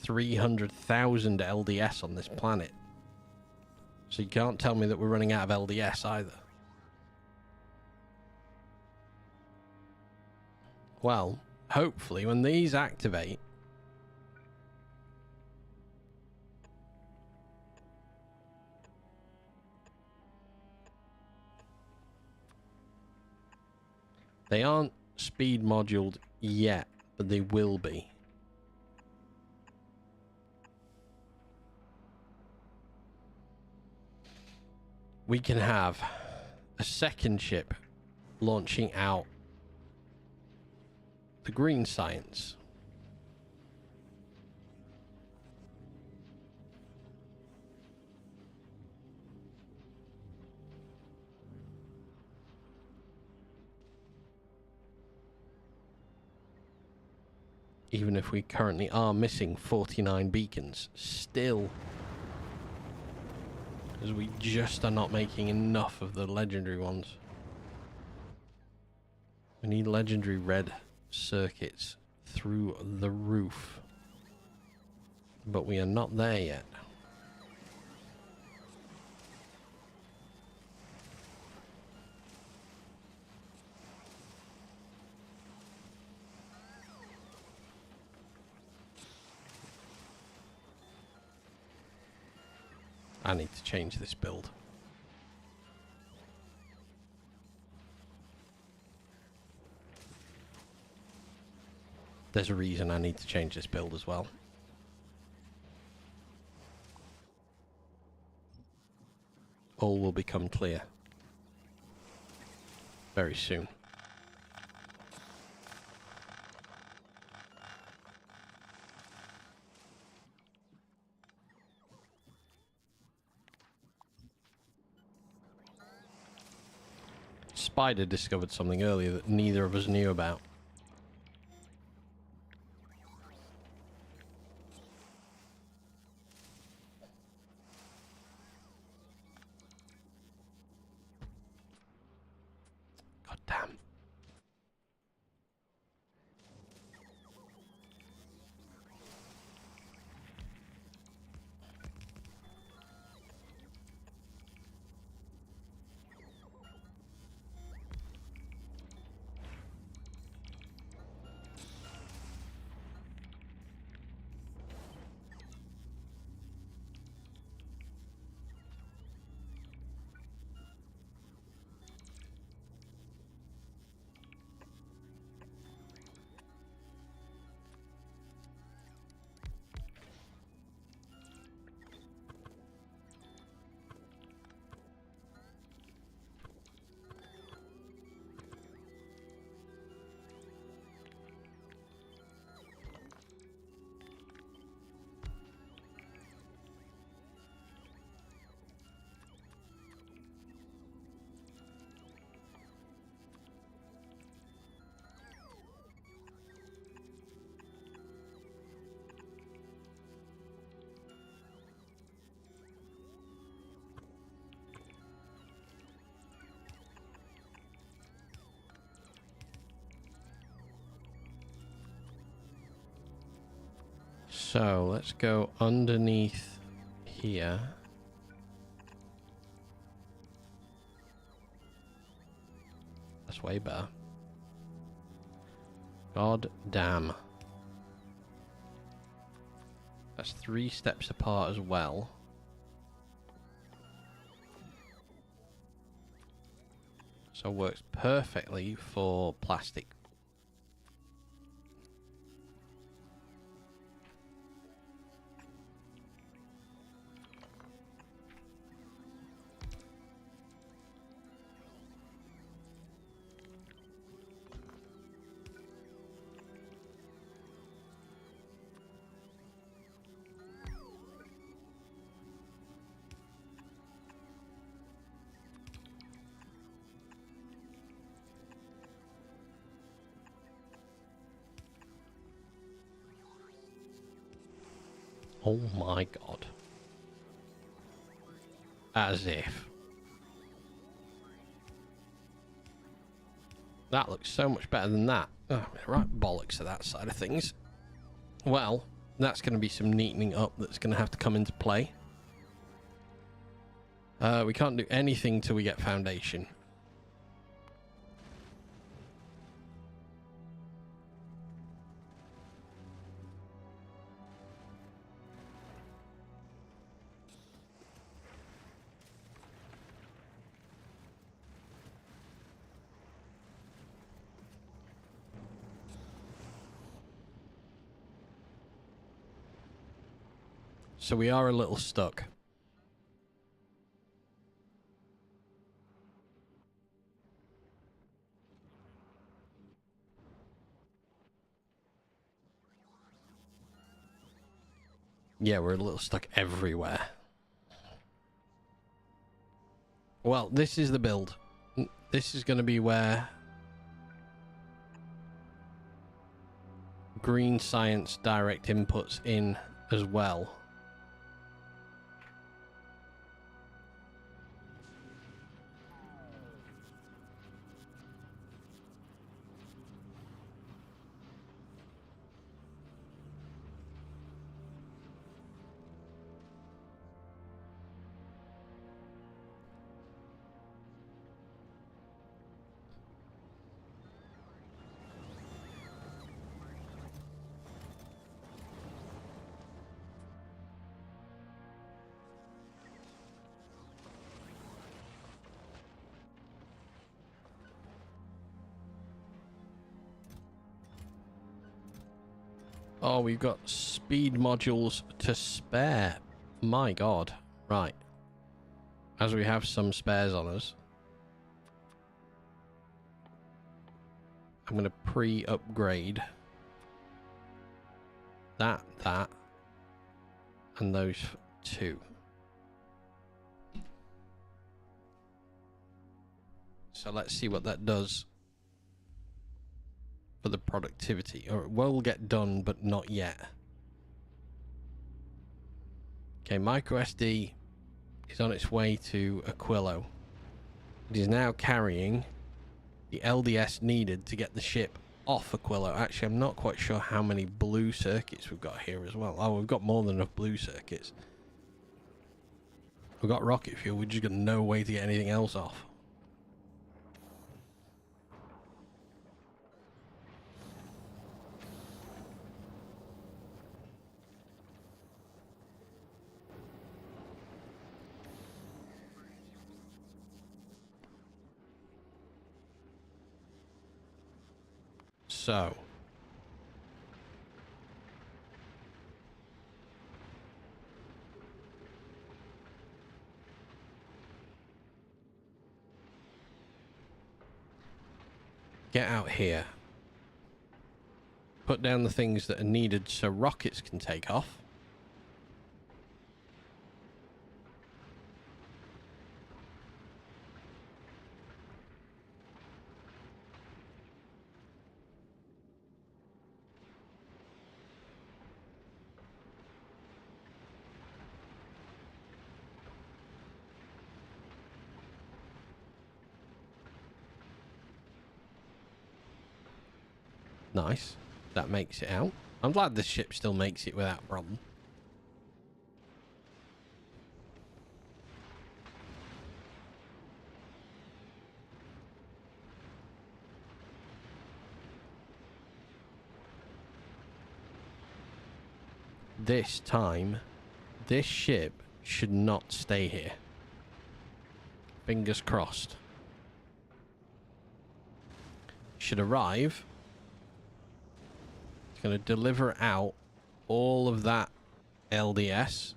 Speaker 1: 300,000 LDS on this planet. So you can't tell me that we're running out of LDS either. Well, hopefully when these activate, they aren't speed moduled yet, but they will be. We can have a second ship launching out the green science. Even if we currently are missing 49 beacons, still, because we just are not making enough of the legendary ones. We need legendary red circuits through the roof, but we are not there yet. I need to change this build. There's a reason I need to change this build as well. All will become clear very soon. Spider discovered something earlier that neither of us knew about. God damn. So let's go underneath here. That's way better. God damn. That's 3 steps apart as well. So works perfectly for plastic. Oh my god. As if. That looks so much better than that. Oh, right bollocks to that side of things. Well, that's going to be some neatening up that's going to have to come into play. We can't do anything till we get foundation. So we are a little stuck. Yeah, we're a little stuck everywhere. Well, this is the build. This is going to be where green science direct inputs in as well. Oh, we've got speed modules to spare. My god. Right. As we have some spares on us, I'm going to pre-upgrade that, and those 2. So let's see what that does for the productivity. Or it will get done, but not yet. Okay, microSD is on its way to Aquilo. It is now carrying the LDS needed to get the ship off Aquilo. Actually, I'm not quite sure how many blue circuits we've got here as well. Oh, we've got more than enough blue circuits. We've got rocket fuel. We've just got no way to get anything else off. So, get out here. Put down the things that are needed so rockets can take off. Nice. That makes it out. I'm glad this ship still makes it without problem. This time, this ship should not stay here. Fingers crossed. Should arrive. It's going to deliver out all of that LDS.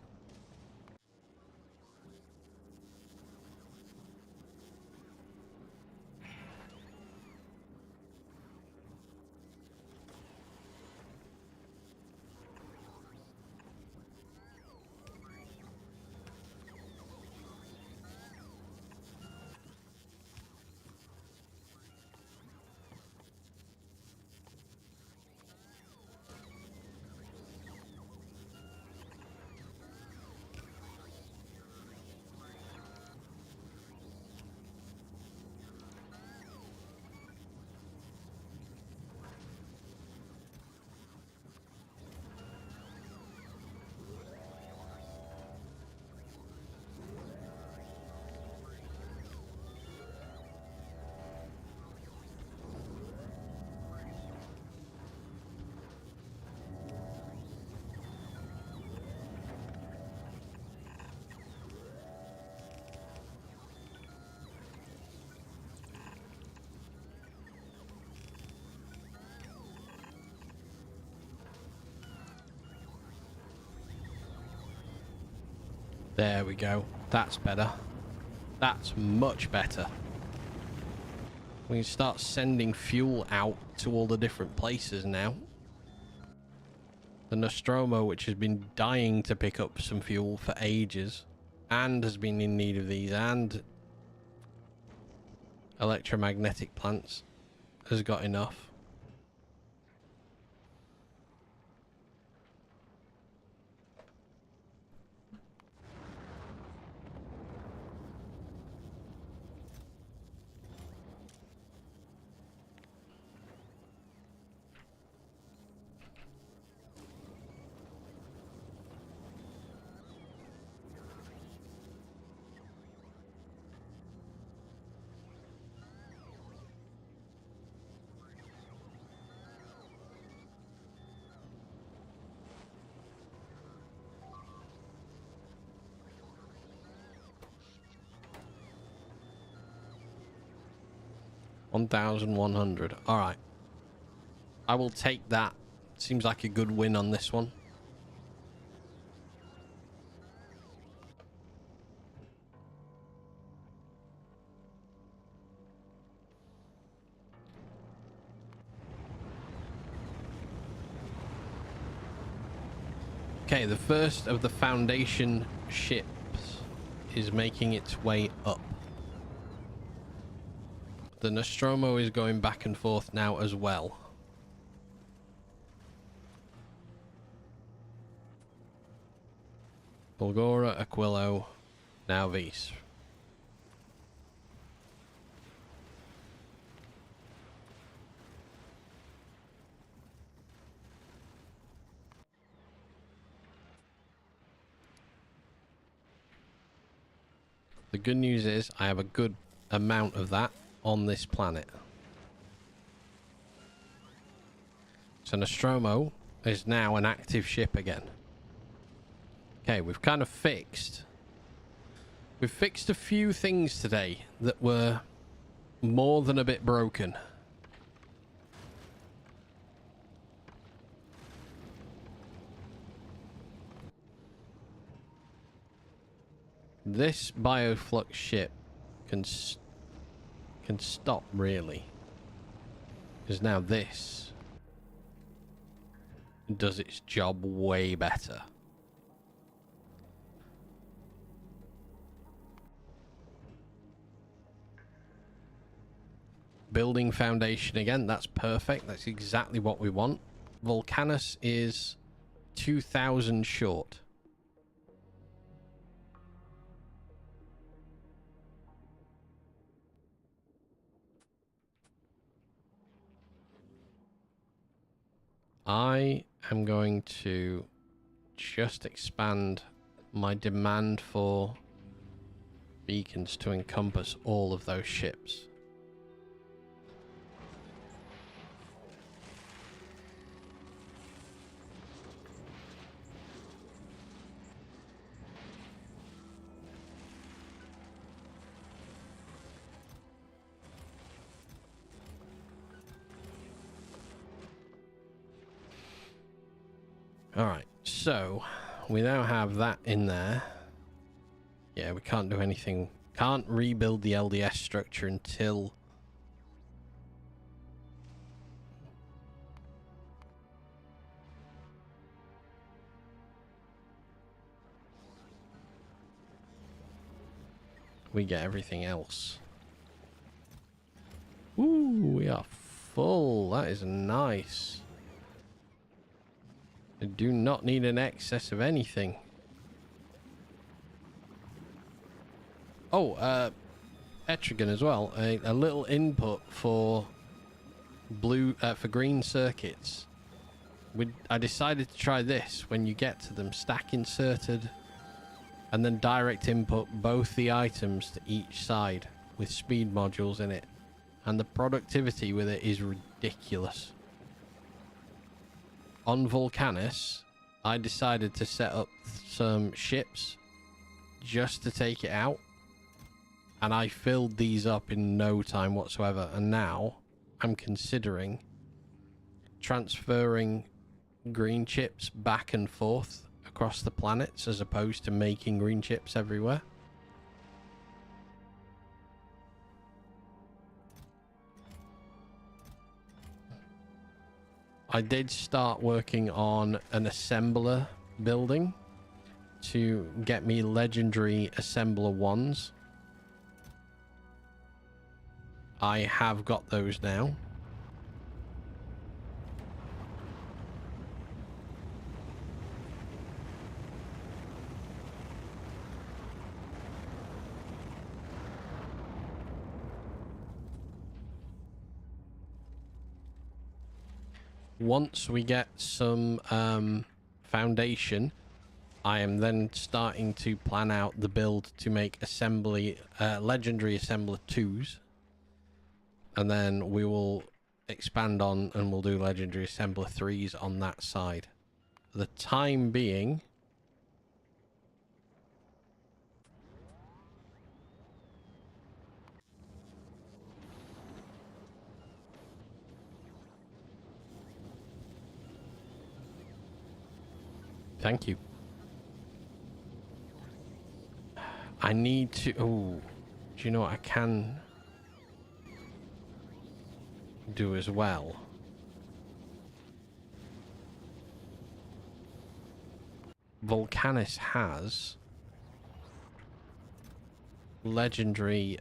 Speaker 1: There we go. That's better. That's much better. We can start sending fuel out to all the different places now. The Nostromo, which has been dying to pick up some fuel for ages, and has been in need of these, and electromagnetic plants, has got enough. $1,100. All right. I will take that. Seems like a good win on this one. Okay, the first of the Foundation ships is making its way up. The Nostromo is going back and forth now as well. Bulgora, Aquilo, now Vise. The good news is I have a good amount of that on this planet. So Nostromo is now an active ship again. Okay, we've kind of fixed. We've fixed a few things today that were more than a bit broken. This bioflux ship can stop, really. Because now this does its job way better. Building Foundation again, that's perfect. That's exactly what we want. Volcanus is 2,000 short. I am going to just expand my demand for beacons to encompass all of those ships. Alright, so we now have that in there. Yeah, we can't do anything. Can't rebuild the LDS structure until we get everything else. Ooh, we are full. That is nice. I do not need an excess of anything. Oh, Etrigan as well. A little input for for green circuits. I decided to try this when you get to them. Stack inserted and then direct input both the items to each side with speed modules in it. And the productivity with it is ridiculous. On Volcanis, I decided to set up some ships just to take it out. And I filled these up in no time whatsoever. And now I'm considering transferring green chips back and forth across the planets as opposed to making green chips everywhere. I did start working on an assembler building to get me legendary assembler 1s. I have got those now. Once we get some foundation, I am then starting to plan out the build to make legendary assembler 2s. And then we will expand on and we'll do legendary assembler 3s on that side. For the time being, thank you. I need to... Oh, do you know what I can do as well? Volcanis has legendary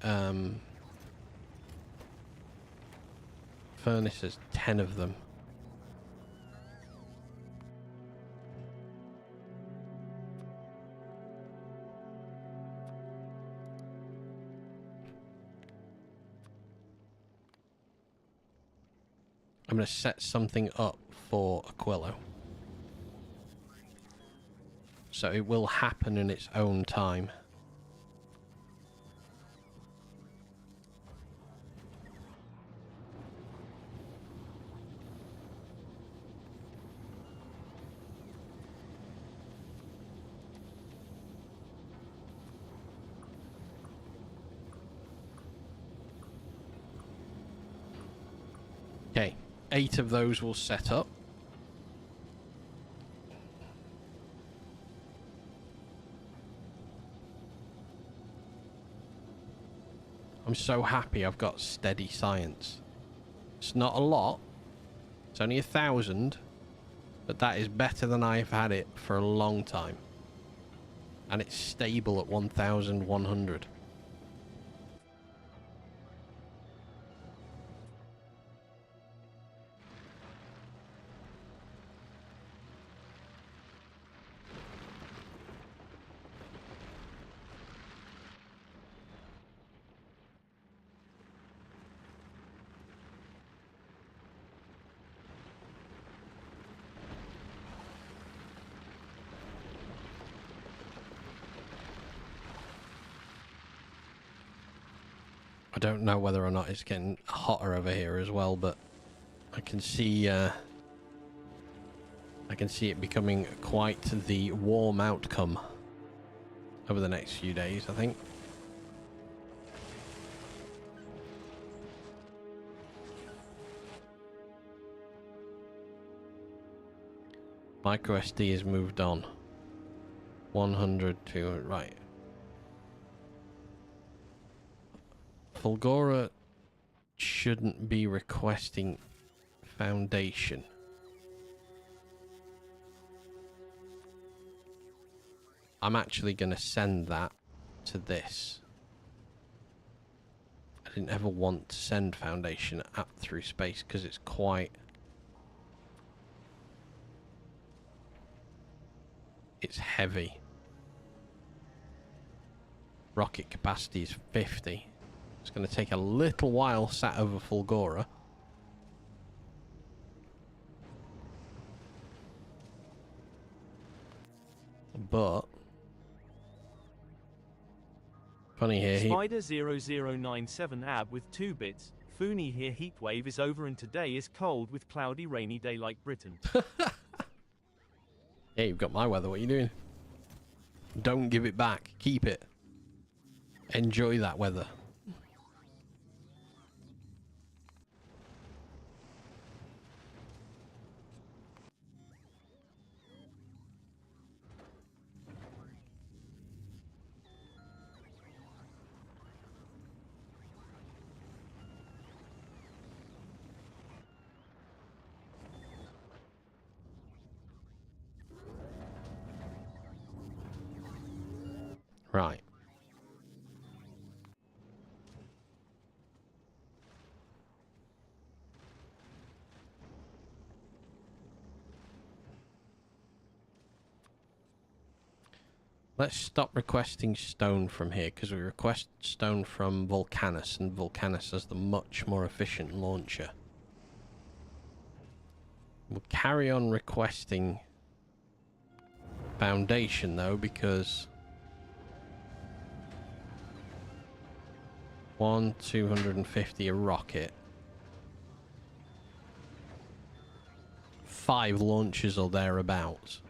Speaker 1: furnaces, 10 of them. I'm going to set something up for Aquilo. So it will happen in its own time. Okay, 8 of those will set up. I'm so happy I've got steady science. It's not a lot. It's only 1,000. But that is better than I've had it for a long time. And it's stable at 1,100. I don't know whether or not it's getting hotter over here as well, but I can see it becoming quite the warm outcome over the next few days, I think. Micro SD has moved on. 100, 200, right. Fulgora shouldn't be requesting foundation. I'm actually going to send that to this. I didn't ever want to send foundation up through space because it's quite... It's heavy. Rocket capacity is 50. It's going to take a little while sat over Fulgora. But... Funny here.
Speaker 3: Spider 0097 AB with 2 bits. Foony here. Heatwave is over and today is cold with cloudy rainy day like Britain.
Speaker 1: Yeah, you've got my weather. What are you doing? Don't give it back. Keep it. Enjoy that weather. Right. Let's stop requesting stone from here, because we request stone from Volcanus, and Volcanus has the much more efficient launcher. We'll carry on requesting foundation, though, because... 250 a rocket. 5 launches or thereabouts.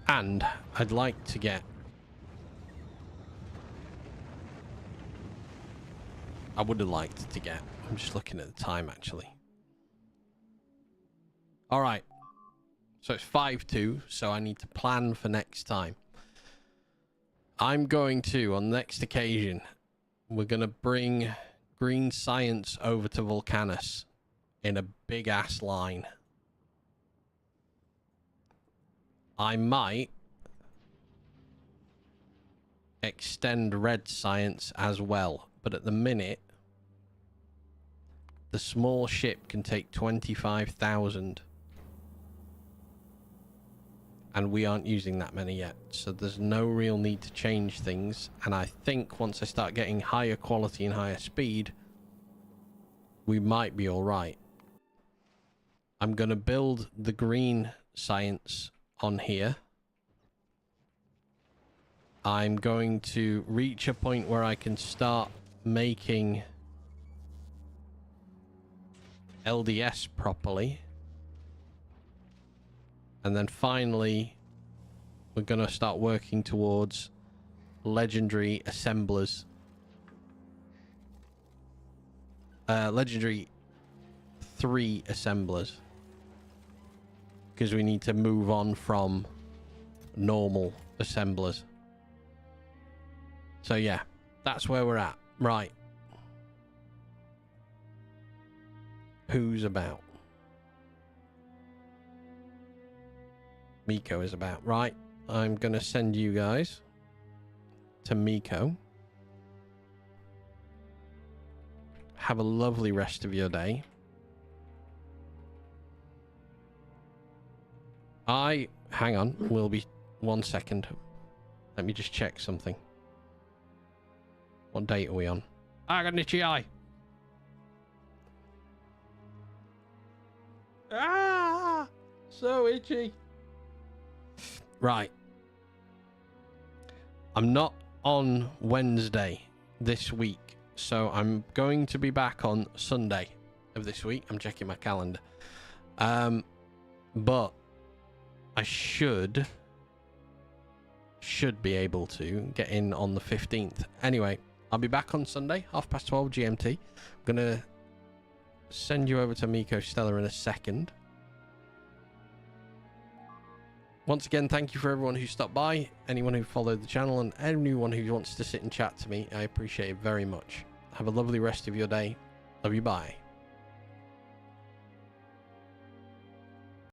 Speaker 1: And I'd like to get... I would have liked to get... I'm just looking at the time, actually. Alright. So it's 5-2, so I need to plan for next time. I'm going to, on the next occasion, we're going to bring green science over to Volcanus in a big-ass line. I might extend red science as well, but at the minute, the small ship can take 25,000. And we aren't using that many yet. So there's no real need to change things. And I think once I start getting higher quality and higher speed, we might be alright. I'm going to build the green science on here. I'm going to reach a point where I can start making LDS properly, and then finally we're going to start working towards legendary assemblers, legendary 3 assemblers, because we need to move on from normal assemblers. So yeah, that's where we're at. Right. Who's about? Miko is about. Right. I'm going to send you guys to Miko. Have a lovely rest of your day. Hang on. We'll be 1 second. Let me just check something. What date are we on? I got an itchy eye. Ah, so itchy. Right. I'm not on Wednesday this week, so I'm going to be back on Sunday of this week. I'm checking my calendar. But I should be able to get in on the 15th. Anyway, I'll be back on Sunday, 12:30 GMT. I'm gonna send you over to Miko Stella in a second. Once again, thank you for everyone who stopped by, anyone who followed the channel, and anyone who wants to sit and chat to me. I appreciate it very much. Have a lovely rest of your day. Love you, bye.